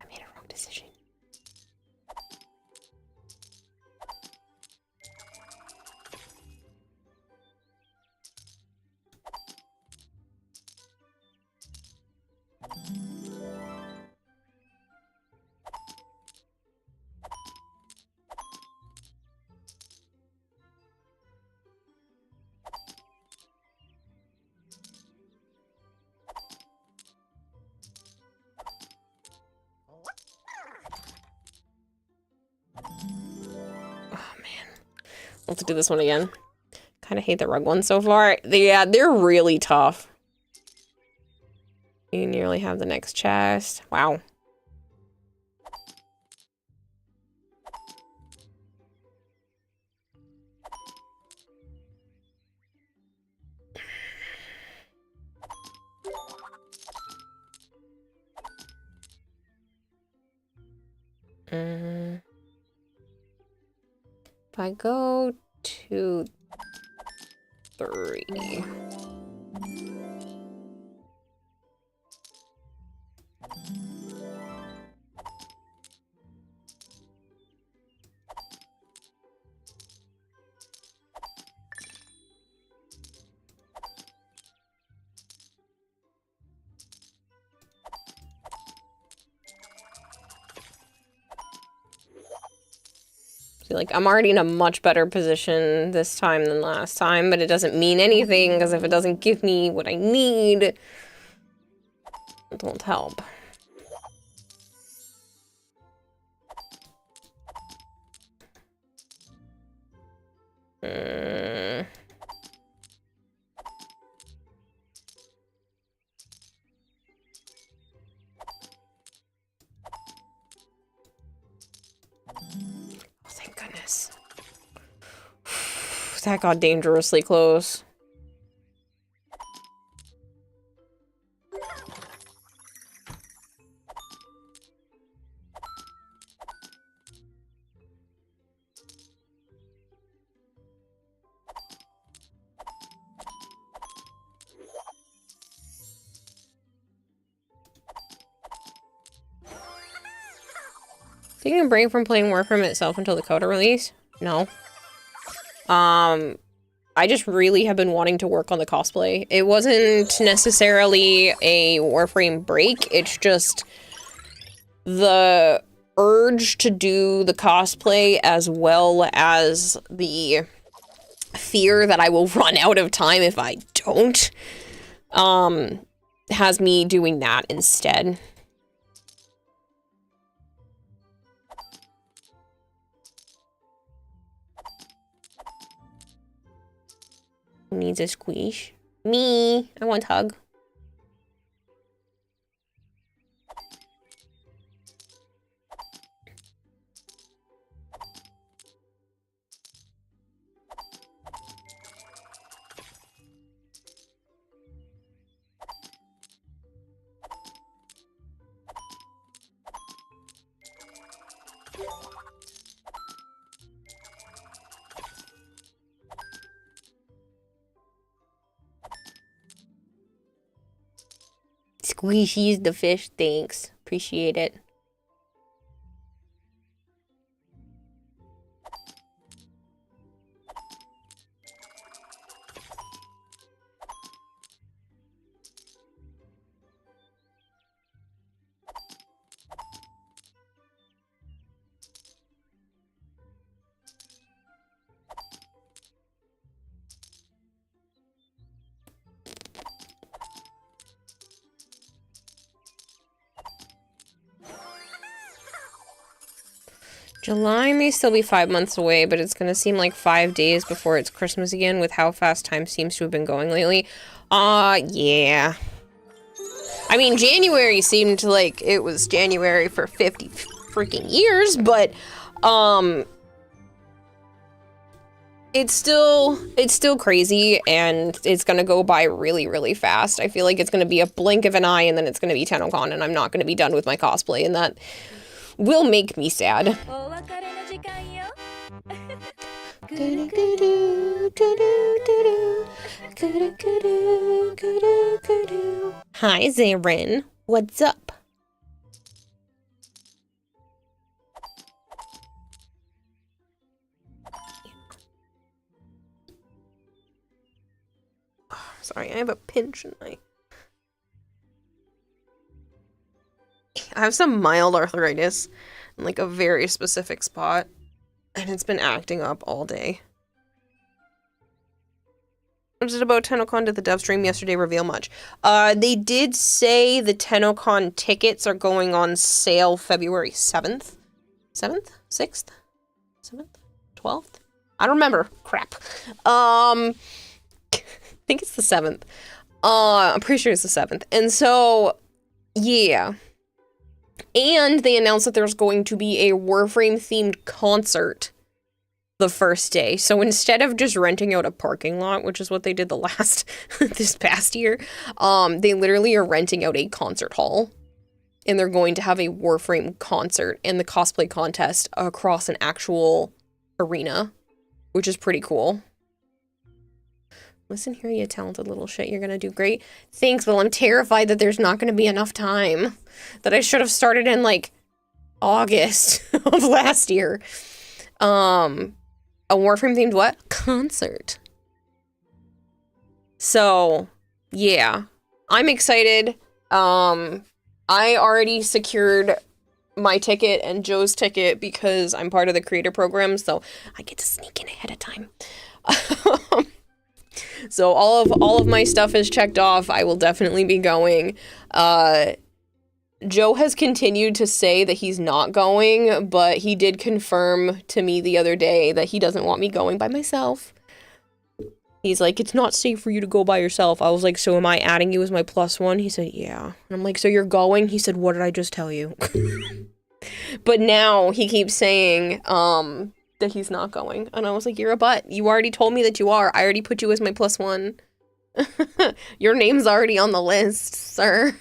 I made a wrong decision. We'll have to do this one again. Kind of hate the rug one so far. Yeah, they're really tough. You nearly have the next chest. Wow. If I go to 3. Like, I'm already in a much better position this time than last time, but it doesn't mean anything, because if it doesn't give me what I need, it won't help. That got dangerously close. Taking a break from playing Warframe itself until the Coda release? No. I just really have been wanting to work on the cosplay. It wasn't necessarily a Warframe break, it's just the urge to do the cosplay as well as the fear that I will run out of time if I don't, has me doing that instead. Who needs a squish? Me! I want a hug. squishies the fish. Thanks. Appreciate it. July may still be 5 months away, but it's gonna seem like 5 days before it's Christmas again with how fast time seems to have been going lately. Yeah. I mean, January seemed like it was January for 50 freaking years, but, it's still crazy, and it's gonna go by really, really fast. I feel like it's gonna be a blink of an eye, and then it's gonna be TennoCon, and I'm not gonna be done with my cosplay, and that will make me sad. Hi, Zarin. What's up? Sorry, I have a pinch in my... I have some mild arthritis in like a very specific spot, and it's been acting up all day. What is it about TennoCon? Did the dev stream yesterday reveal much? They did say the TennoCon tickets are going on sale February 7th? 7th? 6th? 7th? 12th? I don't remember. Crap. I think it's the 7th. I'm pretty sure it's the 7th. And so, yeah. And they announced that there's going to be a Warframe-themed concert the first day. So instead of just renting out a parking lot, which is what they did this past year, they literally are renting out a concert hall. And they're going to have a Warframe concert and the cosplay contest across an actual arena, which is pretty cool. Listen here, you talented little shit. You're gonna do great. Thanks, well, I'm terrified that there's not gonna be enough time. That I should have started in, like, August of last year. A Warframe-themed what? Concert. So, yeah. I'm excited. I already secured my ticket and Joe's ticket because I'm part of the creator program, so I get to sneak in ahead of time. So all of my stuff is checked off. I will definitely be going. Joe has continued to say that he's not going, but he did confirm to me the other day that he doesn't want me going by myself. He's like, it's not safe for you to go by yourself. I was like, so am I adding you as my +1? He said, yeah. And I'm like, so you're going? He said, what did I just tell you? But now he keeps saying, that he's not going. And I was like, you're a butt. You already told me that you are. I already put you as my +1. Your name's already on the list, sir.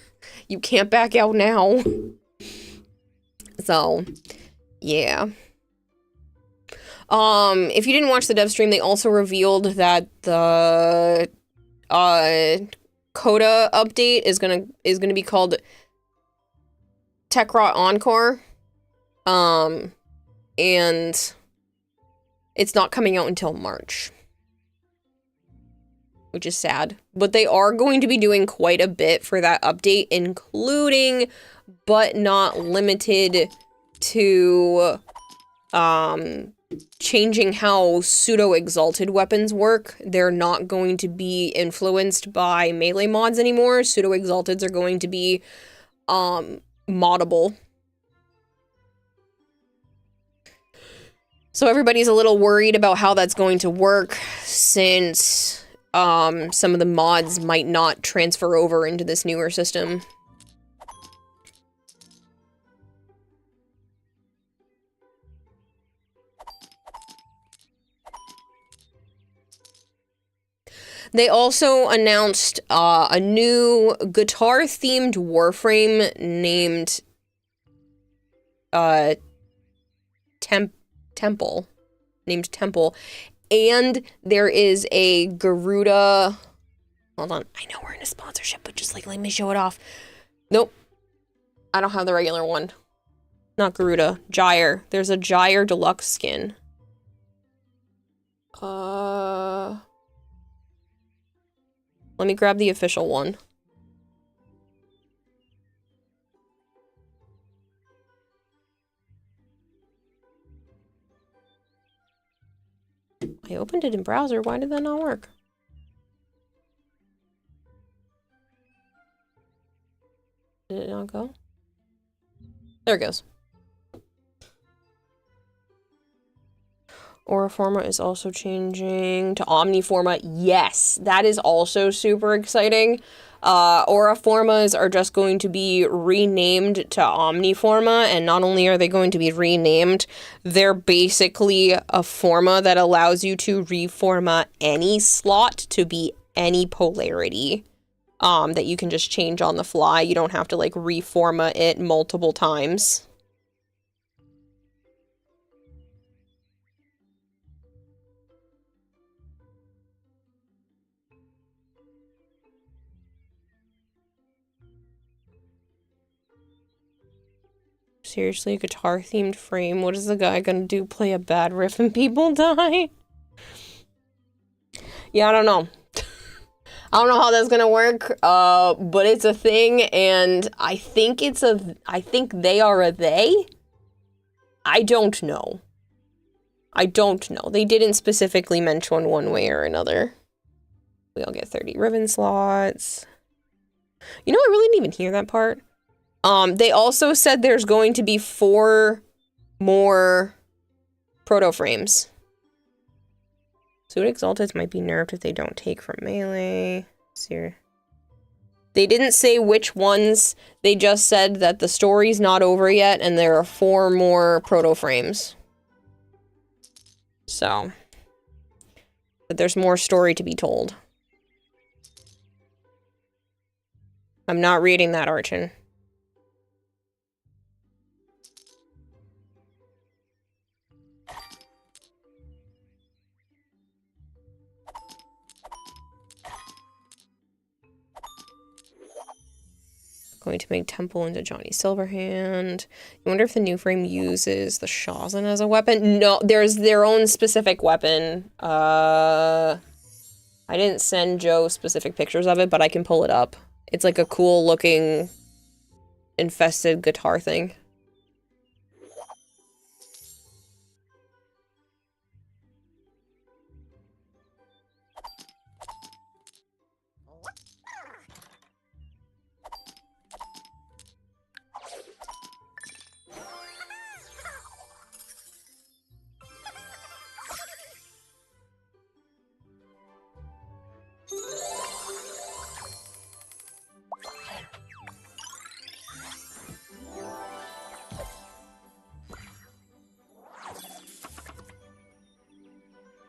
You can't back out now. So, yeah. If you didn't watch the dev stream, they also revealed that the Coda update is gonna be called Tekrot Encore. And it's not coming out until March, which is sad. But they are going to be doing quite a bit for that update, including, but not limited to, changing how pseudo-exalted weapons work. They're not going to be influenced by melee mods anymore. Pseudo-exalteds are going to be, moddable. So everybody's a little worried about how that's going to work since some of the mods might not transfer over into this newer system. They also announced a new guitar-themed Warframe named Temple, and there is a Garuda, hold on, I know we're in a sponsorship, but just like, let me show it off. Nope. I don't have the regular one. Not Garuda. Gyre. There's a Gyre deluxe skin. Let me grab the official one. I opened it in browser. Why did that not work? Did it not go? There it goes. Auraforma is also changing to Omniforma. Yes, that is also super exciting. Auraformas are just going to be renamed to Omniforma, and not only are they going to be renamed, they're basically a forma that allows you to reforma any slot to be any polarity. That you can just change on the fly. You don't have to, like, reforma it multiple times. Seriously, a guitar-themed frame? What is the guy gonna do? Play a bad riff and people die? Yeah, I don't know. I don't know how that's gonna work, but it's a thing, and I think they are a they? I don't know. I don't know. They didn't specifically mention one way or another. We all get 30 ribbon slots. You know, I really didn't even hear that part. They also said there's going to be 4 more proto frames. Suit Exalteds might be nerfed if they don't take from melee. Here. They didn't say which ones. They just said that the story's not over yet and there are 4 more proto frames. So. But there's more story to be told. I'm not reading that, Archon. Going to make Temple into Johnny Silverhand. I wonder if the new frame uses the Shazan as a weapon. No, there's their own specific weapon. I didn't send Joe specific pictures of it, but I can pull it up. It's like a cool looking infested guitar thing.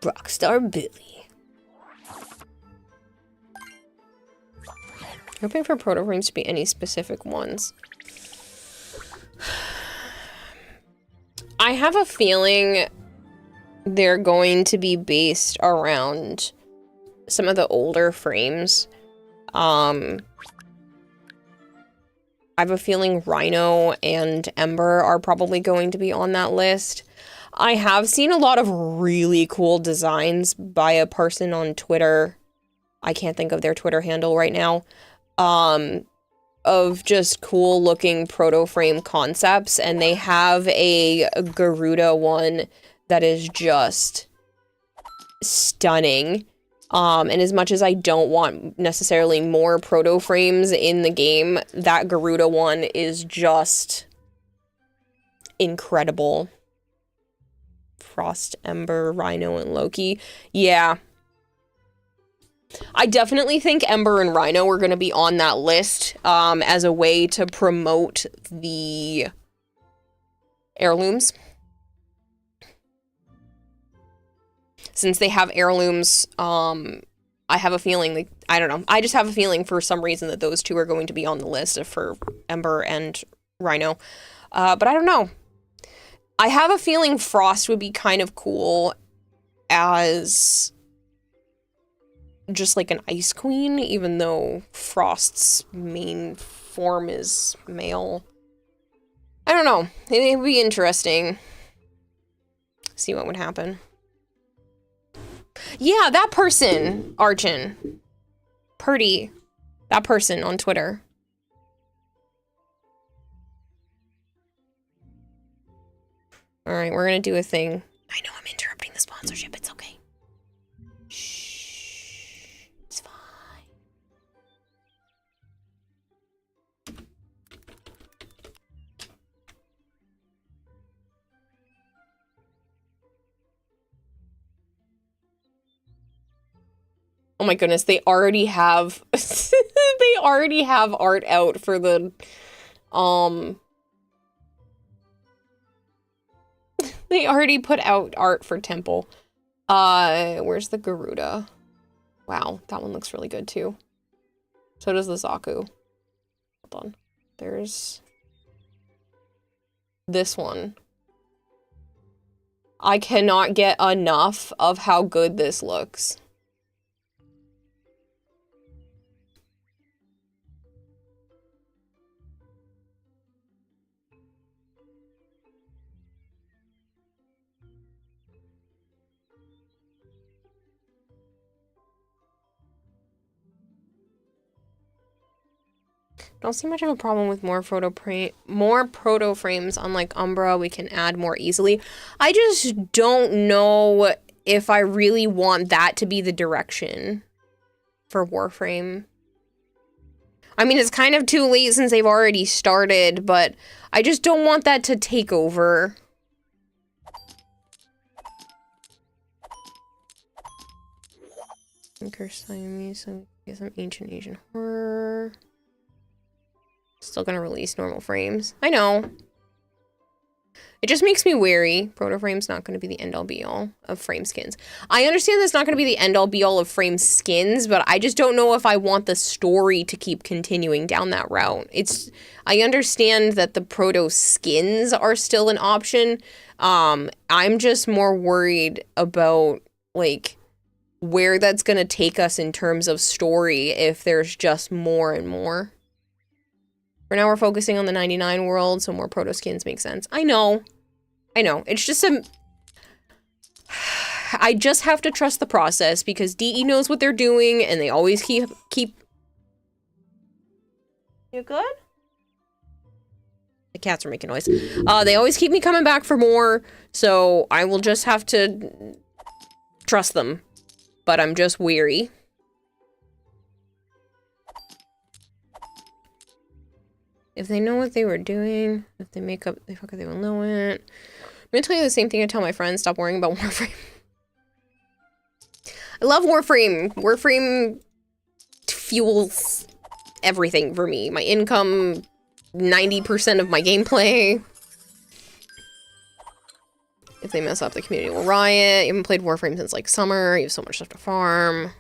Rockstar Billy. Hoping for proto frames to be any specific ones. I have a feeling they're going to be based around some of the older frames. I have a feeling Rhino and Ember are probably going to be on that list. I have seen a lot of really cool designs by a person on Twitter. I can't think of their Twitter handle right now. Of just cool looking proto frame concepts, and they have a Garuda one that is just stunning. And as much as I don't want necessarily more proto frames in the game, that Garuda one is just incredible. Frost, Ember, Rhino, and Loki. Yeah. I definitely think Ember and Rhino are going to be on that list as a way to promote the heirlooms. Since they have heirlooms, I have a feeling, I don't know, I just have a feeling for some reason that those two are going to be on the list for Ember and Rhino. But I don't know. I have a feeling Frost would be kind of cool as just like an Ice Queen, even though Frost's main form is male. I don't know. It would be interesting. See what would happen. Yeah, that person, Archon. Purdy. That person on Twitter. Alright, we're gonna do a thing. I know I'm interrupting the sponsorship, it's okay. Shh. It's fine. Oh my goodness, they already have they already have art out for the they already put out art for Temple. Where's the Garuda? Wow, that one looks really good too. So does the Zaku. Hold on. There's this one. I cannot get enough of how good this looks. Don't see much of a problem with more proto frames. Unlike Umbra, we can add more easily. I just don't know if I really want that to be the direction for Warframe. I mean, it's kind of too late since they've already started, but I just don't want that to take over. Curse Siamese, some ancient Asian horror. Still gonna release normal frames. I know. It just makes me wary. Proto frame's not gonna be the end-all be-all of frame skins. I understand that's not gonna be the end-all be-all of frame skins, but I just don't know if I want the story to keep continuing down that route. I understand that the proto skins are still an option. I'm just more worried about, like, where that's gonna take us in terms of story if there's just more and more. For now, we're focusing on the 99 world, so more proto skins make sense. I know. It's just I just have to trust the process because DE knows what they're doing, and they always keep. You good? The cats are making noise. They always keep me coming back for more, so I will just have to trust them. But I'm just weary. If they know what they were doing, if they fuck up, they will know it. I'm gonna tell you the same thing I tell my friends, stop worrying about Warframe. I love Warframe. Warframe fuels everything for me. My income, 90% of my gameplay. If they mess up, the community will riot. You haven't played Warframe since like summer. You have so much stuff to farm.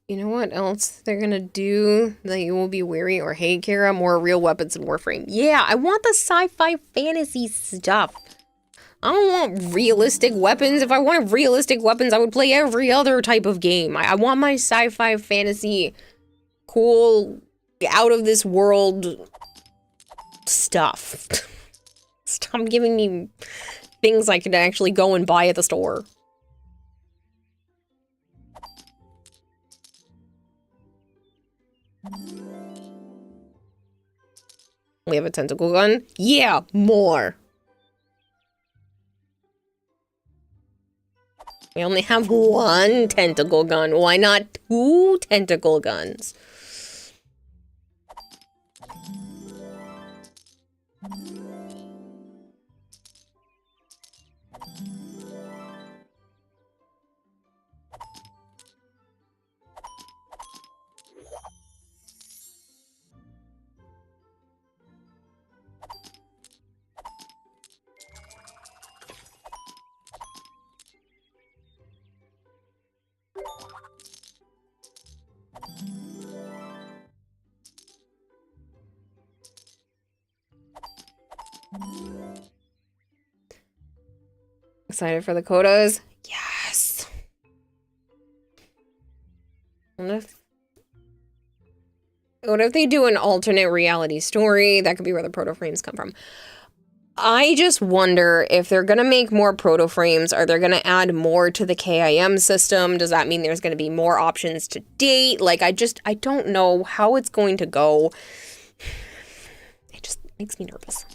You know what else they're gonna do that you will be weary or hate, Kara? More real weapons in Warframe. Yeah, I want the sci-fi fantasy stuff. I don't want realistic weapons. If I wanted realistic weapons, I would play every other type of game. I want my sci-fi fantasy, cool, out of this world stuff. Stop giving me things I could actually go and buy at the store. We have a tentacle gun? Yeah, more. We only have one tentacle gun. Why not 2 tentacle guns? Excited for the Kodas? Yes! What if they do an alternate reality story? That could be where the proto frames come from. I just wonder if they're going to make more proto frames. Are they going to add more to the KIM system? Does that mean there's going to be more options to date? Like, I don't know how it's going to go. It just makes me nervous.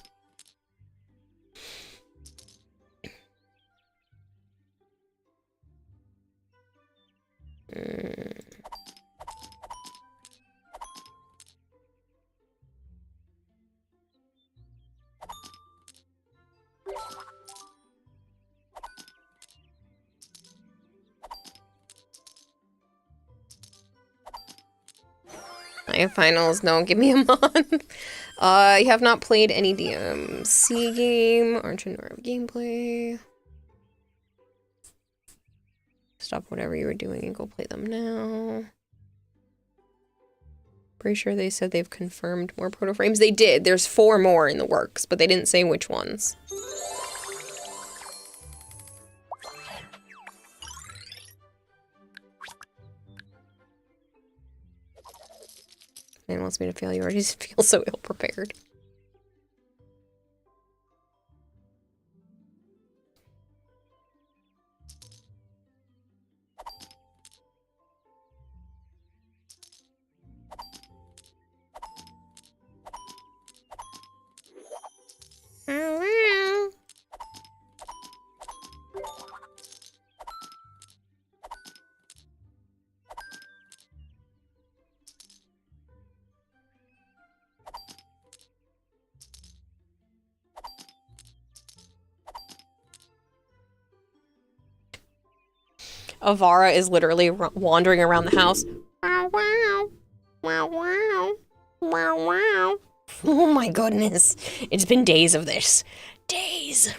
I have finals. No, give me a month. I have not played any DMC game. Aren't you aware of gameplay? Stop whatever you were doing and go play them now. Pretty sure they said they've confirmed more proto frames. They did. There's 4 more in the works, but they didn't say which ones. Man wants me to fail. You already feel so ill-prepared. Avara is literally wandering around the house. Wow, wow. Wow, wow. Wow, wow. Oh my goodness. It's been days of this. Days.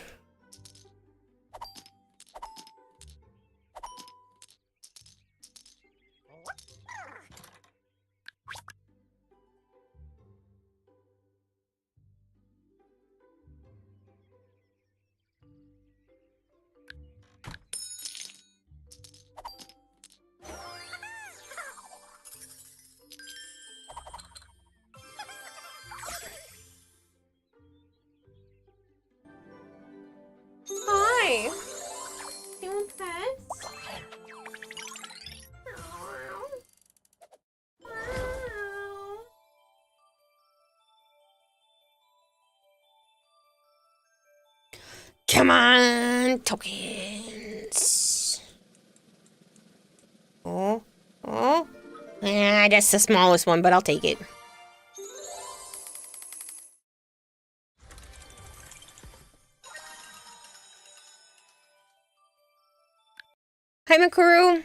Hi. You want pets? Come on, tokens. Oh. That's the smallest one, but I'll take it. Hi, Makuru.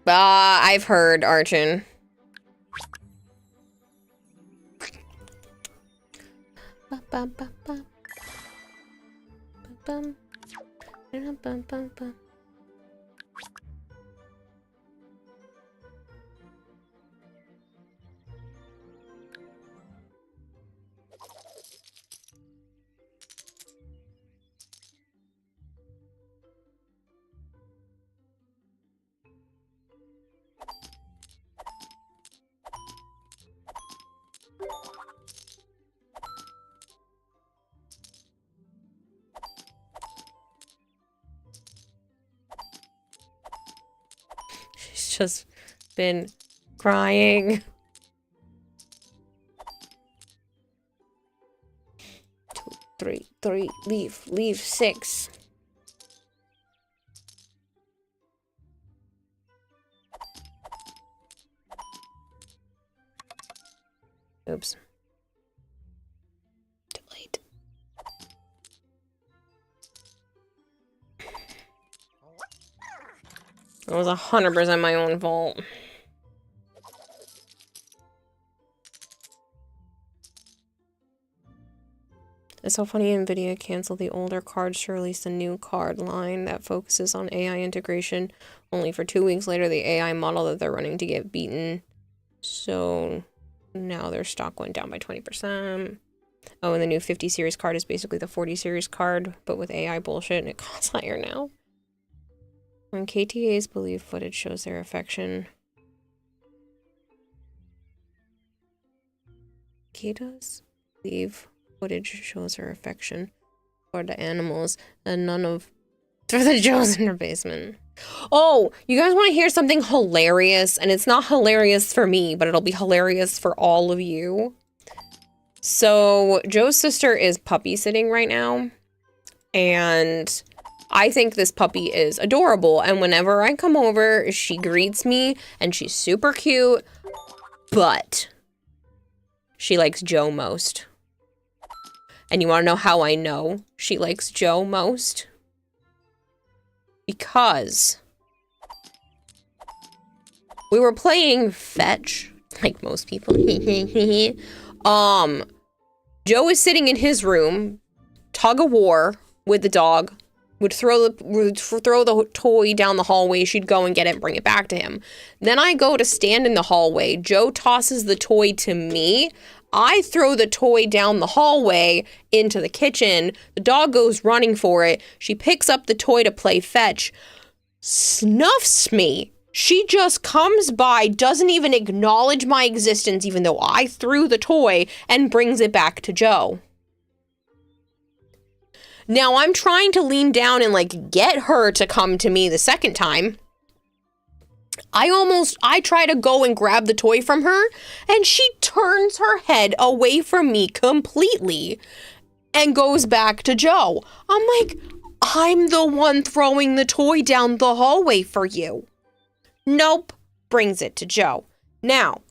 I've heard, Archon. She's just been crying. 2, 3, leave 6. Oops. Too late. It was 100% my own fault. It's so funny NVIDIA canceled the older cards to release a new card line that focuses on AI integration. Only for 2 weeks later, the AI model that they're running to get beaten. So now their stock went down by 20%. Oh, and the new 50 series card is basically the 40 series card, but with AI bullshit, and it costs higher now. When KTAs believe footage shows their affection. Kitas believe footage shows her affection for the animals, and none of for the Joes in her basement. Oh, you guys want to hear something hilarious? And it's not hilarious for me, but it'll be hilarious for all of you. So Joe's sister is puppy sitting right now, and I think this puppy is adorable. And whenever I come over, she greets me, and she's super cute, but she likes Joe most. And you want to know how I know she likes Joe most? Because we were playing fetch, like most people. Joe is sitting in his room, tug of war with the dog, would throw the toy down the hallway. She'd go and get it and bring it back to him. Then I go to stand in the hallway. Joe tosses the toy to me. I throw the toy down the hallway into the kitchen. The dog goes running for it. She picks up the toy to play fetch, snuffs me. She just comes by, doesn't even acknowledge my existence, even though I threw the toy, and brings it back to Joe. Now I'm trying to lean down and like get her to come to me the second time. I try to go and grab the toy from her, and she turns her head away from me completely and goes back to Joe. I'm like, I'm the one throwing the toy down the hallway for you. Nope, brings it to Joe. Now,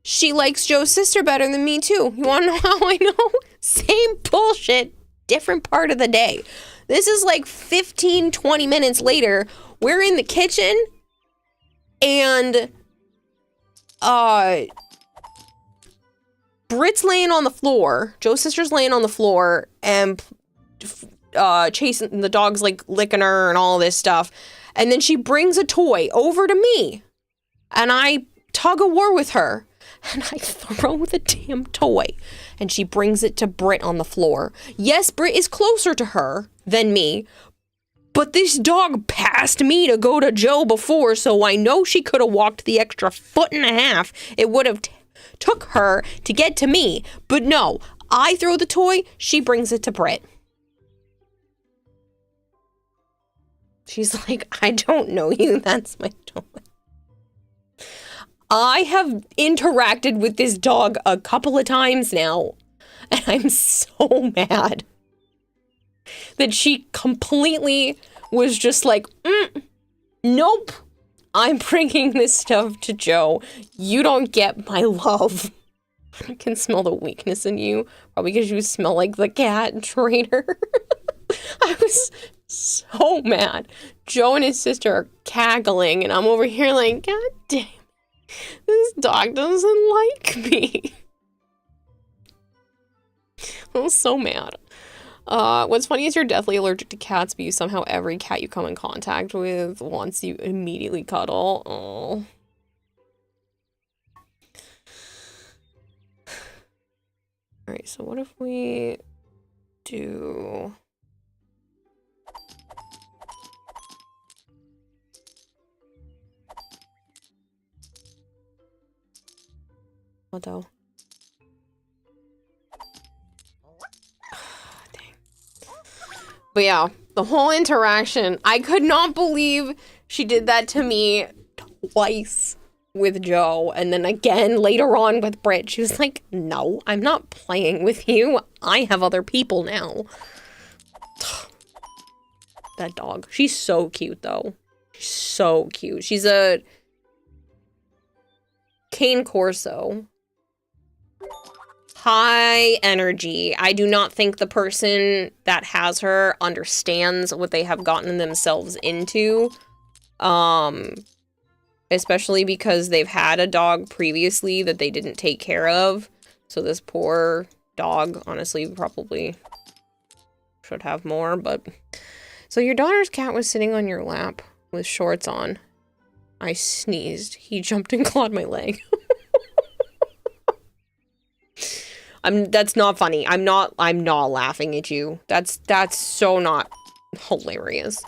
she likes Joe's sister better than me too. You wanna know how I know? Same bullshit, different part of the day. This is like 15, 20 minutes later. We're in the kitchen, and Britt's laying on the floor. Joe's sister's laying on the floor, and chasing the dog's like licking her and all this stuff. And then she brings a toy over to me, and I tug a war with her, and I throw the damn toy, and she brings it to Britt on the floor. Yes, Britt is closer to her than me, but this dog passed me to go to Joe before, so I know she could have walked the extra 1.5 feet. It would have took her to get to me. But no, I throw the toy, she brings it to Britt. She's like, I don't know you, that's my toy. I have interacted with this dog a couple of times now, and I'm so mad that she completely was just like, nope, I'm bringing this stuff to Joe. You don't get my love. I can smell the weakness in you, probably because you smell like the cat traitor. I was so mad. Joe and his sister are cackling, and I'm over here like, God damn, this dog doesn't like me. I was so mad. What's funny is you're deathly allergic to cats, but somehow every cat you come in contact with wants you immediately cuddle. Oh. Alright, so what if we do... What though? But yeah, the whole interaction, I could not believe she did that to me twice with Joe. And then again, later on with Britt, she was like, no, I'm not playing with you. I have other people now. That dog. She's so cute, though. She's so cute. She's a Cane Corso. High energy. I do not think the person that has her understands what they have gotten themselves into. Especially because they've had a dog previously that they didn't take care of. So this poor dog, honestly, probably should have more, but... So your daughter's cat was sitting on your lap with shorts on. I sneezed. He jumped and clawed my leg. That's not funny. I'm not laughing at you. That's so not hilarious.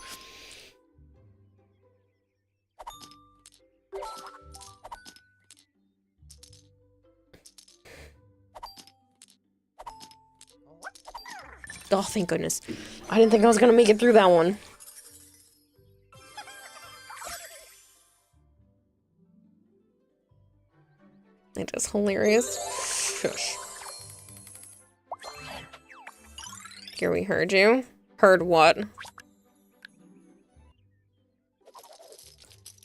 Oh, thank goodness. I didn't think I was gonna make it through that one. It is hilarious. Shush. Here, we heard you. Heard what?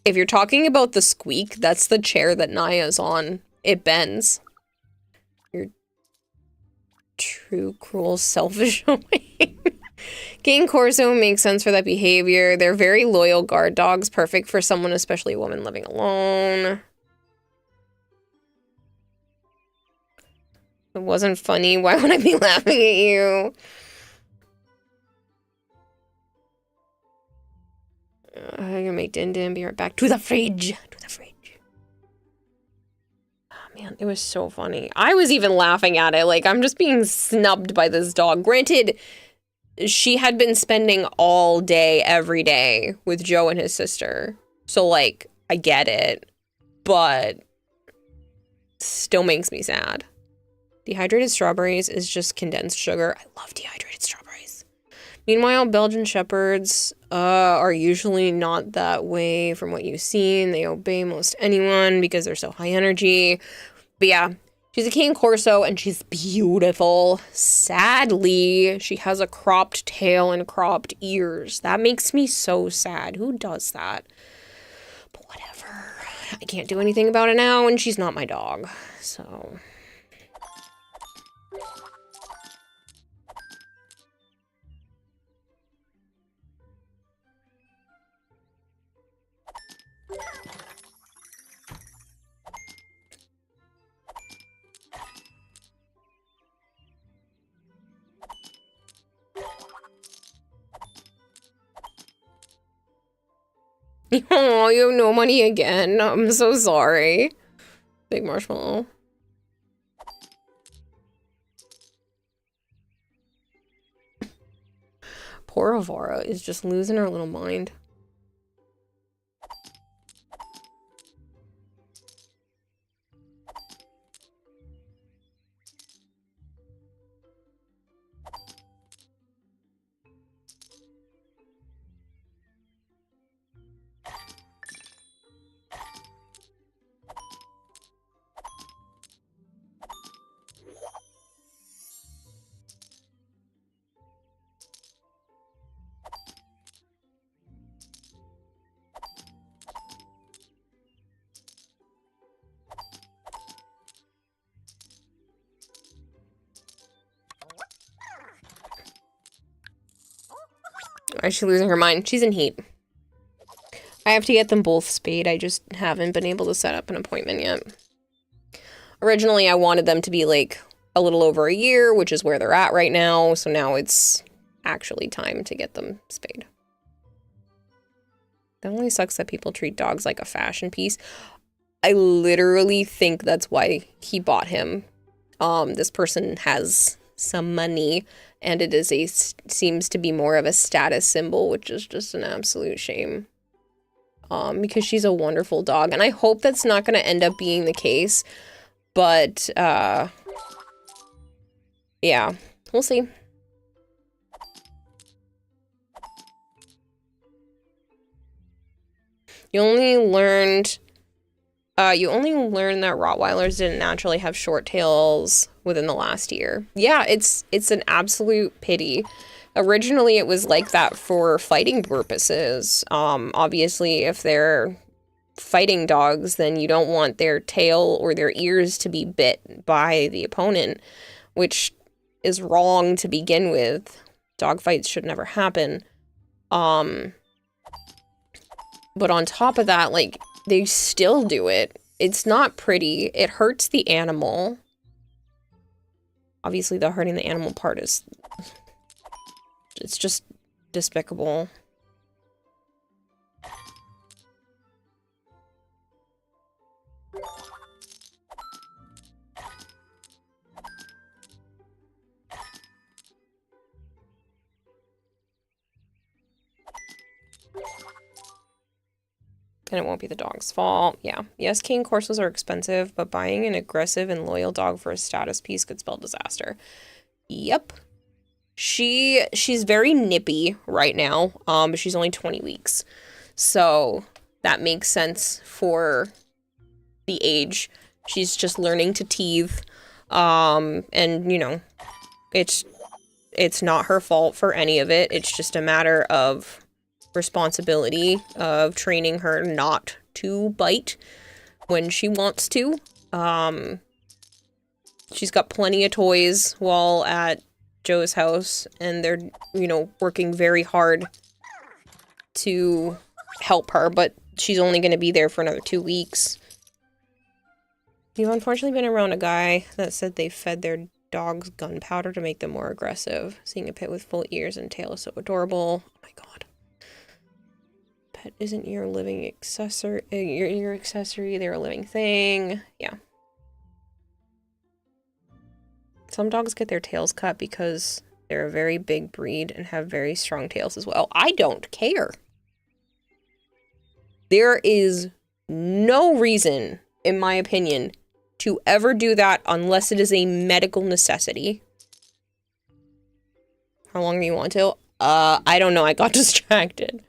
If you're talking about the squeak, that's the chair that Naya's on. It bends. You're true, cruel, selfish. King Corso makes sense for that behavior. They're very loyal guard dogs, perfect for someone, especially a woman living alone. It wasn't funny. Why would I be laughing at you? I'm gonna make Din Din be right back. To the fridge! To the fridge. Oh, man, it was so funny. I was even laughing at it. Like, I'm just being snubbed by this dog. Granted, she had been spending all day, every day with Joe and his sister. So, like, I get it. But still makes me sad. Dehydrated strawberries is just condensed sugar. I love dehydrated strawberries. Meanwhile, Belgian Shepherds are usually not that way from what you've seen. They obey most anyone because they're so high energy. But yeah, she's a King Corso and she's beautiful. Sadly, she has a cropped tail and cropped ears. That makes me so sad. Who does that? But whatever. I can't do anything about it now and she's not my dog. So... Oh, you have no money again. I'm so sorry. Big marshmallow. Poor Avara is just losing her little mind. Why is she losing her mind? She's in heat. I have to get them both spayed. I just haven't been able to set up an appointment yet. Originally, I wanted them to be like a little over a year, which is where they're at right now. So now it's actually time to get them spayed. That only sucks that people treat dogs like a fashion piece. I literally think that's why he bought him. This person has some money and it is seems to be more of a status symbol, which is just an absolute shame. Because she's a wonderful dog and I hope that's not going to end up being the case. But, yeah, we'll see. You only learned that Rottweilers didn't naturally have short tails within the last year. Yeah, it's an absolute pity. Originally, it was like that for fighting purposes. Obviously, if they're fighting dogs, then you don't want their tail or their ears to be bit by the opponent, which is wrong to begin with. Dogfights should never happen. But on top of that, like, they still do it. It's not pretty. It hurts the animal. Obviously, the hurting the animal part is... it's just despicable. Then it won't be the dog's fault. Yeah. Yes, cane courses are expensive, but buying an aggressive and loyal dog for a status piece could spell disaster. Yep. She's very nippy right now, but she's only 20 weeks. So that makes sense for the age. She's just learning to teeth. And, you know, it's not her fault for any of it. It's just a matter of responsibility of training her not to bite when she wants to. She's got plenty of toys while at Joe's house, and they're, you know, working very hard to help her, but she's only going to be there for another 2 weeks. You've unfortunately been around a guy that said they fed their dogs gunpowder to make them more aggressive. Seeing a pet with full ears and tail is so adorable. Oh my god. Pet isn't your living accessory. Your accessory, they're a living thing. Yeah. Some dogs get their tails cut because they're a very big breed and have very strong tails as well. I don't care. There is no reason, in my opinion, to ever do that unless it is a medical necessity. How long do you want to? I don't know. I got distracted.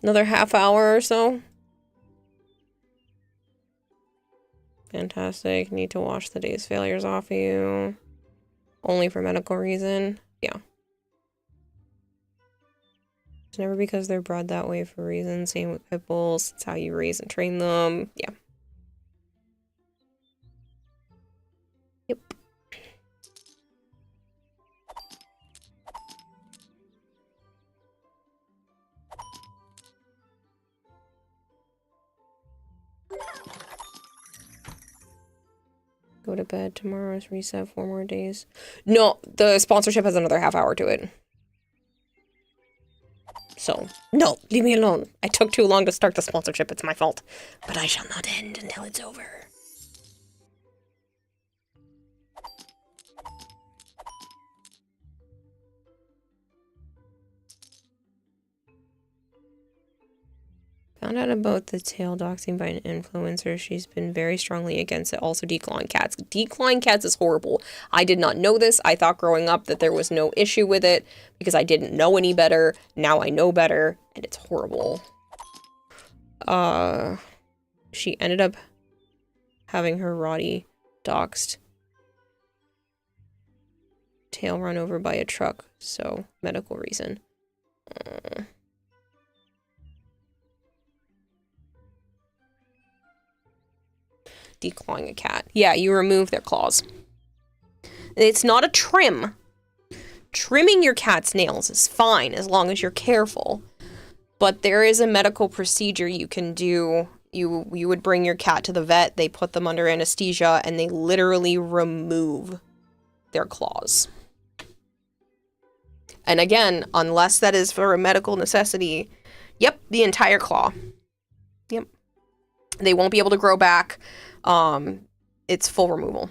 Another half hour or so. Fantastic. Need to wash the day's failures off you. Only for medical reason. Yeah. It's never because they're bred that way for reasons. Same with pit bulls. It's how you raise and train them. Yeah. Yep. Go to bed. Tomorrow's reset. 4 more days. No, the sponsorship has another half hour to it. So, no, leave me alone. I took too long to start the sponsorship. It's my fault. But I shall not end until it's over. Found out about the tail doxing by an influencer. She's been very strongly against it. Also, declawing cats. Declawing cats is horrible. I did not know this. I thought growing up that there was no issue with it because I didn't know any better. Now I know better, and it's horrible. She ended up having her Roddy doxed. Tail run over by a truck, so medical reason. Declawing a cat. Yeah, you remove their claws. It's not a trim. Trimming your cat's nails is fine as long as you're careful. But there is a medical procedure you can do. You would bring your cat to the vet, they put them under anesthesia, and they literally remove their claws. And again, unless that is for a medical necessity, yep, the entire claw. Yep. They won't be able to grow back. It's full removal.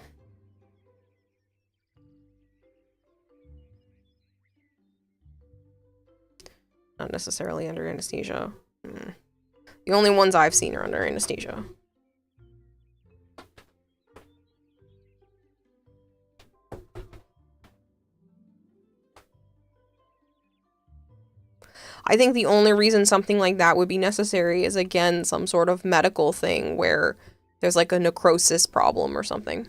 Not necessarily under anesthesia. The only ones I've seen are under anesthesia. I think the only reason something like that would be necessary is, again, some sort of medical thing where there's like a necrosis problem or something.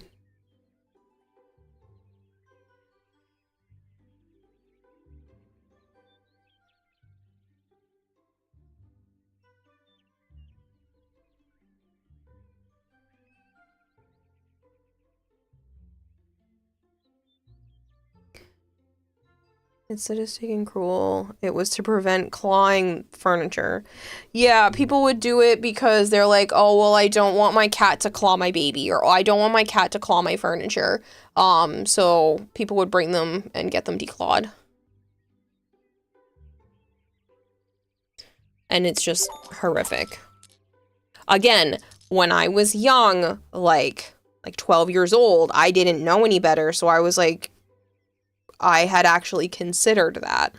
It's sadistic and cruel. It was to prevent clawing furniture. Yeah, people would do it because they're like, oh, well, I don't want my cat to claw my baby, or oh, I don't want my cat to claw my furniture. So people would bring them and get them declawed. And it's just horrific. Again, when I was young, like 12 years old, I didn't know any better, so I was like, I had actually considered that,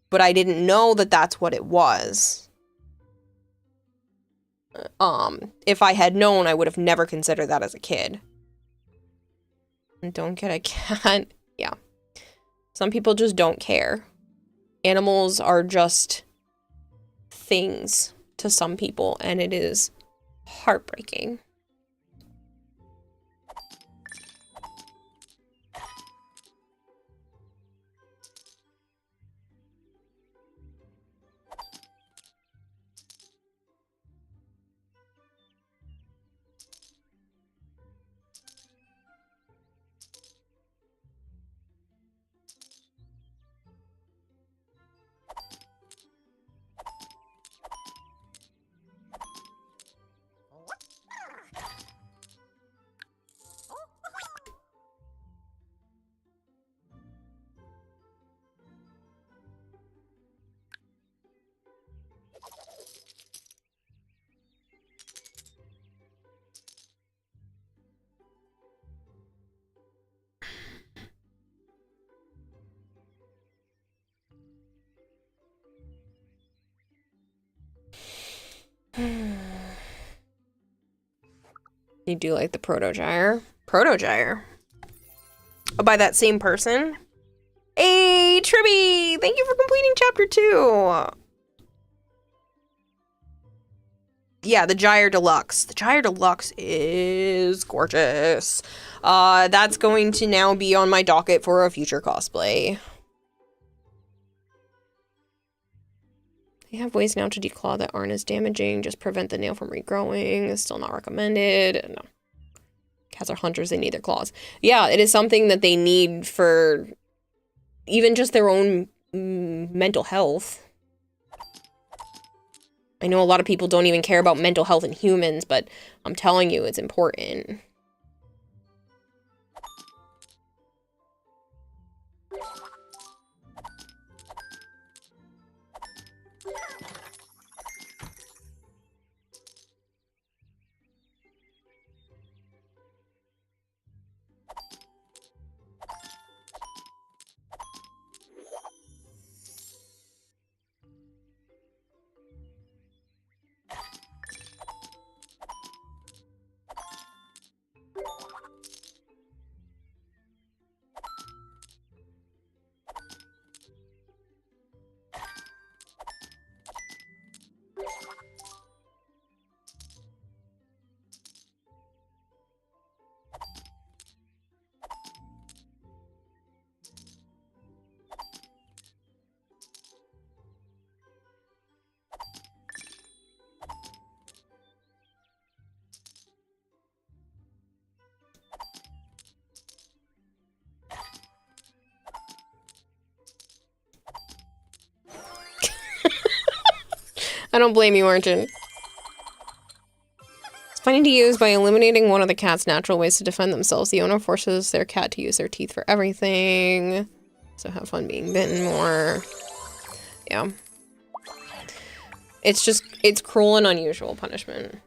but I didn't know that that's what it was. If I had known, I would have never considered that as a kid. And don't get a cat. Yeah. Some people just don't care. Animals are just things to some people, and it is heartbreaking. You do like the Protogyre? Protogyre? Oh, by that same person? Hey, Tribby! Thank you for completing chapter 2! Yeah, the Gyre Deluxe. The Gyre Deluxe is gorgeous. That's going to now be on my docket for a future cosplay. They have ways now to declaw that aren't as damaging. Just prevent the nail from regrowing. It's still not recommended. No. Cats are hunters. They need their claws. Yeah, it is something that they need for even just their own mental health. I know a lot of people don't even care about mental health in humans, but I'm telling you, it's important. I don't blame you, Arjun. It's funny to use by eliminating one of the cat's natural ways to defend themselves. The owner forces their cat to use their teeth for everything. So have fun being bitten more. Yeah. It's cruel and unusual punishment.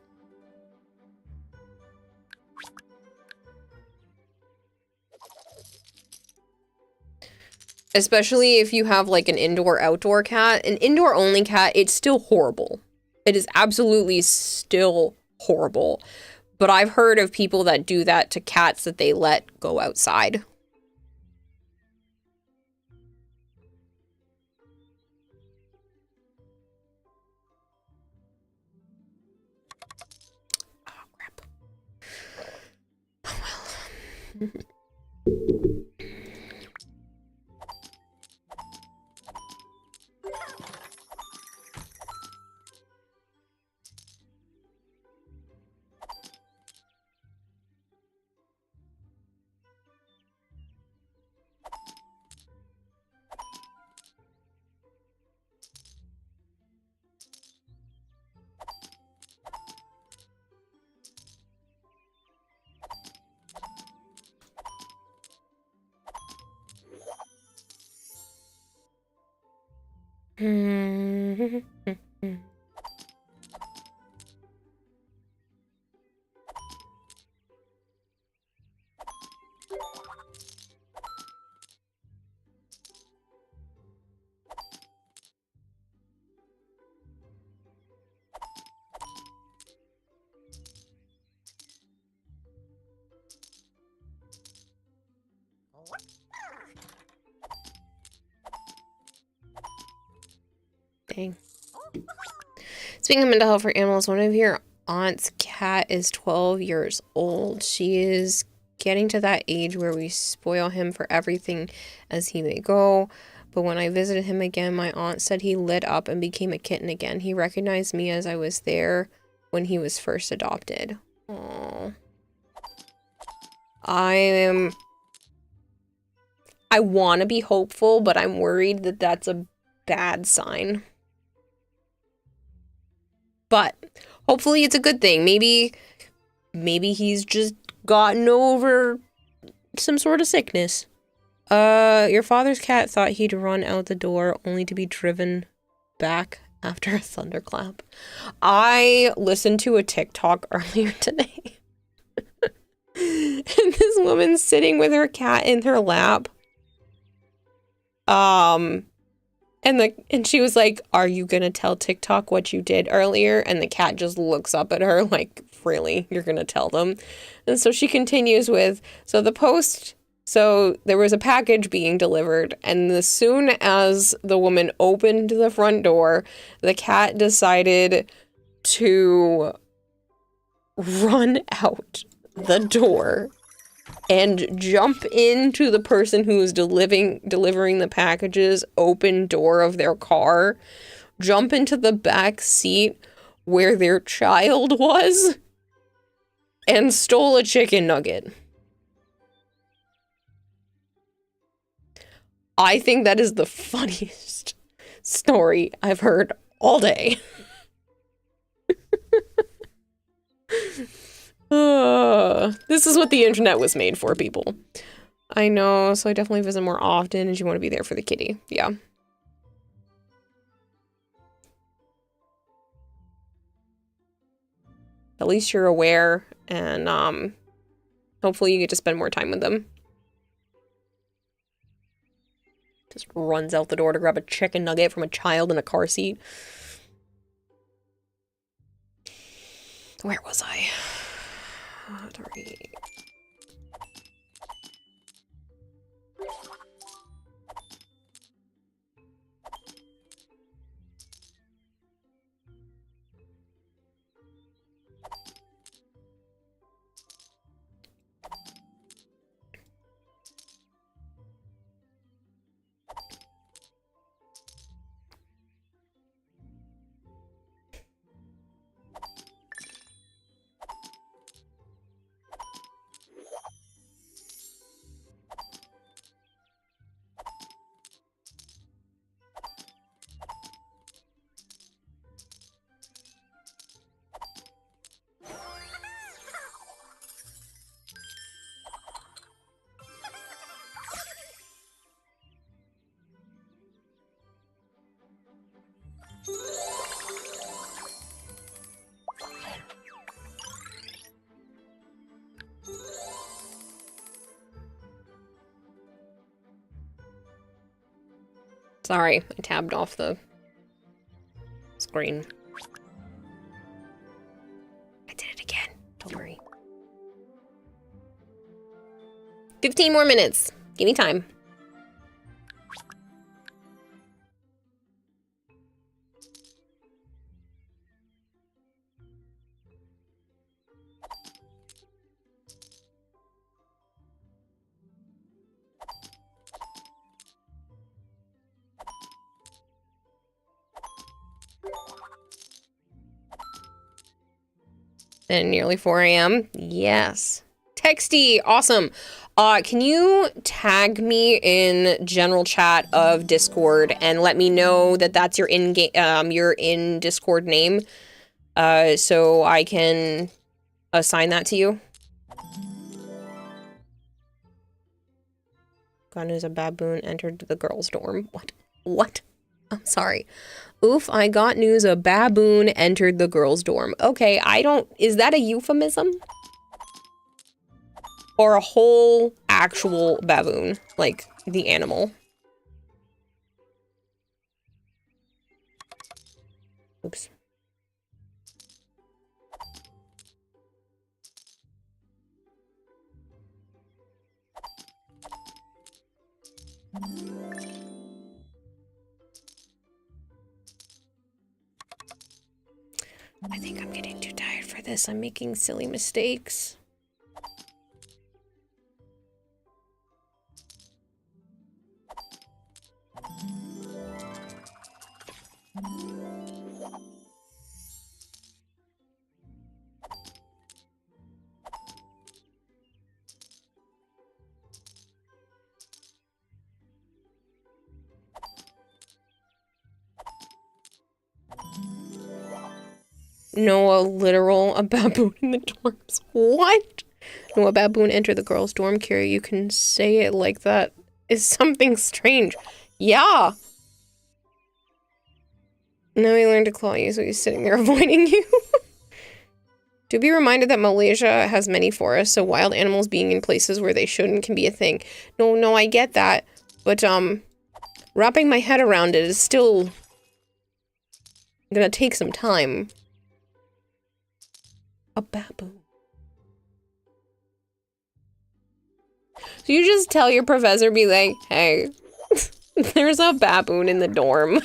Especially if you have like an indoor-outdoor cat. An indoor-only cat, it's still horrible. It is absolutely still horrible. But I've heard of people that do that to cats that they let go outside. Oh, crap. Oh, well. Dang. Speaking of mental health for animals, one of your aunt's cat is 12 years old. She is getting to that age where we spoil him for everything as he may go. But when I visited him again, my aunt said he lit up and became a kitten again. He recognized me as I was there when he was first adopted. Aww. I want to be hopeful, but I'm worried that that's a bad sign. But hopefully it's a good thing. Maybe he's just gotten over some sort of sickness. Your father's cat thought he'd run out the door only to be driven back after a thunderclap. I listened to a TikTok earlier today. And this woman's sitting with her cat in her lap. And she was like, "Are you gonna tell TikTok what you did earlier?" And the cat just looks up at her like, "Really? You're gonna tell them?" And so she continues with, so there was a package being delivered, and as soon as the woman opened the front door, the cat decided to run out the door and jump into the person who was delivering the package's open door of their car, jump into the back seat where their child was, and stole a chicken nugget. I think that is the funniest story I've heard all day. This is what the internet was made for, people. I know, so I definitely visit more often and you want to be there for the kitty. Yeah. At least you're aware, and hopefully you get to spend more time with them. Just runs out the door to grab a chicken nugget from a child in a car seat. Where was I? Sorry, I tabbed off the screen. I did it again. Don't worry. 15 more minutes. Give me time. And nearly 4 a.m. Yes. Texty, awesome. Can you tag me in general chat of Discord and let me know that that's your in Discord name, so I can assign that to you. Got news a baboon entered the girls' dorm. What? What? I'm sorry. Oof, I got news a baboon entered the girls' dorm. Okay, is that a euphemism? Or a whole actual baboon, like the animal? Oops. I think I'm getting too tired for this. I'm making silly mistakes. No, a baboon in the dorms. What? No, a baboon entered the girls' dorm. Kira, you can say it like that. Is something strange. Yeah. Now he learned to claw you, so he's sitting there avoiding you. Do be reminded that Malaysia has many forests, so wild animals being in places where they shouldn't can be a thing. No, I get that. But, wrapping my head around it is still gonna take some time. A baboon. So you just tell your professor, be like, hey, there's a baboon in the dorm.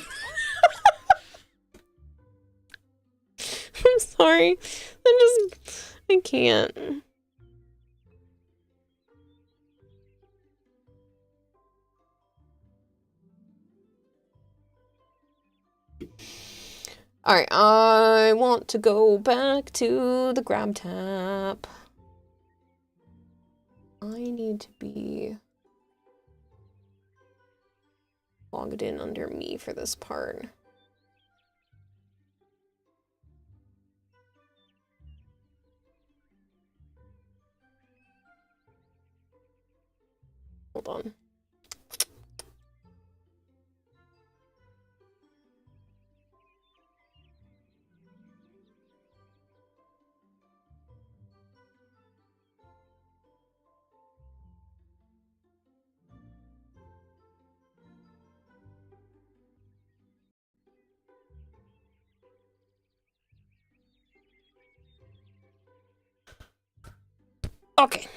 I'm sorry. I can't. Alright, I want to go back to the grab tap. I need to be logged in under me for this part. Hold on. Okay.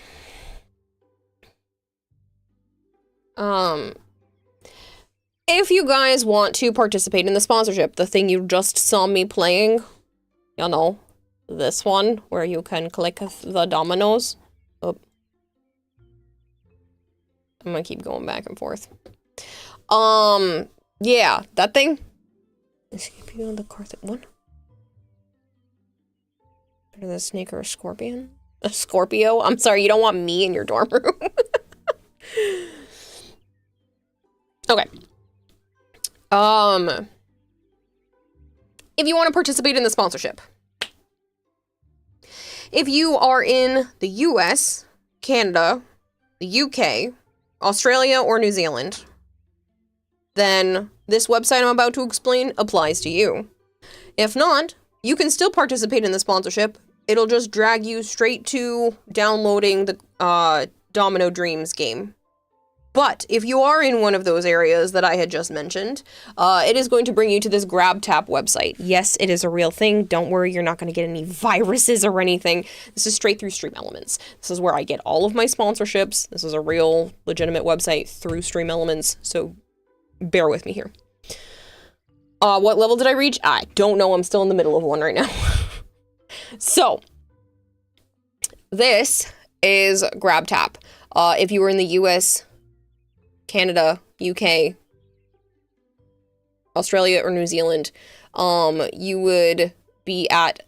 If you guys want to participate in the sponsorship, the thing you just saw me playing, you know, this one, where you can click the dominoes. Oh. I'm gonna keep going back and forth. Yeah, that thing. Escaping on the Carthet one. Better than a snake or a scorpion? A Scorpio? I'm sorry, you don't want me in your dorm room. Okay. If you want to participate in the sponsorship. If you are in the US, Canada, the UK, Australia, or New Zealand, then this website I'm about to explain applies to you. If not, you can still participate in the sponsorship. It'll just drag you straight to downloading the Domino Dreams game. But if you are in one of those areas that I had just mentioned, it is going to bring you to this Grab Tap website. Yes, it is a real thing. Don't worry, you're not going to get any viruses or anything. This is straight through Stream Elements. This is where I get all of my sponsorships. This is a real, legitimate website through Stream Elements, so bear with me here. What level did I reach? I don't know. I'm still in the middle of one right now. So, this is Grab Tap. If you were in the US, Canada, UK, Australia, or New Zealand, you would be at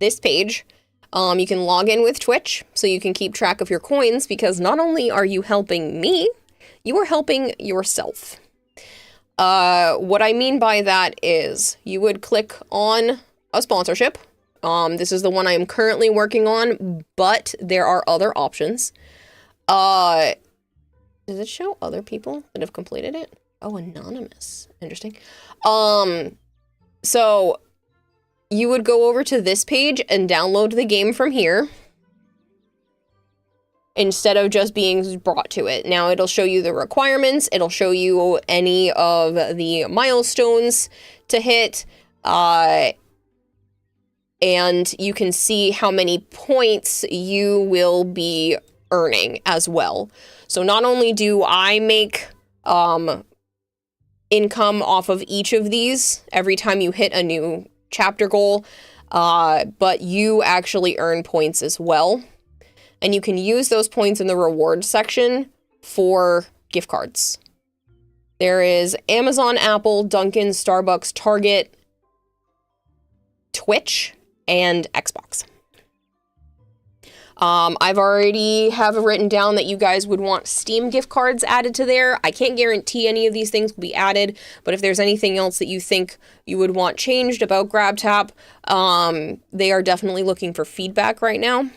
this page. You can log in with Twitch, so you can keep track of your coins, because not only are you helping me, you are helping yourself. What I mean by that is, you would click on a sponsorship. This is the one I am currently working on, but there are other options. Does it show other people that have completed it? Oh, anonymous. Interesting. So you would go over to this page and download the game from here instead of just being brought to it. Now it'll show you the requirements. It'll show you any of the milestones to hit. And you can see how many points you will be earning as well. So not only do I make income off of each of these every time you hit a new chapter goal, but you actually earn points as well. And you can use those points in the rewards section for gift cards. There is Amazon, Apple, Dunkin', Starbucks, Target, Twitch, and Xbox. I've already have it written down that you guys would want Steam gift cards added to there. I can't guarantee any of these things will be added, but if there's anything else that you think you would want changed about GrabTap, they are definitely looking for feedback right now.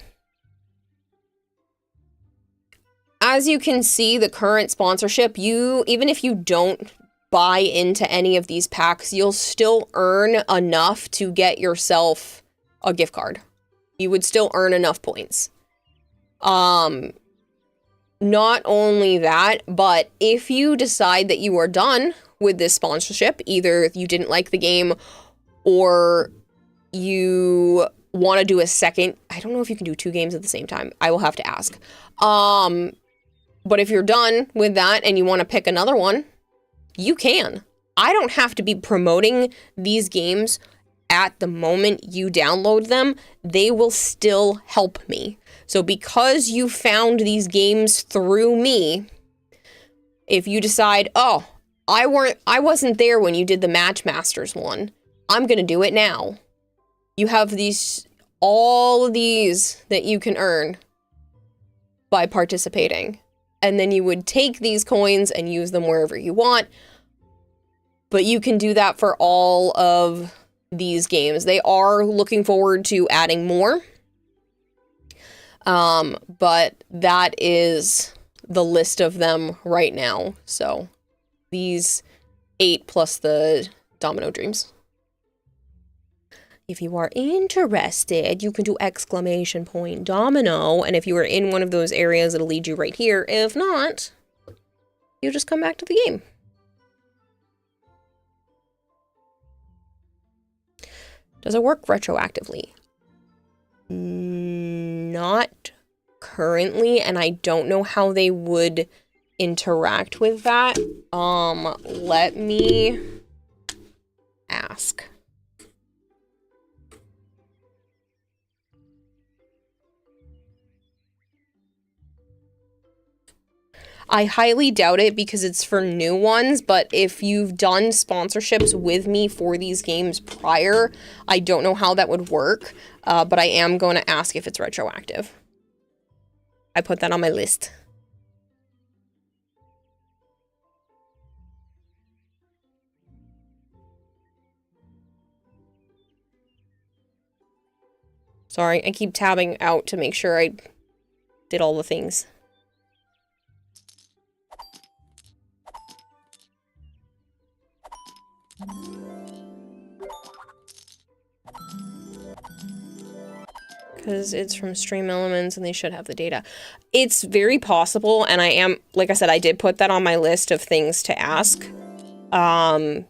As you can see, the current sponsorship, even if you don't buy into any of these packs, you'll still earn enough to get yourself a gift card. You would still earn enough points. Not only that, but if you decide that you are done with this sponsorship, either you didn't like the game or you want to do a second, I don't know if you can do 2 games at the same time. I will have to ask. But if you're done with that and you want to pick another one, you can. I don't have to be promoting these games at the moment you download them. They will still help me. So because you found these games through me, if you decide, oh, I wasn't there when you did the Matchmasters one, I'm going to do it now. You have all of these that you can earn by participating. And then you would take these coins and use them wherever you want. But you can do that for all of these games. They are looking forward to adding more. But that is the list of them right now. So these 8 plus the Domino Dreams. If you are interested, you can do !Domino, and if you are in one of those areas, it'll lead you right here. If not, you just come back to the game. Does it work retroactively? Not currently, and I don't know how they would interact with that. Let me ask. I highly doubt it because it's for new ones, but if you've done sponsorships with me for these games prior, I don't know how that would work, but I am going to ask if it's retroactive. I put that on my list. Sorry, I keep tabbing out to make sure I did all the things. Because it's from Stream Elements and they should have the data. It's very possible, and I am, like I said, I did put that on my list of things to ask. But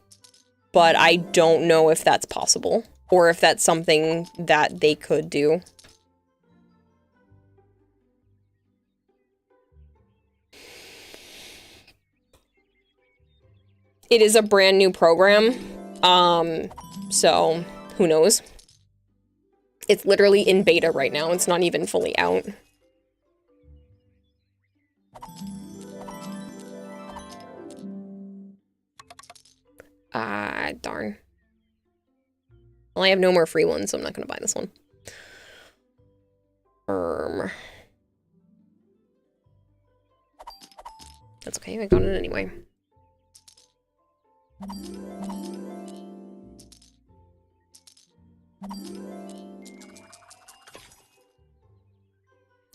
I don't know if that's possible, or if that's something that they could do. It is a brand new program, so who knows? It's literally in beta right now. It's not even fully out. Darn. Well, I have no more free ones, so I'm not going to buy this one. That's okay, I got it anyway.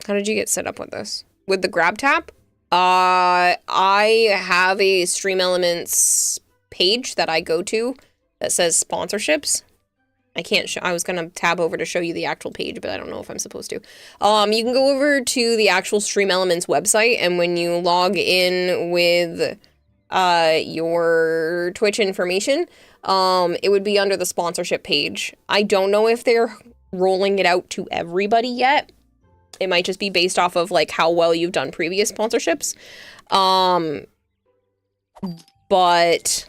How did you get set up with this? With the GrabTap? I have a Stream Elements page that I go to that says sponsorships. I can't show, I was gonna tab over to show you the actual page, but I don't know if I'm supposed to. You can go over to the actual Stream Elements website, and when you log in with your Twitch information, it would be under the sponsorship page. I don't know if they're rolling it out to everybody yet. It might just be based off of like how well you've done previous sponsorships. But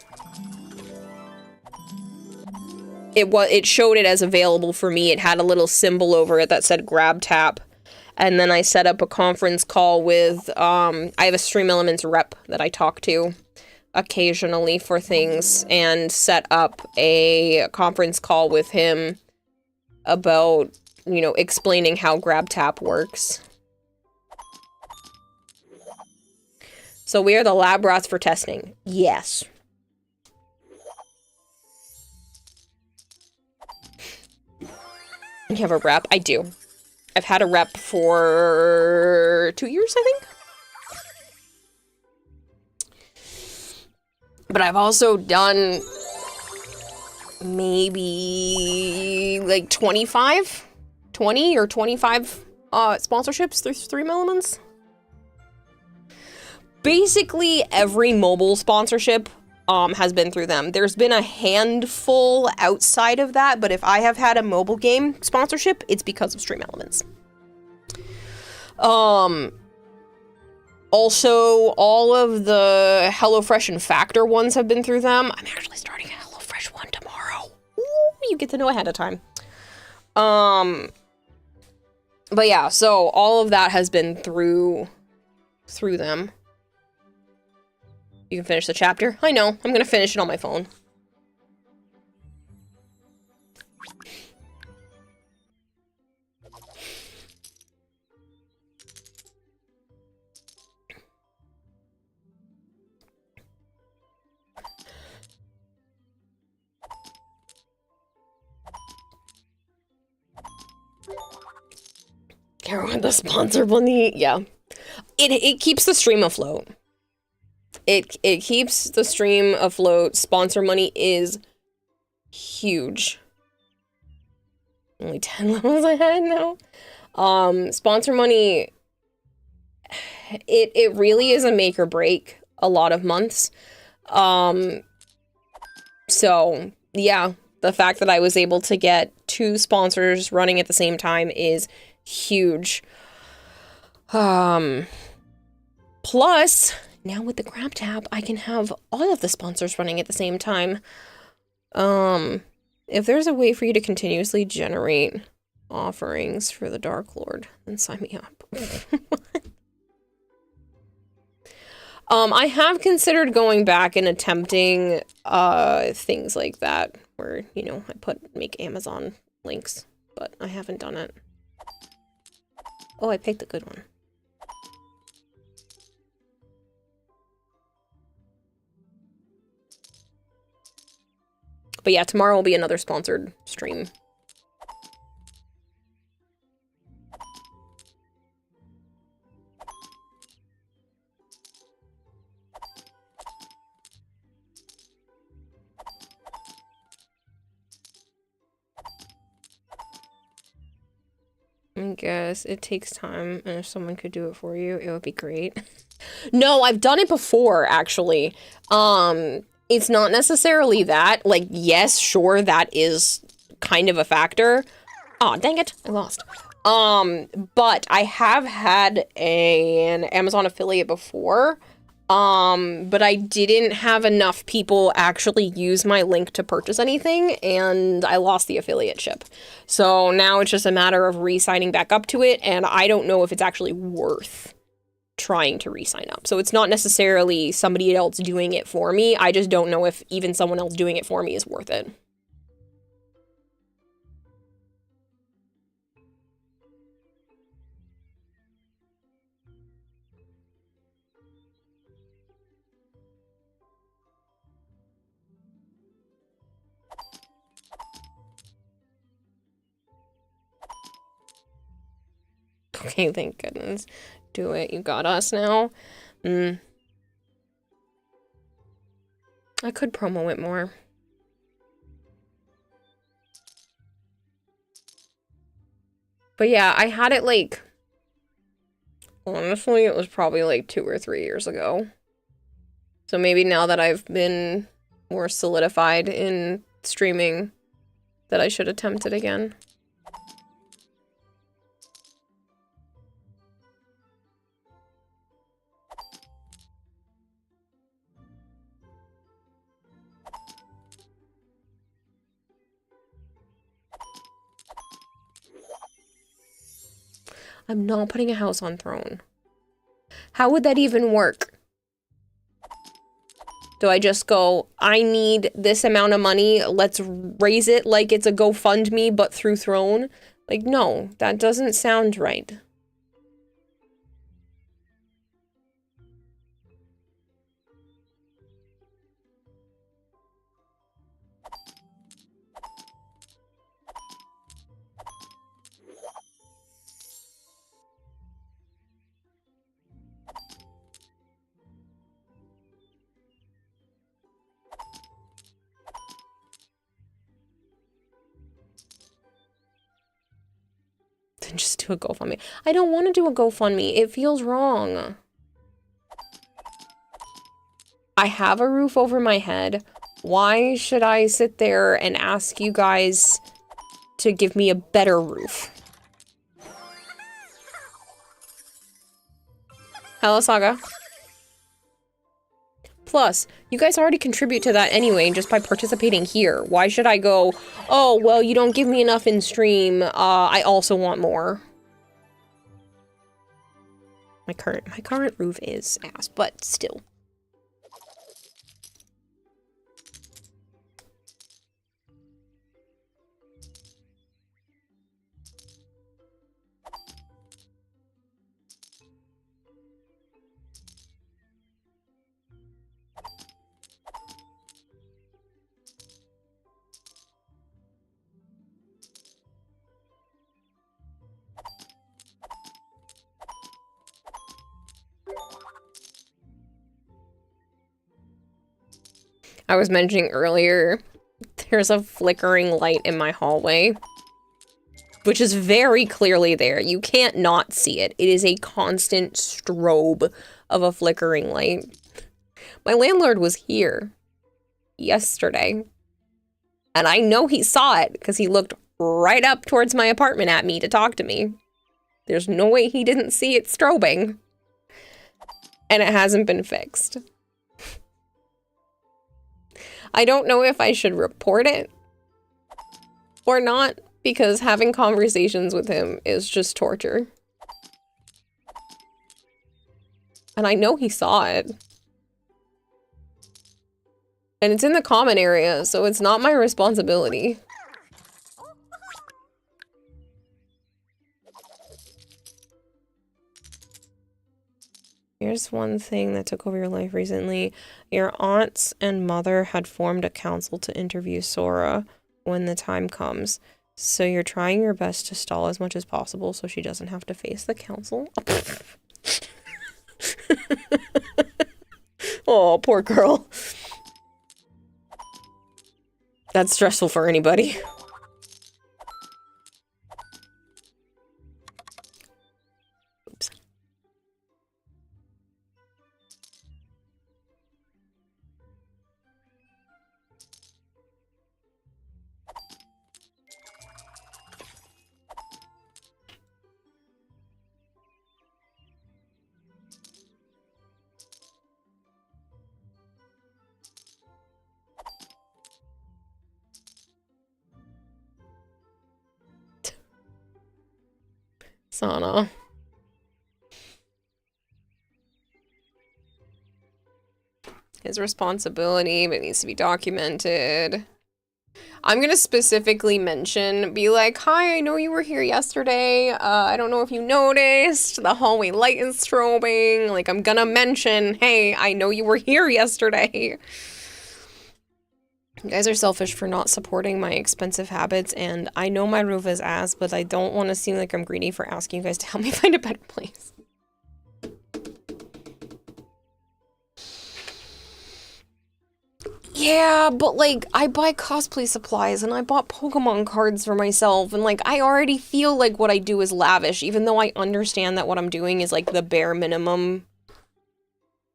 it showed it as available for me. It had a little symbol over it that said grab tap. And then I set up a conference call with, I have a Stream Elements rep that I talk to occasionally for things, and set up a conference call with him about, you know, explaining how grab tap works. So we are the lab rats for testing. Yes. You have a rep? I do. I've had a rep for 2 years, I think. But I've also done maybe like 20 or 25 sponsorships through Stream Elements. Basically every mobile sponsorship has been through them. There's been a handful outside of that, but if I have had a mobile game sponsorship, it's because of Stream Elements. Also, all of the HelloFresh and Factor ones have been through them. I'm actually starting a HelloFresh one tomorrow. Ooh, you get to know ahead of time. But yeah, so all of that has been through them. You can finish the chapter. I know, I'm gonna finish it on my phone. Care what the sponsor money, yeah. It keeps the stream afloat. It keeps the stream afloat. Sponsor money is huge. Only 10 levels ahead now. Sponsor money, it really is a make or break a lot of months. So yeah, the fact that I was able to get 2 sponsors running at the same time is huge. Plus, now with the grab tab, I can have all of the sponsors running at the same time. If there's a way for you to continuously generate offerings for the Dark Lord, then sign me up. I have considered going back and attempting things like that, where, you know, I make Amazon links, but I haven't done it. Oh, I picked a good one. But yeah, tomorrow will be another sponsored stream. I guess it takes time, and if someone could do it for you, it would be great. No, I've done it before, actually. It's not necessarily that. Like, yes, sure, that is kind of a factor. Aw, dang it, I lost. But I have had an Amazon affiliate before, but I didn't have enough people actually use my link to purchase anything, and I lost the affiliateship. So now it's just a matter of re-signing back up to it, and I don't know if it's actually worth trying to re-sign up. So it's not necessarily somebody else doing it for me. I just don't know if even someone else doing it for me is worth it. Okay, thank goodness. Do it. You got us now. I could promo it more. But yeah, I had it like... Honestly, it was probably like 2 or 3 years ago. So maybe now that I've been more solidified in streaming, that I should attempt it again. I'm not putting a house on throne. How would that even work? Do I just go, I need this amount of money, let's raise it like it's a GoFundMe, but through throne? Like, no, that doesn't sound right. Then just do a GoFundMe. I don't want to do a GoFundMe. It feels wrong. I have a roof over my head. Why should I sit there and ask you guys to give me a better roof? Hello, Saga. Plus, you guys already contribute to that anyway, just by participating here. Why should I go, oh, well, you don't give me enough in stream, I also want more. My current roof is ass, but still. I was mentioning earlier, there's a flickering light in my hallway, which is very clearly there. You can't not see it. It is a constant strobe of a flickering light. My landlord was here yesterday, and I know he saw it because he looked right up towards my apartment at me to talk to me. There's no way he didn't see it strobing, and it hasn't been fixed. I don't know if I should report it or not, because having conversations with him is just torture. And I know he saw it. And it's in the common area, so it's not my responsibility. Here's one thing that took over your life recently. Your aunts and mother had formed a council to interview Sora when the time comes. So you're trying your best to stall as much as possible so she doesn't have to face the council. Oh, poor girl. That's stressful for anybody. Oops. Sana. His responsibility, but it needs to be documented. I'm gonna specifically mention, be like, hi, I know you were here yesterday. I don't know if you noticed, the hallway light is strobing. Like, I'm gonna mention, hey, I know you were here yesterday. You guys are selfish for not supporting my expensive habits, and I know my roof is ass, but I don't want to seem like I'm greedy for asking you guys to help me find a better place. Yeah, but like, I buy cosplay supplies, and I bought Pokemon cards for myself, and like, I already feel like what I do is lavish, even though I understand that what I'm doing is like the bare minimum.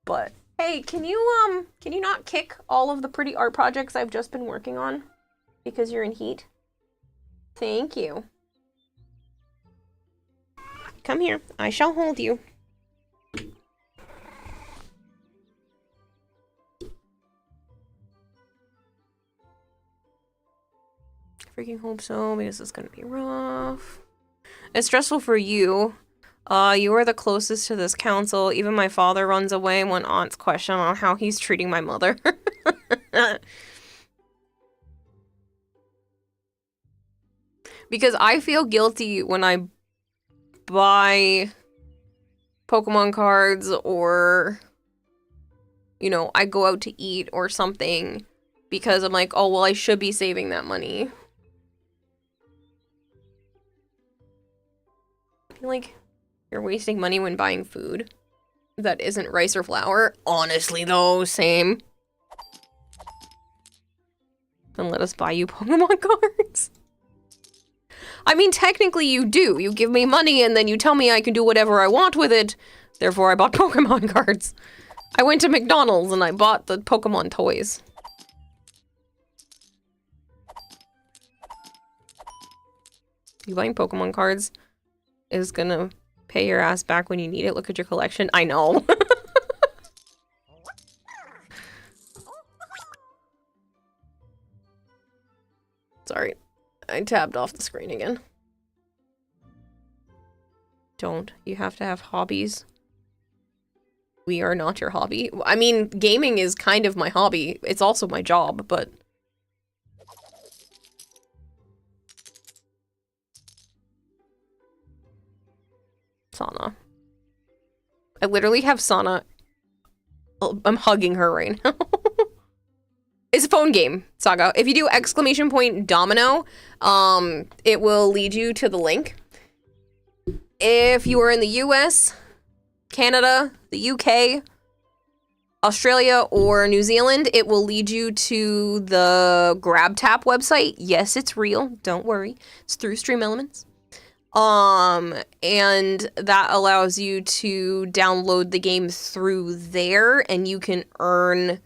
But hey, can you not kick all of the pretty art projects I've just been working on? Because you're in heat? Thank you. Come here. I shall hold you. I freaking hope so, because it's gonna be rough. It's stressful for you. You are the closest to this council. Even my father runs away when aunts question on how he's treating my mother. Because I feel guilty when I buy Pokemon cards or, you know, I go out to eat or something because I'm like, oh, well, I should be saving that money. I feel like you're wasting money when buying food that isn't rice or flour. Honestly, though, same. Then let us buy you Pokemon cards. I mean, technically you do. You give me money and then you tell me I can do whatever I want with it. Therefore, I bought Pokemon cards. I went to McDonald's and I bought the Pokemon toys. You buying Pokemon cards is gonna pay your ass back when you need it. Look at your collection. I know. Sorry. I tabbed off the screen again. Don't. You have to have hobbies. We are not your hobby. I mean, gaming is kind of my hobby. It's also my job, but... Sana. I literally have Sana. I'm hugging her right now. It's a phone game, Saga. If you do !domino, it will lead you to the link. If you are in the US, Canada, the UK, Australia, or New Zealand, it will lead you to the GrabTap website. Yes, it's real. Don't worry. It's through Stream Elements. And that allows you to download the game through there, and you can earn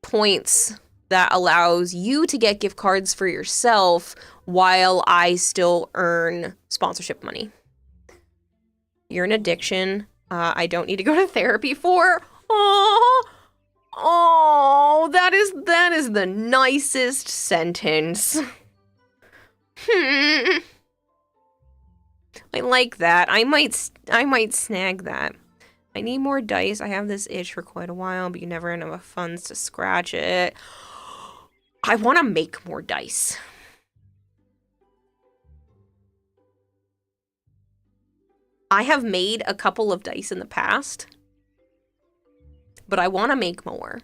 points that allows you to get gift cards for yourself while I still earn sponsorship money. You're an addiction. I don't need to go to therapy for. Oh, that is the nicest sentence. I like that. I might snag that. I need more dice. I have this itch for quite a while, but you never have enough funds to scratch it. I want to make more dice. I have made a couple of dice in the past, but I want to make more.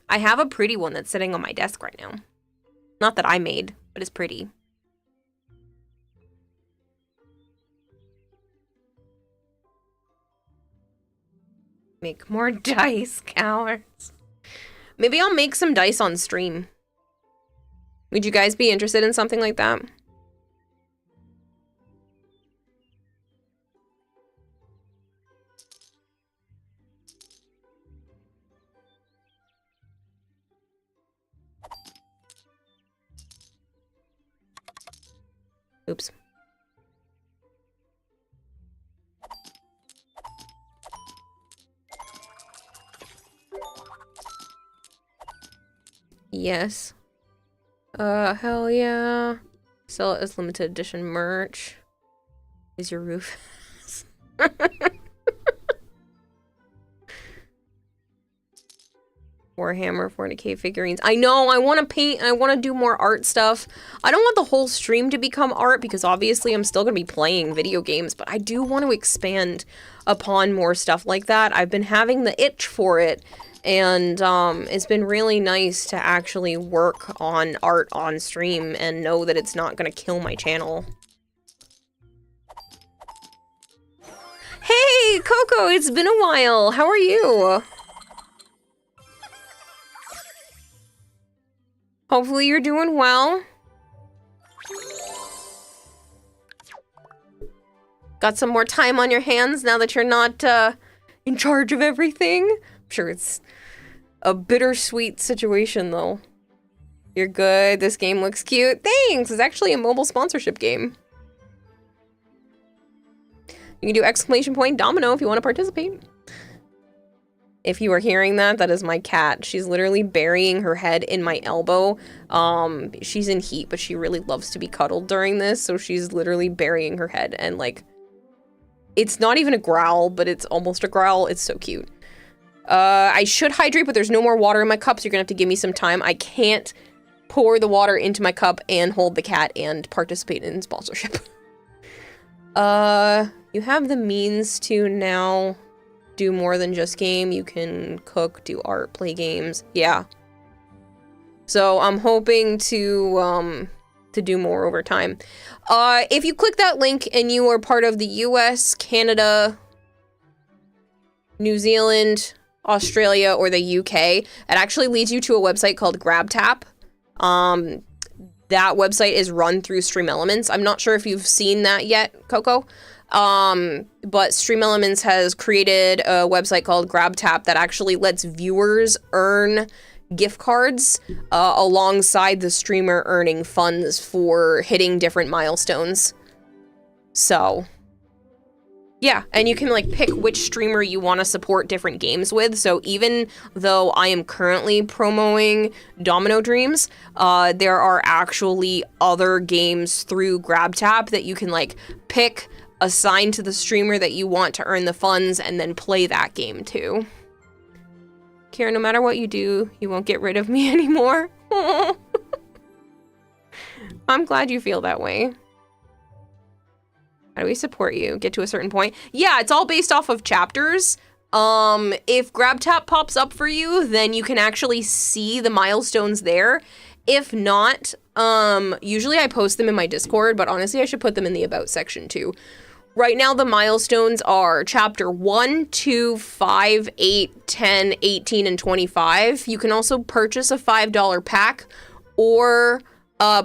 I have a pretty one that's sitting on my desk right now. Not that I made, but it's pretty. Make more dice, cowards. Maybe I'll make some dice on stream. Would you guys be interested in something like that? Oops. Yes. Hell yeah. Sell it as limited edition merch. Is your roof? Warhammer 40k figurines. I know, I want to paint, I want to do more art stuff. I don't want the whole stream to become art because obviously I'm still going to be playing video games, but I do want to expand upon more stuff like that. I've been having the itch for it, and it's been really nice to actually work on art on stream and know that it's not going to kill my channel. Hey, Coco, it's been a while. How are you? Hopefully you're doing well. Got some more time on your hands now that you're not in charge of everything. I'm sure it's a bittersweet situation though. You're good. This game looks cute. Thanks. It's actually a mobile sponsorship game. You can do !domino if you want to participate. If you are hearing that, that is my cat. She's literally burying her head in my elbow. She's in heat, but she really loves to be cuddled during this, so she's literally burying her head and, like, It's not even a growl, but it's almost a growl. It's so cute. I should hydrate, but there's no more water in my cup, so you're gonna have to give me some time. I can't pour the water into my cup and hold the cat and participate in sponsorship. You have the means to now do more than just game. You can cook, do art, play games. Yeah. So I'm hoping to do more over time. If you click that link and you are part of the US, Canada, New Zealand, Australia, or the UK, it actually leads you to a website called GrabTap. That website is run through Stream Elements. I'm not sure if you've seen that yet, Coco. But Stream Elements has created a website called GrabTap that actually lets viewers earn gift cards alongside the streamer earning funds for hitting different milestones. So, yeah, and you can like pick which streamer you want to support different games with. So even though I am currently promoting Domino Dreams, there are actually other games through GrabTap that you can like pick, assign to the streamer that you want to earn the funds, and then play that game too. Kira, no matter what you do, you won't get rid of me anymore. I'm glad you feel that way. How do we support you? Get to a certain point? Yeah, it's all based off of chapters. If GrabTap pops up for you, then you can actually see the milestones there. If not, usually I post them in my Discord, but honestly I should put them in the About section too. Right now the milestones are chapter 1, 2, 5, 8, 10, 18, and 25. You can also purchase a $5 pack or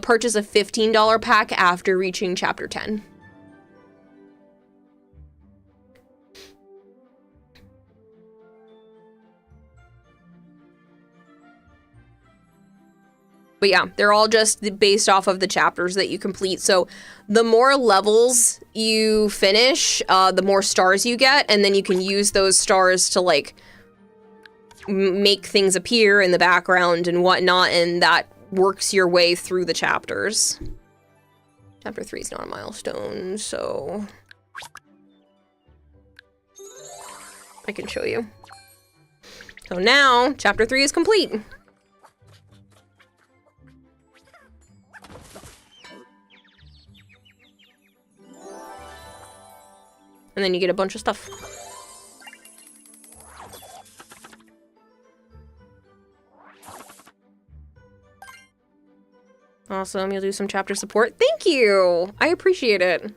purchase a $15 pack after reaching chapter 10. But yeah, they're all just based off of the chapters that you complete. So the more levels you finish, the more stars you get, and then you can use those stars to like make things appear in the background and whatnot, and that works your way through the chapters. Chapter 3 is not a milestone, so I can show you. So now, chapter 3 is complete. And then you get a bunch of stuff. Awesome, you'll do some chapter support. Thank you! I appreciate it.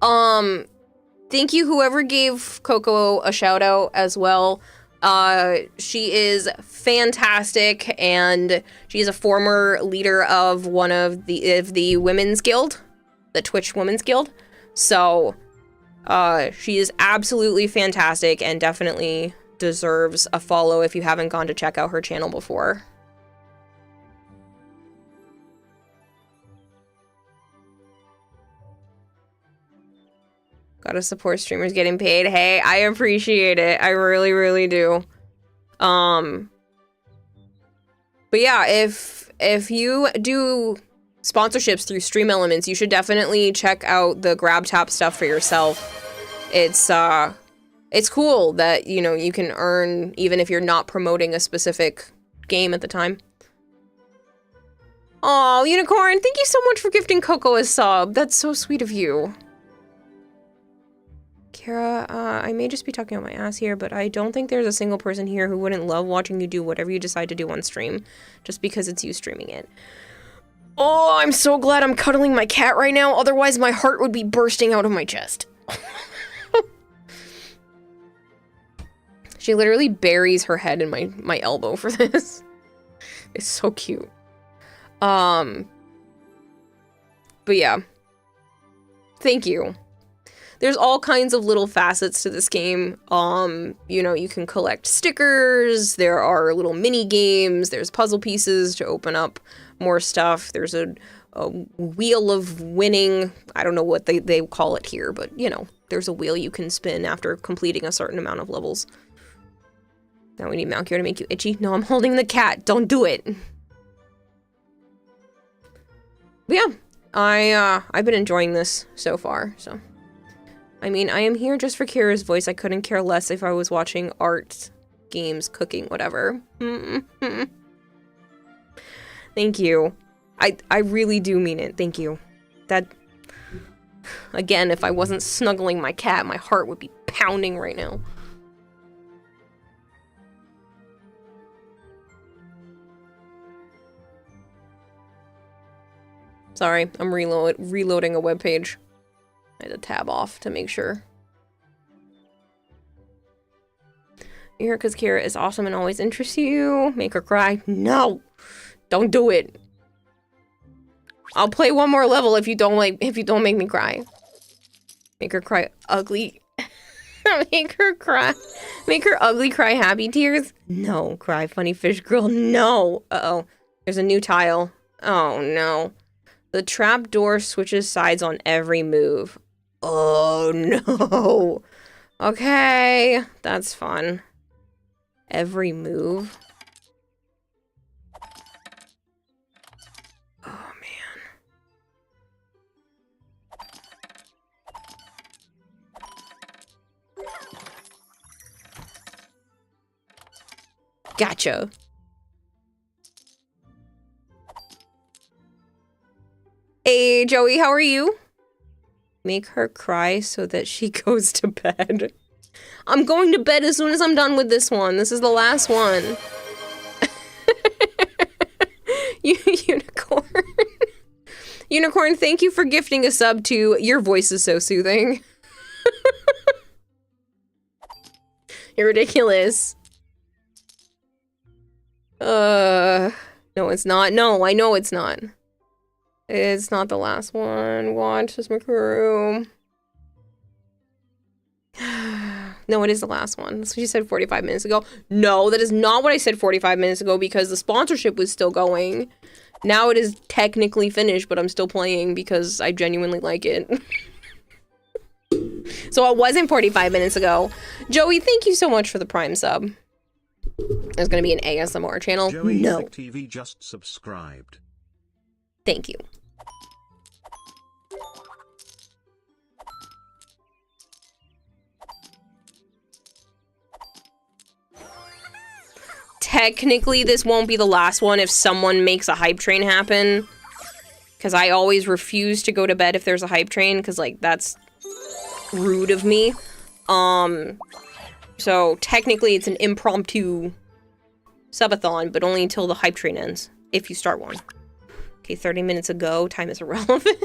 Thank you whoever gave Coco a shout out as well. She is fantastic, and she's a former leader of one of the women's guild. The Twitch Women's Guild. So, she is absolutely fantastic and definitely deserves a follow if you haven't gone to check out her channel before. Gotta support streamers getting paid. Hey, I appreciate it. I really, really do. But yeah, if you do sponsorships through Stream Elements, you should definitely check out the GrabTap stuff for yourself. It's cool that, you know, you can earn even if you're not promoting a specific game at the time. Oh, Unicorn, thank you so much for gifting Coco a sub. That's so sweet of you. Kira, I may just be talking on my ass here, but I don't think there's a single person here who wouldn't love watching you do whatever you decide to do on stream, just because it's you streaming it. Oh, I'm so glad I'm cuddling my cat right now, otherwise my heart would be bursting out of my chest. She literally buries her head in my elbow for this. It's so cute. But yeah. Thank you. There's all kinds of little facets to this game. You know, you can collect stickers, there are little mini games, there's puzzle pieces to open up more stuff, there's a wheel of winning. I don't know what they call it here, but you know, there's a wheel you can spin after completing a certain amount of levels. Now we need Mount Gear to make you itchy. No, I'm holding the cat. Don't do it. But yeah, I've been enjoying this so far, so. I mean, I am here just for Kira's voice. I couldn't care less if I was watching art, games, cooking, whatever. Thank you. I really do mean it. Thank you. That, again, if I wasn't snuggling my cat, my heart would be pounding right now. Sorry, I'm reloading a webpage. I had to tab off to make sure. You're here because Kira is awesome and always interests you. Make her cry. No! Don't do it. I'll play one more level if you don't make me cry. Make her cry ugly. Make her cry. Make her ugly cry happy tears. No. Cry funny fish girl. No. Uh-oh. There's a new tile. Oh no. The trap door switches sides on every move. Oh no. Okay. That's fun. Every move. Oh man. Gotcha. Hey, Joey, how are you? Make her cry so that she goes to bed. I'm going to bed as soon as I'm done with this one. This is the last one. Unicorn. Unicorn, thank you for gifting a sub to Your Voice is So Soothing. You're ridiculous. No, it's not. No, I know it's not. It's not the last one. Watch this, Makuru. No, it is the last one. That's what you said 45 minutes ago. No, that is not what I said 45 minutes ago because the sponsorship was still going. Now it is technically finished, but I'm still playing because I genuinely like it. So it wasn't 45 minutes ago. Joey, thank you so much for the Prime sub. There's gonna be an ASMR channel. Joey No. TV just subscribed. Thank you. Technically, this won't be the last one if someone makes a hype train happen. Because I always refuse to go to bed if there's a hype train, because, like, that's rude of me. So, technically, it's an impromptu subathon, but only until the hype train ends, if you start one. Okay, 30 minutes ago, time is irrelevant.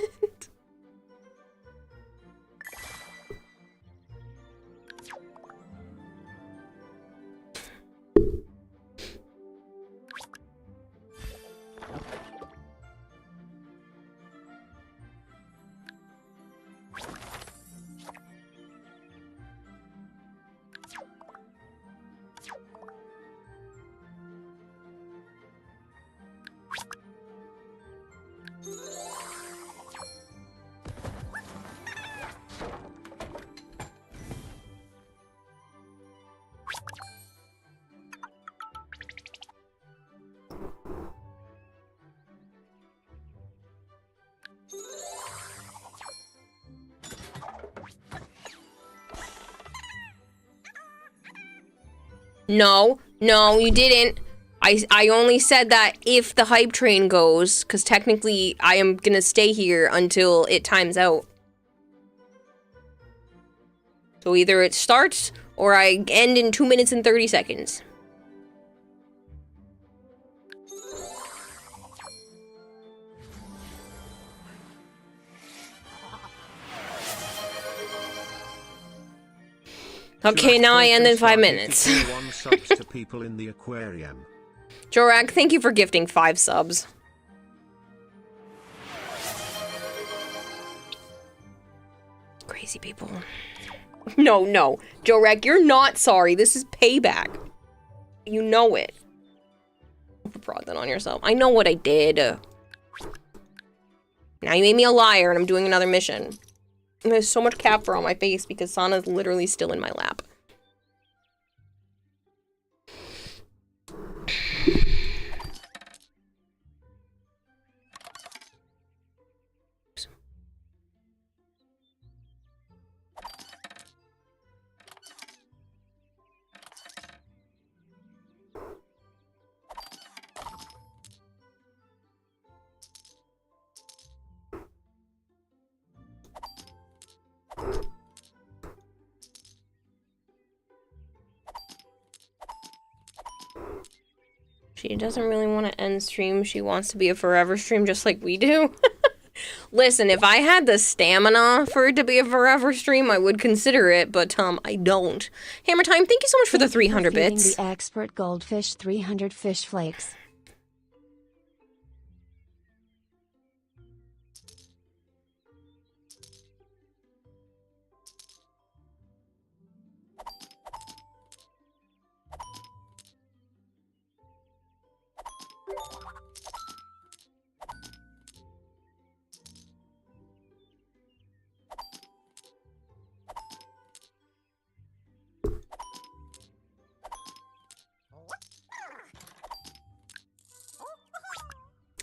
No, you didn't. I only said that if the hype train goes, because technically I am gonna stay here until it times out. So either it starts or I end in 2 minutes and 30 seconds. Okay, now I end in 5 minutes. Subs to people in the aquarium. Jorak, thank you for gifting 5 subs. Crazy people. No. Jorak, you're not sorry. This is payback. You know it. You brought that on yourself. I know what I did. Now you made me a liar and I'm doing another mission. And there's so much cat fur on my face because Sana's literally still in my lap. She doesn't really want to end stream. She wants to be a forever stream just like we do. Listen, if I had the stamina for it to be a forever stream, I would consider it, but I don't. Hammer Time, thank you so much for the 300 bits. The expert goldfish 300 fish flakes.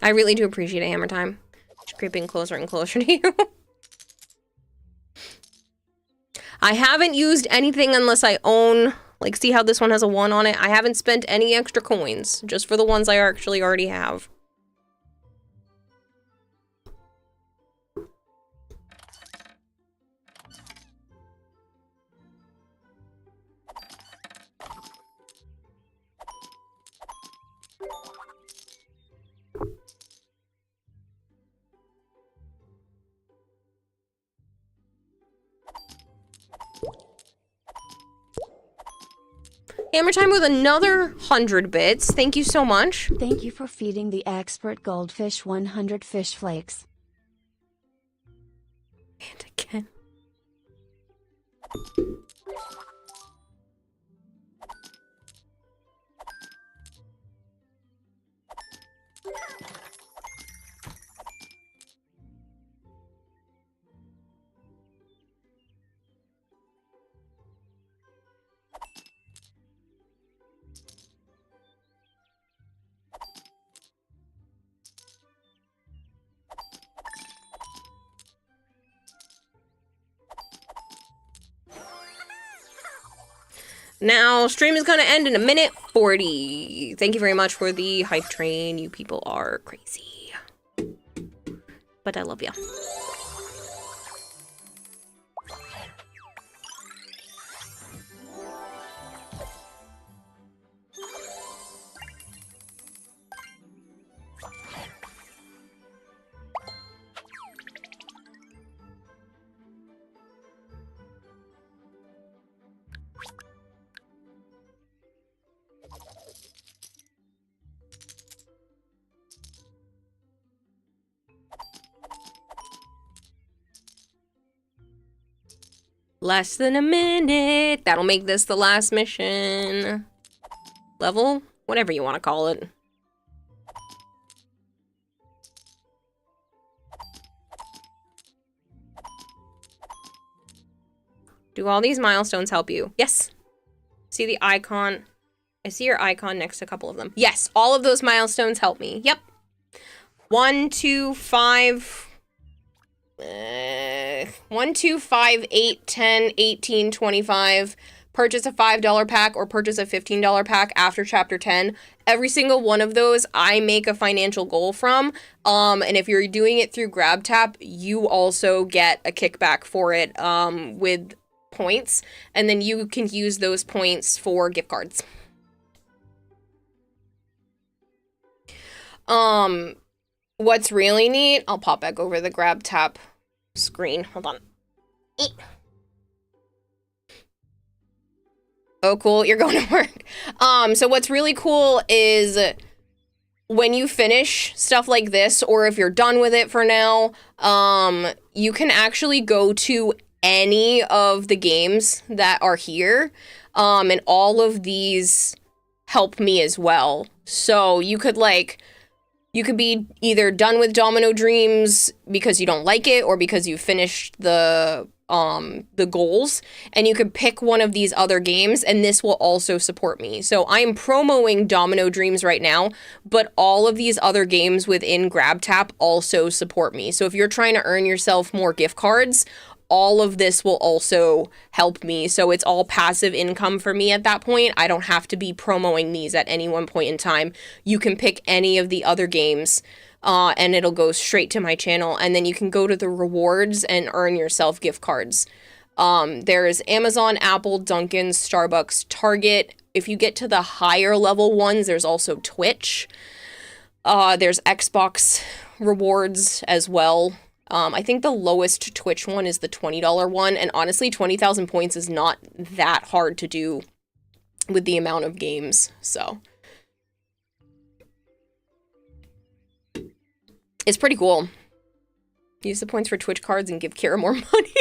I really do appreciate it, Hammer Time. Just creeping closer and closer to you. I haven't used anything unless I own, like, see how this one has a 1 on it? I haven't spent any extra coins, just for the ones I actually already have. Hammer Time with another 100 bits. Thank you so much. Thank you for feeding the expert goldfish 100 fish flakes. And again. Now, stream is going to end in 1:40. Thank you very much for the hype train. You people are crazy. But I love you. Less than a minute. That'll make this the last mission. Level? Whatever you want to call it. Do all these milestones help you? Yes. See the icon? I see your icon next to a couple of them. Yes, all of those milestones help me. Yep. 1, 2, 5... 1, 2, 5, 8, 10, 18, 25. Purchase a $5 pack or purchase a $15 pack after chapter 10. Every single one of those I make a financial goal from. And if you're doing it through GrabTap, you also get a kickback for it with points. And then you can use those points for gift cards. What's really neat, I'll pop back over the GrabTap screen. Hold on. Oh, cool. You're going to work. So what's really cool is when you finish stuff like this, or if you're done with it for now, you can actually go to any of the games that are here. And all of these help me as well. So you could be either done with Domino Dreams because you don't like it or because you finished the goals, and you could pick one of these other games, and this will also support me. So I'm promoting Domino Dreams right now, but all of these other games within GrabTap also support me. So if you're trying to earn yourself more gift cards, all of this will also help me. So it's all passive income for me at that point. I don't have to be promoting these at any one point in time. You can pick any of the other games and it'll go straight to my channel. And then you can go to the rewards and earn yourself gift cards. There's Amazon, Apple, Dunkin', Starbucks, Target, if you get to the higher level ones, there's also Twitch. There's Xbox rewards as well. I think the lowest Twitch one is the $20 one, and honestly, 20,000 points is not that hard to do with the amount of games, so. It's pretty cool. Use the points for Twitch cards and give Kira more money.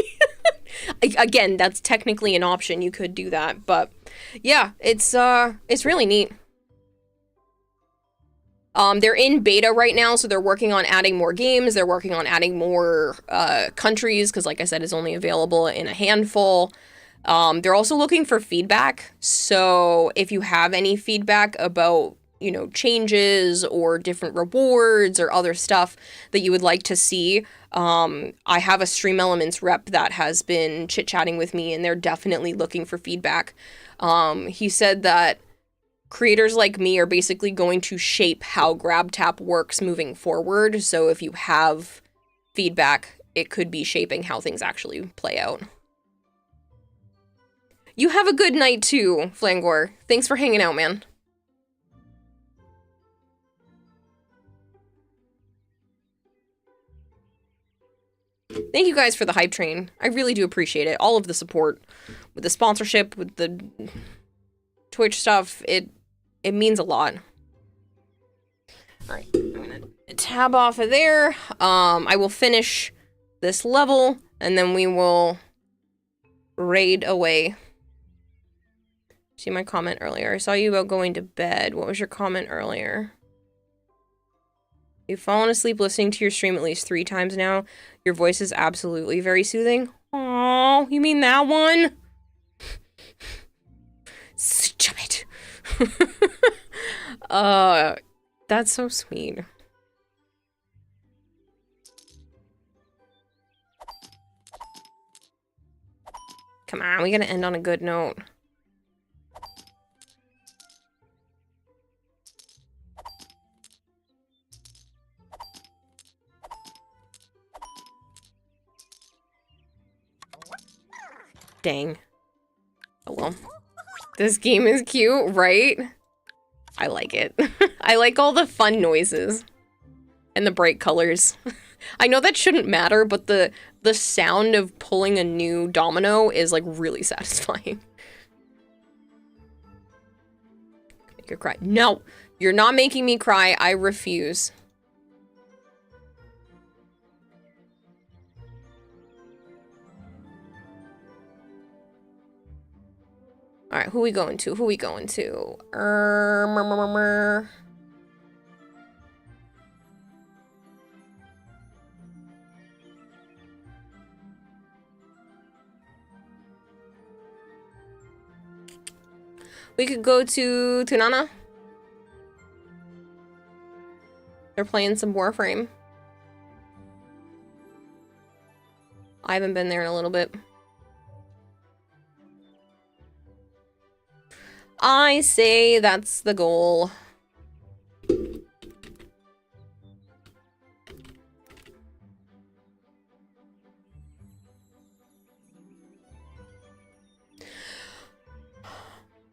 Again, that's technically an option. You could do that, but yeah, it's really neat. They're in beta right now, so they're working on adding more games. They're working on adding more countries, because like I said, it's only available in a handful. They're also looking for feedback. So if you have any feedback about, you know, changes or different rewards or other stuff that you would like to see, I have a Stream Elements rep that has been chit-chatting with me, and they're definitely looking for feedback. He said that creators like me are basically going to shape how GrabTap works moving forward. So if you have feedback, it could be shaping how things actually play out. You have a good night too, Flangor. Thanks for hanging out, man. Thank you guys for the hype train. I really do appreciate it. All of the support with the sponsorship, with the Twitch stuff. It means a lot. All right, I'm gonna tab off of there. I will finish this level, and then we will raid away. See my comment earlier. I saw you about going to bed. What was your comment earlier? You've fallen asleep listening to your stream at least 3 times now. Your voice is absolutely very soothing. Oh, you mean that one? Stop it. That's so sweet. Come on, we gotta end on a good note. Dang. Oh well. This game is cute, right? I like it. I like all the fun noises. And the bright colors. I know that shouldn't matter, but the sound of pulling a new domino is like really satisfying. Make her cry. No! You're not making me cry. I refuse. Alright, who we going to? Who we going to? We could go to Tunana. They're playing some Warframe. I haven't been there in a little bit. I say that's the goal.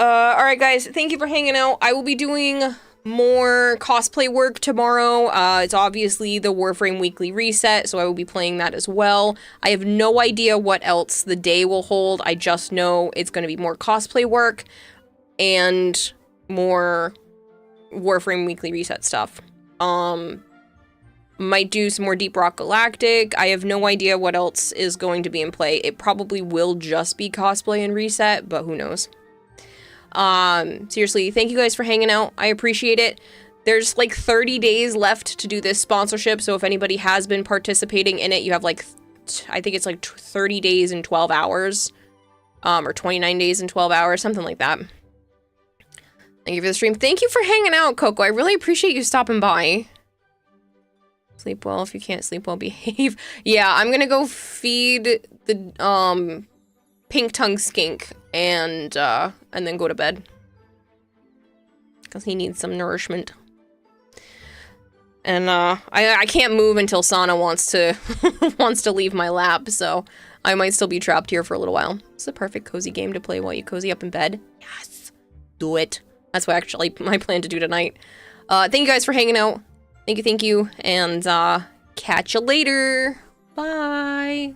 Alright guys, thank you for hanging out. I will be doing more cosplay work tomorrow. It's obviously the Warframe weekly reset, so I will be playing that as well. I have no idea what else the day will hold. I just know it's going to be more cosplay work and more Warframe weekly reset stuff. Might do some more Deep Rock Galactic. I have no idea what else is going to be in play. It probably will just be cosplay and reset, but who knows. Seriously, thank you guys for hanging out. I appreciate it. There's like 30 days left to do this sponsorship, so if anybody has been participating in it, you have like, I think it's like 30 days and 12 hours, or 29 days and 12 hours, something like that. Thank you for the stream. Thank you for hanging out, Coco. I really appreciate you stopping by. Sleep well. If you can't sleep well, behave. Yeah, I'm gonna go feed the, pink tongue skink and then go to bed. Because he needs some nourishment. And, I can't move until Sana wants to, wants to leave my lap, so I might still be trapped here for a little while. It's a perfect cozy game to play while you cozy up in bed. Yes! do it. That's what actually my plan to do tonight. Thank you guys for hanging out. Thank you, and catch you later. Bye.